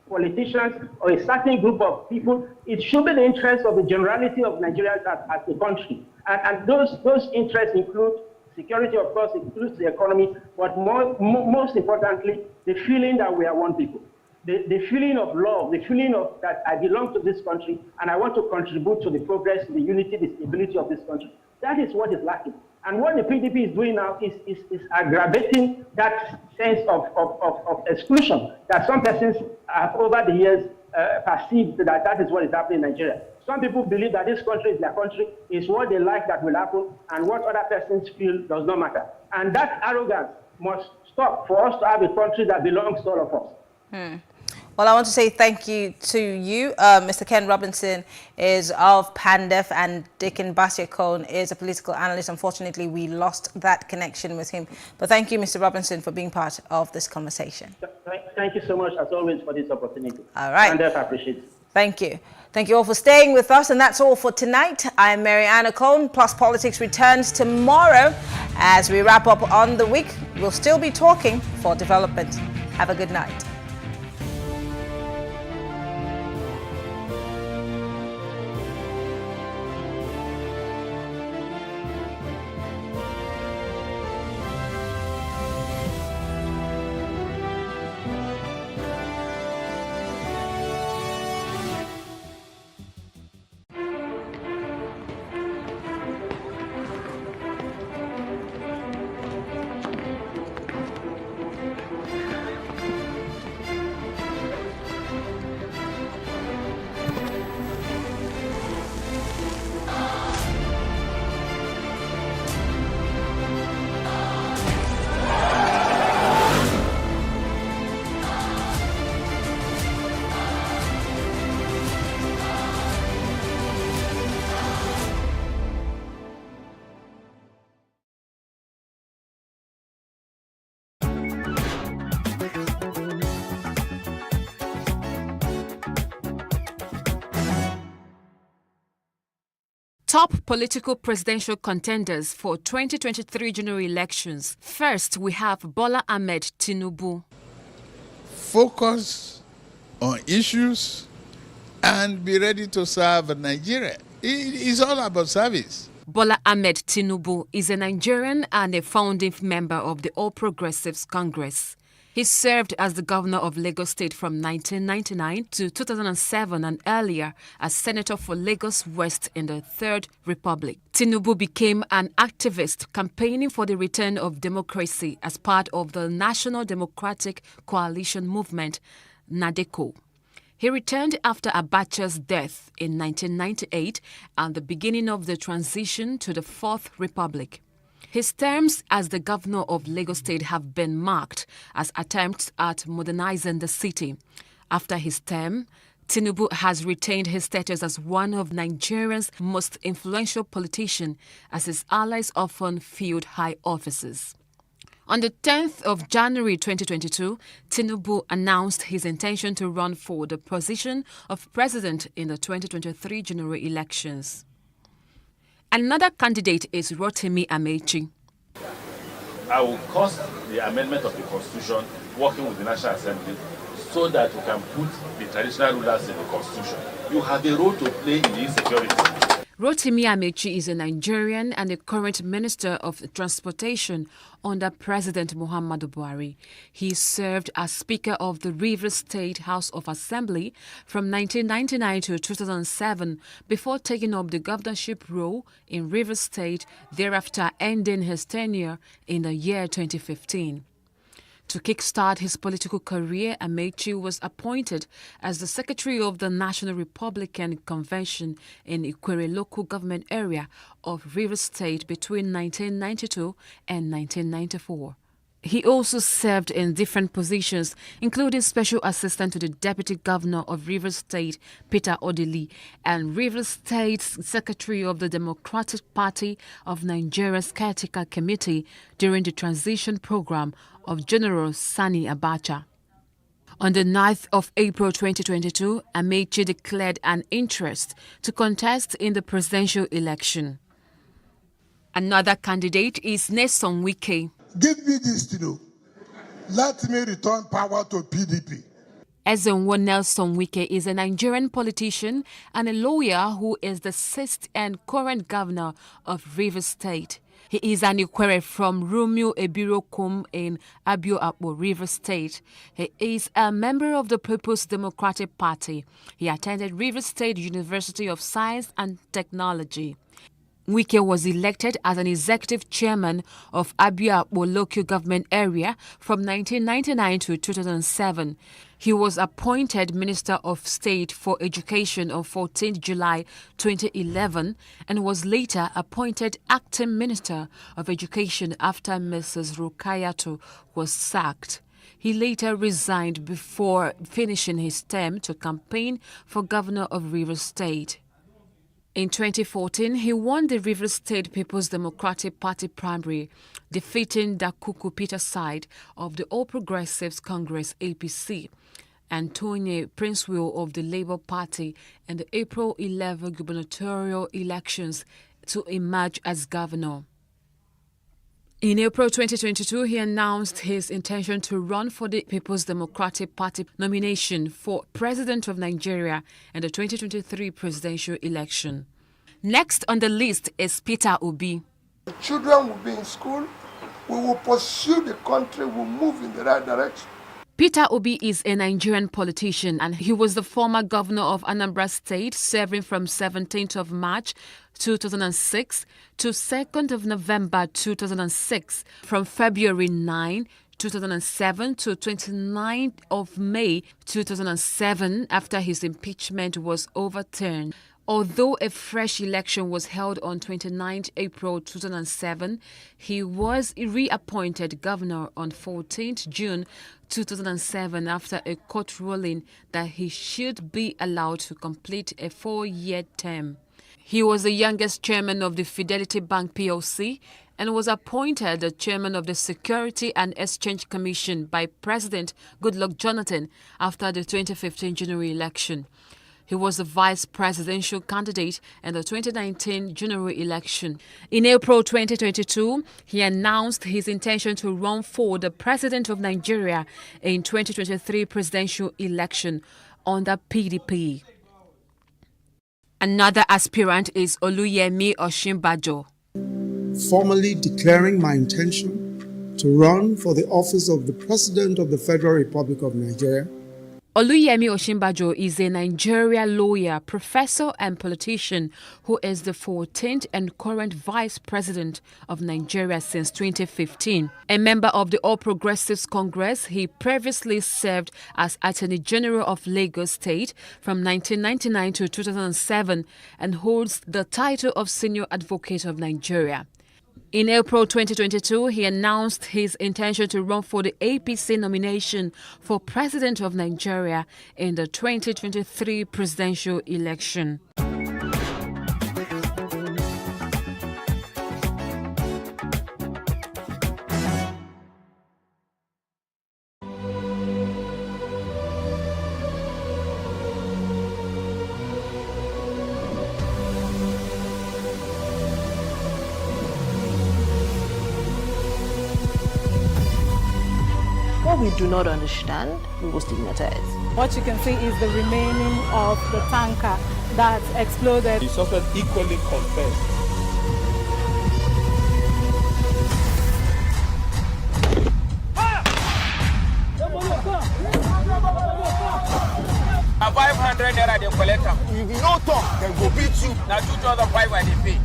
politicians or a certain group of people. It should be the interest of the generality of Nigerians as a country. And those interests include security, of course, includes the economy, but most importantly, the feeling that we are one people. The feeling of love, the feeling of that I belong to this country and I want to contribute to the progress, the unity, the stability of this country. That is what is lacking. And what the PDP is doing now is aggravating that sense of exclusion that some persons have over the years perceived that is what is happening in Nigeria. Some people believe that this country is their country, is what they like that will happen, and what other persons feel does not matter. And that arrogance must stop for us to have a country that belongs to all of us. Well, I want to say thank you to you. Mr. Ken Robinson is of PANDEF, and Dickon Basiakone is a political analyst. Unfortunately, we lost that connection with him. But thank you, Mr. Robinson, for being part of this conversation. Thank you so much, as always, for this opportunity. All right. PANDEF appreciate it. Thank you. Thank you all for staying with us, and that's all for tonight. I'm Mary Anna Cone. Plus Politics returns tomorrow. As we wrap up on the week, we'll still be talking for development. Have a good night. Top political presidential contenders for 2023 general elections. First, we have Bola Ahmed Tinubu. Focus on issues and be ready to serve Nigeria. It's all about service. Bola Ahmed Tinubu is a Nigerian and a founding member of the All Progressives Congress. He served as the governor of Lagos State from 1999 to 2007 and earlier as senator for Lagos West in the Third Republic. Tinubu became an activist campaigning for the return of democracy as part of the National Democratic Coalition Movement, NADECO. He returned after Abacha's death in 1998 and the beginning of the transition to the Fourth Republic. His terms as the governor of Lagos State have been marked as attempts at modernizing the city. After his term, Tinubu has retained his status as one of Nigeria's most influential politicians, as his allies often filled high offices. On the 10th of January 2022, Tinubu announced his intention to run for the position of president in the 2023 general elections. Another candidate is Rotimi Amechi. I will cause the amendment of the Constitution working with the National Assembly so that we can put the traditional rulers in the Constitution. You have a role to play in the insecurity. Rotimi Amechi is a Nigerian and a current Minister of Transportation under President Muhammadu Buhari. He served as Speaker of the Rivers State House of Assembly from 1999 to 2007 before taking up the governorship role in Rivers State, thereafter ending his tenure in the year 2015. To kickstart his political career, Amechi was appointed as the Secretary of the National Republican Convention in Ikwere local government area of Rivers State between 1992 and 1994. He also served in different positions, including Special Assistant to the Deputy Governor of Rivers State, Peter Odili, and Rivers State's Secretary of the Democratic Party of Nigeria's Caretaker Committee during the transition program of General Sani Abacha. On the 9th of April 2022, Amechi declared an interest to contest in the presidential election. Another candidate is Nyesom Wike. Give me this to know. Let me return power to PDP. Ezenwo Nyesom Wike is a Nigerian politician and a lawyer who is the sixth and current governor of Rivers State. He is an Ikwere from Romeo Ebirokum in Abio-Akpo, Rivers State. He is a member of the People's Democratic Party. He attended Rivers State University of Science and Technology. Wike was elected as an executive chairman of Abio-Akpo local government area from 1999 to 2007. He was appointed Minister of State for Education on 14 July 2011 and was later appointed Acting Minister of Education after Mrs. Rukayato was sacked. He later resigned before finishing his term to campaign for governor of Rivers State. In 2014, he won the Rivers State People's Democratic Party primary, defeating Dakuku Peter side of the All Progressives Congress APC and Tony Princewill of the Labour Party in the April 11 gubernatorial elections to emerge as governor. In April 2022, he announced his intention to run for the People's Democratic Party nomination for President of Nigeria in the 2023 presidential election. Next on the list is Peter Obi. The children will be in school. We will pursue the country. We'll move in the right direction. Peter Obi is a Nigerian politician and he was the former governor of Anambra State, serving from 17th of March 2006 to 2nd of November 2006, from February 9, 2007 to 29th of May 2007 after his impeachment was overturned. Although a fresh election was held on 29 April 2007, he was reappointed governor on 14 June 2007 after a court ruling that he should be allowed to complete a 4-year term. He was the youngest chairman of the Fidelity Bank PLC and was appointed the chairman of the Security and Exchange Commission by President Goodluck Jonathan after the 2015 general election. He was the vice presidential candidate in the 2019 general election. In April 2022, he announced his intention to run for the president of Nigeria in 2023 presidential election under PDP. Another aspirant is Oluyemi Osinbajo. Formally declaring my intention to run for the office of the President of the Federal Republic of Nigeria. Oluyemi Osinbajo is a Nigerian lawyer, professor and politician who is the 14th and current vice president of Nigeria since 2015. A member of the All Progressives Congress, he previously served as Attorney General of Lagos State from 1999 to 2007 and holds the title of Senior Advocate of Nigeria. In April 2022, he announced his intention to run for the APC nomination for President of Nigeria in the 2023 presidential election. What we do not understand, we will stigmatize. What you can see is the remaining of the tanker that exploded. The suspect equally confessed. A 500 naira they collect them. If you don't talk, then go beat you. Now 2,500 they pay.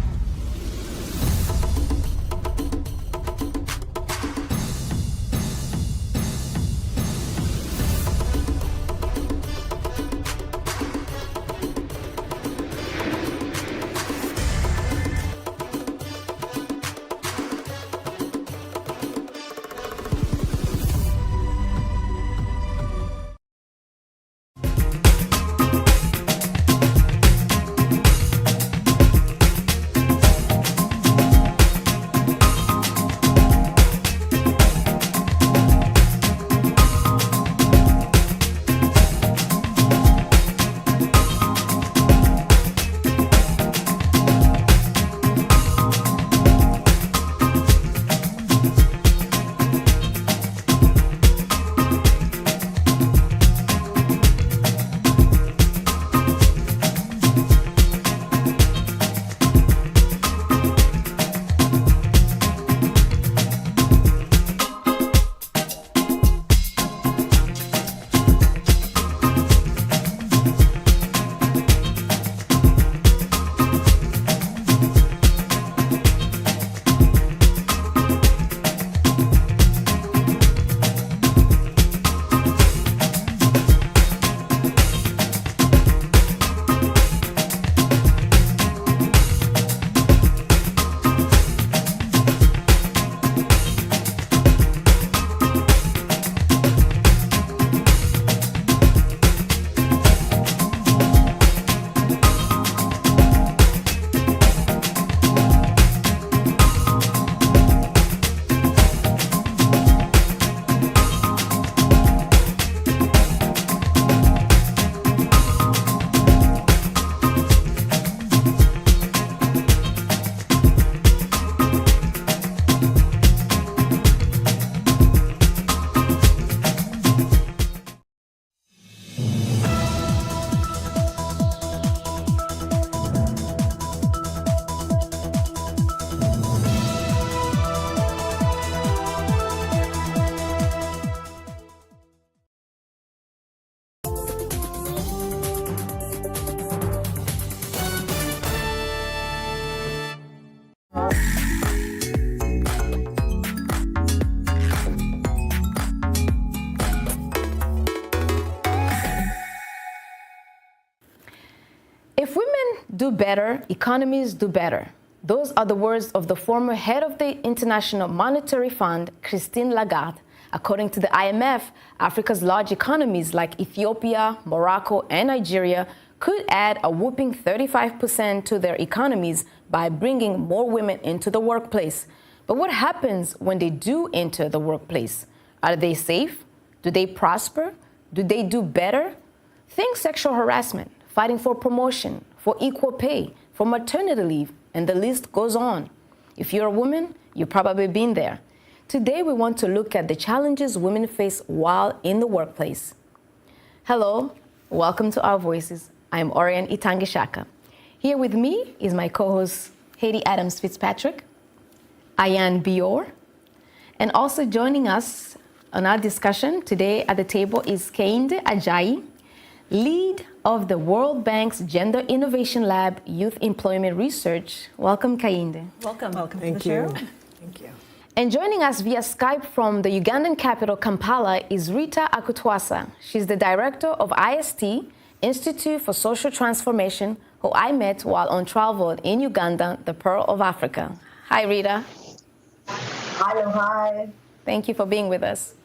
Do better, economies do better. Those are the words of the former head of the International Monetary Fund, Christine Lagarde. According to the IMF, Africa's large economies like Ethiopia, Morocco, and Nigeria could add a whopping 35% to their economies by bringing more women into the workplace. But what happens when they do enter the workplace? Are they safe? Do they prosper? Do they do better? Think sexual harassment, fighting for promotion, for equal pay, for maternity leave, and the list goes on. If you're a woman, you've probably been there. Today, we want to look at the challenges women face while in the workplace. Hello, welcome to Our Voices. I'm Orion Itangishaka. Here with me is my co-host, Haiti Adams Fitzpatrick, Ayan Bior, and also joining us on our discussion today at the table is Kehinde Ajayi, lead of the World Bank's Gender Innovation Lab Youth Employment Research. Welcome, Kehinde. Welcome. Thank you. Thank you. And joining us via Skype from the Ugandan capital, Kampala, is Rita Akutwasa. She's the director of IST, Institute for Social Transformation, who I met while on travel in Uganda, the Pearl of Africa. Hi, Rita. Hello, hi. Thank you for being with us.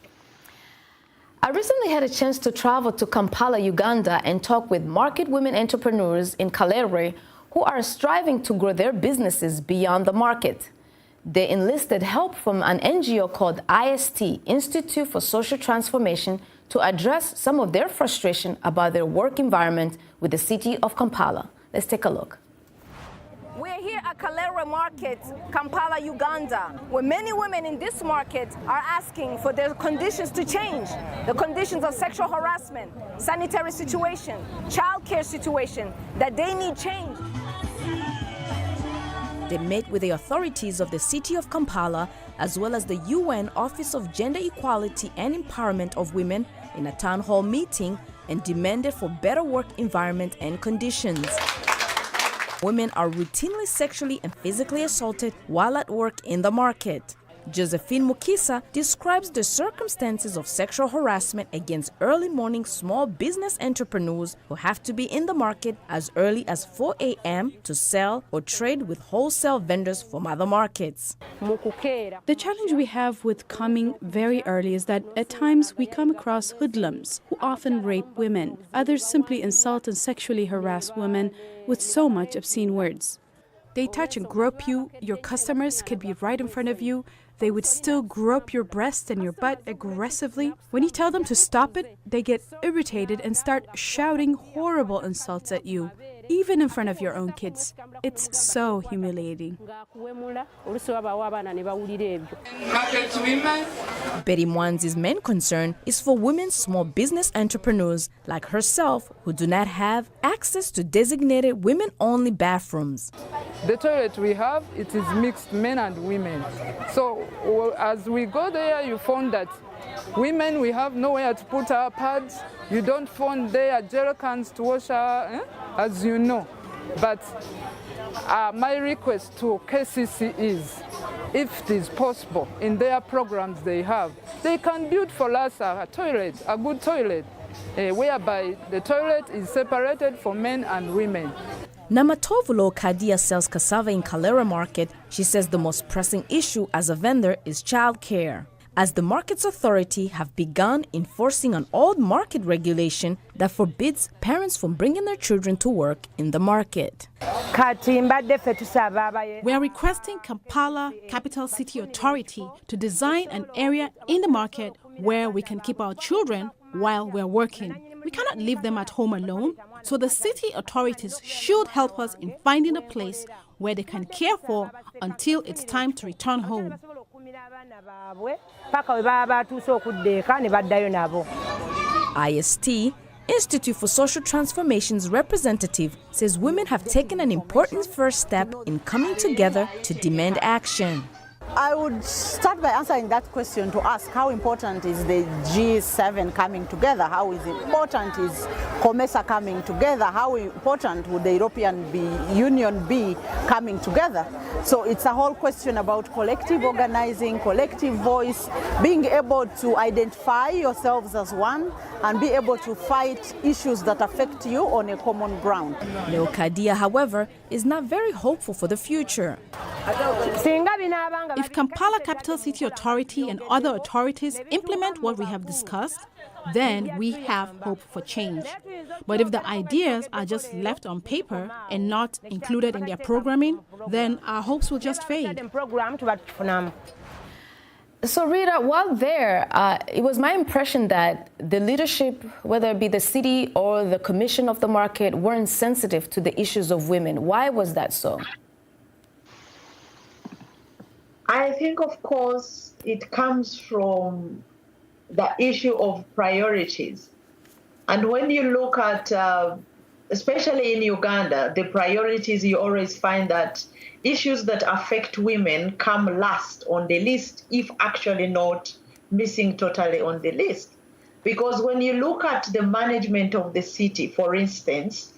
I recently had a chance to travel to Kampala, Uganda, and talk with market women entrepreneurs in Kalere who are striving to grow their businesses beyond the market. They enlisted help from an NGO called IST, Institute for Social Transformation, to address some of their frustration about their work environment with the city of Kampala. Let's take a look. We're here at Kalere Market, Kampala, Uganda, where many women in this market are asking for their conditions to change. The conditions of sexual harassment, sanitary situation, childcare situation, that they need change. They met with the authorities of the city of Kampala, as well as the UN Office of Gender Equality and Empowerment of Women in a town hall meeting and demanded for better work environment and conditions. Women are routinely sexually and physically assaulted while at work in the market. Josephine Mukisa describes the circumstances of sexual harassment against early morning small business entrepreneurs who have to be in the market as early as 4 a.m. to sell or trade with wholesale vendors from other markets. The challenge we have with coming very early is that at times we come across hoodlums who often rape women. Others simply insult and sexually harass women with so much obscene words. They touch and grope you. Your customers could be right in front of you. They would still grope your breast and your butt aggressively. When you tell them to stop it, they get irritated and start shouting horrible insults at you, even in front of your own kids. It's so humiliating. Betty Mwanzi's main concern is for women small business entrepreneurs like herself who do not have access to designated women-only bathrooms. The toilet we have, it is mixed men and women. So as we go there, you find that women, we have nowhere to put our pads. You don't find there gel cans to wash our, as you know. But my request to KCC is, if it is possible, in their programs they have, they can build for us a toilet, a good toilet, whereby the toilet is separated for men and women. Namatovulo Kadia sells cassava in Kalere Market. She says the most pressing issue as a vendor is childcare, as the market's authority have begun enforcing an old market regulation that forbids parents from bringing their children to work in the market. We are requesting Kampala Capital City Authority to design an area in the market where we can keep our children while we're working. We cannot leave them at home alone, so the city authorities should help us in finding a place where they can care for until it's time to return home. IST, Institute for Social Transformation's representative, says women have taken an important first step in coming together to demand action. I would start by answering that question to ask how important is the G7 coming together? How is important is COMESA coming together? How important would the European Union be coming together? So it's a whole question about collective organizing, collective voice, being able to identify yourselves as one and be able to fight issues that affect you on a common ground. Leocadia, however, is not very hopeful for the future. If Kampala Capital City Authority and other authorities implement what we have discussed, then we have hope for change. But if the ideas are just left on paper and not included in their programming, then our hopes will just fade. So Rita, while there, it was my impression that the leadership, whether it be the city or the commission of the market, weren't sensitive to the issues of women. Why was that so? I think, of course, it comes from the issue of priorities. And when you look at, especially in Uganda, the priorities, you always find that issues that affect women come last on the list, if actually not missing totally on the list. Because when you look at the management of the city, for instance,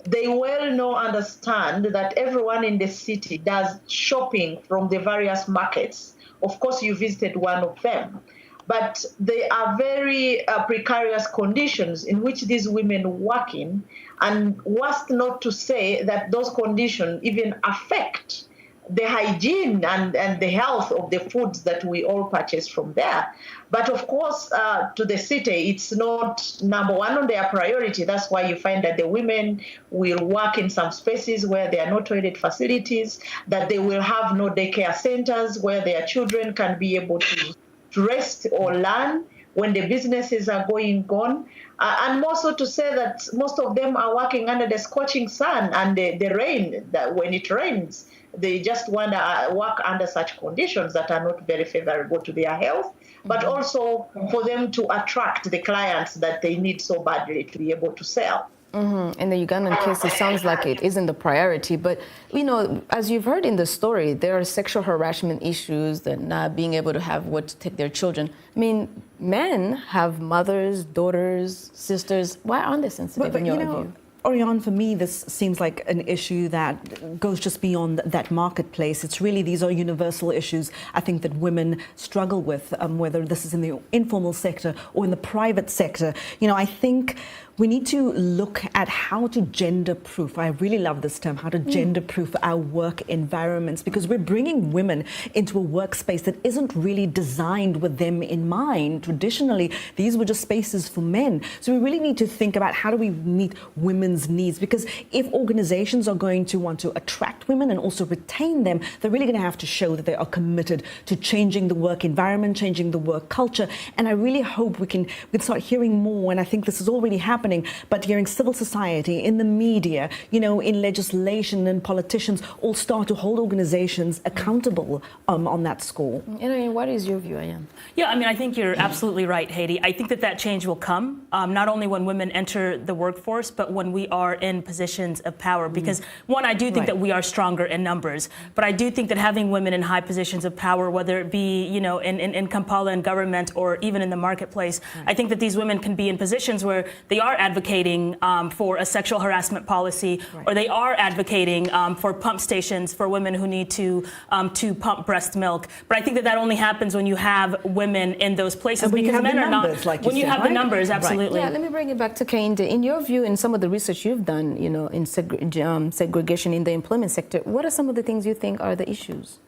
they well understand that everyone in the city does shopping from the various markets. Of course, you visited one of them. But they are very precarious conditions in which these women work in, and worst not to say that those conditions even affect the hygiene and the health of the foods that we all purchase from there. But of course, to the city, it's not number one on their priority. That's why you find that the women will work in some spaces where there are no toilet facilities, that they will have no daycare centers where their children can be able to rest or learn when the businesses are going on. And more so to say that most of them are working under the scorching sun and the rain, that when it rains, they just want to work under such conditions that are not very favorable to their health, but also for them to attract the clients that they need so badly to be able to sell. In the Ugandan case, it sounds like it isn't the priority. But, you know, as you've heard in the story, there are sexual harassment issues, the not being able to have what to take their children. I mean, men have mothers, daughters, sisters. Why aren't they sensitive in your view? Oriane, for me, this seems like an issue that goes just beyond that marketplace. It's really, these are universal issues I think that women struggle with, whether this is in the informal sector or in the private sector. You know, I think we need to look at how to gender-proof, I really love this term, how to gender-proof our work environments, because we're bringing women into a workspace that isn't really designed with them in mind. Traditionally, these were just spaces for men. So we really need to think about how do we meet women's needs, because if organizations are going to want to attract women and also retain them, they're really going to have to show that they are committed to changing the work environment, changing the work culture. And I really hope we can start hearing more, and I think this is already happening, but hearing civil society, in the media, you know, in legislation, and politicians all start to hold organizations accountable on that score. You know, what is your view, Ayan? Yeah, I mean, I think you're absolutely right, Haiti. I think that change will come, not only when women enter the workforce, but when we are in positions of power. Because, one, I do think that we are stronger in numbers, but I do think that having women in high positions of power, whether it be, you know, in Kampala in government or even in the marketplace, I think that these women can be in positions where they are advocating for a sexual harassment policy, or they are advocating for pump stations for women who need to pump breast milk. But I think that only happens when you have women in those places, because men are not. Like when you have the numbers, absolutely. Yeah, let me bring it back to Kehinde. In your view, in some of the research you've done, you know, in segregation in the employment sector, what are some of the things you think are the issues?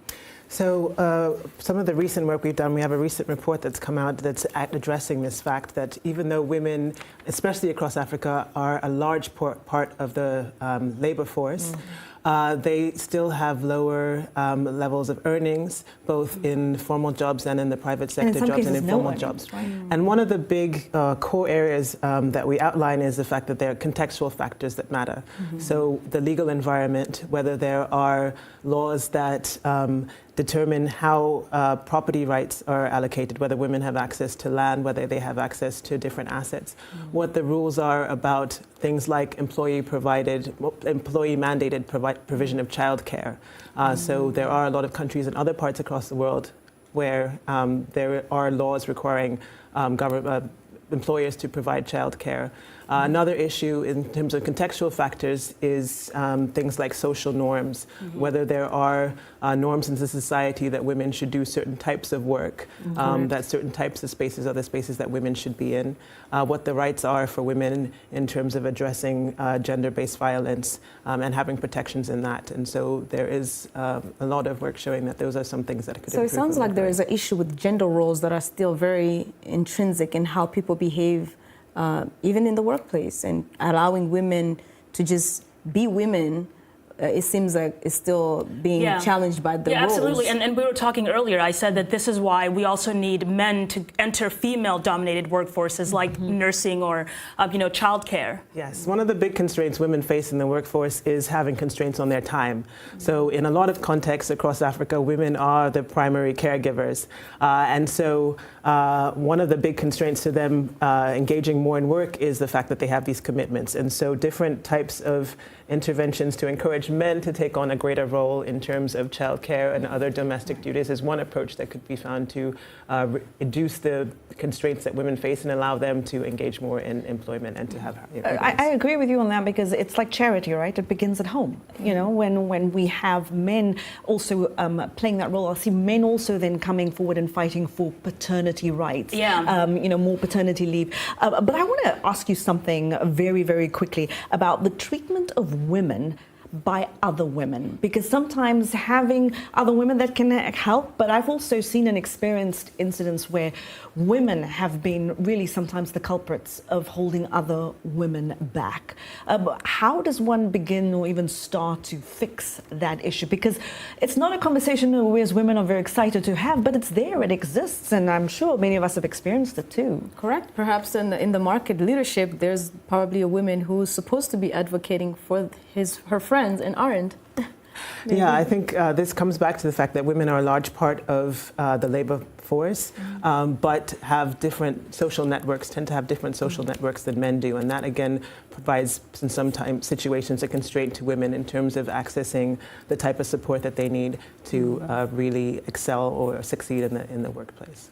So some of the recent work we've done, we have a recent report that's come out that's addressing this fact that even though women, especially across Africa, are a large part of the labor force, they still have lower levels of earnings, both in formal jobs and in the private sector jobs and informal jobs. Right? And one of the big core areas that we outline is the fact that there are contextual factors that matter. So the legal environment, whether there are laws that determine how property rights are allocated, whether women have access to land, whether they have access to different assets, what the rules are about things like employee-mandated provision of childcare. So there are a lot of countries in other parts across the world where there are laws requiring employers to provide childcare. Another issue in terms of contextual factors is things like social norms, whether there are norms in the society that women should do certain types of work, that certain types of spaces are the spaces that women should be in, what the rights are for women in terms of addressing gender-based violence and having protections in that. And so there is a lot of work showing that those are some things that could improve. So it sounds like there is an issue with gender roles that are still very intrinsic in how people behave even in the workplace, and allowing women to just be women. It seems like it's still being challenged by the roles. Absolutely. And we were talking earlier, I said that this is why we also need men to enter female-dominated workforces like nursing or, childcare. Yes, one of the big constraints women face in the workforce is having constraints on their time. So in a lot of contexts across Africa, women are the primary caregivers. And so one of the big constraints to them engaging more in work is the fact that they have these commitments. And so different types of interventions to encourage men to take on a greater role in terms of childcare and other domestic duties is one approach that could be found to reduce the constraints that women face and allow them to engage more in employment and to have. I agree with you on that, because it's like charity, right? It begins at home. You know, when we have men also playing that role, I see men also then coming forward and fighting for paternity rights. More paternity leave. But I want to ask you something very, very quickly about the treatment of women by other women, because sometimes having other women that can help, but I've also seen and experienced incidents where women have been really sometimes the culprits of holding other women back. How does one begin or even start to fix that issue? Because it's not a conversation we as women are very excited to have, but it's there, it exists, and I'm sure many of us have experienced it too. Correct. Perhaps in the market leadership, there's probably a woman who's supposed to be advocating for her friends and aren't. Yeah, I think this comes back to the fact that women are a large part of the labor force, but have different social networks, tend to have different social networks than men do. And that, again, provides, in some situations, a constraint to women in terms of accessing the type of support that they need to really excel or succeed in the workplace.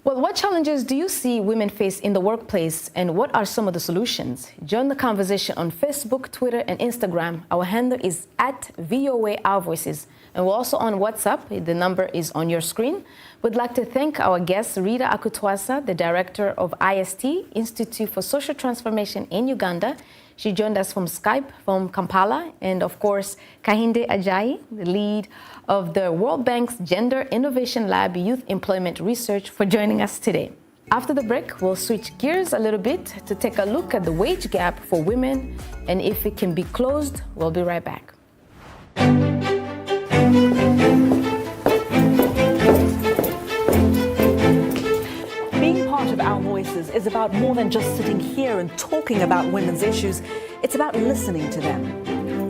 Well, what challenges do you see women face in the workplace, and what are some of the solutions? Join the conversation on Facebook, Twitter, and Instagram. Our handle is @VOA Our Voices, and we're also on WhatsApp. The number is on your screen. We'd like to thank our guest, Rita Akutwasa, the director of IST, Institute for Social Transformation in Uganda. She joined us from Skype from Kampala, and of course, Kahinde Ajayi, the lead of the World Bank's Gender Innovation Lab Youth Employment Research, for joining us today. After the break, we'll switch gears a little bit to take a look at the wage gap for women and if it can be closed. We'll be right back. Our Voices is about more than just sitting here and talking about women's issues. It's about listening to them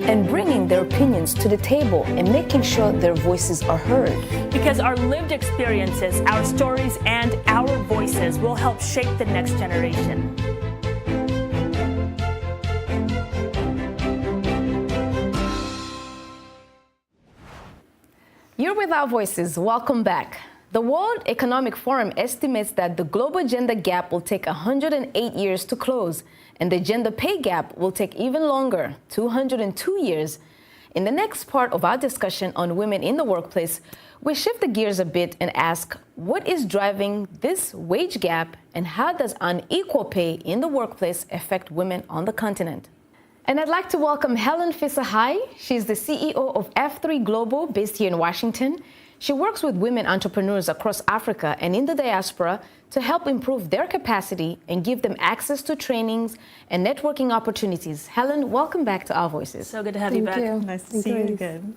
and bringing their opinions to the table and making sure their voices are heard. Because our lived experiences, our stories, and our voices will help shape the next generation. You're with Our Voices. Welcome back. The World Economic Forum estimates that the global gender gap will take 108 years to close, and the gender pay gap will take even longer, 202 years. In the next part of our discussion on women in the workplace, we shift the gears a bit and ask, what is driving this wage gap, and how does unequal pay in the workplace affect women on the continent? And I'd like to welcome Helen Fisahai. She's the CEO of F3 Global, based here in Washington. She works with women entrepreneurs across Africa and in the diaspora to help improve their capacity and give them access to trainings and networking opportunities. Helen, welcome back to Our Voices. So good to have you back. Nice to see you again.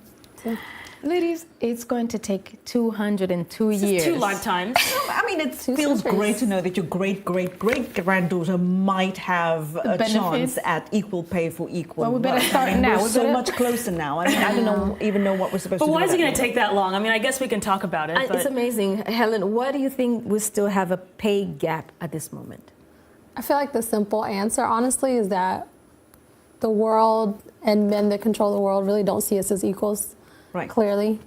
Ladies, it's going to take 202 years. 2 lifetimes. I mean, it feels great to know that your great-great-great-granddaughter might have a chance at equal pay for equal Well, we better work. start I mean, now. We're so much closer now. I mean, I don't even know what we're supposed to do. But why is it going to to take that long? I mean, I guess we can talk about it. It's amazing. Helen, why do you think we still have a pay gap at this moment? I feel like the simple answer, honestly, is that the world and men that control the world really don't see us as equals, clearly.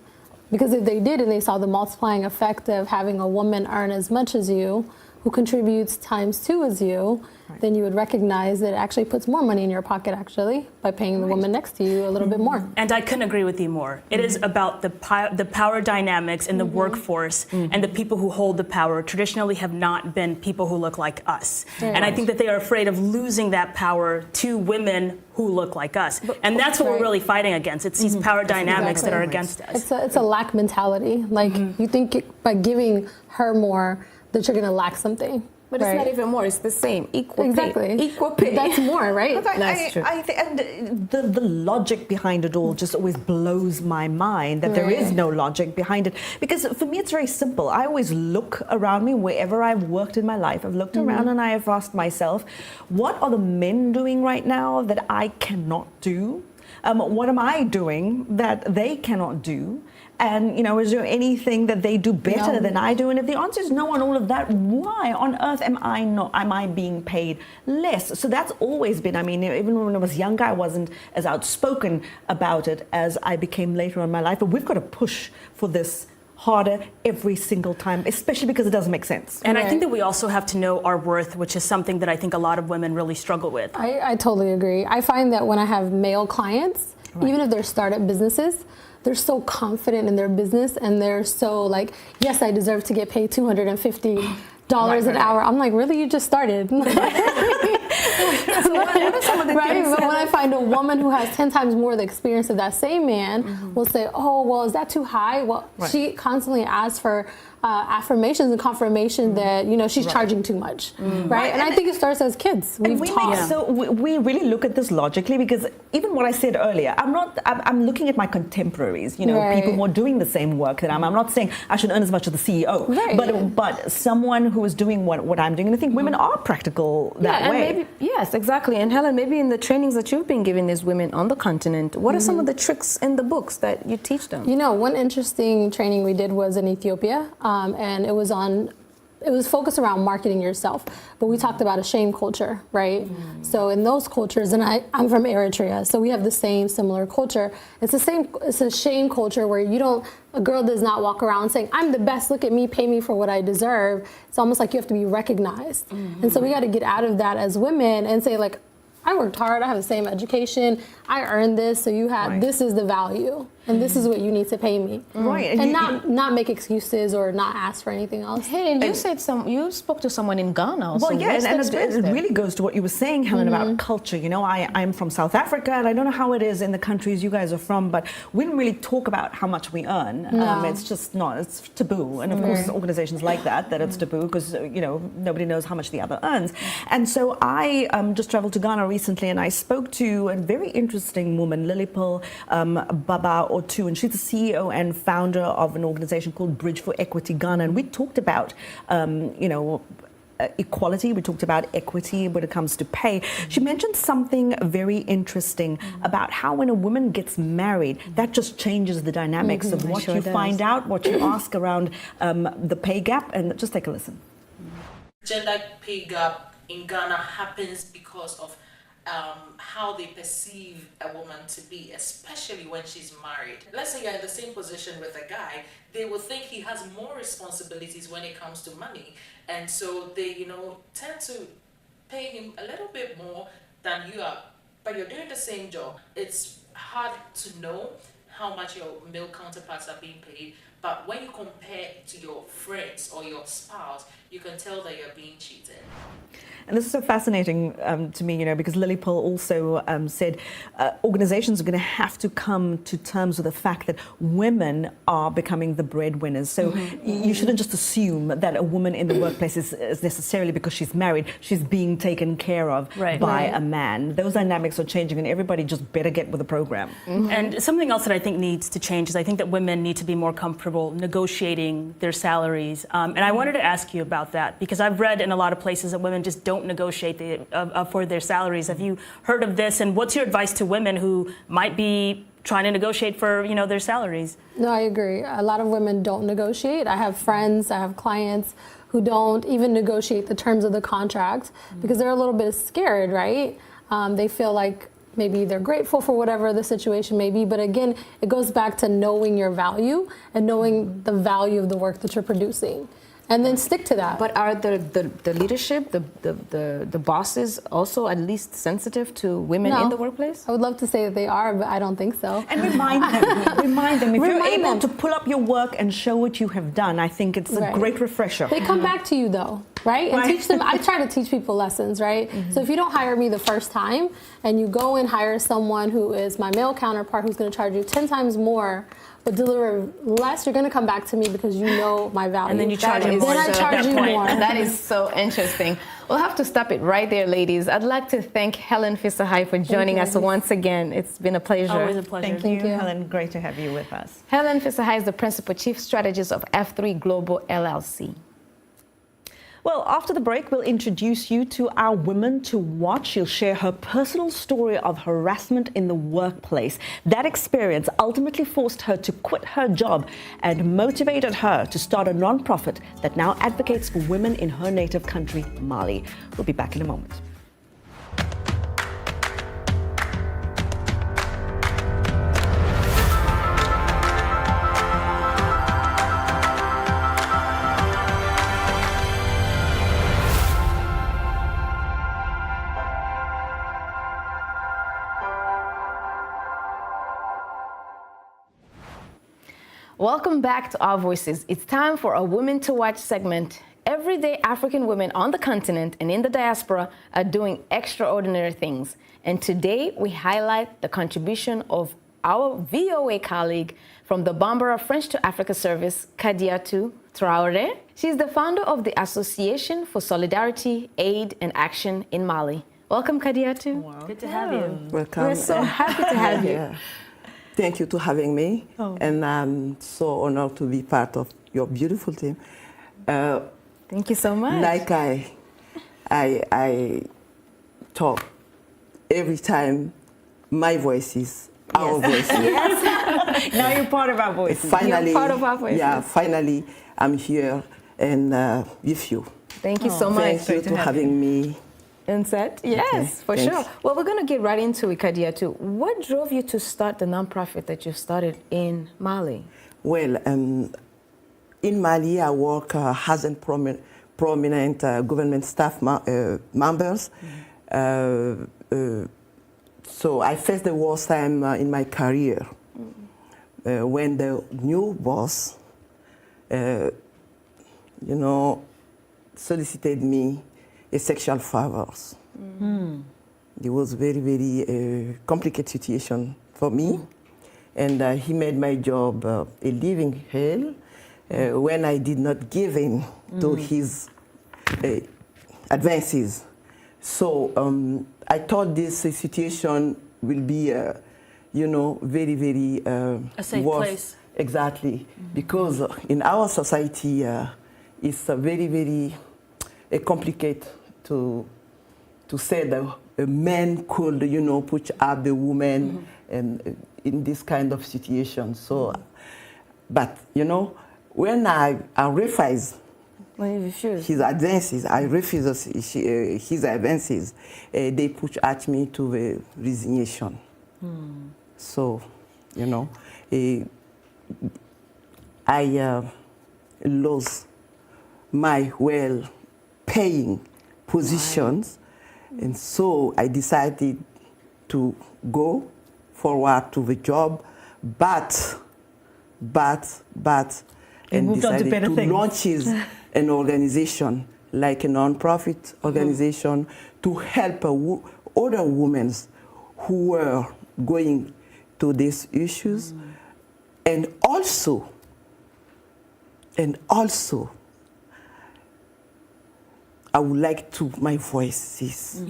Because if they did and they saw the multiplying effect of having a woman earn as much as you, who contributes times 2 as you, then you would recognize that it actually puts more money in your pocket, actually, by paying the woman next to you a little bit more. And I couldn't agree with you more. It is about the power dynamics in the workforce, and the people who hold the power traditionally have not been people who look like us. And I think that they are afraid of losing that power to women who look like us. And that's what we're really fighting against. It's these power dynamics that are against us. It's a lack mentality. Like, you think by giving her more that you're going to lack something. But it's not even more. It's the same. Equal pay. Equal pay. That's more, right? That's true. And the logic behind it all just always blows my mind that there is no logic behind it. Because for me, it's very simple. I always look around me wherever I've worked in my life. I've looked around and I have asked myself, what are the men doing right now that I cannot do? What am I doing that they cannot do? And, you know, is there anything that they do better than I do? And if the answer is no on all of that, why on earth am I being paid less? So that's always been, I mean, even when I was younger, I wasn't as outspoken about it as I became later in my life. But we've got to push for this harder every single time, especially because it doesn't make sense. And I think that we also have to know our worth, which is something that I think a lot of women really struggle with. I totally agree. I find that when I have male clients, even if they're startup businesses, they're so confident in their business and they're so like, yes, I deserve to get paid $250 an hour. I'm like, really? You just started. So what are some of the things? But when I find a woman who has 10 times more the experience of that same man will say, oh, well, is that too high? Well, she constantly asks for affirmations and confirmation that, you know, she's charging too much, right? And I think it starts as kids. We really look at this logically, because even what I said earlier, I'm looking at my contemporaries, you know, people who are doing the same work that I'm not saying I should earn as much as the CEO, but someone who is doing what I'm doing. And I think women are practical that way. Yes, exactly. And Helen, maybe in the trainings that you've been giving these women on the continent, what are some of the tricks in the books that you teach them? You know, one interesting training we did was in Ethiopia. And it was focused around marketing yourself, but we talked about a shame culture, right? So in those cultures, and I'm from Eritrea, so we have the similar culture. It's a shame culture where a girl does not walk around saying, I'm the best, look at me, pay me for what I deserve. It's almost like you have to be recognized. And so we got to get out of that as women and say, like, I worked hard, I have the same education, I earned this, so you have, this is the value, and this is what you need to pay me. And not make excuses or not ask for anything else. Hey, and you spoke to someone in Ghana. Well, yeah, and it really goes to what you were saying, Helen, about culture. You know, I'm from South Africa, and I don't know how it is in the countries you guys are from, but we don't really talk about how much we earn. It's just not, it's taboo. And of course, organizations like that it's taboo, because, you know, nobody knows how much the other earns. And so I just traveled to Ghana recently, and I spoke to a very interesting woman, Lilipal Baba Otu, and she's the CEO and founder of an organization called Bridge for Equity Ghana. And we talked about, you know, equality. We talked about equity when it comes to pay. She mentioned something very interesting about how when a woman gets married, that just changes the dynamics of what you find out, what you ask around the pay gap. And just take a listen. Gender pay gap in Ghana happens because of how they perceive a woman to be, especially when she's married. Let's say you're in the same position with a guy, they will think he has more responsibilities when it comes to money, and so they, you know, tend to pay him a little bit more than you are, but you're doing the same job. It's hard to know how much your male counterparts are being paid, But when you compare to your friends or your spouse, you can tell that you're being cheated. And this is so fascinating to me, because Lily Pearl also said organizations are going to have to come to terms with the fact that women are becoming the breadwinners. So you shouldn't just assume that a woman in the workplace is necessarily because she's married, she's being taken care of by a man. Those dynamics are changing, and everybody just better get with the program. And something else that I think needs to change is I think that women need to be more comfortable negotiating their salaries. And I wanted to ask you about that, because I've read in a lot of places that women just don't negotiate for their salaries. Have you heard of this? And what's your advice to women who might be trying to negotiate for their salaries? No, I agree. A lot of women don't negotiate. I have friends, I have clients who don't even negotiate the terms of the contract because they're a little bit scared, right? They feel like maybe they're grateful for whatever the situation may be, but again, it goes back to knowing your value and knowing the value of the work that you're producing. And then stick to that. But are the leadership, the bosses also at least sensitive to women in the workplace? I would love to say that they are, but I don't think so. And remind them. If you're able to pull up your work and show what you have done, I think it's a great refresher. They come back to you though, right? And teach them. I try to teach people lessons, right? So if you don't hire me the first time and you go and hire someone who is my male counterpart who's going to charge you 10 times more but deliver less, you're going to come back to me because you know my value. And then you charge me more. Then I charge you more. That is so interesting. We'll have to stop it right there, ladies. I'd like to thank Helen Fisahai for joining us once again. It's been a pleasure. Always a pleasure. Thank you, Helen. Great to have you with us. Helen Fisahai is the Principal Chief Strategist of F3 Global LLC. Well, after the break, we'll introduce you to our woman to watch. She'll share her personal story of harassment in the workplace. That experience ultimately forced her to quit her job and motivated her to start a non-profit that now advocates for women in her native country, Mali. We'll be back in a moment. Welcome back to Our Voices. It's time for a Women to Watch segment. Everyday African women on the continent and in the diaspora are doing extraordinary things. And today we highlight the contribution of our VOA colleague from the Bambara French to Africa Service, Kadiatou Traoré. She's the founder of the Association for Solidarity, Aid and Action in Mali. Welcome, Kadiatou. Wow. Good to have you. Welcome. We're so happy to have you. Thank you for having me, and I'm so honored to be part of your beautiful team. Thank you so much. Like I talk every time, my voices, our voices. Yes. Now you're part of our voices. Finally, you're part of our voices. Yeah, finally, I'm here and with you. Thank you so much. Thank you for having me. In set? Yes, for sure. Well, we're going to get right into it, Kadiatou. What drove you to start the nonprofit that you started in Mali? Well, in Mali, I work as a prominent government staff members. So I faced the worst time in my career when the new boss, solicited me a sexual favors. It was very, very complicated situation for me. And he made my job a living hell when I did not give in to his advances. So I thought this situation will be, very, very a safe place. Exactly, because in our society, it's very, very complicated to say that a man could, put up the woman and in this kind of situation. So, but when I refuse his advances, I refuse his advances. They push at me to the resignation. So, I lost my well-paying positions, and so I decided to go forward to the job, but and moved on to decided better to things. launch an organization, like a non-profit organization, to help other women who were going to these issues, and also, I would like my voice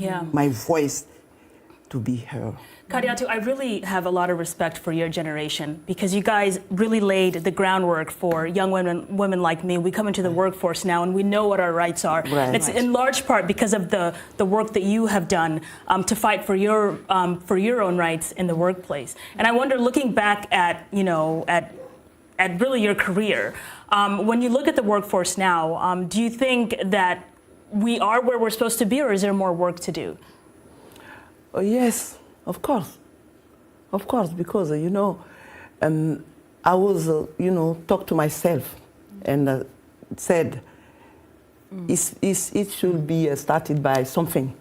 to be heard. Kadiatu, I really have a lot of respect for your generation because you guys really laid the groundwork for young women like me. We come into the workforce now and we know what our rights are. Right. It's in large part because of the work that you have done to fight for your own rights in the workplace. And I wonder, looking back at really your career, when you look at the workforce now, do you think that we are where we're supposed to be, or is there more work to do? Oh, yes, of course, because I was talk to myself and said it should be started by something,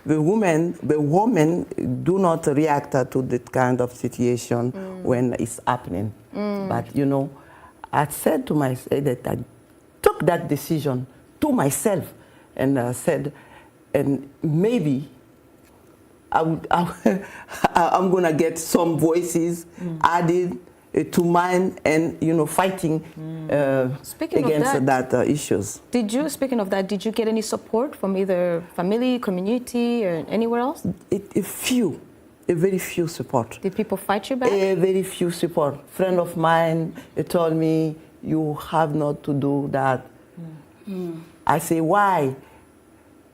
The women do not react to that kind of situation when it's happening. But I said to myself that I took that decision to myself and said, and maybe I'm gonna get some voices added to mine, and fighting against that issues. Speaking of that, did you get any support from either family, community, or anywhere else? A very few support. Did people fight you back? A very few support. Friend of mine told me, you have not to do that. I say, why?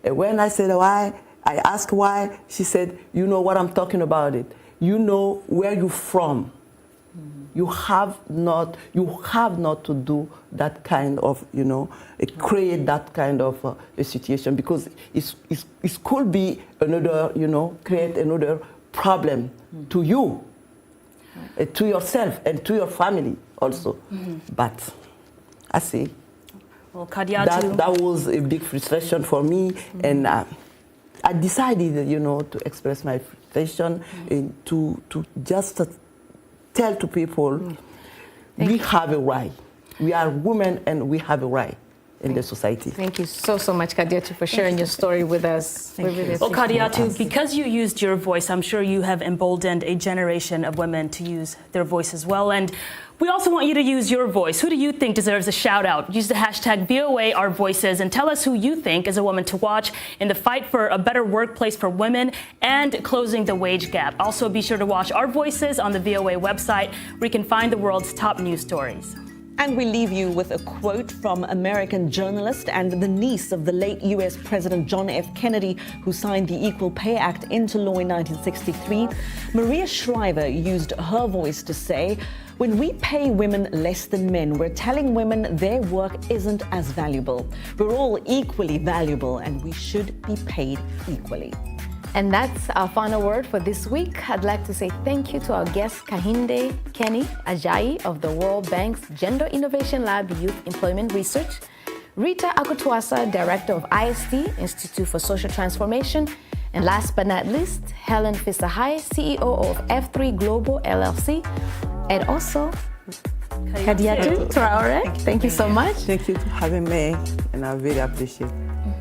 When I said why, I asked why, she said, you know what I'm talking about it. You know where you're from. You have not to do that kind of, create that kind of a situation, because it could be another, create another problem to you, to yourself, and to your family also. But I see. Well, Kadiatu, that was a big frustration for me, and I decided, to express my frustration and to just tell to people, we have a right. We are women, and we have a right in the society. Thank you so much, Kadiatu, for sharing your story with us. Well, Kadiatu, because you used your voice, I'm sure you have emboldened a generation of women to use their voice as well. And we also want you to use your voice. Who do you think deserves a shout out? Use the hashtag VOA Our Voices and tell us who you think is a woman to watch in the fight for a better workplace for women and closing the wage gap. Also, be sure to watch Our Voices on the VOA website, where you can find the world's top news stories. And we leave you with a quote from American journalist and the niece of the late U.S. President John F. Kennedy, who signed the Equal Pay Act into law in 1963. Maria Shriver used her voice to say, when we pay women less than men, we're telling women their work isn't as valuable. We're all equally valuable, and we should be paid equally. And that's our final word for this week. I'd like to say thank you to our guest, Kehinde Kenny Ajayi of the World Bank's Gender Innovation Lab Youth Employment Research, Rita Akutwasa, Director of IST, Institute for Social Transformation, and last but not least, Helen Fisahai, CEO of F3 Global LLC, and also Kadiatu Traore. Thank you so much. Thank you for having me, and I really appreciate it.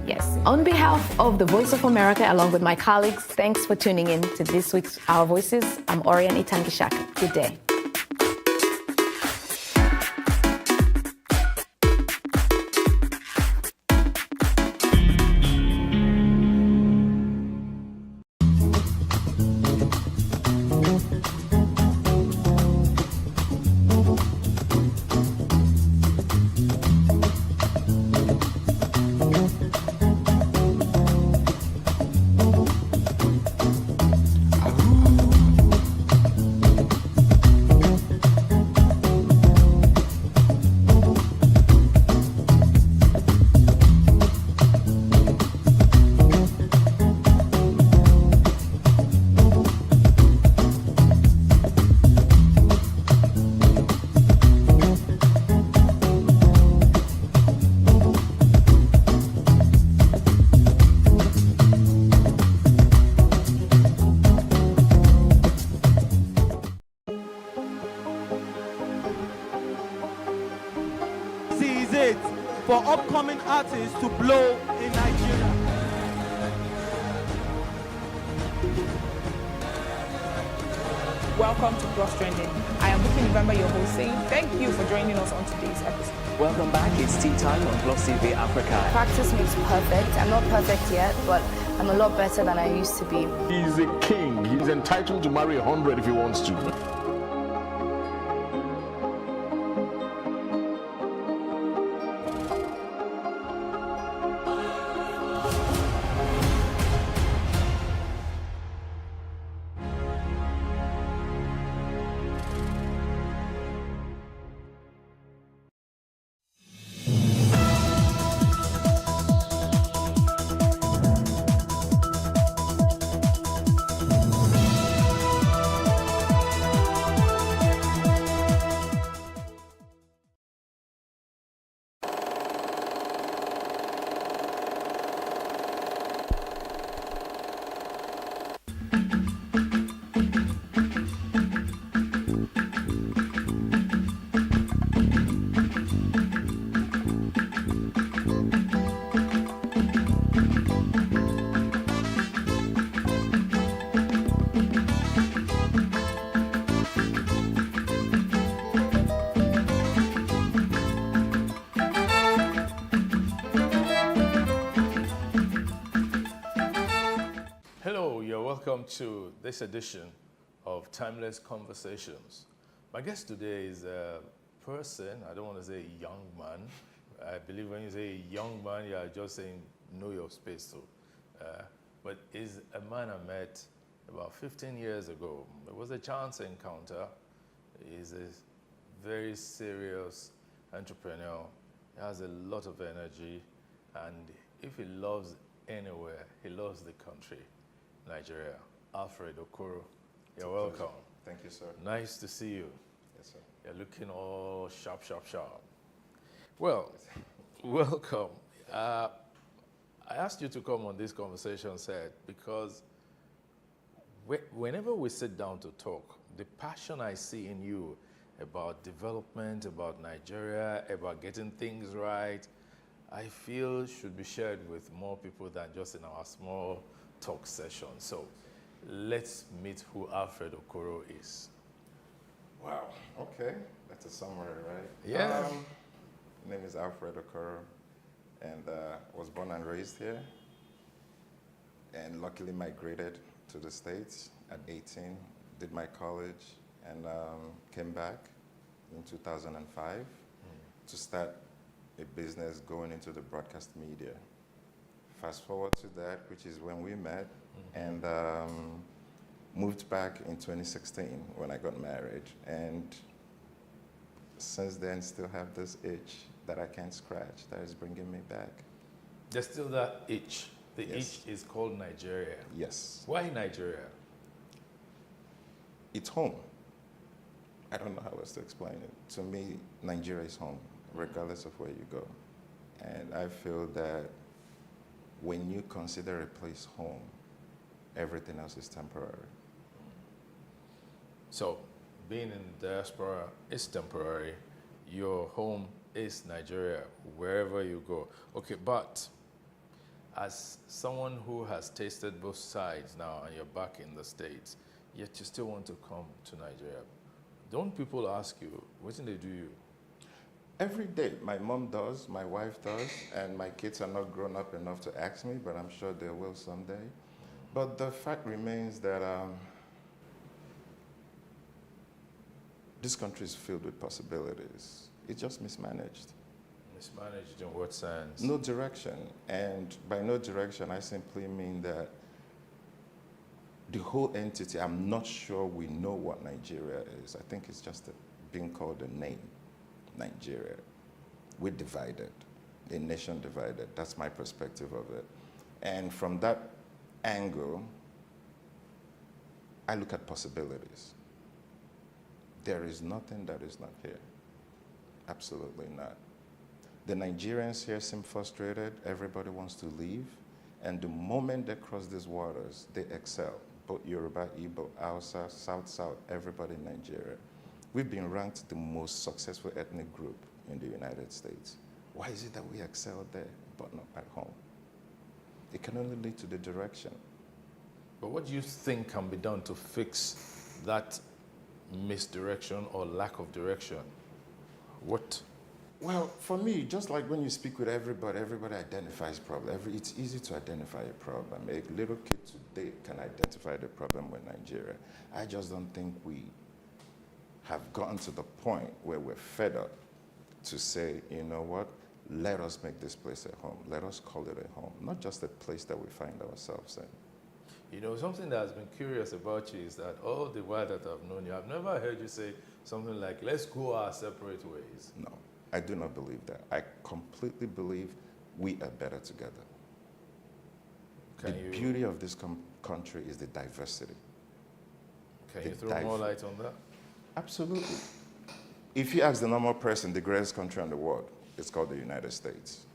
Yes. On behalf of the Voice of America, along with my colleagues, thanks for tuning in to this week's Our Voices. I'm Orion Itangishaka. Good day. wait for upcoming artists to blow in Nigeria. Welcome to Plus Trending. I am Buki November, your host, saying thank you for joining us on today's episode. Welcome back. It's tea time on PlusTvAfrica. Practice makes perfect. I'm not perfect yet, but I'm a lot better than I used to be. He's a king. He's entitled to marry 100 if he wants to. Welcome to this edition of Timeless Conversations. My guest today is a person, I don't want to say a young man. I believe when you say a young man, you are just saying know your space too. But is a man I met about 15 years ago. It was a chance encounter. He's a very serious entrepreneur. He has a lot of energy, and if he loves anywhere, he loves the country. Nigeria. Alfred Okoro, you're welcome. Thank you, sir. Nice to see you. Yes, sir. You're looking all sharp, sharp, sharp. Well, welcome. I asked you to come on this conversation set because whenever we sit down to talk, the passion I see in you about development, about Nigeria, about getting things right, I feel should be shared with more people than just in our small talk session. So let's meet who Alfred Okoro is. Wow, okay. That's a summary, right? Yeah. My name is Alfred Okoro, and was born and raised here, and luckily migrated to the States at 18, did my college, and came back in 2005 to start a business going into the broadcast media. Fast forward to that, which is when we met, and moved back in 2016 when I got married. And since then, still have this itch that I can't scratch that is bringing me back. There's still that itch. The Yes. itch is called Nigeria. Yes. Why Nigeria? It's home. I don't know how else to explain it. To me, Nigeria is home, regardless of where you go. And I feel that when you consider a place home, everything else is temporary. So, being in the diaspora is temporary. Your home is Nigeria, wherever you go. Okay, but as someone who has tasted both sides now and you're back in the States, yet you still want to come to Nigeria, don't people ask you, what do they do you? Every day, my mom does, my wife does, and my kids are not grown up enough to ask me, but I'm sure they will someday. But the fact remains that this country is filled with possibilities. It's just mismanaged. Mismanaged in what sense? No direction. And by no direction, I simply mean that the whole entity, I'm not sure we know what Nigeria is. I think it's just being called a name. Nigeria. We're divided, a nation divided. That's my perspective of it. And from that angle, I look at possibilities. There is nothing that is not here. Absolutely not. The Nigerians here seem frustrated. Everybody wants to leave. And the moment they cross these waters, they excel. Both Yoruba, Igbo, Hausa, South, everybody in Nigeria. We've been ranked the most successful ethnic group in the United States. Why is it that we excel there but not at home? It can only lead to the direction. But what do you think can be done to fix that misdirection or lack of direction? What? Well, for me, just like when you speak with everybody, everybody identifies problem. It's easy to identify a problem. A little kid today can identify the problem with Nigeria. I just don't think we have gotten to the point where we're fed up to say, you know what, let us make this place a home. Let us call it a home, not just a place that we find ourselves in. You know, something that has been curious about you is that all the while that I've known you, I've never heard you say something like, let's go our separate ways. No, I do not believe that. I completely believe we are better together. The beauty of this country is the diversity. Can you throw more light on that? Absolutely. If you ask the normal person, the greatest country in the world, it's called the United States.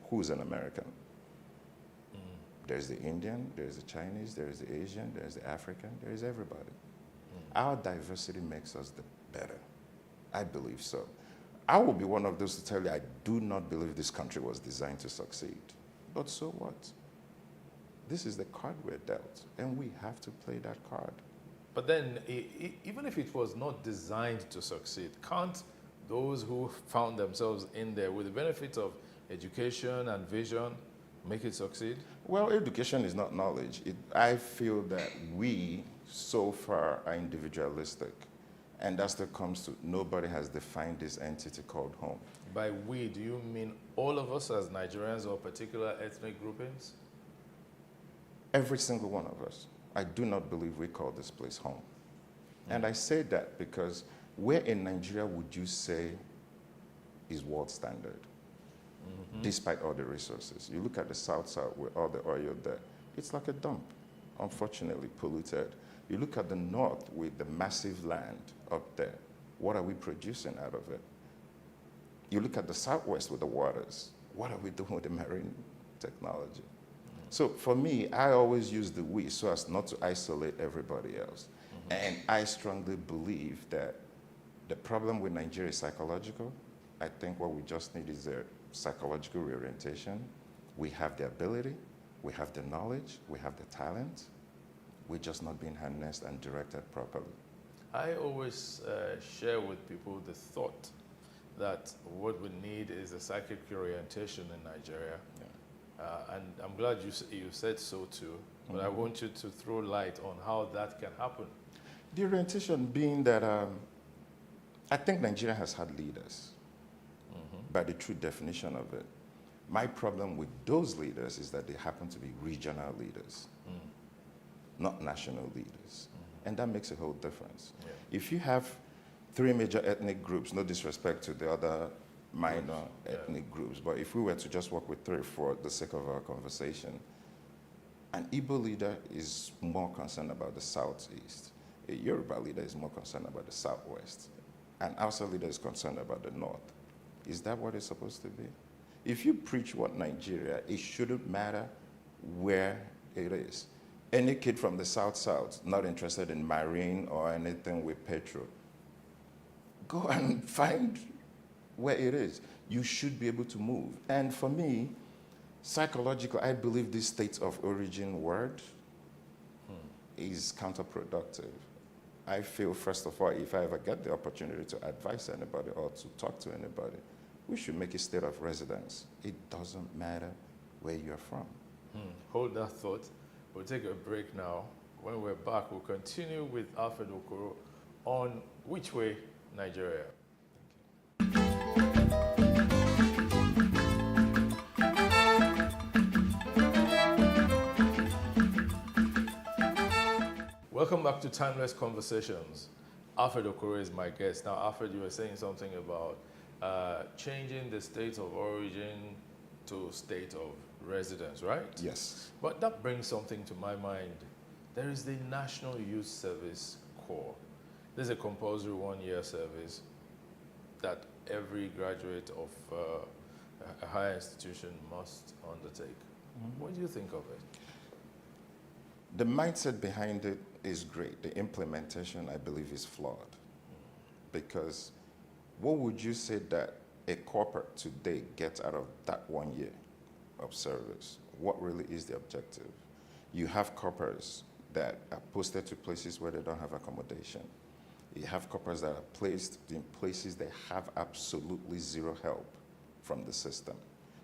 Who's an American? There's the Indian, there's the Chinese, there's the Asian, there's the African, there's everybody. Our diversity makes us the better. I believe so. I will be one of those to tell you I do not believe this country was designed to succeed. But so what? This is the card we're dealt, and we have to play that card. But then, even if it was not designed to succeed, can't those who found themselves in there with the benefits of education and vision make it succeed? Well, education is not knowledge. I feel that we, so far, are individualistic. And that still comes to nobody has defined this entity called home. By we, do you mean all of us as Nigerians or particular ethnic groupings? Every single one of us. I do not believe we call this place home. And I say that because where in Nigeria would you say is world standard? Despite all the resources. You look at the South with all the oil there, it's like a dump, unfortunately polluted. You look at the North with the massive land up there. What are we producing out of it? You look at the Southwest with the waters. What are we doing with the marine technology? So for me, I always use the we so as not to isolate everybody else. And I strongly believe that the problem with Nigeria is psychological. I think what we just need is a psychological reorientation. We have the ability, we have the knowledge, we have the talent. We're just not being harnessed and directed properly. I always share with people the thought that what we need is a psychic reorientation in Nigeria. And I'm glad you said so too, but I want you to throw light on how that can happen. The orientation being that I think Nigeria has had leaders, by the true definition of it. My problem with those leaders is that they happen to be regional leaders, not national leaders. And that makes a whole difference. If you have 3 major ethnic groups, no disrespect to the other minor ethnic groups, but if we were to just work with 3 for the sake of our conversation, an Igbo leader is more concerned about the Southeast. A Yoruba leader is more concerned about the Southwest. An Hausa leader is concerned about the North. Is that what it's supposed to be? If you preach what Nigeria, it shouldn't matter where it is. Any kid from the South, not interested in marine or anything with petrol, go and find where it is. You should be able to move. And for me, psychological, I believe this state of origin word is counterproductive. I feel, first of all, if I ever get the opportunity to advise anybody or to talk to anybody, we should make a state of residence. It doesn't matter where you're from. Hold that thought. We'll take a break now. When we're back, we'll continue with Alfred Okoro on Which Way, Nigeria. Welcome back to Timeless Conversations. Alfred Okoro is my guest. Now, Alfred, you were saying something about changing the state of origin to state of residence, right? Yes. But that brings something to my mind. There is the National Youth Service Corps. There's a compulsory 1-year service that every graduate of a higher institution must undertake. What do you think of it? The mindset behind it is great. The implementation, I believe, is flawed. Because what would you say that a corporate today gets out of that 1 year of service? What really is the objective? You have corporates that are posted to places where they don't have accommodation. You have corporates that are placed in places that have absolutely zero help from the system.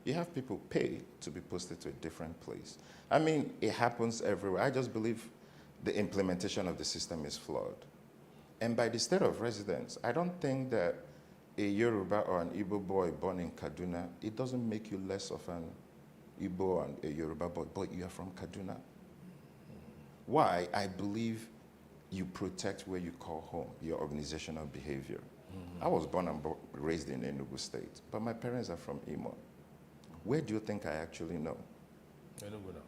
You have people pay to be posted to a different place. I mean, it happens everywhere. I just believe the implementation of the system is flawed. And by the state of residence, I don't think that a Yoruba or an Igbo boy born in Kaduna, it doesn't make you less of an Igbo and a Yoruba boy, but you are from Kaduna. Why? I believe you protect where you call home, your organizational behavior. I was born and raised in Enugu State, but my parents are from Imo. Where do you think I actually know? Enugu now.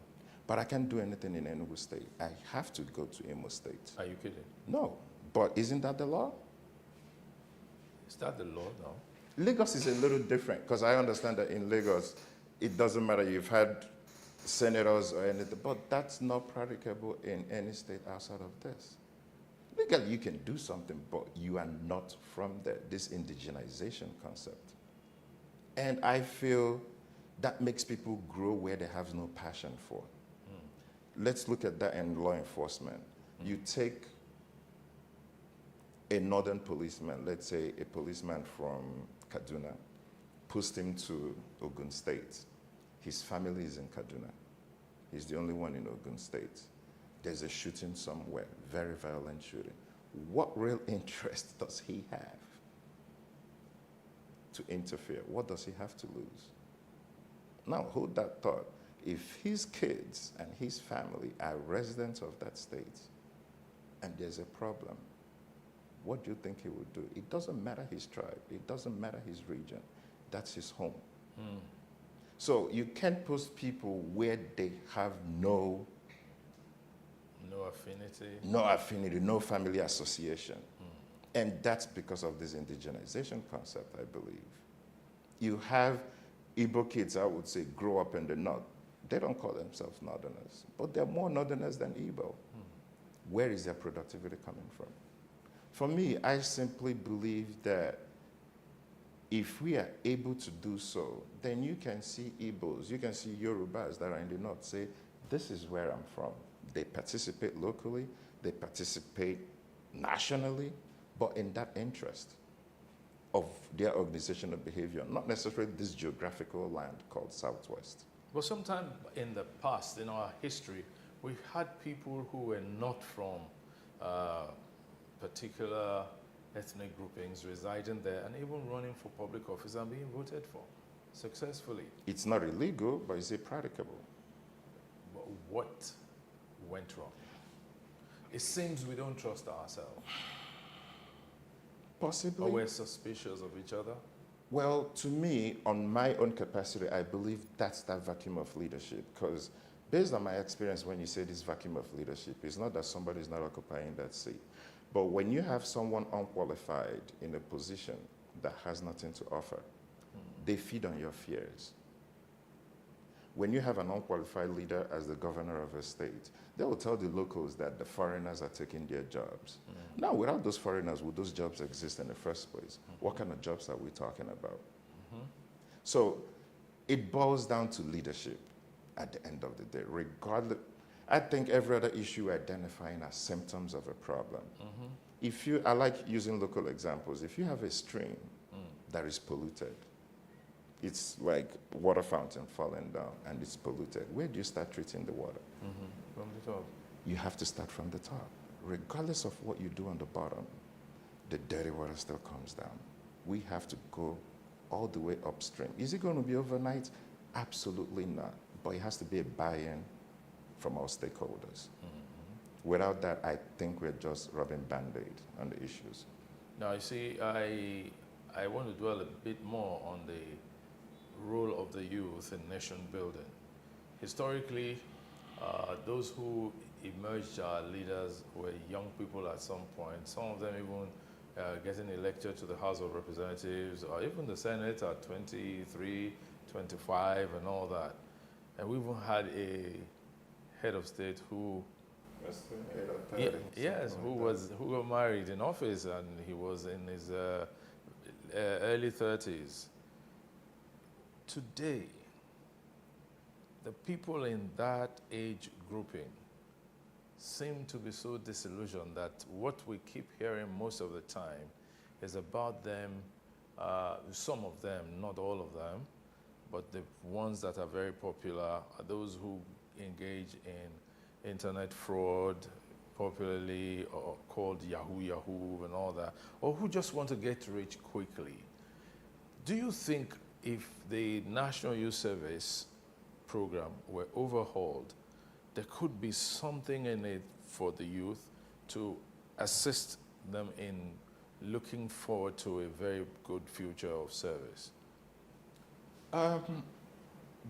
But I can't do anything in Enugu State. I have to go to Imo State. Are you kidding? No, but isn't that the law? Is that the law now? Lagos is a little different, because I understand that in Lagos, it doesn't matter, you've had senators or anything, but that's not practicable in any state outside of this. Legally, you can do something, but you are not from there, this indigenization concept. And I feel that makes people grow where they have no passion for. Let's look at that in law enforcement. You take a northern policeman, let's say a policeman from Kaduna, post him to Ogun State. His family is in Kaduna. He's the only one in Ogun State. There's a shooting somewhere, very violent shooting. What real interest does he have to interfere? What does he have to lose? Now, hold that thought. If his kids and his family are residents of that state and there's a problem, what do you think he would do? It doesn't matter his tribe. It doesn't matter his region. That's his home. So you can't post people where they have no affinity, no family association. And that's because of this indigenization concept, I believe. You have Igbo kids, I would say, grow up in the north. They don't call themselves northerners, but they're more northerners than Igbo. Where is their productivity coming from? For me, I simply believe that if we are able to do so, then you can see Igbos, you can see Yorubas that are in the north say, this is where I'm from. They participate locally, they participate nationally, but in that interest of their organizational behavior, not necessarily this geographical land called Southwest. But sometime in the past, in our history, we've had people who were not from particular ethnic groupings residing there and even running for public office and being voted for successfully. It's not illegal, but is it practicable? But what went wrong? It seems we don't trust ourselves. Possibly. Or we're suspicious of each other. Well, to me, on my own capacity, I believe that's that vacuum of leadership. Because based on my experience, when you say this vacuum of leadership, it's not that somebody is not occupying that seat. But when you have someone unqualified in a position that has nothing to offer, they feed on your fears. When you have an unqualified leader as the governor of a state, they will tell the locals that the foreigners are taking their jobs. Now, without those foreigners, would those jobs exist in the first place? What kind of jobs are we talking about? So it boils down to leadership at the end of the day. Regardless, I think every other issue we're identifying as symptoms of a problem. I like using local examples. If you have a stream that is polluted, it's like water fountain falling down and it's polluted. Where do you start treating the water? From the top. You have to start from the top. Regardless of what you do on the bottom, the dirty water still comes down. We have to go all the way upstream. Is it going to be overnight? Absolutely not. But it has to be a buy-in from our stakeholders. Without that, I think we're just rubbing Band-Aid on the issues. Now, you see, I want to dwell a bit more on the role of the youth in nation building. Historically, those who emerged as leaders were young people at some point, some of them even getting elected to the House of Representatives or even the Senate at 23, 25 and all that. And we even had a head of state who who got married in office and he was in his early 30s. today, the people in that age grouping seem to be so disillusioned that what we keep hearing most of the time is about them, some of them, not all of them, but the ones that are very popular are those who engage in internet fraud, popularly or called Yahoo and all that, or who just want to get rich quickly. Do you think if the National Youth Service program were overhauled, there could be something in it for the youth to assist them in looking forward to a very good future of service?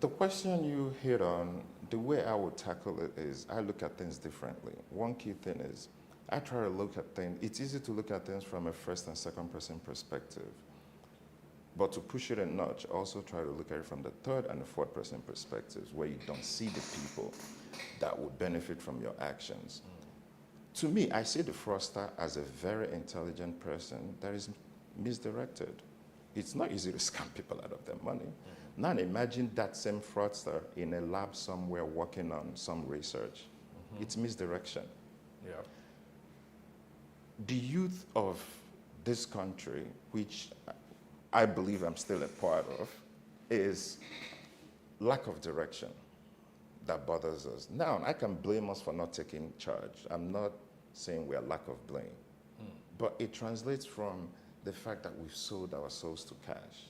The question you hit on, the way I would tackle it is I look at things differently. One key thing is I try to look at things, it's easy to look at things from a first and second person perspective. But to push it a notch, also try to look at it from the third and the fourth person perspectives, where you don't see the people that would benefit from your actions. To me, I see the fraudster as a very intelligent person that is misdirected. It's not easy to scam people out of their money. Now imagine that same fraudster in a lab somewhere working on some research. It's misdirection. Yeah. The youth of this country, which I believe I'm still a part of, is lack of direction that bothers us. Now, I can blame us for not taking charge. I'm not saying we're lack of blame. But it translates from the fact that we've sold our souls to cash.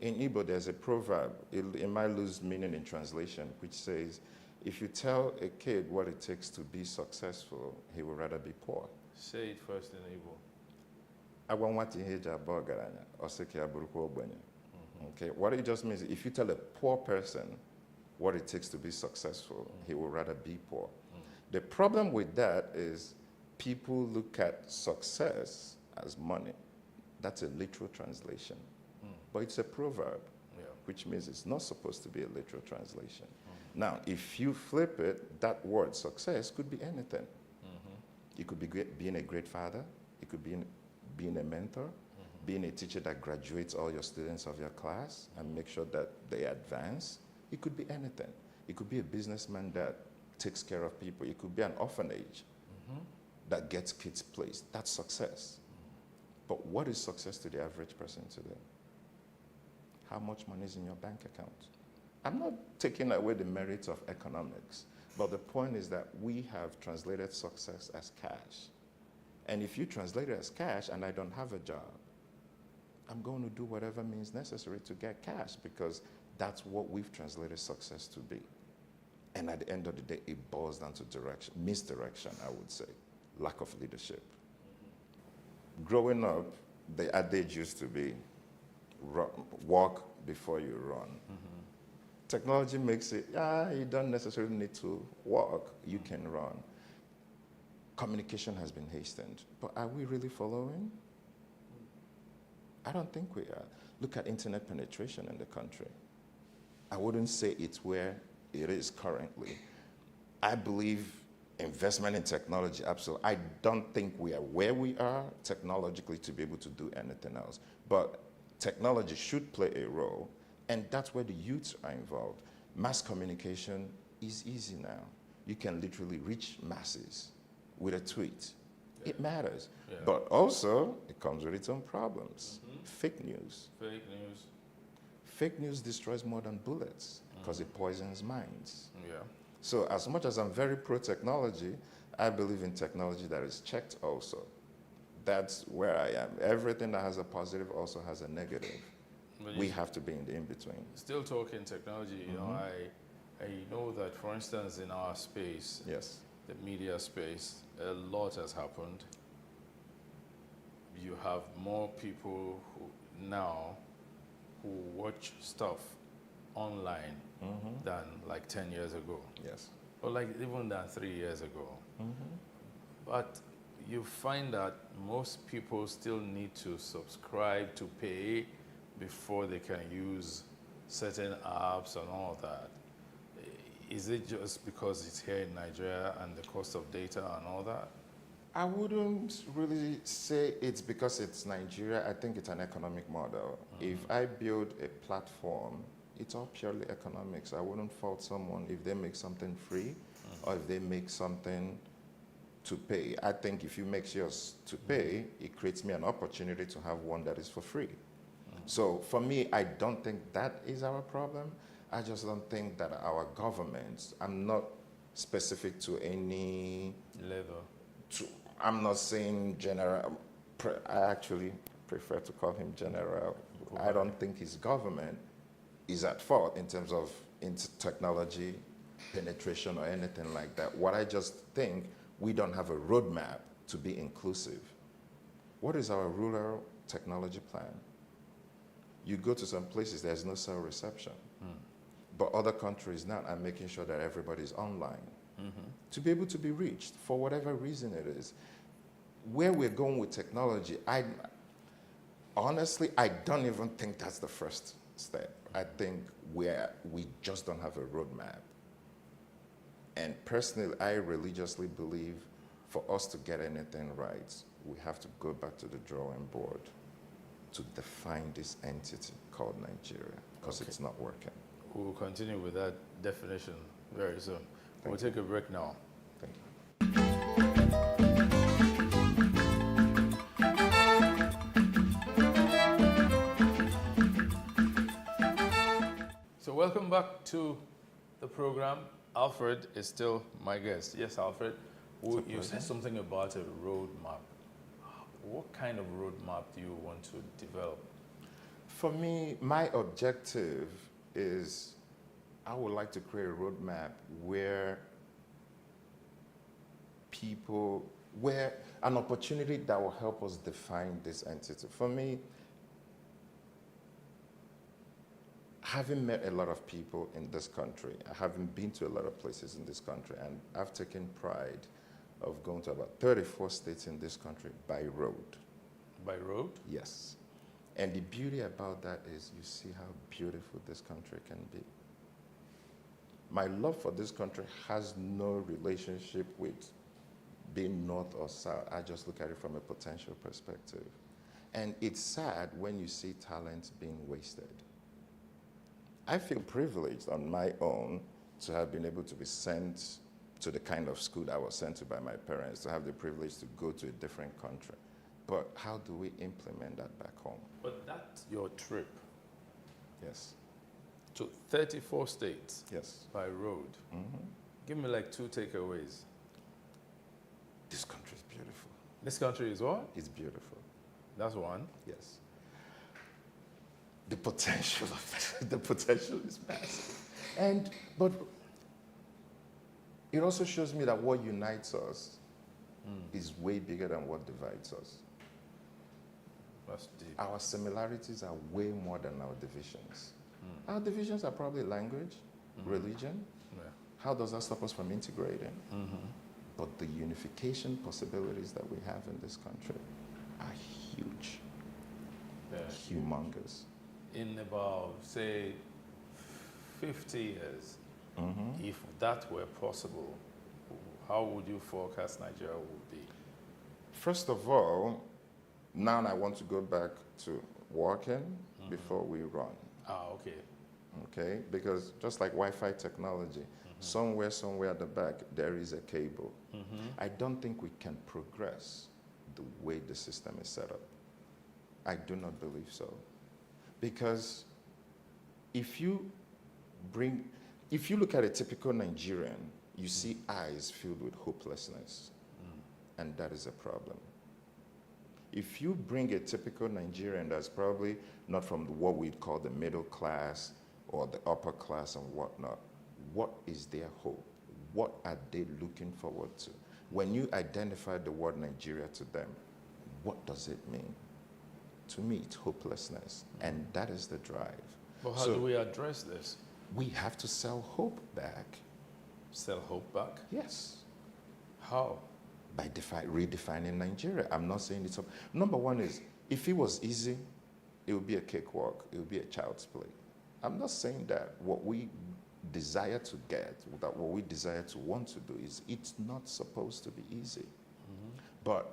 In Igbo, there's a proverb, it might lose meaning in translation, which says, if you tell a kid what it takes to be successful, he would rather be poor. Say it first in Igbo. Okay, what it just means, if you tell a poor person what it takes to be successful, he will rather be poor. The problem with that is people look at success as money. That's a literal translation. But it's a proverb, which means it's not supposed to be a literal translation. Now, if you flip it, that word success could be anything. It could be being a great father. It could be being a mentor, being a teacher that graduates all your students of your class and make sure that they advance. It could be anything. It could be a businessman that takes care of people. It could be an orphanage that gets kids placed. That's success. But what is success to the average person today? How much money is in your bank account? I'm not taking away the merits of economics, but the point is that we have translated success as cash. And if you translate it as cash and I don't have a job, I'm going to do whatever means necessary to get cash because that's what we've translated success to be. And at the end of the day, it boils down to direction, misdirection, I would say, lack of leadership. Growing up, the adage used to be, walk before you run. Technology makes it, you don't necessarily need to walk, you can run. Communication has been hastened, but are we really following? I don't think we are. Look at internet penetration in the country. I wouldn't say it's where it is currently. I believe investment in technology, absolutely. I don't think we are where we are technologically to be able to do anything else. But technology should play a role, and that's where the youths are involved. Mass communication is easy now. You can literally reach masses with a tweet. It matters. But also, it comes with its own problems. Fake news. Fake news. Fake news destroys more than bullets because it poisons minds. So as much as I'm very pro-technology, I believe in technology that is checked also. That's where I am. Everything that has a positive also has a negative. We have to be in the in-between. Still talking technology, you know, I know that, for instance, in our space, the media space, a lot has happened. You have more people now who watch stuff online than like 10 years ago. Or like even than 3 years ago. But you find that most people still need to subscribe to pay before they can use certain apps and all that. Is it just because it's here in Nigeria and the cost of data and all that? I wouldn't really say it's because it's Nigeria. I think it's an economic model. If I build a platform, it's all purely economics. I wouldn't fault someone if they make something free or if they make something to pay. I think if you make yours to pay, it creates me an opportunity to have one that is for free. So for me, I don't think that is our problem. I just don't think that our governments, I'm not specific to any level. I'm not saying general. I actually prefer to call him general. I don't think his government is at fault in terms of technology penetration or anything like that. What I just think, we don't have a roadmap to be inclusive. What is our rural technology plan? You go to some places, there's no cell reception. But other countries now are making sure that everybody's online to be able to be reached for whatever reason it is. Where we're going with technology, honestly, I don't even think that's the first step. I think we just don't have a roadmap. And personally, I religiously believe for us to get anything right, we have to go back to the drawing board to define this entity called Nigeria, because it's not working. We'll continue with that definition very soon. We'll take a break now. Thank you. So welcome back to the program. Alfred is still my guest. Yes, Alfred, you said something about a roadmap. What kind of roadmap do you want to develop? For me, my objective is I would like to create a roadmap where an opportunity that will help us define this entity. For me, having met a lot of people in this country, I haven't been to a lot of places in this country, and I've taken pride of going to about 34 states in this country by road. By road? Yes. And the beauty about that is you see how beautiful this country can be. My love for this country has no relationship with being north or south. I just look at it from a potential perspective. And it's sad when you see talent being wasted. I feel privileged on my own to have been able to be sent to the kind of school that I was sent to by my parents, to have the privilege to go to a different country. But how do we implement that back home? But that's your trip. Yes. To 34 states. Yes. By road. Give me like 2 takeaways. This country is beautiful. This country is what? It's beautiful. That's one. Yes. The potential of it, the potential is massive. But it also shows me that what unites us is way bigger than what divides us. That's deep. Our similarities are way more than our divisions. Our divisions are probably language, religion. Yeah. How does that stop us from integrating? But the unification possibilities that we have in this country are huge, humongous. In about, say, 50 years, if that were possible, how would you forecast Nigeria would be? First of all, now I want to go back to walking before we run. Ah, okay. Okay, because just like Wi-Fi technology, somewhere at the back, there is a cable. I don't think we can progress the way the system is set up. I do not believe so. Because if you look at a typical Nigerian, you see eyes filled with hopelessness, and that is a problem. If you bring a typical Nigerian that's probably not from what we'd call the middle class or the upper class and whatnot, what is their hope? What are they looking forward to? When you identify the word Nigeria to them, what does it mean? To me, it's hopelessness, and that is the drive. But how do we address this? We have to sell hope back. Sell hope back? Yes. How? By redefining Nigeria. I'm not saying it's... Number one is, if it was easy, it would be a cakewalk. It would be a child's play. I'm not saying that what we desire to get, that what we desire to want to do, is it's not supposed to be easy. But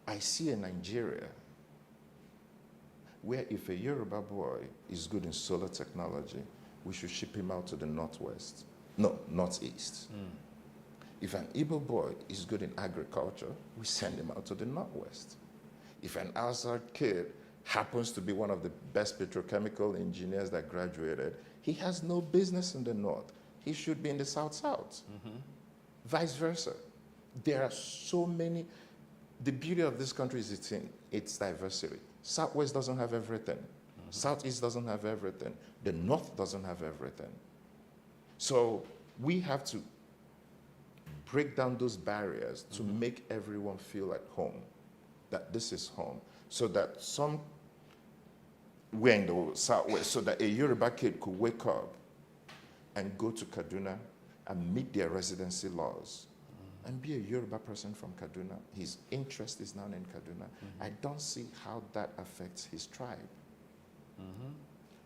I see a Nigeria where if a Yoruba boy is good in solar technology, we should ship him out to the northwest. No, northeast. If an Igbo boy is good in agriculture, we send him out to the northwest. If an outside kid happens to be one of the best petrochemical engineers that graduated, he has no business in the north. He should be in the south-south. Vice versa. There are so many. The beauty of this country is its diversity. Southwest doesn't have everything. Southeast doesn't have everything. The north doesn't have everything. So we have to break down those barriers to make everyone feel at home, that this is home, so that we're in the southwest, so that a Yoruba kid could wake up and go to Kaduna and meet their residency laws and be a Yoruba person from Kaduna. His interest is now in Kaduna. I don't see how that affects his tribe.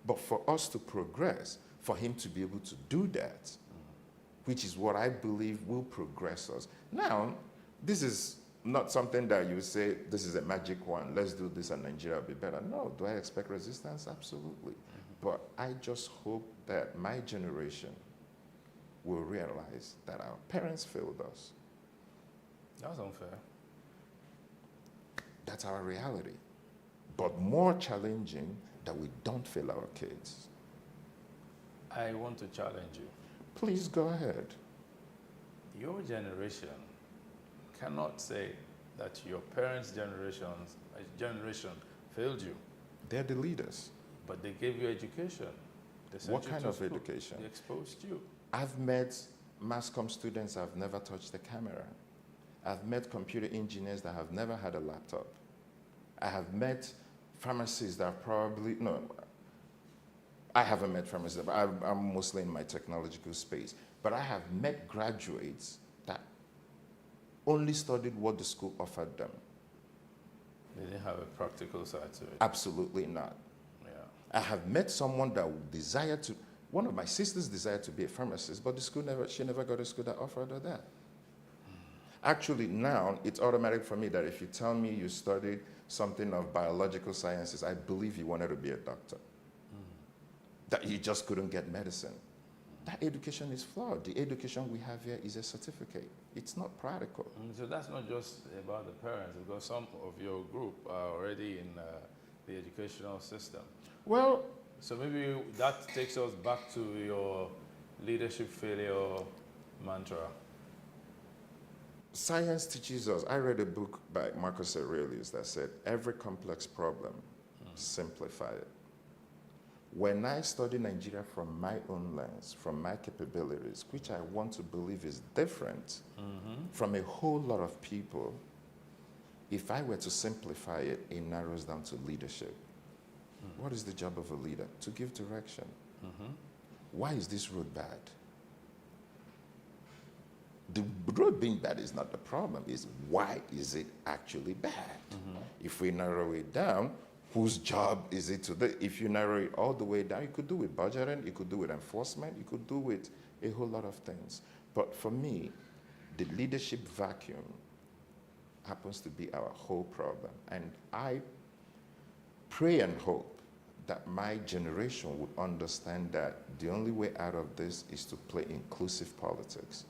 But for us to progress, for him to be able to do that, which is what I believe will progress us. Now, this is not something that you say, this is a magic one, let's do this and Nigeria will be better. No, do I expect resistance? Absolutely. But I just hope that my generation will realize that our parents failed us. That's unfair. That's our reality. But more challenging that we don't fail our kids. I want to challenge you. Please go ahead. Your generation cannot say that your parents' generation failed you. They're the leaders. But they gave you education. They sent What you kind to of school. education? They exposed you. I've met mass comm students that have never touched the camera. I've met computer engineers that have never had a laptop. I have met pharmacists that I haven't met pharmacists, but I'm mostly in my technological space. But I have met graduates that only studied what the school offered them. They didn't have a practical side to it. Absolutely not. Yeah. I have met someone that desired to, one of my sisters desired to be a pharmacist, but she never got a school that offered her that. Actually, now it's automatic for me that if you tell me you studied something of biological sciences, I believe you wanted to be a doctor. That you just couldn't get medicine. That education is flawed. The education we have here is a certificate. It's not practical. So that's not just about the parents, because some of your group are already in the educational system. Well, so maybe that takes us back to your leadership failure mantra. Science teaches us. I read a book by Marcus Aurelius that said, every complex problem, simplify it. When I study Nigeria from my own lens, from my capabilities, which I want to believe is different from a whole lot of people, if I were to simplify it, it narrows down to leadership. What is the job of a leader? To give direction. Why is this road bad? The road being bad is not the problem, it's why is it actually bad? If we narrow it down, whose job is it to do? If you narrow it all the way down, you could do with budgeting, you could do with enforcement, you could do with a whole lot of things. But for me, the leadership vacuum happens to be our whole problem. And I pray and hope that my generation would understand that the only way out of this is to play inclusive politics.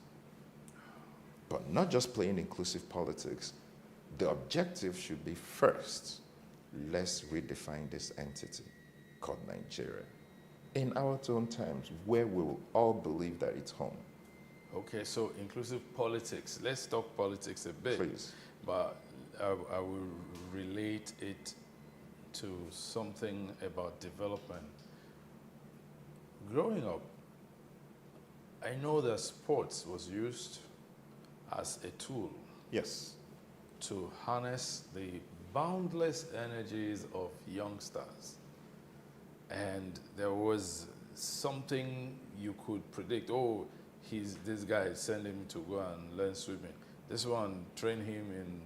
But not just playing inclusive politics, the objective should be first, let's redefine this entity called Nigeria in our own terms, where we will all believe that it's home. Okay, so inclusive politics. Let's talk politics a bit. Please. But I will relate it to something about development. Growing up, I know that sports was used as a tool. Yes. To harness the boundless energies of youngsters. And there was something you could predict. Oh, this guy, send him to go and learn swimming. This one, train him in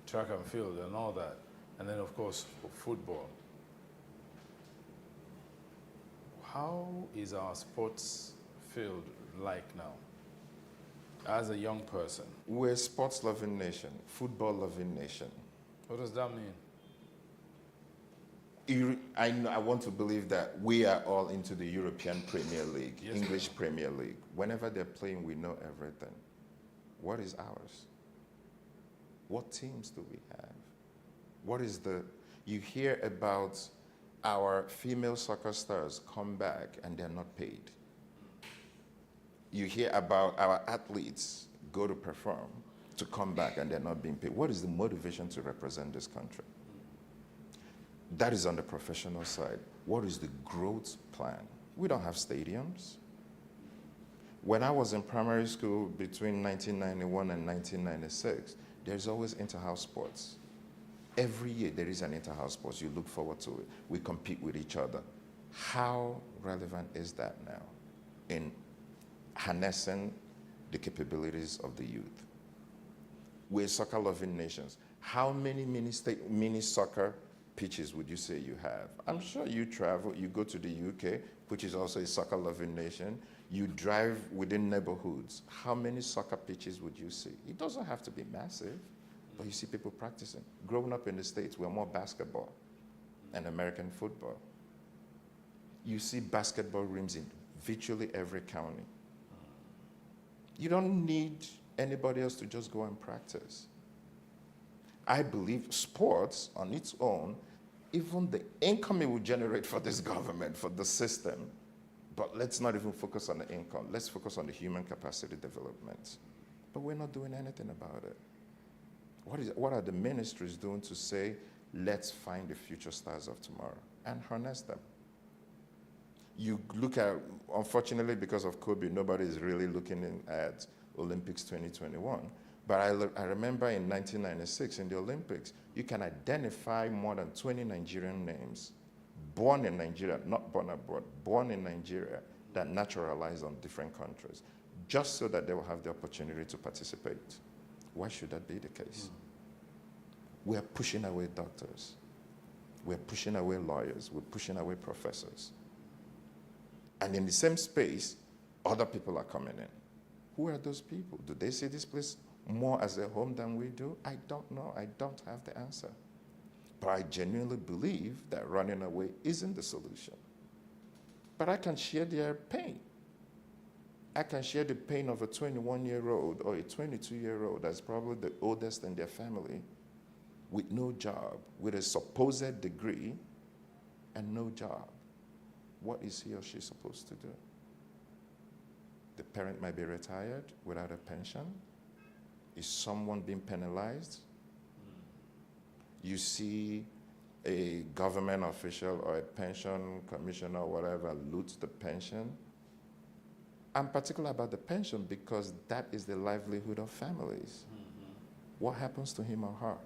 track and field and all that. And then, of course, football. How is our sports field like now? as a young person? We're a sports-loving nation, football-loving nation. What does that mean? I want to believe that we are all into the European Premier League, Yes, English Premier League. Whenever they're playing, we know everything. What is ours? What teams do we have? What is you hear about our female soccer stars come back and they're not paid. You hear about our athletes go to perform to come back and they're not being paid. What is the motivation to represent this country? That is on the professional side. What is the growth plan? We don't have stadiums. When I was in primary school between 1991 and 1996, there's always inter-house sports. Every year there is an inter-house sports. You look forward to it. We compete with each other. How relevant is that now in harnessing the capabilities of the youth? We're soccer-loving nations. How many mini soccer pitches would you say you have? I'm sure you travel, you go to the UK, which is also a soccer-loving nation. You drive within neighborhoods. How many soccer pitches would you see? It doesn't have to be massive, but you see people practicing. Growing up in the States, we're more basketball and American football. You see basketball rims in virtually every county. You don't need anybody else to just go and practice. I believe sports on its own, even the income it will generate for this government, for the system, but let's not even focus on the income. Let's focus on the human capacity development. But we're not doing anything about it. What are the ministries doing to say, let's find the future stars of tomorrow and harness them? You look at, unfortunately, because of COVID, nobody is really looking at Olympics 2021. But I remember in 1996 in the Olympics, you can identify more than 20 Nigerian names born in Nigeria, not born abroad, born in Nigeria, that naturalized on different countries, just so that they will have the opportunity to participate. Why should that be the case? We are pushing away doctors. We're pushing away lawyers. We're pushing away professors. And in the same space, other people are coming in. Who are those people? Do they see this place more as a home than we do? I don't know. I don't have the answer. But I genuinely believe that running away isn't the solution. But I can share their pain. I can share the pain of a 21-year-old or a 22-year-old that's probably the oldest in their family with no job, with a supposed degree and no job. What is he or she supposed to do? The parent might be retired without a pension. Is someone being penalized? You see a government official or a pension commissioner or whatever loot the pension. I'm particular about the pension because that is the livelihood of families. What happens to him or her?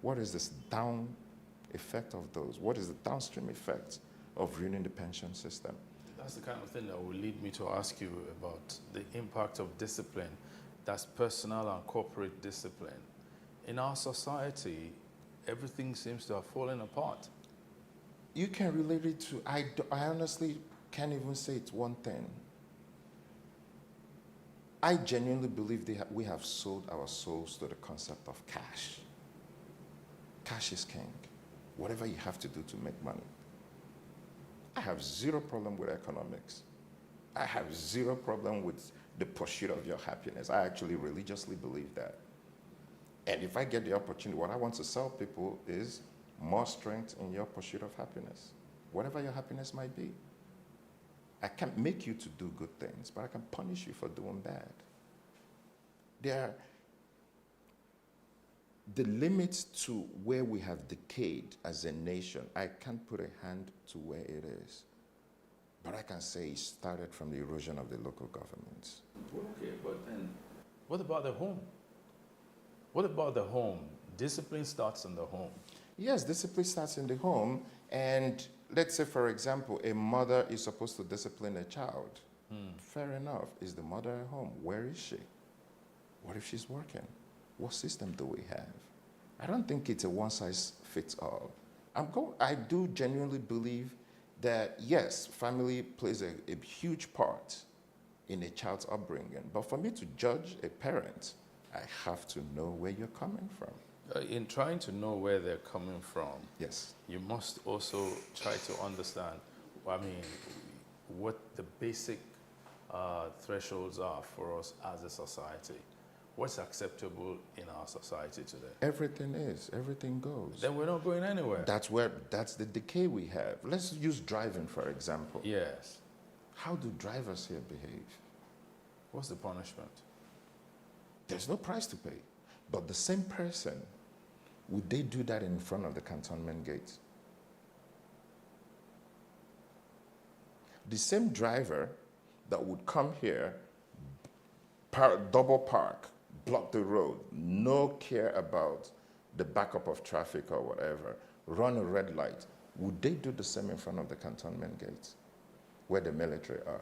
What is this down effect of those? What is the downstream effect of ruining the pension system? That's the kind of thing that will lead me to ask you about the impact of discipline. That's personal and corporate discipline. In our society, everything seems to have fallen apart. You can relate it to, I honestly can't even say it's one thing. I genuinely believe we have sold our souls to the concept of cash. Cash is king. Whatever you have to do to make money. I have zero problem with economics. I have zero problem with the pursuit of your happiness. I actually religiously believe that. And if I get the opportunity, what I want to sell people is more strength in your pursuit of happiness, whatever your happiness might be. I can't make you to do good things, but I can punish you for doing bad. The limits to where we have decayed as a nation, I can't put a hand to where it is. But I can say it started from the erosion of the local governments. Okay, but then what about the home? What about the home? Discipline starts in the home. Yes, discipline starts in the home. And let's say, for example, a mother is supposed to discipline a child. Fair enough. Is the mother at home? Where is she? What if she's working? What system do we have? I don't think it's a one-size-fits-all. I do genuinely believe that, yes, family plays a huge part in a child's upbringing. But for me to judge a parent, I have to know where you're coming from. In trying to know where they're coming from, yes, you must also try to understand, I mean, what the basic thresholds are for us as a society. What's acceptable in our society today? Everything is. Everything goes. Then we're not going anywhere. That's the decay we have. Let's use driving, for example. Yes. How do drivers here behave? What's the punishment? There's no price to pay. But the same person, would they do that in front of the cantonment gate? The same driver that would come here, double park, block the road, no care about the backup of traffic or whatever, run a red light, would they do the same in front of the cantonment gates where the military are?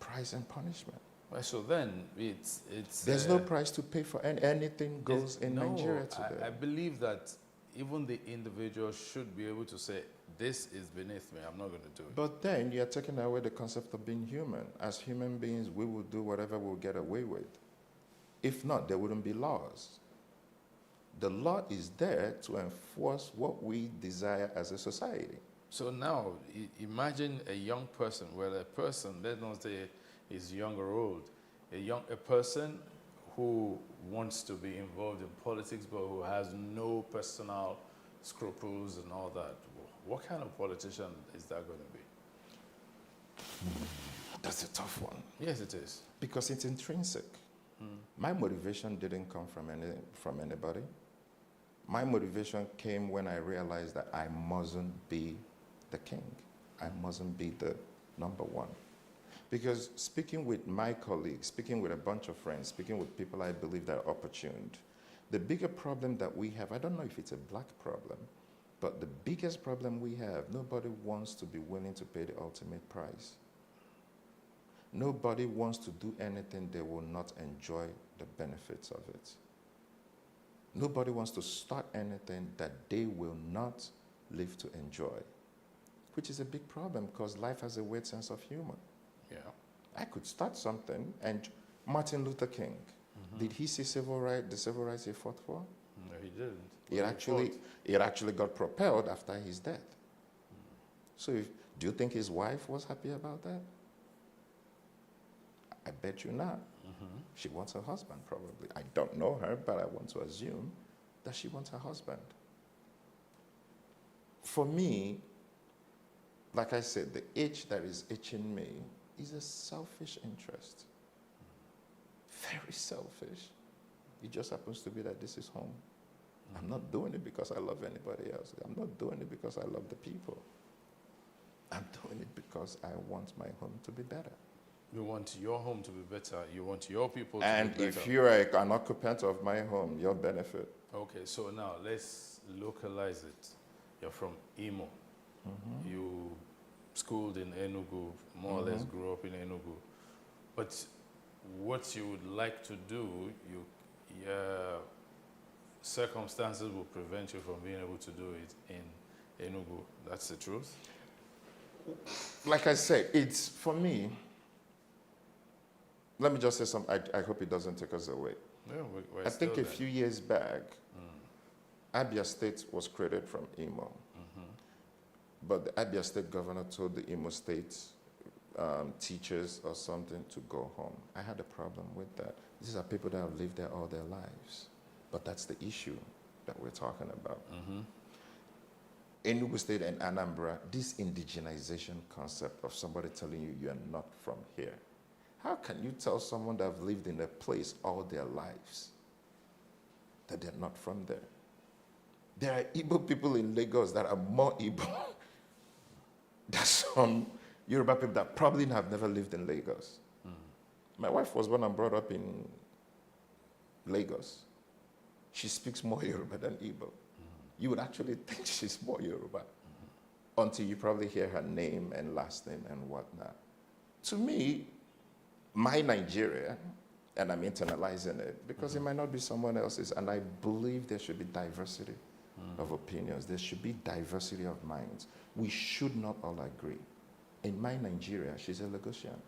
Price and punishment. Well, so then it's there's no price to pay for anything goes in Nigeria today. I believe that even the individual should be able to say, this is beneath me, I'm not going to do it. But then you're taking away the concept of being human. As human beings, we will do whatever we'll get away with. If not, there wouldn't be laws. The law is there to enforce what we desire as a society. So now, imagine a young person, well, a person, let's not say is young or old, a person who wants to be involved in politics but who has no personal scruples and all that. What kind of politician is that going to be? That's a tough one. Yes, it is. Because it's intrinsic. My motivation didn't come from anybody. My motivation came when I realized that I mustn't be the king. I mustn't be the number one. Because speaking with my colleagues, speaking with a bunch of friends, speaking with people I believe that are opportuned, the bigger problem that we have, I don't know if it's a black problem, but the biggest problem we have, nobody wants to be willing to pay the ultimate price. Nobody wants to do anything they will not enjoy the benefits of it. Nobody wants to start anything that they will not live to enjoy, which is a big problem because life has a weird sense of humor. Yeah. I could start something, and Martin Luther King, did he see the civil rights he fought for? No, he didn't. It actually got propelled after his death. So do you think his wife was happy about that? I bet you not. She wants her husband, probably. I don't know her, but I want to assume that she wants her husband. For me, like I said, the itch that is itching me is a selfish interest. Very selfish. It just happens to be that this is home. I'm not doing it because I love anybody else. I'm not doing it because I love the people. I'm doing it because I want my home to be better. You want your home to be better. You want your people to and be better. And if you're an occupant of my home, your benefit. Okay, so now let's localize it. You're from Imo. You schooled in Enugu, more or less grew up in Enugu. But what you would like to do, your circumstances will prevent you from being able to do it in Enugu. That's the truth? Like I said, it's, for me, let me just say something. I hope it doesn't take us away. Yeah, we're I think still a few years back, Abia State was created from Imo. But the Abia State governor told the Imo State teachers or something to go home. I had a problem with that. These are people that have lived there all their lives. But that's the issue that we're talking about. Enugu State and Anambra, this indigenization concept of somebody telling you you're not from here. How can you tell someone that have lived in a place all their lives that they're not from there? There are Igbo people in Lagos that are more Igbo than some Yoruba people that probably have never lived in Lagos. My wife was born and brought up in Lagos. She speaks more Yoruba than Igbo. You would actually think she's more Yoruba until you probably hear her name and last name and whatnot. To me, my Nigeria, and I'm internalizing it because it might not be someone else's, and I believe there should be diversity of opinions. There should be diversity of minds. We should not all agree. In my Nigeria, she's a Lagosian.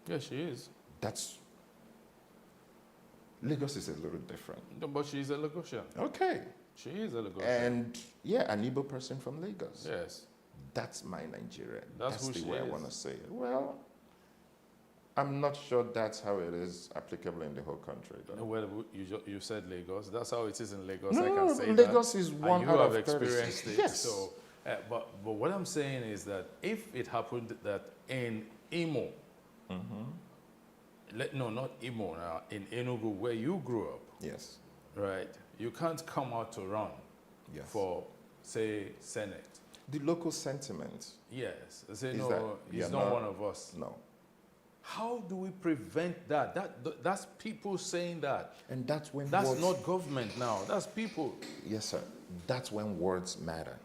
Yeah, she is. Lagos is a little different. No, but she's a Lagosian. Okay. She is a Lagosian. And yeah, an Igbo person from Lagos. Yes. That's my Nigeria. That's who the she way I is. want to say it. Well, I'm not sure that's how it is applicable in the whole country. Though. No, well, you said Lagos. That's how it is in Lagos. No, I no, can no, say Lagos that. is And one you out have of experienced 36. it. Yes. So, but what I'm saying is that if it happened that in Imo, no, not Imo now, in Enugu, where you grew up, yes, right, you can't come out to run for, say, Senate. The local sentiment. Yes. They say, is no, that he's you're not one of us. No. How do we prevent that? That's people saying that. And that's when That's words, not government now. That's people. Yes, sir. That's when words matter.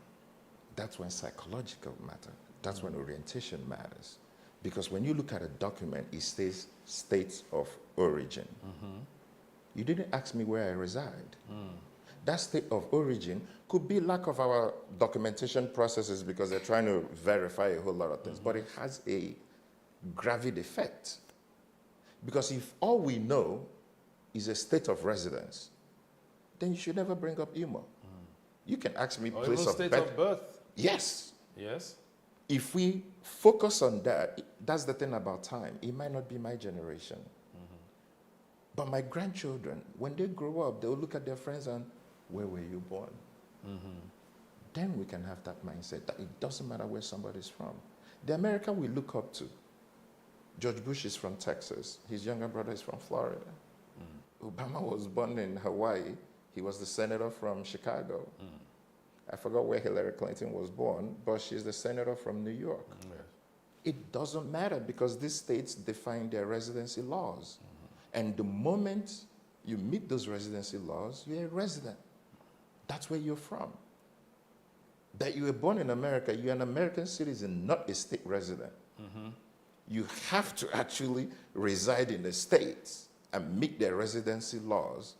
That's when psychological matter. That's when orientation matters. Because when you look at a document, it says states of origin. You didn't ask me where I reside. That state of origin could be lack of our documentation processes because they're trying to verify a whole lot of things, but it has a gravid effect. Because if all we know is a state of residence, then you should never bring up Imo. You can ask me Or place even of state birth. of birth. Yes. Yes. If we focus on that, that's the thing about time. It might not be my generation. But my grandchildren, when they grow up, they'll look at their friends and, where were you born? Then we can have that mindset that it doesn't matter where somebody's from. The America we look up to, George Bush is from Texas. His younger brother is from Florida. Obama was born in Hawaii. He was the senator from Chicago. I forgot where Hillary Clinton was born, but she's the senator from New York. It doesn't matter because these states define their residency laws. And the moment you meet those residency laws, you're a resident. That's where you're from. That you were born in America, you're an American citizen, not a state resident. You have to actually reside in the states and meet their residency laws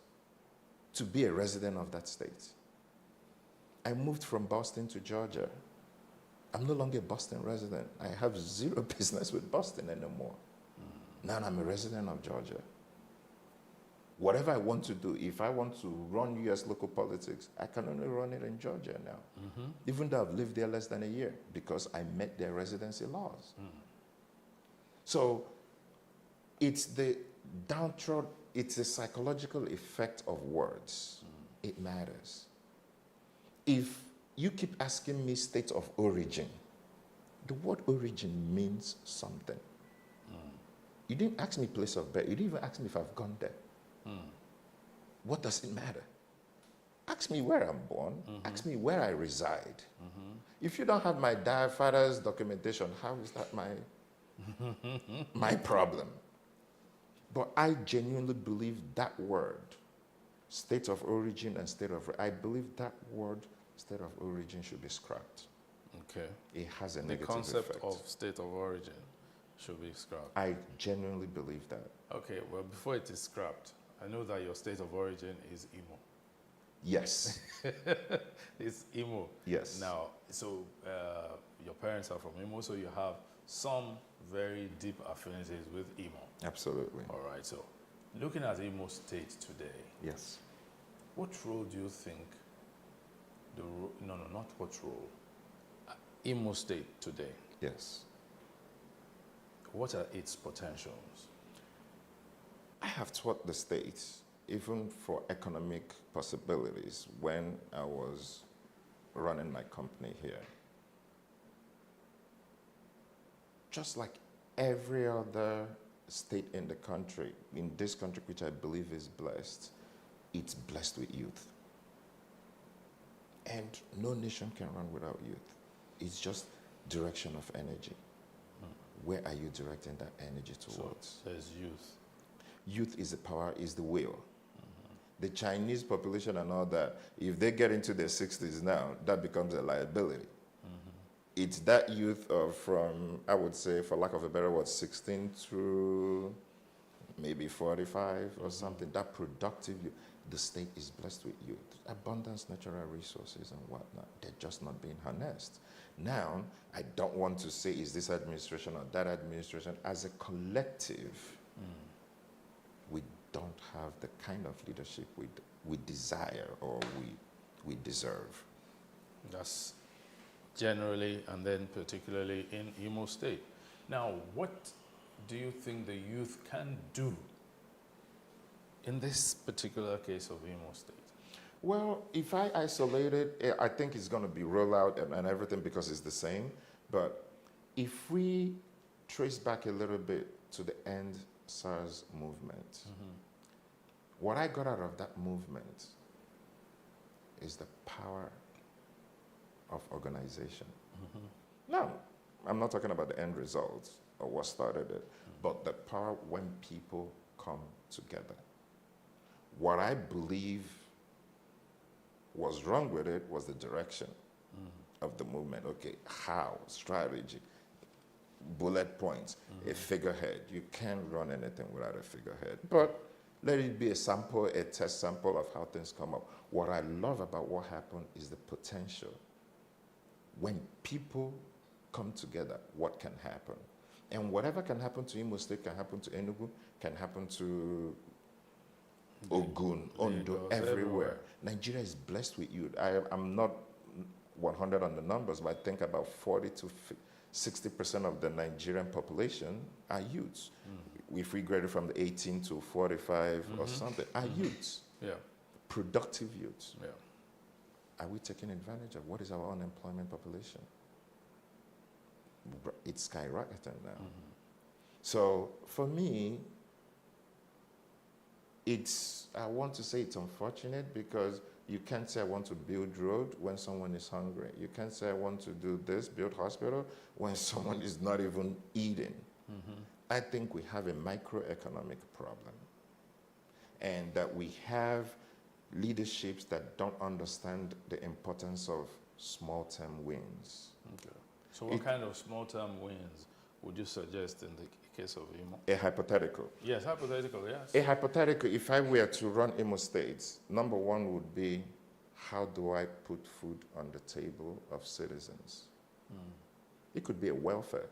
to be a resident of that state. I moved from Boston to Georgia. I'm no longer a Boston resident. I have zero business with Boston anymore. Now I'm a resident of Georgia. Whatever I want to do, if I want to run U.S. local politics, I can only run it in Georgia now, even though I've lived there less than a year, because I met their residency laws. So it's the downtrodden, it's a psychological effect of words. It matters. If you keep asking me state of origin, the word origin means something. You didn't ask me place of birth. You didn't even ask me if I've gone there. What does it matter? Ask me where I'm born. Ask me where I reside. If you don't have my father's documentation, how is that my problem? But I genuinely believe that word, state of origin and state of, I believe that word, state of origin, should be scrapped. Okay. It has a The negative concept effect. of state of origin should be scrapped. I genuinely believe that. Okay, well, before it is scrapped, I know that your state of origin is Imo. Yes. It's Imo. Yes. Now, so your parents are from Imo, so you have some very deep affinities with Imo. Absolutely. All right, so looking at Imo State today, yes, what role do you think not what role, Imo State today, yes, what are its potentials? I have taught the states, even for economic possibilities, when I was running my company here. Just like every other state in the country, in this country, which I believe is blessed, it's blessed with youth. And no nation can run without youth. It's just direction of energy. Where are you directing that energy towards? So there's youth. Youth is the power, is the will. The Chinese population and all that, if they get into their 60s now, that becomes a liability. It's that youth from, I would say, for lack of a better word, 16 to maybe 45 or something, that productive youth. The state is blessed with youth. Abundance, natural resources and whatnot. They're just not being harnessed. Now, I don't want to say is this administration or that administration. As a collective, we don't have the kind of leadership we desire or we deserve. That's generally and then particularly in Imo State. Now, what do you think the youth can do in this particular case of Imo State? Well, if I isolate it, I think it's going to be rolled out and everything because it's the same. But if we trace back a little bit to the End SARS movement, what I got out of that movement is the power of organization. Now, I'm not talking about the end results or what started it, but the power when people come together. What I believe was wrong with it was the direction of the movement. Okay, how, strategy, bullet points, a figurehead. You can't run anything without a figurehead. But let it be a sample, a test sample of how things come up. What I love about what happened is the potential. When people come together, what can happen? And whatever can happen to Imo State can happen to Enugu, can happen to Ogun, Ondo, everywhere. Nigeria is blessed with youth. I'm not 100 on the numbers, but I think about 40 to 60% of the Nigerian population are youths. If we graduate from the 18 to 45 or something, are youths. Yeah. Productive youths. Yeah. Are we taking advantage of what is our unemployment population? It's skyrocketing now. So for me, I want to say it's unfortunate because you can't say I want to build road when someone is hungry. You can't say I want to do this, build hospital, when someone is not even eating. I think we have a microeconomic problem and that we have leaderships that don't understand the importance of small-term wins. Okay. So what kind of small-term wins would you suggest in the case of Imo? A hypothetical. Yes, hypothetical, yes. A hypothetical, if I were to run Imo State, number one would be, how do I put food on the table of citizens? It could be a welfare.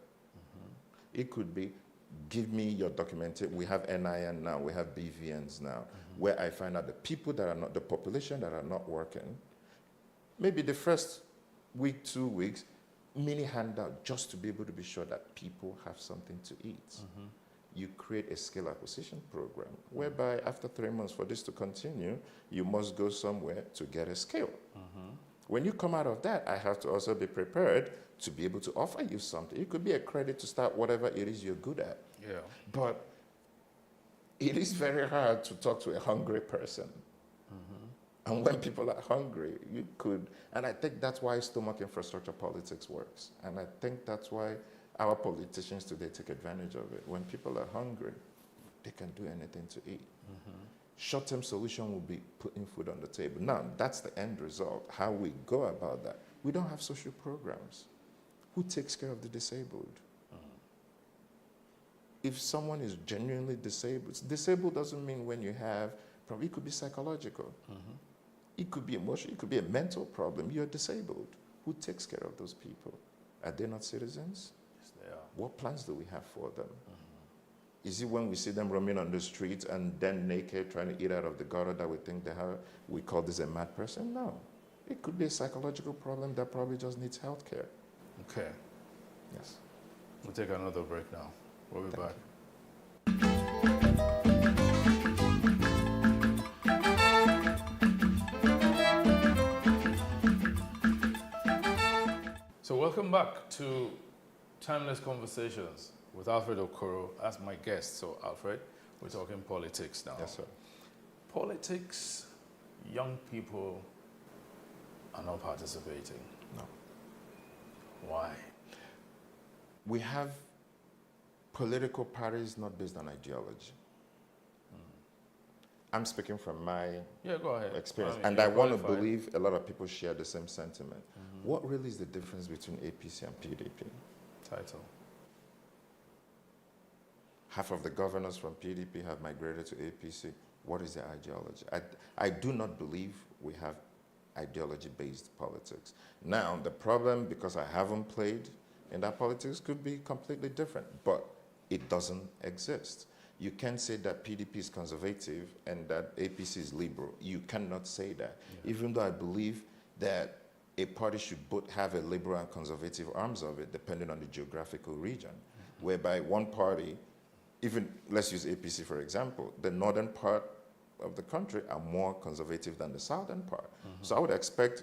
It could be, give me your documentation. We have NIN now, we have BVNs now, where I find out the people that are not, the population that are not working, maybe the first week, 2 weeks, mini handout just to be able to be sure that people have something to eat. You create a skill acquisition program whereby after 3 months for this to continue, you must go somewhere to get a skill. When you come out of that, I have to also be prepared to be able to offer you something. It could be a credit to start whatever it is you're good at. Yeah. But it is very hard to talk to a hungry person. And when people are hungry, you could, and I think that's why stomach infrastructure politics works. And I think that's why our politicians today take advantage of it. When people are hungry, they can do anything to eat. Short-term solution will be putting food on the table. Now, that's the end result. How we go about that. We don't have social programs. Who takes care of the disabled? If someone is genuinely disabled, disabled doesn't mean when you have, it could be psychological. It could be emotional, it could be a mental problem. You're disabled. Who takes care of those people? Are they not citizens? Yes, they are. What plans do we have for them? Is it when we see them roaming on the streets and then naked trying to eat out of the gutter that we think they have, we call this a mad person? No. It could be a psychological problem that probably just needs health care. Okay. Yes. We'll take another break now. We'll be back. So welcome back to Timeless Conversations with Alfred Okoro as my guest. So Alfred, we're talking politics now. Yes, sir. Politics, young people are not participating. No. Why? We have political parties not based on ideology. I'm speaking from my go ahead. experience, and I want to believe a lot of people share the same sentiment. What really is the difference between APC and PDP? Title. Half of the governors from PDP have migrated to APC. What is their ideology? I do not believe we have ideology-based politics. Now, the problem, because I haven't played in that politics, could be completely different, but it doesn't exist. You can't say that PDP is conservative and that APC is liberal. You cannot say that, even though I believe that a party should both have a liberal and conservative arms of it, depending on the geographical region, whereby one party, even let's use APC for example, the northern part of the country are more conservative than the southern part. So I would expect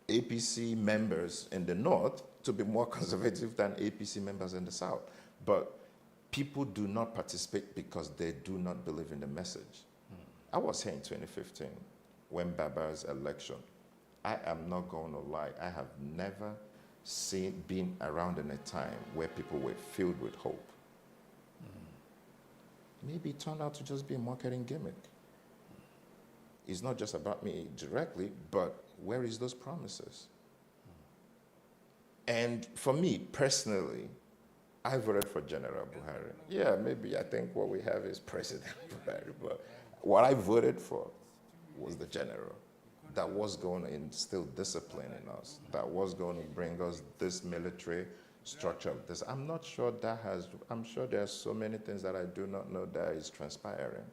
APC members in the north to be more conservative than APC members in the south. But people do not participate because they do not believe in the message. I was here in 2015 when Baba's election. I am not going to lie, I have never been around in a time where people were filled with hope. Maybe it turned out to just be a marketing gimmick. It's not just about me directly, but where is those promises? And for me personally, I voted for General Buhari. Yeah, maybe I think what we have is President Buhari, but what I voted for was the general that was going to instill discipline in us, that was going to bring us this military structure. I'm not sure that I'm sure there are so many things that I do not know that is transpiring,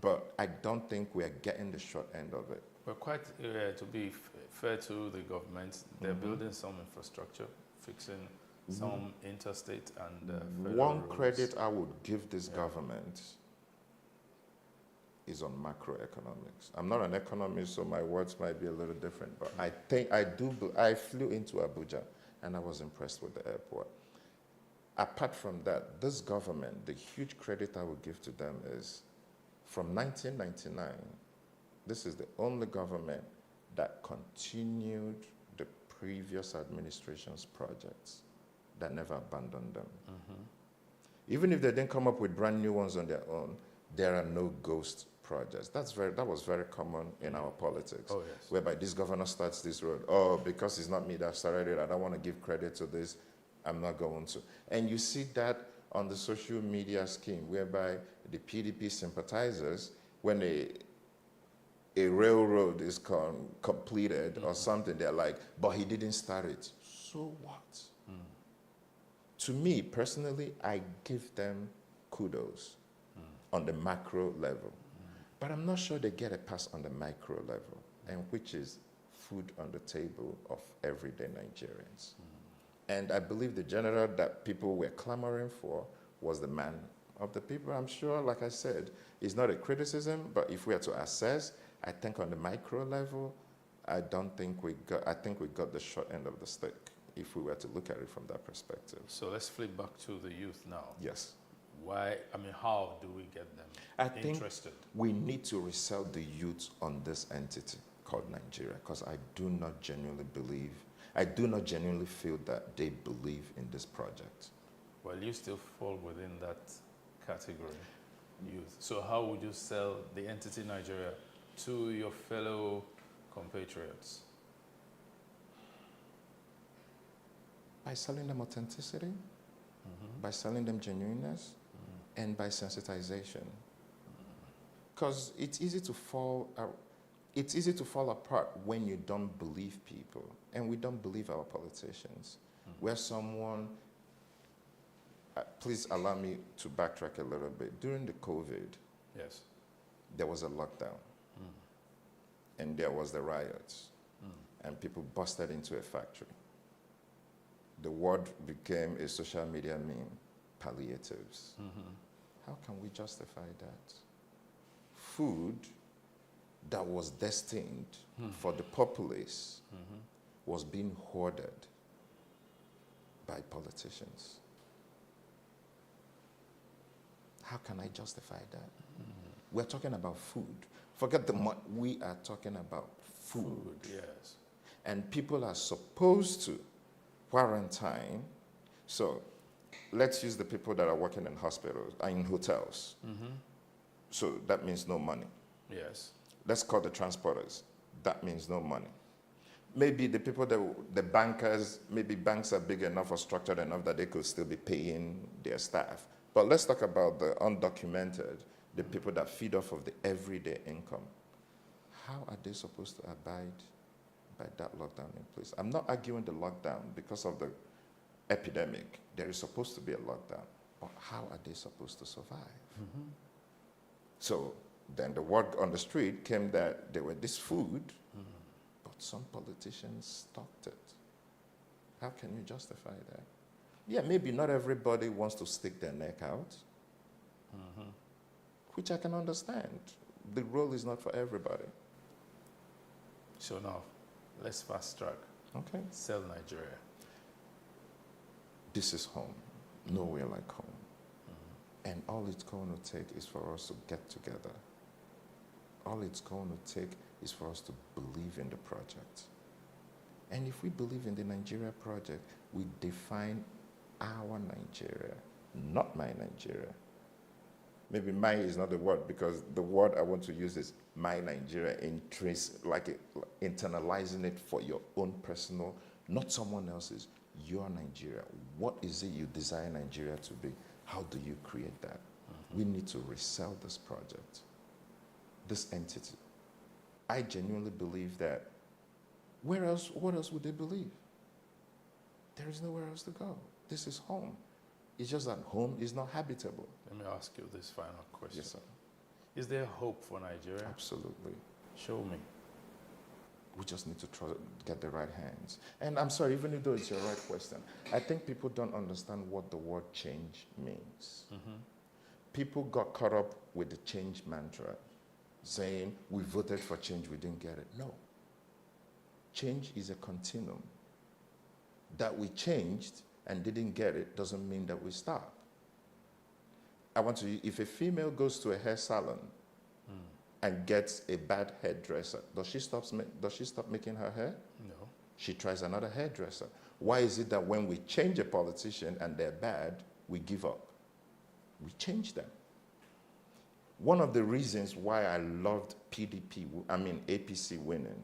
but I don't think we are getting the short end of it. But quite, to be fair to the government, they're building some infrastructure, fixing some interstate and federal One roads. credit I would give this government is on macroeconomics. I'm not an economist, so my words might be a little different, but I think I flew into Abuja and I was impressed with the airport. Apart from that, this government, the huge credit I would give to them is from 1999, this is the only government that continued the previous administration's projects, that never abandoned them. Even if they didn't come up with brand new ones on their own, there are no ghost projects. That was very common in our politics, whereby this governor starts this road. Oh, because it's not me that started it, I don't want to give credit to this, I'm not going to. And you see that on the social media scheme, whereby the PDP sympathizers, when a railroad is completed or something, they're like, but he didn't start it. So what? To me, personally, I give them kudos on the macro level. But I'm not sure they get a pass on the micro level, and which is food on the table of everyday Nigerians. And I believe the general that people were clamoring for was the man of the people. I'm sure, like I said, it's not a criticism, but if we are to assess, I think on the micro level, I think we got the short end of the stick, if we were to look at it from that perspective. So let's flip back to the youth now. Yes. Why, how do we get them interested? I think we need to resell the youth on this entity called Nigeria, because I do not genuinely feel that they believe in this project. Well, you still fall within that category, youth. So how would you sell the entity Nigeria to your fellow compatriots? By selling them authenticity, by selling them genuineness, and by sensitization. Because it's easy to fall apart when you don't believe people, and we don't believe our politicians. Where someone, please allow me to backtrack a little bit. During the COVID, there was a lockdown, and there was the riots, and people busted into a factory. The word became a social media meme, palliatives. How can we justify that? Food that was destined for the populace was being hoarded by politicians. How can I justify that? We're talking about food. Forget the money. We are talking about food. Yes. And people are supposed to quarantine. So let's use the people that are working in hospitals, in hotels. So that means no money. Yes. Let's call the transporters. That means no money. Maybe the people the bankers, maybe banks are big enough or structured enough that they could still be paying their staff. But let's talk about the undocumented, the people that feed off of the everyday income. How are they supposed to abide by that lockdown in place. I'm not arguing the lockdown because of the epidemic. There is supposed to be a lockdown, but how are they supposed to survive? Mm-hmm. So then the word on the street came that there were this food, but some politicians stopped it. How can you justify that? Yeah, maybe not everybody wants to stick their neck out, which I can understand. The role is not for everybody. So now, let's fast track. Okay. Sell Nigeria. This is home, nowhere like home. And all it's going to take is for us to get together. All it's going to take is for us to believe in the project. And if we believe in the Nigeria project, we define our Nigeria, not my Nigeria. Maybe my is not the word, because the word I want to use is my Nigeria, internalizing it for your own personal, not someone else's, your Nigeria. What is it you desire Nigeria to be? How do you create that? We need to resell this project, this entity. I genuinely believe that what else would they believe? There is nowhere else to go. This is home. It's just that home is not habitable. Let me ask you this final question. Yes, sir. Is there hope for Nigeria? Absolutely. Show me. We just need to try to get the right hands. And I'm sorry, even though it's your right question, I think people don't understand what the word change means. People got caught up with the change mantra, saying, we voted for change, we didn't get it. No. Change is a continuum. That we changed and didn't get it doesn't mean that we stop. If a female goes to a hair salon and gets a bad hairdresser, does she stop making her hair? No. She tries another hairdresser. Why is it that when we change a politician and they're bad, we give up? We change them. One of the reasons why I loved APC winning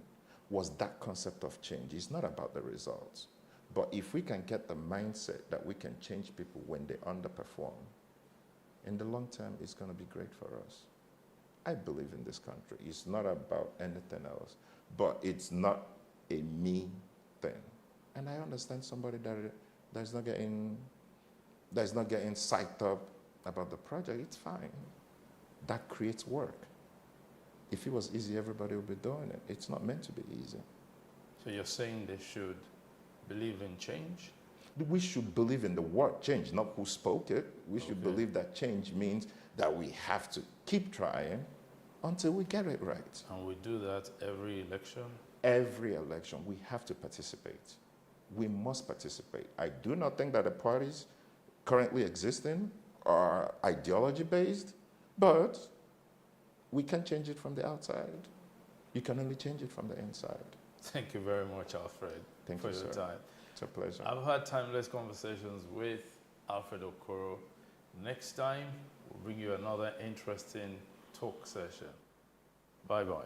was that concept of change. It's not about the results. But if we can get the mindset that we can change people when they underperform, in the long term, it's going to be great for us. I believe in this country. It's not about anything else, but it's not a me thing. And I understand somebody that's not getting psyched up about the project. It's fine. That creates work. If it was easy, everybody would be doing it. It's not meant to be easy. So you're saying they should believe in change? We should believe in the word change, not who spoke it. We should believe that change means that we have to keep trying until we get it right. And we do that every election? Every election, we have to participate. We must participate. I do not think that the parties currently existing are ideology-based, but we can change it from the outside. You can only change it from the inside. Thank you very much, Alfred, for your time. It's a pleasure. I've had timeless conversations with Alfred Okoro. Next time, we'll bring you another interesting talk session. Bye-bye.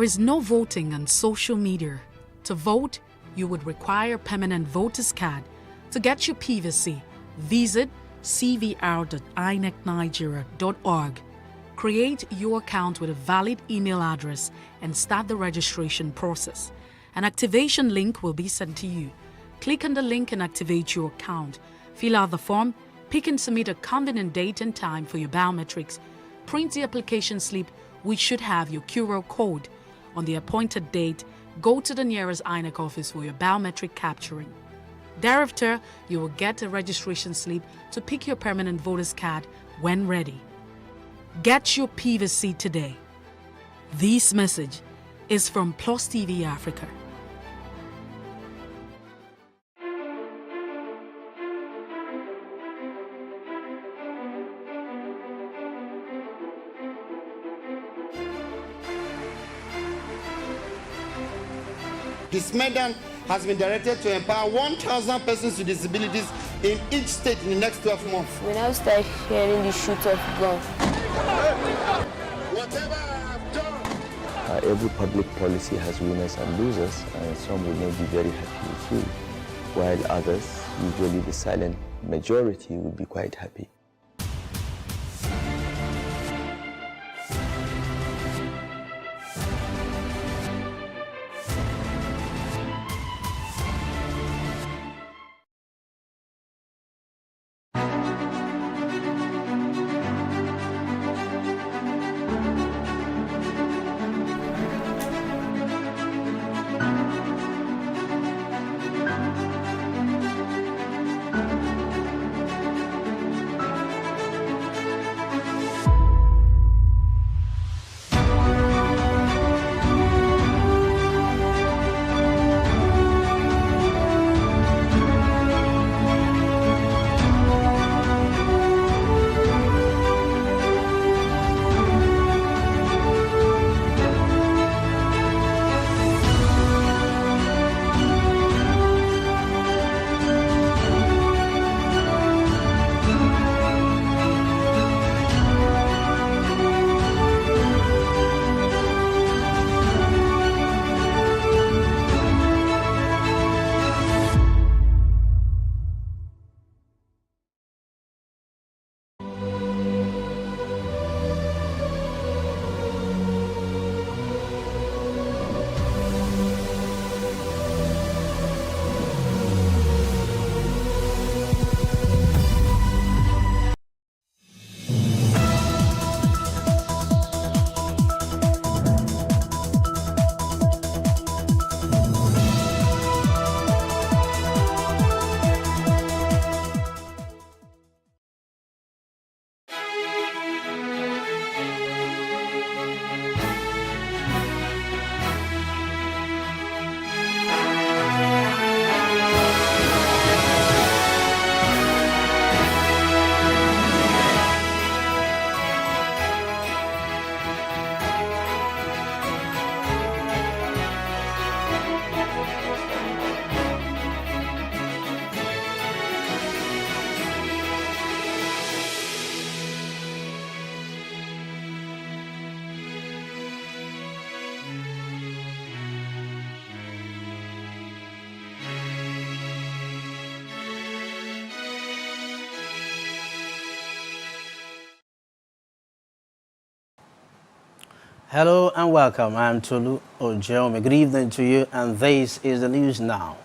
There is no voting on social media. To vote, you would require a permanent voter's card. To get your PVC, visit cvr.inecnigeria.org. Create your account with a valid email address and start the registration process. An activation link will be sent to you. Click on the link and activate your account. Fill out the form, pick and submit a convenient date and time for your biometrics. Print the application slip, which should have your QR code. On the appointed date, go to the nearest INEC office for your biometric capturing. Thereafter, you will get a registration slip to pick your permanent voter's card when ready. Get your PVC today. This message is from PlusTvAfrica. This Medan has been directed to empower 1,000 persons with disabilities in each state in the next 12 months. When I start hearing the shoot of guns, whatever I've done. Every public policy has winners and losers, and some will not be very happy with you, while others, usually the silent majority, will be quite happy. Hello and welcome. I'm Tolu Ojeome. Good evening to you, and this is the news now.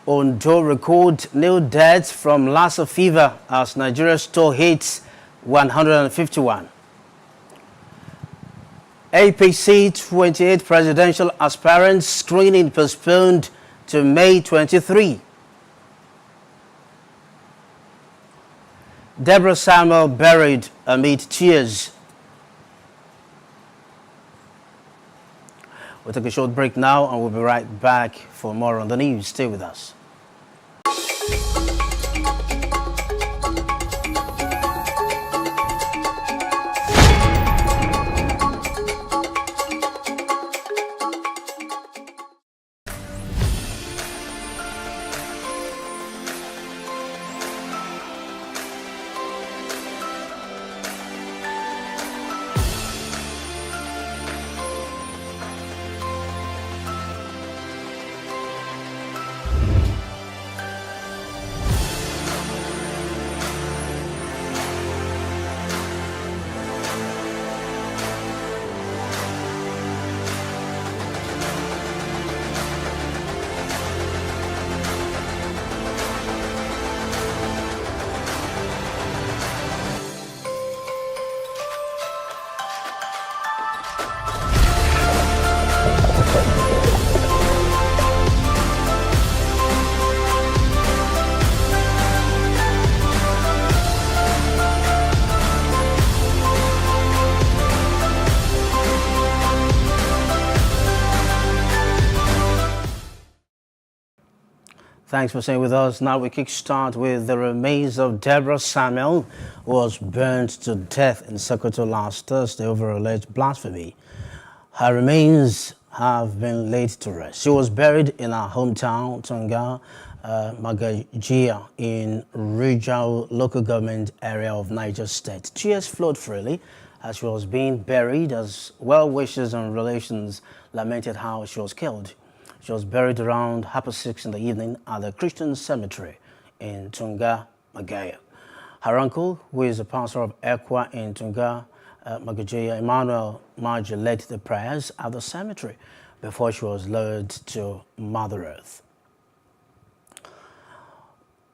Ondo record new deaths from Lassa fever as Nigeria's toll hits 151. APC 28 presidential aspirants screening postponed to May 23. Deborah Samuel buried amid tears. We'll take a short break now and we'll be right back for more on the news. Stay with us. Thanks for staying with us. Now we kickstart with the remains of Deborah Samuel, who was burned to death in Sokoto last Thursday over alleged blasphemy. Her remains have been laid to rest. She was buried in her hometown, Tonga, Magajia, in Rijau local government area of Niger State. Tears flowed freely as she was being buried, as well-wishers and relations lamented how she was killed. She was buried around 6:30 in the evening at the Christian cemetery in Tunga, Magaya. Her uncle, who is a pastor of Ekwa in Tunga, Magajia, Emmanuel Marge, led the prayers at the cemetery before she was lowered to Mother Earth.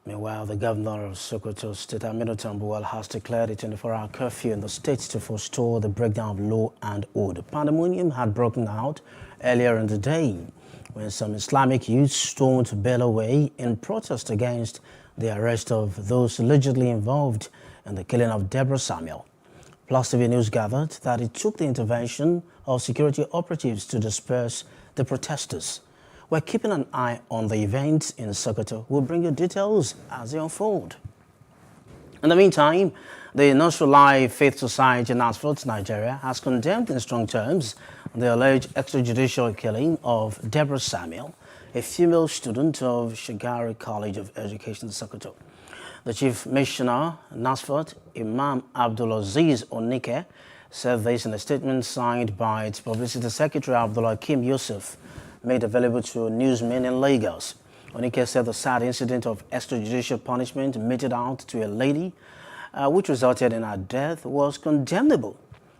Meanwhile, the governor of Sokoto State, Aminu Tambuwal, has declared a 24-hour curfew in the state to forestall the breakdown of law and order. Pandemonium had broken out earlier in the day when some Islamic youths stormed Bello Way in protest against the arrest of those allegedly involved in the killing of Deborah Samuel. PlusTV News gathered that it took the intervention of security operatives to disperse the protesters. We're keeping an eye on the events in Sokoto. We'll bring you details as they unfold. In the meantime, the Nasrullah Faith Society in Asphalt, Nigeria, has condemned in strong terms the alleged extrajudicial killing of Deborah Samuel, a female student of Shagari College of Education, Sokoto. The chief missioner, Nasfat, Imam Abdulaziz Onike, said this in a statement signed by its publicity secretary, Abdullah Kim Yusuf, made available to newsmen in Lagos. Onike said the sad incident of extrajudicial punishment meted out to a lady, which resulted in her death, was condemnable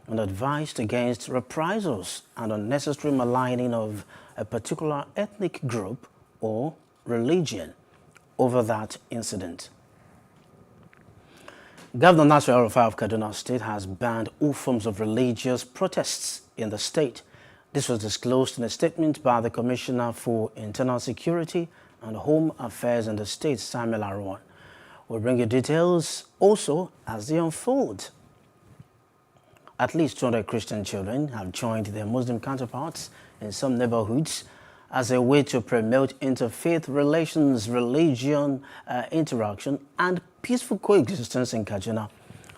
and advised against reprisals and unnecessary maligning of a particular ethnic group or religion over that incident. Governor Nasir El-Rufai of Kaduna State has banned all forms of religious protests in the state. This was disclosed in a statement by the Commissioner for Internal Security and Home Affairs in the state, Samuel Arwan. We'll bring you details also as they unfold. At least 200 Christian children have joined their Muslim counterparts in some neighborhoods as a way to promote interfaith relations, religion, interaction, and peaceful coexistence in Kaduna.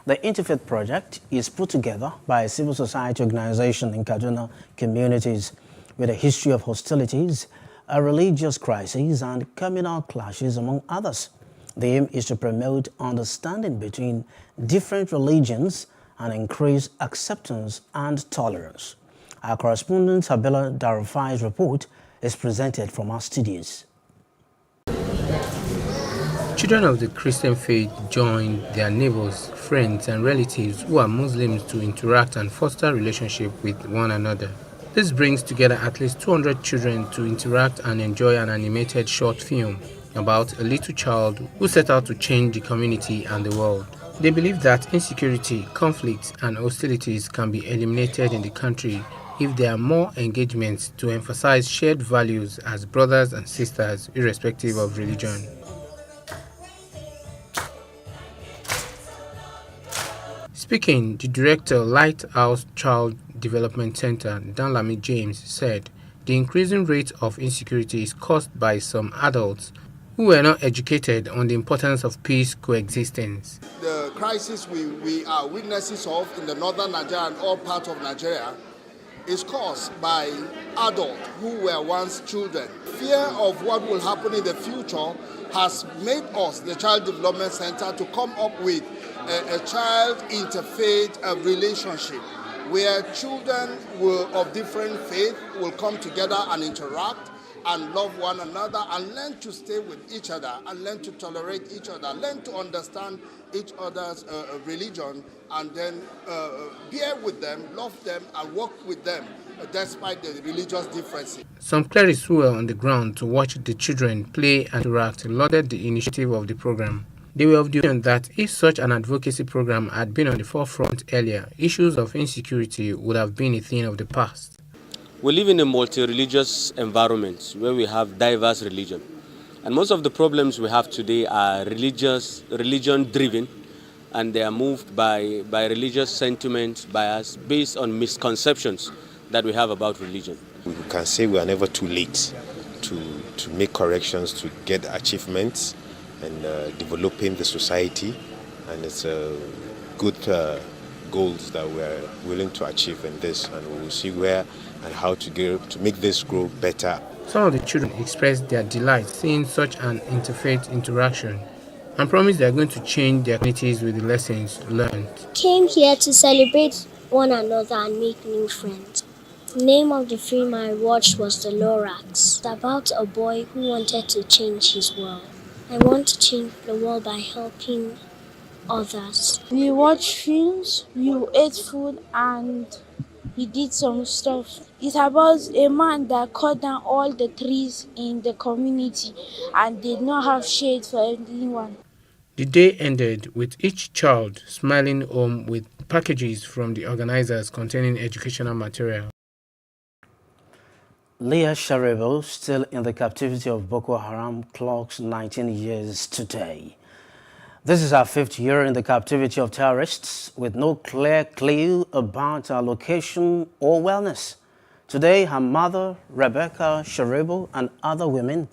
The Interfaith Project is put together by a civil society organization in Kaduna communities with a history of hostilities, a religious crisis, and communal clashes, among others. The aim is to promote understanding between different religions and increase acceptance and tolerance. Our correspondent, Habela Darufai's report is presented from our studios. Children of the Christian faith join their neighbors, friends, and relatives who are Muslims to interact and foster relationship with one another. This brings together at least 200 children to interact and enjoy an animated short film about a little child who set out to change the community and the world. They believe that insecurity, conflict, and hostilities can be eliminated in the country if there are more engagements to emphasize shared values as brothers and sisters, irrespective of religion. Speaking, the director, Lighthouse Child Development Center, Danlami James, said the increasing rate of insecurity is caused by some adults who were not educated on the importance of peace coexistence. The crisis we are witnesses of in the northern Nigeria and all parts of Nigeria is caused by adults who were once children. Fear of what will happen in the future has made us, the Child Development Center, to come up with a child interfaith relationship where children of different faith will come together and interact and love one another and learn to stay with each other and learn to tolerate each other, learn to understand each other's religion, and then bear with them, love them, and work with them despite the religious differences. Some clerics who were on the ground to watch the children play and interact lauded the initiative of the program. They were of the opinion that if such an advocacy program had been on the forefront earlier, issues of insecurity would have been a thing of the past. We live in a multi-religious environment where we have diverse religion. And most of the problems we have today are religion-driven, and they are moved by religious sentiment, bias, based on misconceptions that we have about religion. We can say we are never too late to make corrections, to get achievements, and developing the society. And it's good goals that we're willing to achieve in this, and we will see where and how to make this grow better. Some of the children expressed their delight seeing such an interfaith interaction and promised they are going to change their communities with the lessons learned. Came here to celebrate one another and make new friends. The name of the film I watched was The Lorax. It's about a boy who wanted to change his world. I want to change the world by helping others. We watched films, we ate food, and we did some stuff. It's about a man that cut down all the trees in the community and did not have shade for anyone. The day ended with each child smiling home with packages from the organizers containing educational material. Leah Sharibu, still in the captivity of Boko Haram, clocks 19 years today. This is her 5th year in the captivity of terrorists, with no clear clue about her location or wellness. Today, her mother, Rebecca Sharibu, and other women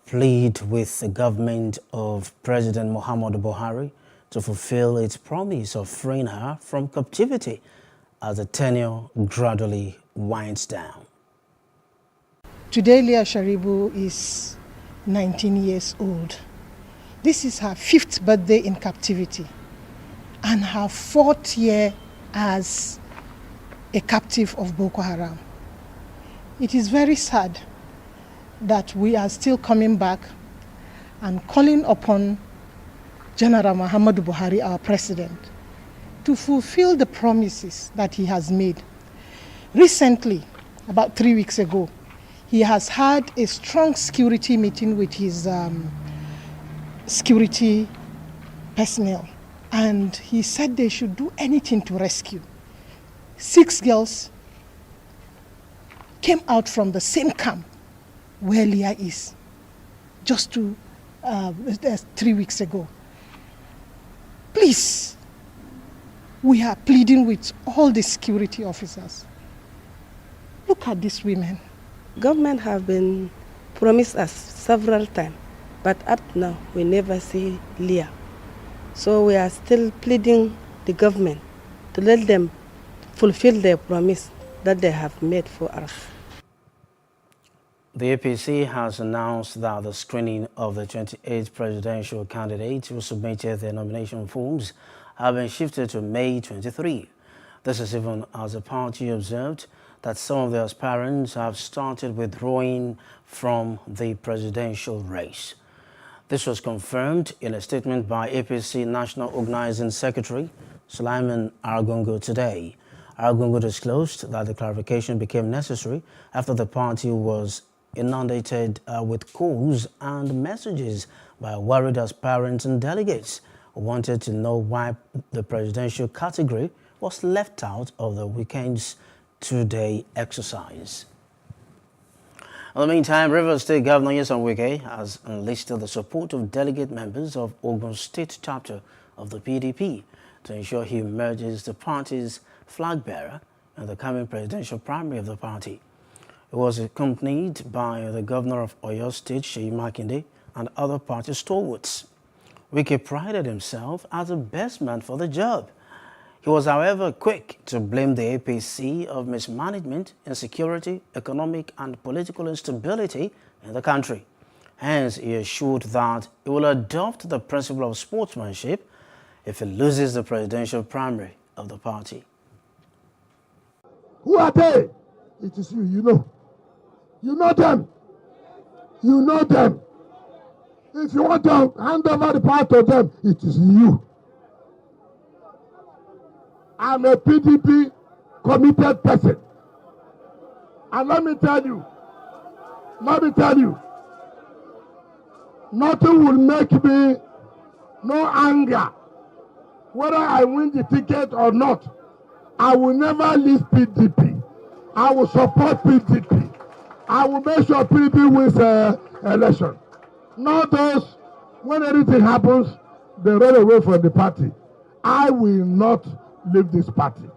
plead with the government of President Muhammadu Buhari to fulfill its promise of freeing her from captivity as the tenure gradually winds down. Today, Leah Sharibu is 19 years old. This is her 5th birthday in captivity and her 4th year as a captive of Boko Haram. It is very sad that we are still coming back and calling upon General Muhammadu Buhari, our president, to fulfill the promises that he has made. Recently, about 3 weeks ago, he has had a strong security meeting with his security personnel, and he said they should do anything to rescue. 6 girls came out from the same camp where Leah is just 3 weeks ago. Please, we are pleading with all the security officers. Look at these women. Government have been promised us several times, but up now we never see Leah. So we are still pleading the government to let them fulfill their promise that they have made for us. The APC has announced that the screening of the 28 presidential candidates who submitted their nomination forms have been shifted to May 23. This is even as the party observed that some of the aspirants have started withdrawing from the presidential race. This was confirmed in a statement by APC National Organizing Secretary Sulaiman Argungu today. Argungu disclosed that the clarification became necessary after the party was inundated with calls and messages by worried aspirants and delegates who wanted to know why the presidential category was left out of the weekend's 2-day exercise. In the meantime, Rivers State Governor Nyesom Wike has enlisted the support of delegate members of Ogun State chapter of the PDP to ensure he emerges the party's flag bearer in the coming presidential primary of the party. He was accompanied by the governor of Oyo State, Seyi Makinde, and other party stalwarts. Wike prided himself as the best man for the job. He was, however, quick to blame the APC of mismanagement, insecurity, economic and political instability in the country. Hence, he assured that he will adopt the principle of sportsmanship if he loses the presidential primary of the party. Who are they? It is you, you know. You know them. You know them. If you want to hand over the power to them, it is you. I'm a PDP committed person. And let me tell you, nothing will make me no anger. Whether I win the ticket or not, I will never leave PDP. I will support PDP. I will make sure PDP wins election. Not those, when anything happens, they run away from the party. I will not leave this party.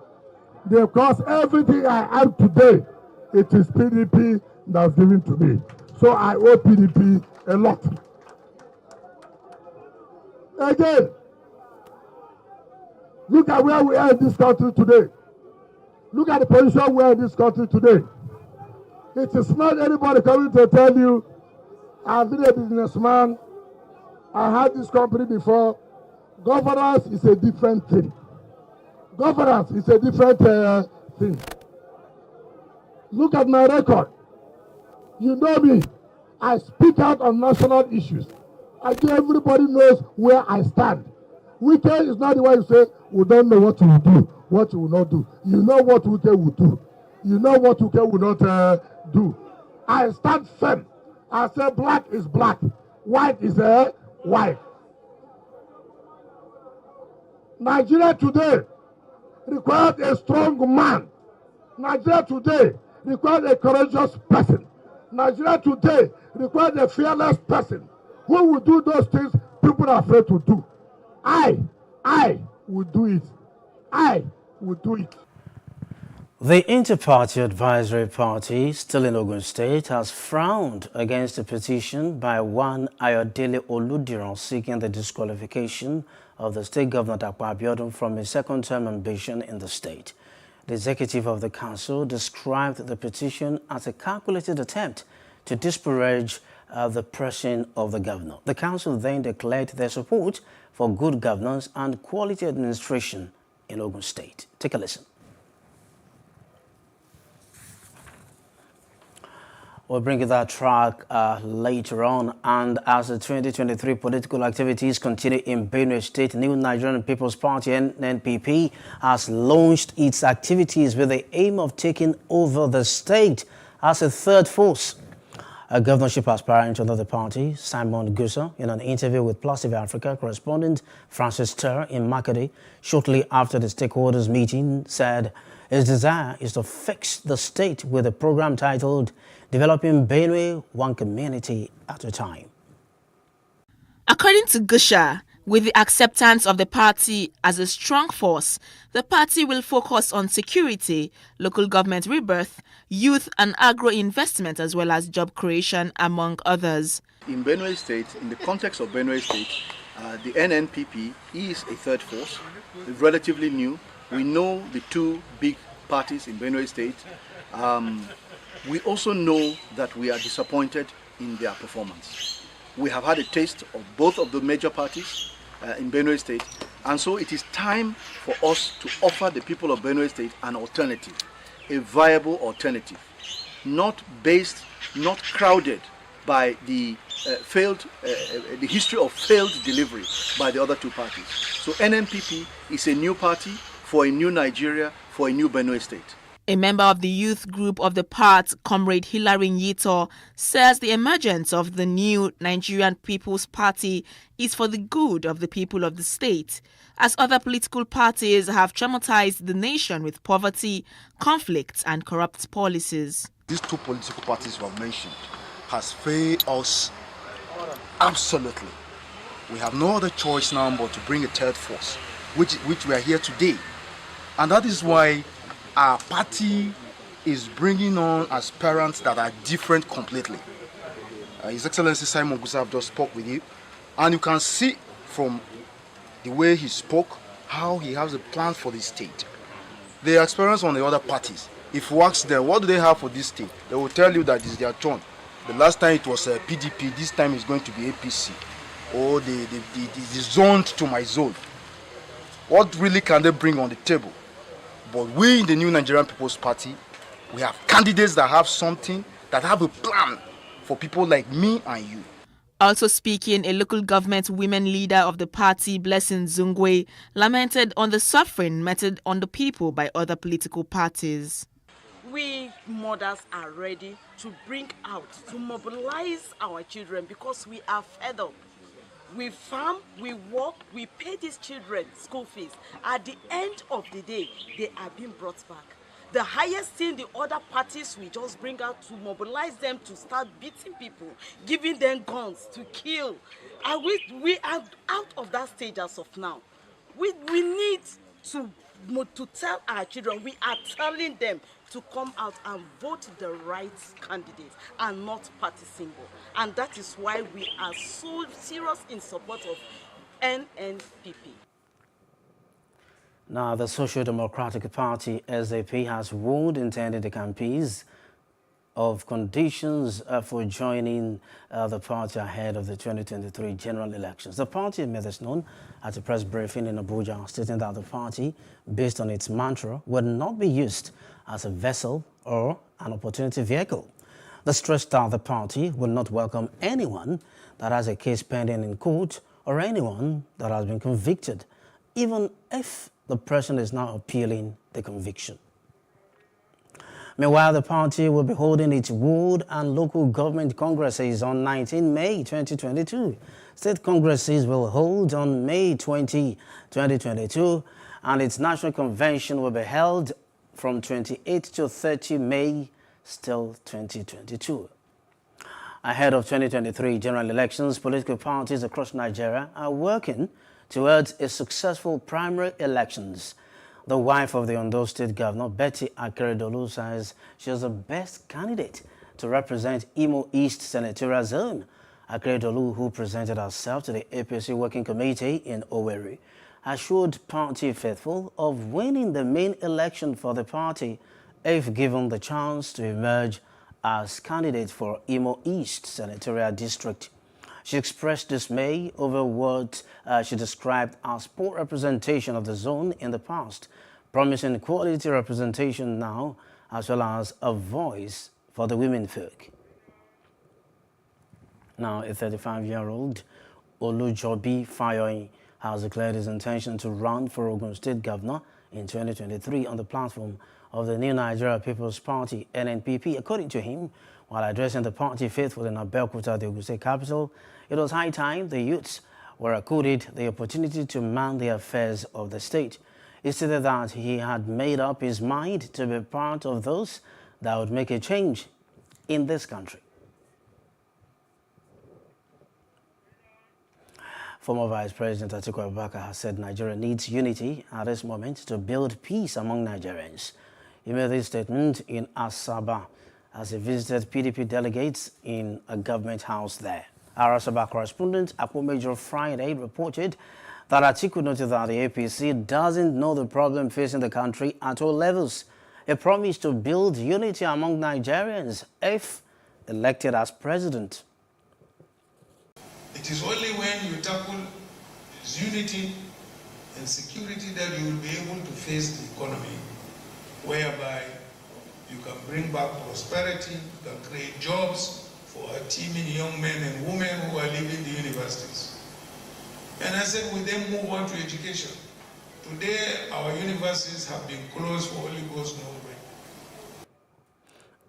Because everything I have today, it is PDP that's given to me. So I owe PDP a lot. Again, look at where we are in this country today. Look at the position we are in this country today. It is not anybody coming to tell you, I've been a businessman, I had this company before. Governance is a different thing. Governance is a different thing. Look at my record. You know me. I speak out on national issues. I think everybody knows where I stand. Wike is not the one who say, we don't know what you will do, what you will not do. You know what Wike will do. You know what Wike will not do. I stand firm. I say black is black, white is white. Nigeria today requires a strong man. Nigeria today requires a courageous person. Nigeria today requires a fearless person who will do those things people are afraid to do. I will do it. I will do it. The Inter-Party Advisory Party, still in Ogun State, has frowned against a petition by one Ayodele Oludiran seeking the disqualification of the state governor Dapo Abiodun from his second-term ambition in the state. The executive of the council described the petition as a calculated attempt to disparage the pressing of the governor. The council then declared their support for good governance and quality administration in Ogun State. Take a listen. We'll bring you that track later on. And as the 2023 political activities continue in Benue State, New Nigerian People's Party, NNPP, has launched its activities with the aim of taking over the state as a third force. A governorship aspirant under the party, Simon Gusa, in an interview with PlusTvAfrica correspondent Francis Ter in Makade, shortly after the stakeholders meeting, said his desire is to fix the state with a program titled Developing Benue One Community at a Time. According to Gusha, with the acceptance of the party as a strong force, the party will focus on security, local government rebirth, youth and agro-investment as well as job creation, among others. In Benue State, in the context of Benue State, the NNPP is a third force, relatively new. We know the two big parties in Benue State. We also know that we are disappointed in their performance. We have had a taste of both of the major parties in Benue State, and so it is time for us to offer the people of Benue State an alternative, a viable alternative, not crowded by the the history of failed delivery by the other two parties. So NNPP is a new party for a new Nigeria, for a new Benue State. A member of the youth group of the party, Comrade Hilary Nyito, says the emergence of the new Nigerian People's Party is for the good of the people of the state, as other political parties have traumatized the nation with poverty, conflicts and corrupt policies. These two political parties were mentioned has failed us absolutely. We have no other choice now but to bring a third force, which we are here today. And that is why our party is bringing on aspirants that are different completely. His Excellency Simon Gusa just spoke with you, and you can see from the way he spoke how he has a plan for the state. The aspirants on the other parties, if you ask them what do they have for this state, they will tell you that it's their turn. The last time it was PDP, this time it's going to be APC, or the zoned to my zone. What really can they bring on the table? But we in the new Nigerian People's Party, we have candidates that have something, that have a plan for people like me and you. Also speaking, a local government women leader of the party, Blessing Zungwe, lamented on the suffering meted on the people by other political parties. We mothers are ready to bring out, to mobilize our children because we are fed up. We farm, we work, we pay these children school fees. At the end of the day, they are being brought back. The highest thing the other parties we just bring out to mobilize them to start beating people, giving them guns to kill. And we are out of that stage as of now. We need to tell our children, we are telling them to come out and vote the right candidate and not party symbol. And that is why we are so serious in support of NNPP. Now, the Social Democratic Party, SDP, has warned intended campaigns of conditions for joining the party ahead of the 2023 general elections. The party made this known at a press briefing in Abuja, stating that the party, based on its mantra, would not be used as a vessel or an opportunity vehicle. They stressed that the party will not welcome anyone that has a case pending in court or anyone that has been convicted, even if the person is now appealing the conviction. Meanwhile, the party will be holding its ward and local government congresses on 19 May 2022. State congresses will hold on May 20, 2022, and its national convention will be held from 28 to 30 May, still 2022. Ahead of 2023 general elections, political parties across Nigeria are working towards a successful primary elections. The wife of the Ondo State Governor, Betty Akeredolu, says she is the best candidate to represent Imo East Senatorial Zone. Akeredolu, who presented herself to the APC Working Committee in Owerri, assured party faithful of winning the main election for the party if given the chance to emerge as candidate for Imo East Senatorial District. She expressed dismay over what she described as poor representation of the zone in the past, promising quality representation now, as well as a voice for the women folk. Now, a 35-year-old Olujobi Fayoyi has declared his intention to run for Ogun State Governor in 2023 on the platform of the New Nigeria People's Party, NNPP. According to him, while addressing the party faithful in Abeokuta, the Ogun State capital, it was high time the youths were accorded the opportunity to man the affairs of the state. He stated that he had made up his mind to be part of those that would make a change in this country. Former Vice President Atiku Abubakar has said Nigeria needs unity at this moment to build peace among Nigerians. He made this statement in Asaba as he visited PDP delegates in a government house there. Our Asaba correspondent, Akpomejo Friday, reported that Atiku noted that the APC doesn't know the problem facing the country at all levels. He promised to build unity among Nigerians if elected as president. It is only when you tackle unity and security that you will be able to face the economy, whereby you can bring back prosperity, you can create jobs for our teeming young men and women who are leaving the universities. And I said, we then move on to education. Today, our universities have been closed for Holy Ghost no way.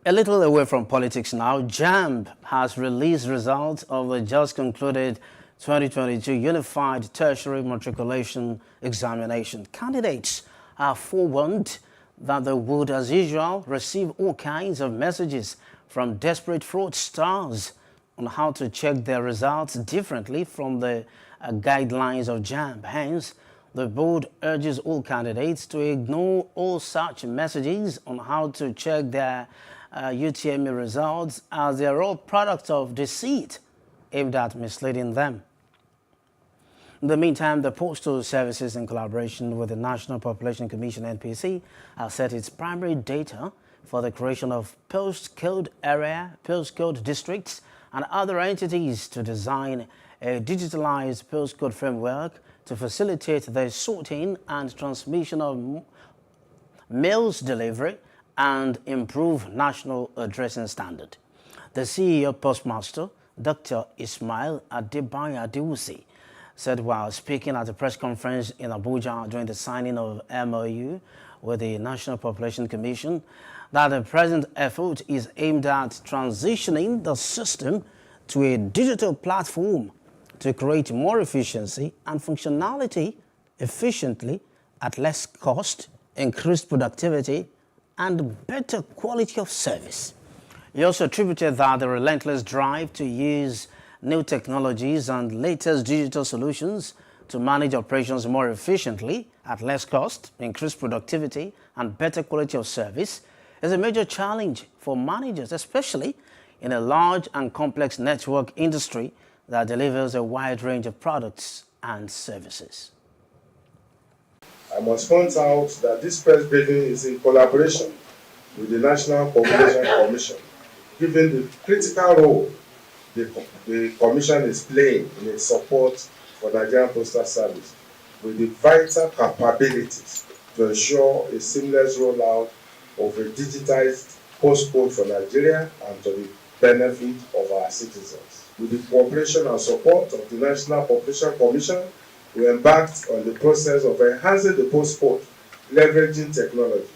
A little away from politics now, JAMB has released results of the just concluded 2022 Unified Tertiary Matriculation Examination. Candidates are forewarned that they would, as usual, receive all kinds of messages from desperate fraudsters on how to check their results differently from the guidelines of JAMB. Hence, the board urges all candidates to ignore all such messages on how to check their UTME results, as they are all products of deceit aimed at misleading them. In the meantime, the Postal Services, in collaboration with the National Population Commission (NPC), has set its primary data for the creation of postcode area, postcode districts, and other entities to design a digitalized postcode framework to facilitate the sorting and transmission of mails delivery and improve national addressing standard. The CEO Postmaster, Dr. Ismail Adebayo Adewusi, said while speaking at a press conference in Abuja during the signing of MOU with the National Population Commission that the present effort is aimed at transitioning the system to a digital platform to create more efficiency and functionality efficiently at less cost, increased productivity, and better quality of service. He also attributed that the relentless drive to use new technologies and latest digital solutions to manage operations more efficiently at less cost, increased productivity, and better quality of service is a major challenge for managers, especially in a large and complex network industry that delivers a wide range of products and services. I must point out that this press briefing is in collaboration with the National Population Commission, given the critical role the Commission is playing in its support for Nigerian Postal Service, with the vital capabilities to ensure a seamless rollout of a digitized postcode for Nigeria and to the benefit of our citizens. With the cooperation and support of the National Population Commission, we embarked on the process of enhancing the postcode, leveraging technology.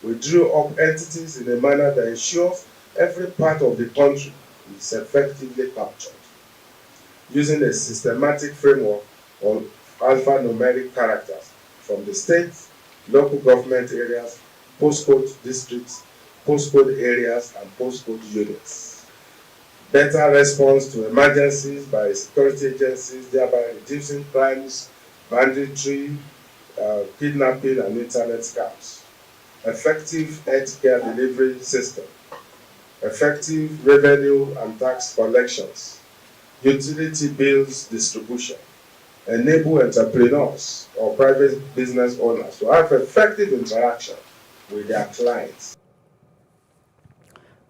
We drew up entities in a manner that ensures every part of the country is effectively captured, using a systematic framework of alphanumeric characters from the states, local government areas, postcode districts, postcode areas, and postcode units. Better response to emergencies by security agencies, thereby reducing crimes, banditry, kidnapping, and internet scams. Effective healthcare delivery system. Effective revenue and tax collections, utility bills distribution, enable entrepreneurs or private business owners to have effective interaction with their clients.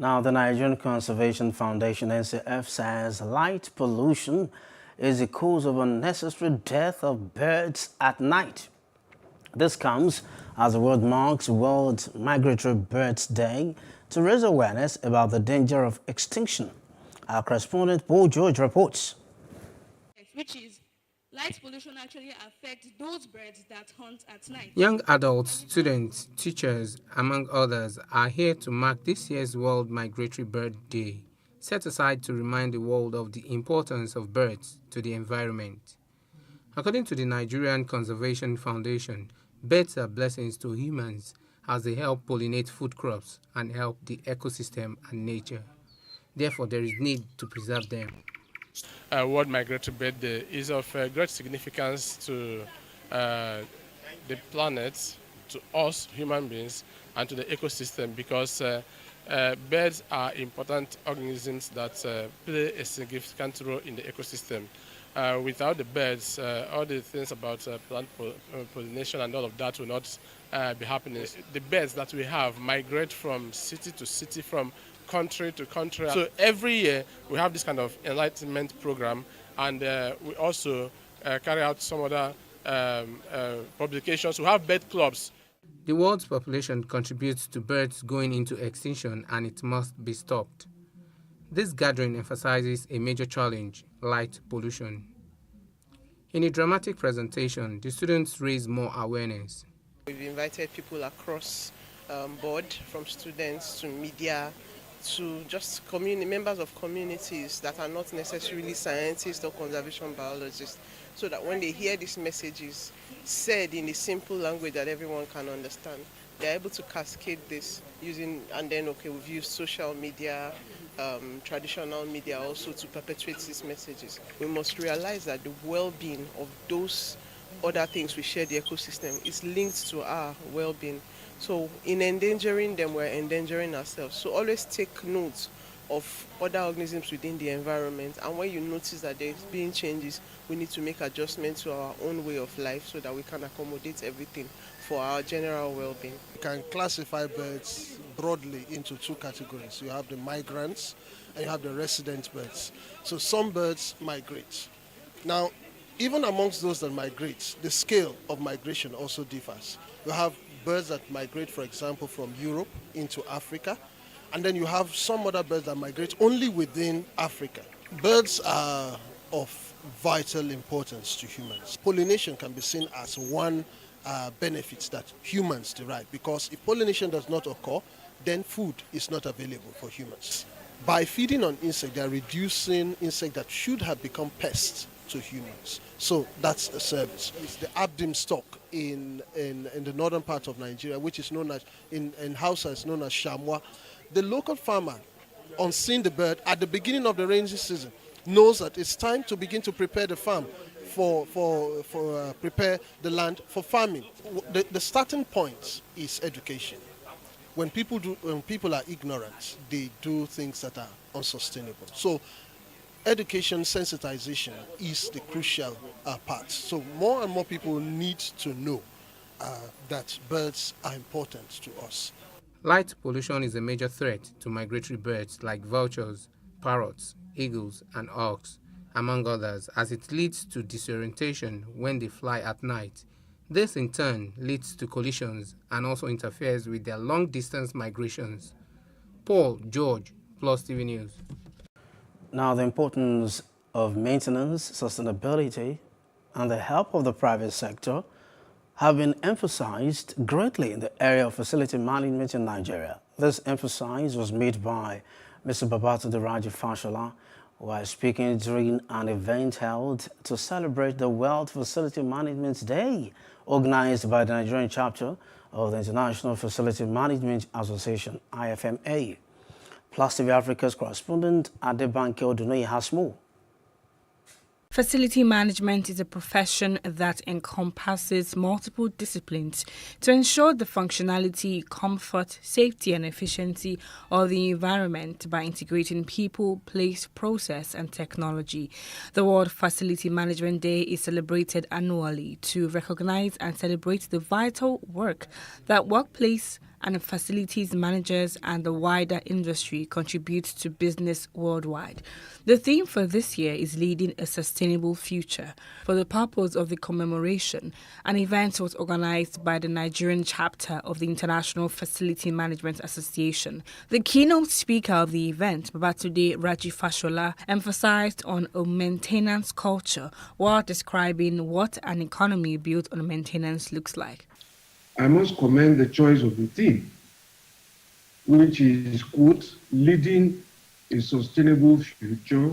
Now, the Nigerian Conservation Foundation, NCF, says light pollution is the cause of unnecessary death of birds at night. This comes as the world marks World Migratory Birds Day to raise awareness about the danger of extinction. Our correspondent Paul George reports. Which is light pollution actually affects those birds that hunt at night. Young adults, students, teachers, among others, are here to mark this year's World Migratory Bird Day, set aside to remind the world of the importance of birds to the environment. According to the Nigerian Conservation Foundation, birds are blessings to humans as they help pollinate food crops and help the ecosystem and nature. Therefore, there is need to preserve them. World Migratory Bird Day is of great significance to the planet, to us human beings, and to the ecosystem because birds are important organisms that play a significant role in the ecosystem. Without the birds, all the things about plant pollination and all of that will not be happening. The birds that we have migrate from city to city, from country to country. So every year we have this kind of enlightenment program, and we also carry out some other publications. We have bird clubs. The world's population contributes to birds going into extinction, and it must be stopped. This gathering emphasizes a major challenge, light pollution. In a dramatic presentation, the students raise more awareness. We've invited people across board, from students to media, to just members of communities that are not necessarily scientists or conservation biologists, so that when they hear these messages said in a simple language that everyone can understand, they're able to cascade this using, and then we've used social media, traditional media also to perpetuate these messages. We must realize that the well-being of those other things we share the ecosystem is linked to our well-being. So in endangering them, we're endangering ourselves. So always take note of other organisms within the environment, and when you notice that there's been changes, we need to make adjustments to our own way of life so that we can accommodate everything for our general well-being. You can classify birds broadly into two categories. You have the migrants and you have the resident birds. So some birds migrate. Now, even amongst those that migrate, the scale of migration also differs. You have birds that migrate, for example, from Europe into Africa, and then you have some other birds that migrate only within Africa. Birds are of vital importance to humans. Pollination can be seen as one benefit that humans derive, because if pollination does not occur, then food is not available for humans. By feeding on insects, they are reducing insects that should have become pests to humans. So that's a service. It's the Abdim stock in the northern part of Nigeria, which is known as, in Hausa, is known as Shamwa. The local farmer, on seeing the bird at the beginning of the rainy season, knows that it's time to begin to prepare the farm prepare the land for farming. The starting point is education. when people are ignorant, they do things that are unsustainable. So education sensitization is the crucial part. So more and more people need to know that birds are important to us. Light pollution is a major threat to migratory birds like vultures, parrots, eagles, and hawks, among others, as it leads to disorientation when they fly at night. This in turn leads to collisions and also interferes with their long-distance migrations. Paul George, Plus TV News. Now, the importance of maintenance, sustainability, and the help of the private sector have been emphasized greatly in the area of facility management in Nigeria. This emphasis was made by Mr. Babatunde Raji Fashola while speaking during an event held to celebrate the World Facility Management Day, organized by the Nigerian chapter of the International Facility Management Association, IFMA. PlusTvAfrica's correspondent Adebanke Odunoye has more. Facility management is a profession that encompasses multiple disciplines to ensure the functionality, comfort, safety and efficiency of the environment by integrating people, place, process and technology. The World Facility Management Day is celebrated annually to recognize and celebrate the vital work that workplace and facilities managers and the wider industry contribute to business worldwide. The theme for this year is Leading a Sustainable Future. For the purpose of the commemoration, an event was organized by the Nigerian chapter of the International Facility Management Association. The keynote speaker of the event, Babatunde Raji Fashola, emphasized on a maintenance culture while describing what an economy built on maintenance looks like. I must commend the choice of the theme, which is, quote, leading a sustainable future.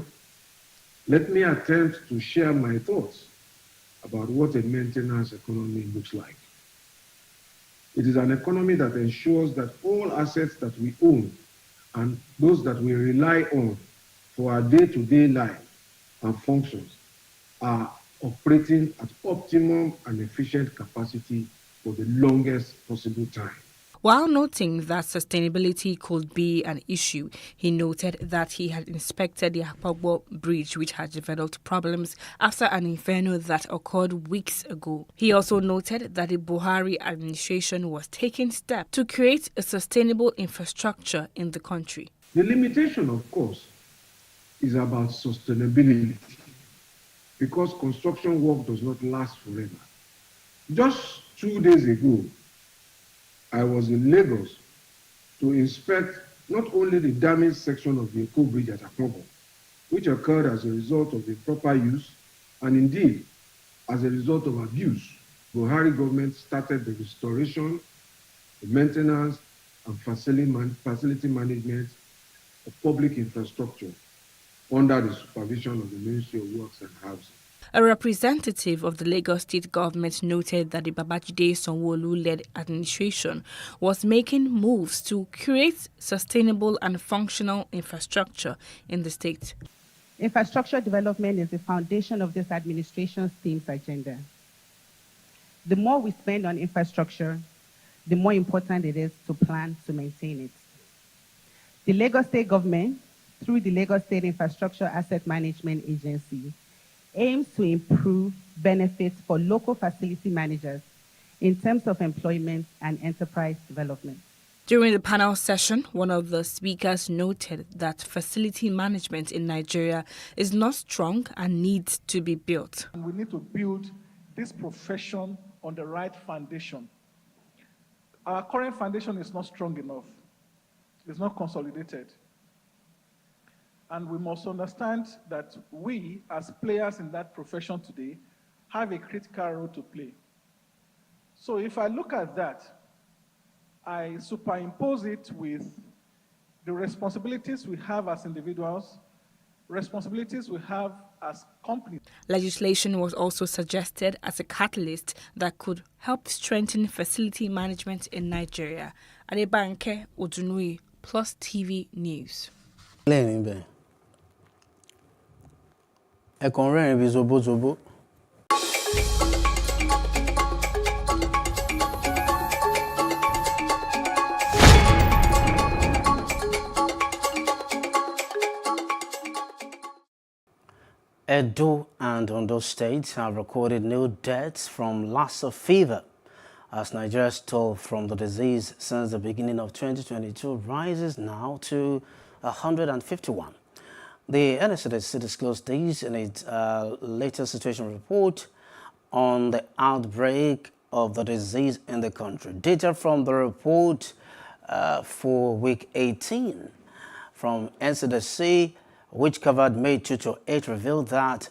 Let me attempt to share my thoughts about what a maintenance economy looks like. It is an economy that ensures that all assets that we own and those that we rely on for our day-to-day life and functions are operating at optimum and efficient capacity for the longest possible time. While noting that sustainability could be an issue, he noted that he had inspected the Akpogbo Bridge, which had developed problems after an inferno that occurred weeks ago. He also noted that the Buhari administration was taking steps to create a sustainable infrastructure in the country. The limitation, of course, is about sustainability, because construction work does not last forever. Just 2 days ago, I was in Lagos to inspect not only the damaged section of the Eko Bridge at Akpogbo, which occurred as a result of improper use and indeed as a result of abuse. Buhari government started the restoration, the maintenance and facility management of public infrastructure under the supervision of the Ministry of Works and Housing. A representative of the Lagos state government noted that the Babajide Sanwo-Olu-led administration was making moves to create sustainable and functional infrastructure in the state. Infrastructure development is the foundation of this administration's themes agenda. The more we spend on infrastructure, the more important it is to plan to maintain it. The Lagos state government, through the Lagos State Infrastructure Asset Management Agency, aims to improve benefits for local facility managers in terms of employment and enterprise development. During the panel session, one of the speakers noted that facility management in Nigeria is not strong and needs to be built. We need to build this profession on the right foundation. Our current foundation is not strong enough. It's not consolidated. And we must understand that we, as players in that profession today, have a critical role to play. So if I look at that, I superimpose it with the responsibilities we have as individuals, responsibilities we have as companies. Legislation was also suggested as a catalyst that could help strengthen facility management in Nigeria. Adebanke Odunoye, Plus TV News. Edo and Ondo states have recorded new deaths from Lassa fever, as Nigeria's toll from the disease since the beginning of 2022 rises now to 151. The NSCDC disclosed this in its latest situation report on the outbreak of the disease in the country. Data from the report for week 18 from NCDC, which covered May 2 to 8, revealed that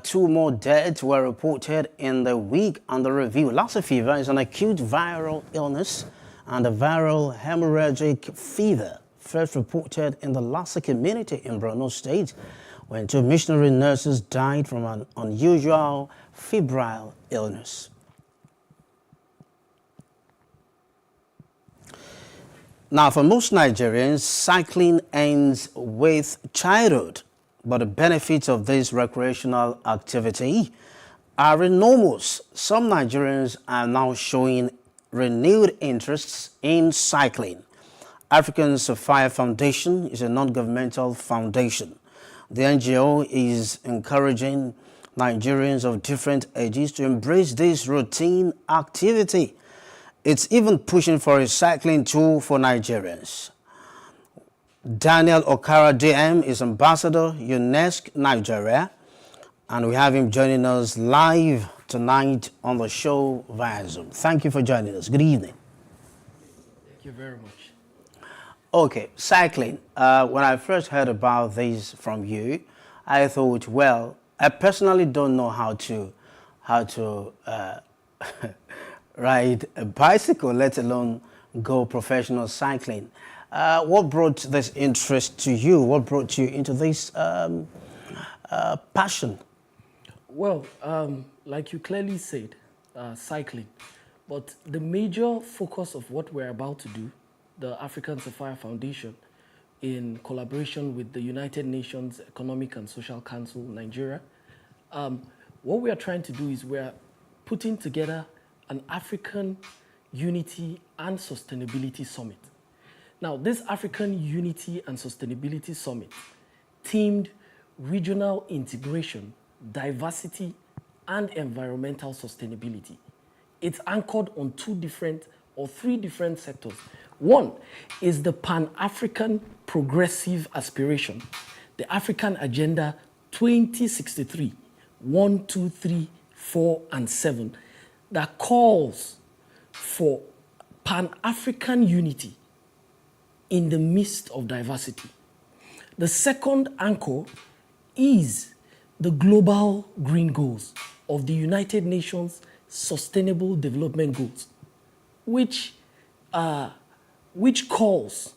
2 more deaths were reported in the week under review. Lassa fever is an acute viral illness and a viral hemorrhagic fever first reported in the Lassa community in Borno State when 2 missionary nurses died from an unusual febrile illness. Now, for most Nigerians, cycling ends with childhood, but the benefits of this recreational activity are enormous. Some Nigerians are now showing renewed interests in cycling. African Sapphire Foundation is a non-governmental foundation. The NGO is encouraging Nigerians of different ages to embrace this routine activity. It's even pushing for a cycling tour for Nigerians. Daniel Okara DM is Ambassador UNESCO Nigeria, and we have him joining us live tonight on the show via Zoom. Thank you for joining us. Good evening. Thank you very much. Okay, cycling. When I first heard about this from you, I thought, well, I personally don't know how to ride a bicycle, let alone go professional cycling. What brought this interest to you? What brought you into this passion? Well, like you clearly said, cycling. But the major focus of what we're about to do, the African Sapphire Foundation, in collaboration with the United Nations Economic and Social Council, Nigeria, what we are trying to do is we're putting together an African Unity and Sustainability Summit. Now, this African Unity and Sustainability Summit themed regional integration, diversity, and environmental sustainability. It's anchored on 3 different sectors. One is the Pan-African Progressive Aspiration, the African Agenda 2063, 1, 2, 3, 4, and 7, that calls for Pan-African unity in the midst of diversity. The second anchor is the Global Green Goals of the United Nations Sustainable Development Goals, which calls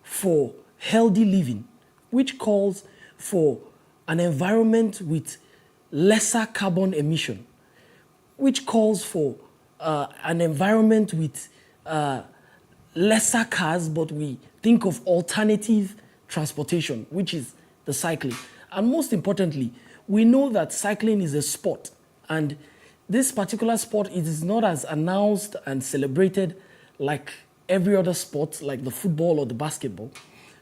for healthy living, which calls for an environment with lesser carbon emission, which calls for an environment with lesser cars, but we think of alternative transportation, which is the cycling. And most importantly, we know that cycling is a sport, and this particular sport, it is not as announced and celebrated like every other sport, like the football or the basketball.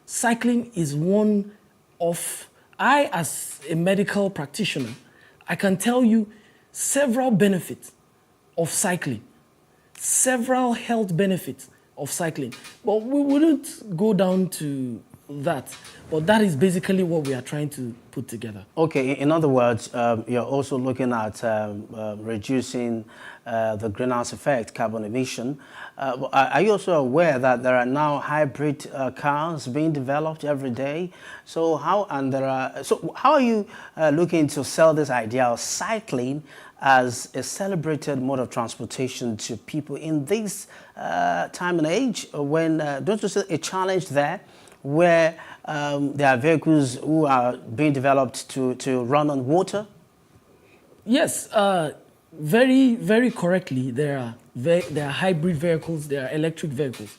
Cycling is one of, as a medical practitioner, I can tell you several benefits of cycling, several health benefits of cycling. But we wouldn't go down to that. But that is basically what we are trying to put together. Okay, in other words, you're also looking at reducing the greenhouse effect, carbon emission. Are you also aware that there are now hybrid cars being developed every day? So how are you looking to sell this idea of cycling as a celebrated mode of transportation to people in this time and age when, don't you see a challenge there where there are vehicles who are being developed to run on water? Yes, very, very correctly. There are hybrid vehicles, there are electric vehicles.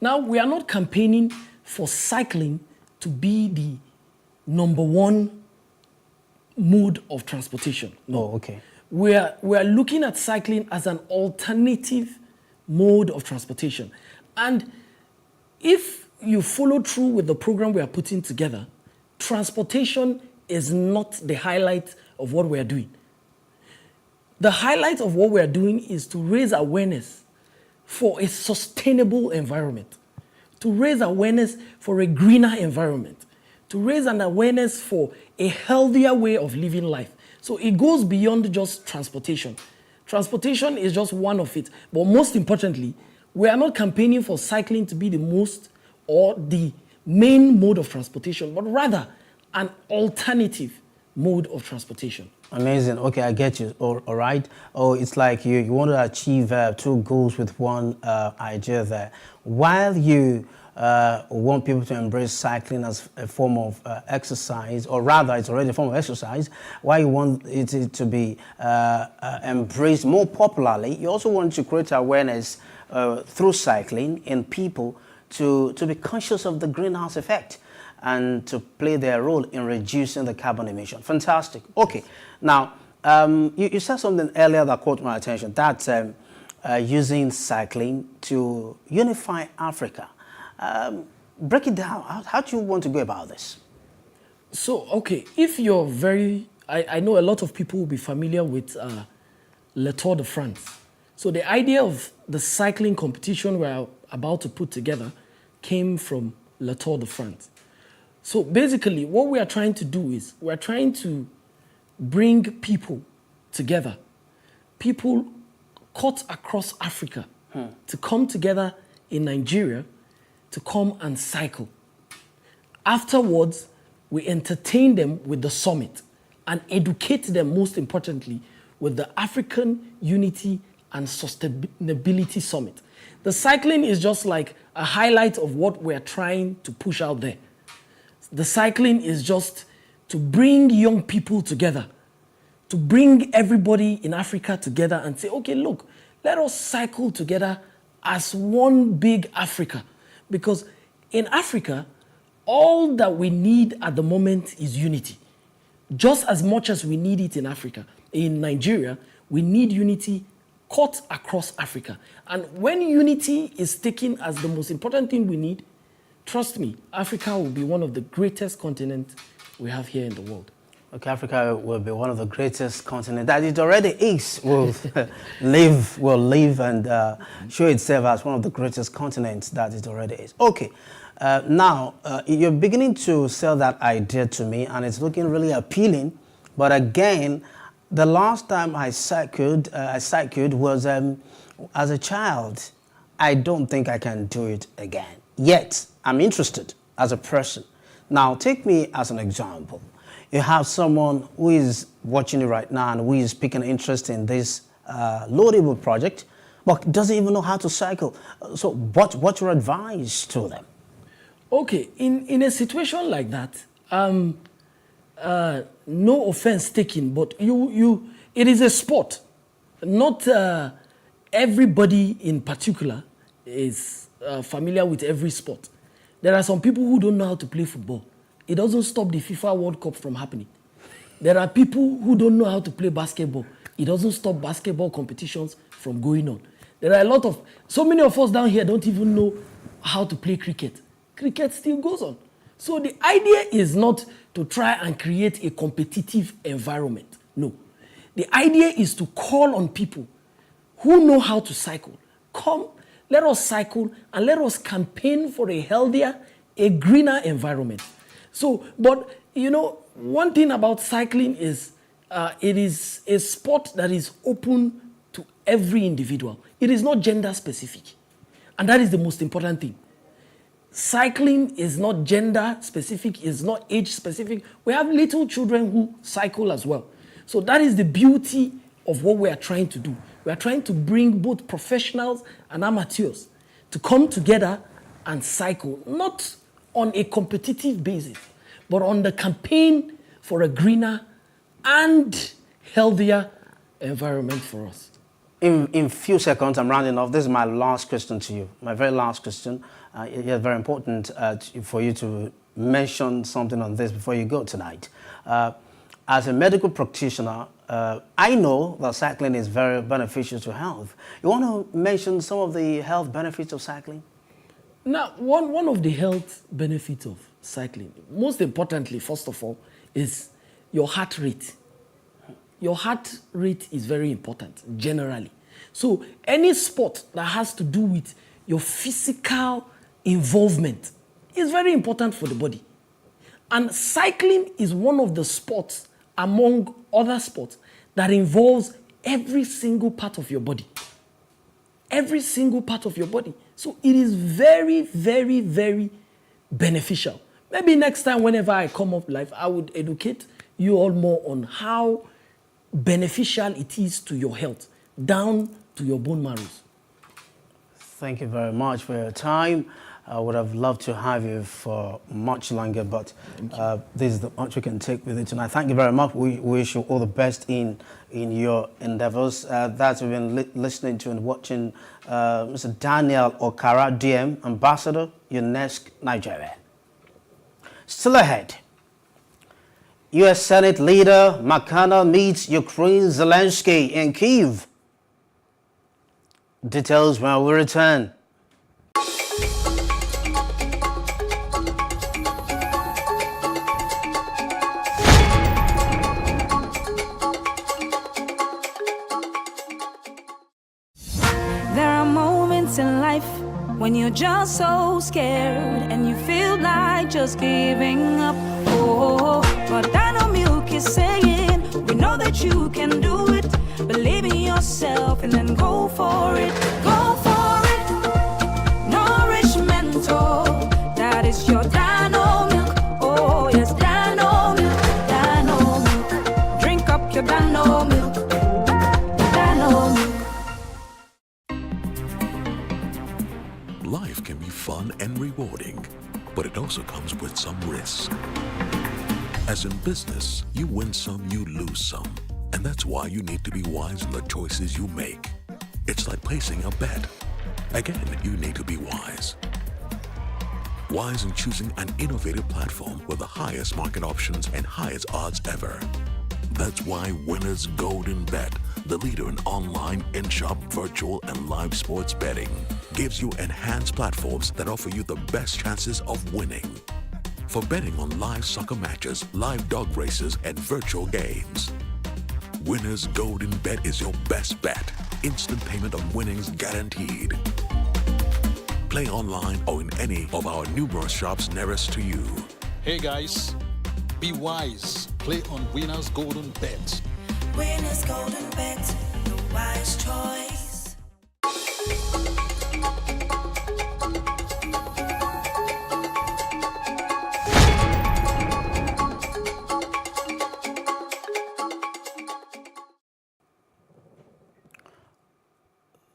Now, we are not campaigning for cycling to be the #1 mode of transportation. No. Oh, okay. We are looking at cycling as an alternative mode of transportation. And if you follow through with the program we are putting together, transportation is not the highlight of what we're doing. The highlight of what we're doing is to raise awareness for a sustainable environment, to raise awareness for a greener environment, to raise an awareness for a healthier way of living life. So it goes beyond just transportation. Transportation is just one of it. But most importantly, we are not campaigning for cycling to be the most or the main mode of transportation, but rather an alternative mode of transportation. Amazing. Okay, I get you. All right. Oh, it's like you want to achieve two goals with one idea there. While you want people to embrace cycling as a form of exercise, or rather it's already a form of exercise, while you want it to be embraced more popularly, you also want to create awareness through cycling in people to be conscious of the greenhouse effect and to play their role in reducing the carbon emission. Fantastic. Okay. Now, you said something earlier that caught my attention, that using cycling to unify Africa. Break it down. How do you want to go about this? So, okay, if you're I know a lot of people will be familiar with Le Tour de France. So the idea of the cycling competition we're about to put together came from Le Tour de France. So basically, what we are trying to do is we're trying to bring people together, people cut across Africa, to come together in Nigeria to come and cycle. Afterwards, we entertain them with the summit and educate them, most importantly, with the African Unity and Sustainability Summit. The cycling is just like a highlight of what we're trying to push out there. The cycling is just to bring young people together, to bring everybody in Africa together and say, okay, look, let us cycle together as one big Africa. Because in Africa, all that we need at the moment is unity. Just as much as we need it in Africa. In Nigeria, we need unity cut across Africa. And when unity is taken as the most important thing we need, trust me, Africa will be one of the greatest continents we have here in the world. Okay, Africa will be one of the greatest continents that it already is. Will live and show itself as one of the greatest continents that it already is. Okay, now you're beginning to sell that idea to me, and it's looking really appealing. But again, the last time I cycled was as a child. I don't think I can do it again. Yet, I'm interested as a person. Now, take me as an example. You have someone who is watching you right now and who is taking interest in this laudable project, but doesn't even know how to cycle. So what's your advice to them? Okay, in a situation like that, no offense taken, but it is a sport. Not everybody in particular is familiar with every sport. There are some people who don't know how to play football. It doesn't stop the FIFA World Cup from happening. There are people who don't know how to play basketball. It doesn't stop basketball competitions from going on. There are so many of us down here don't even know how to play cricket. Cricket still goes on. So the idea is not to try and create a competitive environment. No. The idea is to call on people who know how to cycle. Come, let us cycle and let us campaign for a healthier, a greener environment. So, but one thing about cycling is it is a sport that is open to every individual. It is not gender specific. And that is the most important thing. Cycling is not gender specific, it's not age specific. We have little children who cycle as well. So that is the beauty of what we are trying to do. We are trying to bring both professionals and amateurs to come together and cycle, not on a competitive basis, but on the campaign for a greener and healthier environment for us. In few seconds, I'm rounding off. This is my last question to you, my very last question. It is very important for you to mention something on this before you go tonight. As a medical practitioner, I know that cycling is very beneficial to health. You want to mention some of the health benefits of cycling? Now, one of the health benefits of cycling, most importantly, first of all, is your heart rate. Your heart rate is very important, generally. So any sport that has to do with your physical involvement is very important for the body. And cycling is one of the sports, among other sports, that involves every single part of your body. Every single part of your body. So it is very, very, very beneficial. Maybe next time, whenever I come up live, I would educate you all more on how beneficial it is to your health, down to your bone marrows. Thank you very much for your time. I would have loved to have you for much longer, but this is the much we can take with it tonight. Thank you very much. We wish you all the best in your endeavors. That we've been listening to and watching Mr. Daniel Okara, DM, Ambassador, UNESCO, Nigeria. Still ahead, U.S. Senate leader McConnell meets Ukraine Zelensky in Kyiv. Details when we return. There are moments in life when you're just so scared and you feel like just giving up. Oh, but Dino Milk is saying, we know that you can do it. Believe in yourself and then go for it. Go for it. Nourishment, oh, that is your Dino Milk. Oh, yes, Dino Milk, Dino Milk. Drink up your Dino Milk, Dino Milk. Life can be fun and rewarding, but it also comes with some risk. As in business, you win some, you lose some. And that's why you need to be wise in the choices you make. It's like placing a bet. Again, you need to be wise. Wise in choosing an innovative platform with the highest market options and highest odds ever. That's why Winners Golden Bet, the leader in online, in-shop, virtual, and live sports betting, gives you enhanced platforms that offer you the best chances of winning. For betting on live soccer matches, live dog races, and virtual games. Winners Golden Bet is your best bet. Instant payment on winnings guaranteed. Play online or in any of our numerous shops nearest to you. Hey guys, be wise. Play on Winners Golden Bet. Winners Golden Bet, the wise choice.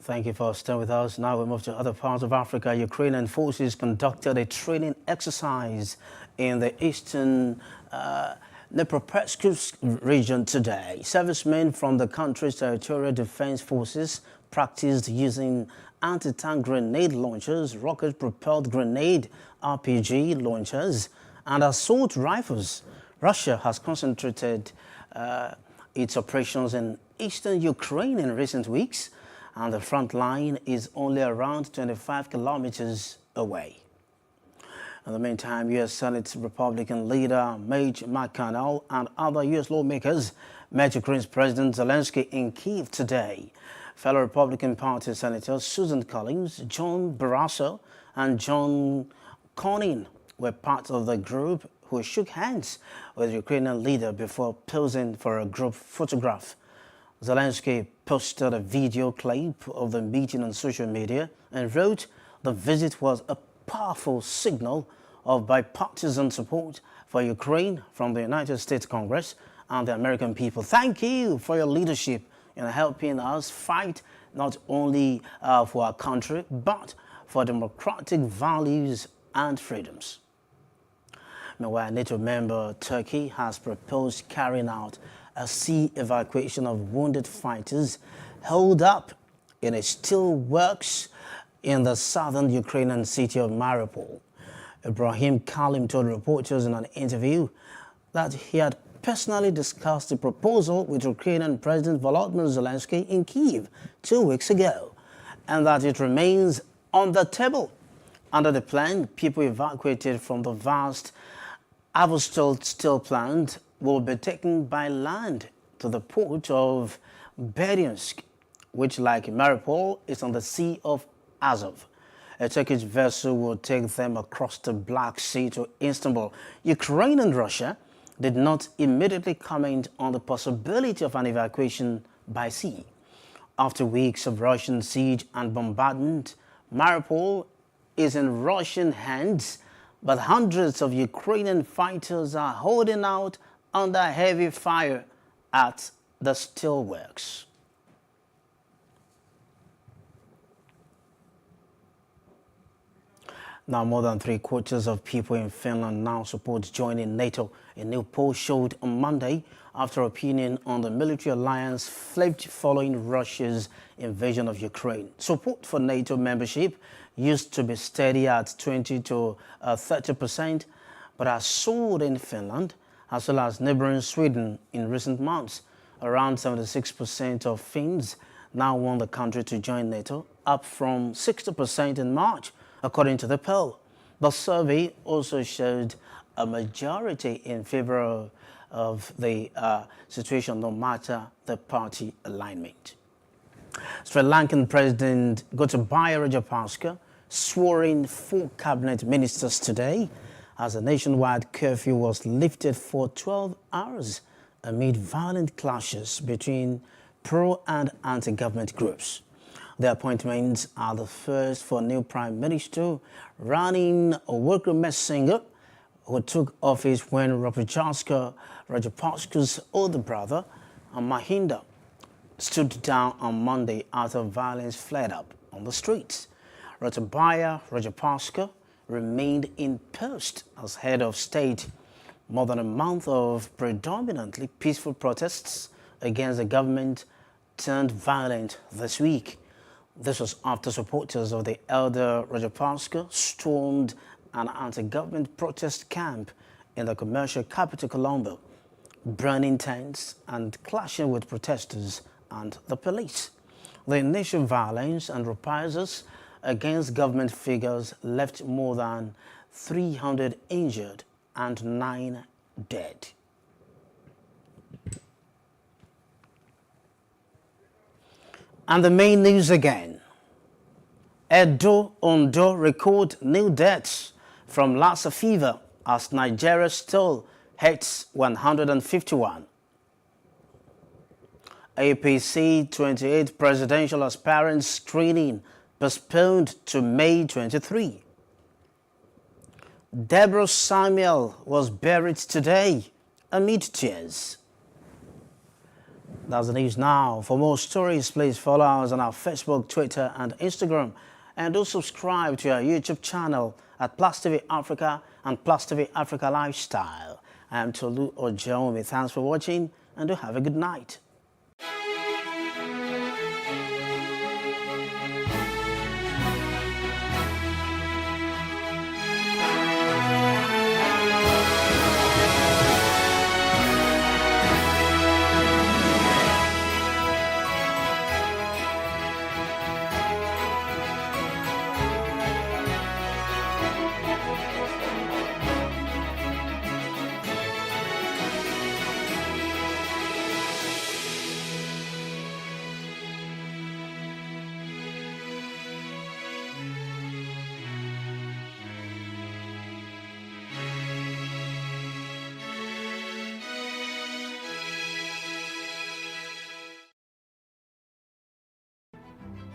Thank you for staying with us. Now we move to other parts of Africa. Ukrainian forces conducted a training exercise in the eastern Dnipropetrovsk region today. Servicemen from the country's territorial defense forces practiced using anti-tank grenade launchers, rocket-propelled grenade RPG launchers, and assault rifles. Russia has concentrated its operations in eastern Ukraine in recent weeks, and the front line is only around 25 kilometers away. In the meantime, U.S. Senate Republican leader Mitch McConnell and other U.S. lawmakers met Ukraine's President Zelensky in Kyiv today. Fellow Republican Party Senators Susan Collins, John Barrasso, and John Cornyn were part of the group who shook hands with the Ukrainian leader before posing for a group photograph. Zelensky posted a video clip of the meeting on social media and wrote the visit was a powerful signal of bipartisan support for Ukraine from the United States Congress and the American people. Thank you for your leadership in helping us fight not only for our country, but for democratic values and freedoms. Meanwhile, NATO member Turkey has proposed carrying out a sea evacuation of wounded fighters held up in a steelworks in the southern Ukrainian city of Mariupol. Ibrahim Kalim told reporters in an interview that he had personally discussed the proposal with Ukrainian President Volodymyr Zelensky in Kyiv 2 weeks ago, and that it remains on the table. Under the plan, people evacuated from the vast Avostol steel plant will be taken by land to the port of Berdyansk, which, like Mariupol, is on the Sea of Azov. A Turkish vessel will take them across the Black Sea to Istanbul. Ukraine and Russia did not immediately comment on the possibility of an evacuation by sea. After weeks of Russian siege and bombardment, Mariupol is in Russian hands, but hundreds of Ukrainian fighters are holding out under heavy fire at the steelworks. Now, more than 3/4 of people in Finland now support joining NATO. A new poll showed on Monday after opinion on the military alliance flipped following Russia's invasion of Ukraine. Support for NATO membership used to be steady at 20 to 30%, but has soared in Finland as well as neighboring Sweden in recent months. Around 76% of Finns now want the country to join NATO, up from 60% in March, according to the poll. The survey also showed a majority in favor of the situation, no matter the party alignment. Sri Lankan President Gotabaya Rajapaksa swore in 4 cabinet ministers today as a nationwide curfew was lifted for 12 hours amid violent clashes between pro- and anti-government groups. The appointments are the first for new Prime Minister Ranil Wickremesinghe, who took office when Rajapaksa's older brother, Mahinda, stood down on Monday after violence flared up on the streets. Gotabaya Rajapaksa remained in post as head of state. More than a month of predominantly peaceful protests against the government turned violent this week. This was after supporters of the elder Rajapaksa stormed an anti-government protest camp in the commercial capital Colombo, burning tents and clashing with protesters and the police. The initial violence and reprisals against government figures left more than 300 injured and 9 dead. And the main news again. Ondo record new deaths from Lassa fever as Nigeria still hits 151. APC 28 presidential aspirant screening postponed to May 23. Deborah Samuel was buried today amid tears. That's the news now. For more stories, please follow us on our Facebook, Twitter, and Instagram. And do subscribe to our YouTube channel at PlusTvAfrica and PlusTvAfrica Lifestyle. I am Tolu Ojomi. Thanks for watching and do have a good night.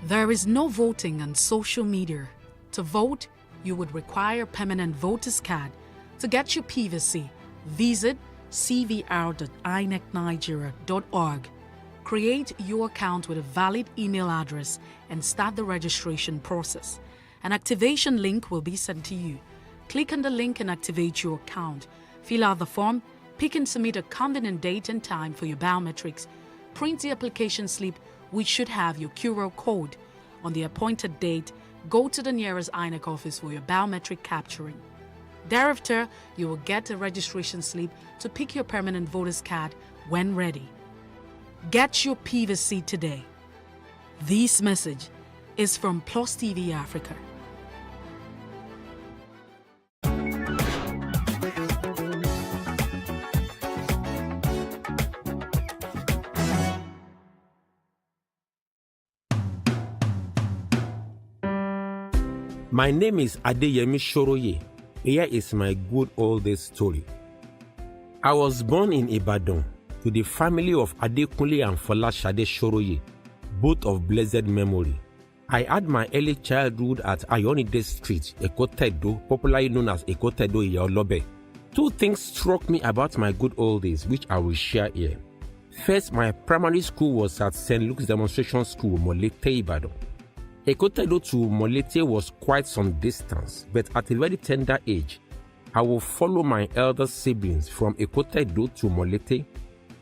There is no voting on social media. To vote, you would require permanent voter's card. To get your PVC, visit cvr.inecnigeria.org. Create your account with a valid email address and start the registration process. An activation link will be sent to you. Click on the link and activate your account. Fill out the form, pick and submit a convenient date and time for your biometrics. Print the application slip, which should have your QR code. On the appointed date, go to the nearest INEC office for your biometric capturing. Thereafter, you will get a registration slip to pick your permanent voter's card when ready. Get your PVC today. This message is from PlusTvAfrica. My name is Adeyemi Shoroye. Here is my good old days story. I was born in Ibadan to the family of Adekunle and Folashade Shoroye, both of blessed memory. I had my early childhood at Ayonide Street, Ekotedo, popularly known as Ekotedo Iyaolobe. Two things struck me about my good old days, which I will share here. First, my primary school was at St. Luke's Demonstration School, Molete, Ibadan. Ekotedo to Molete was quite some distance, but at a very tender age, I will follow my elder siblings from Ekotedo to Molete,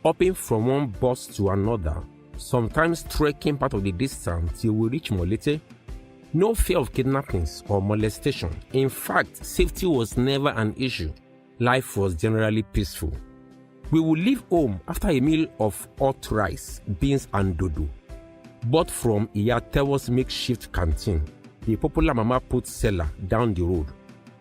hopping from one bus to another, sometimes trekking part of the distance till we reach Molete. No fear of kidnappings or molestation. In fact, safety was never an issue. Life was generally peaceful. We would leave home after a meal of hot rice, beans and dodo, bought from Iyatewo's makeshift canteen, the popular mama put seller down the road.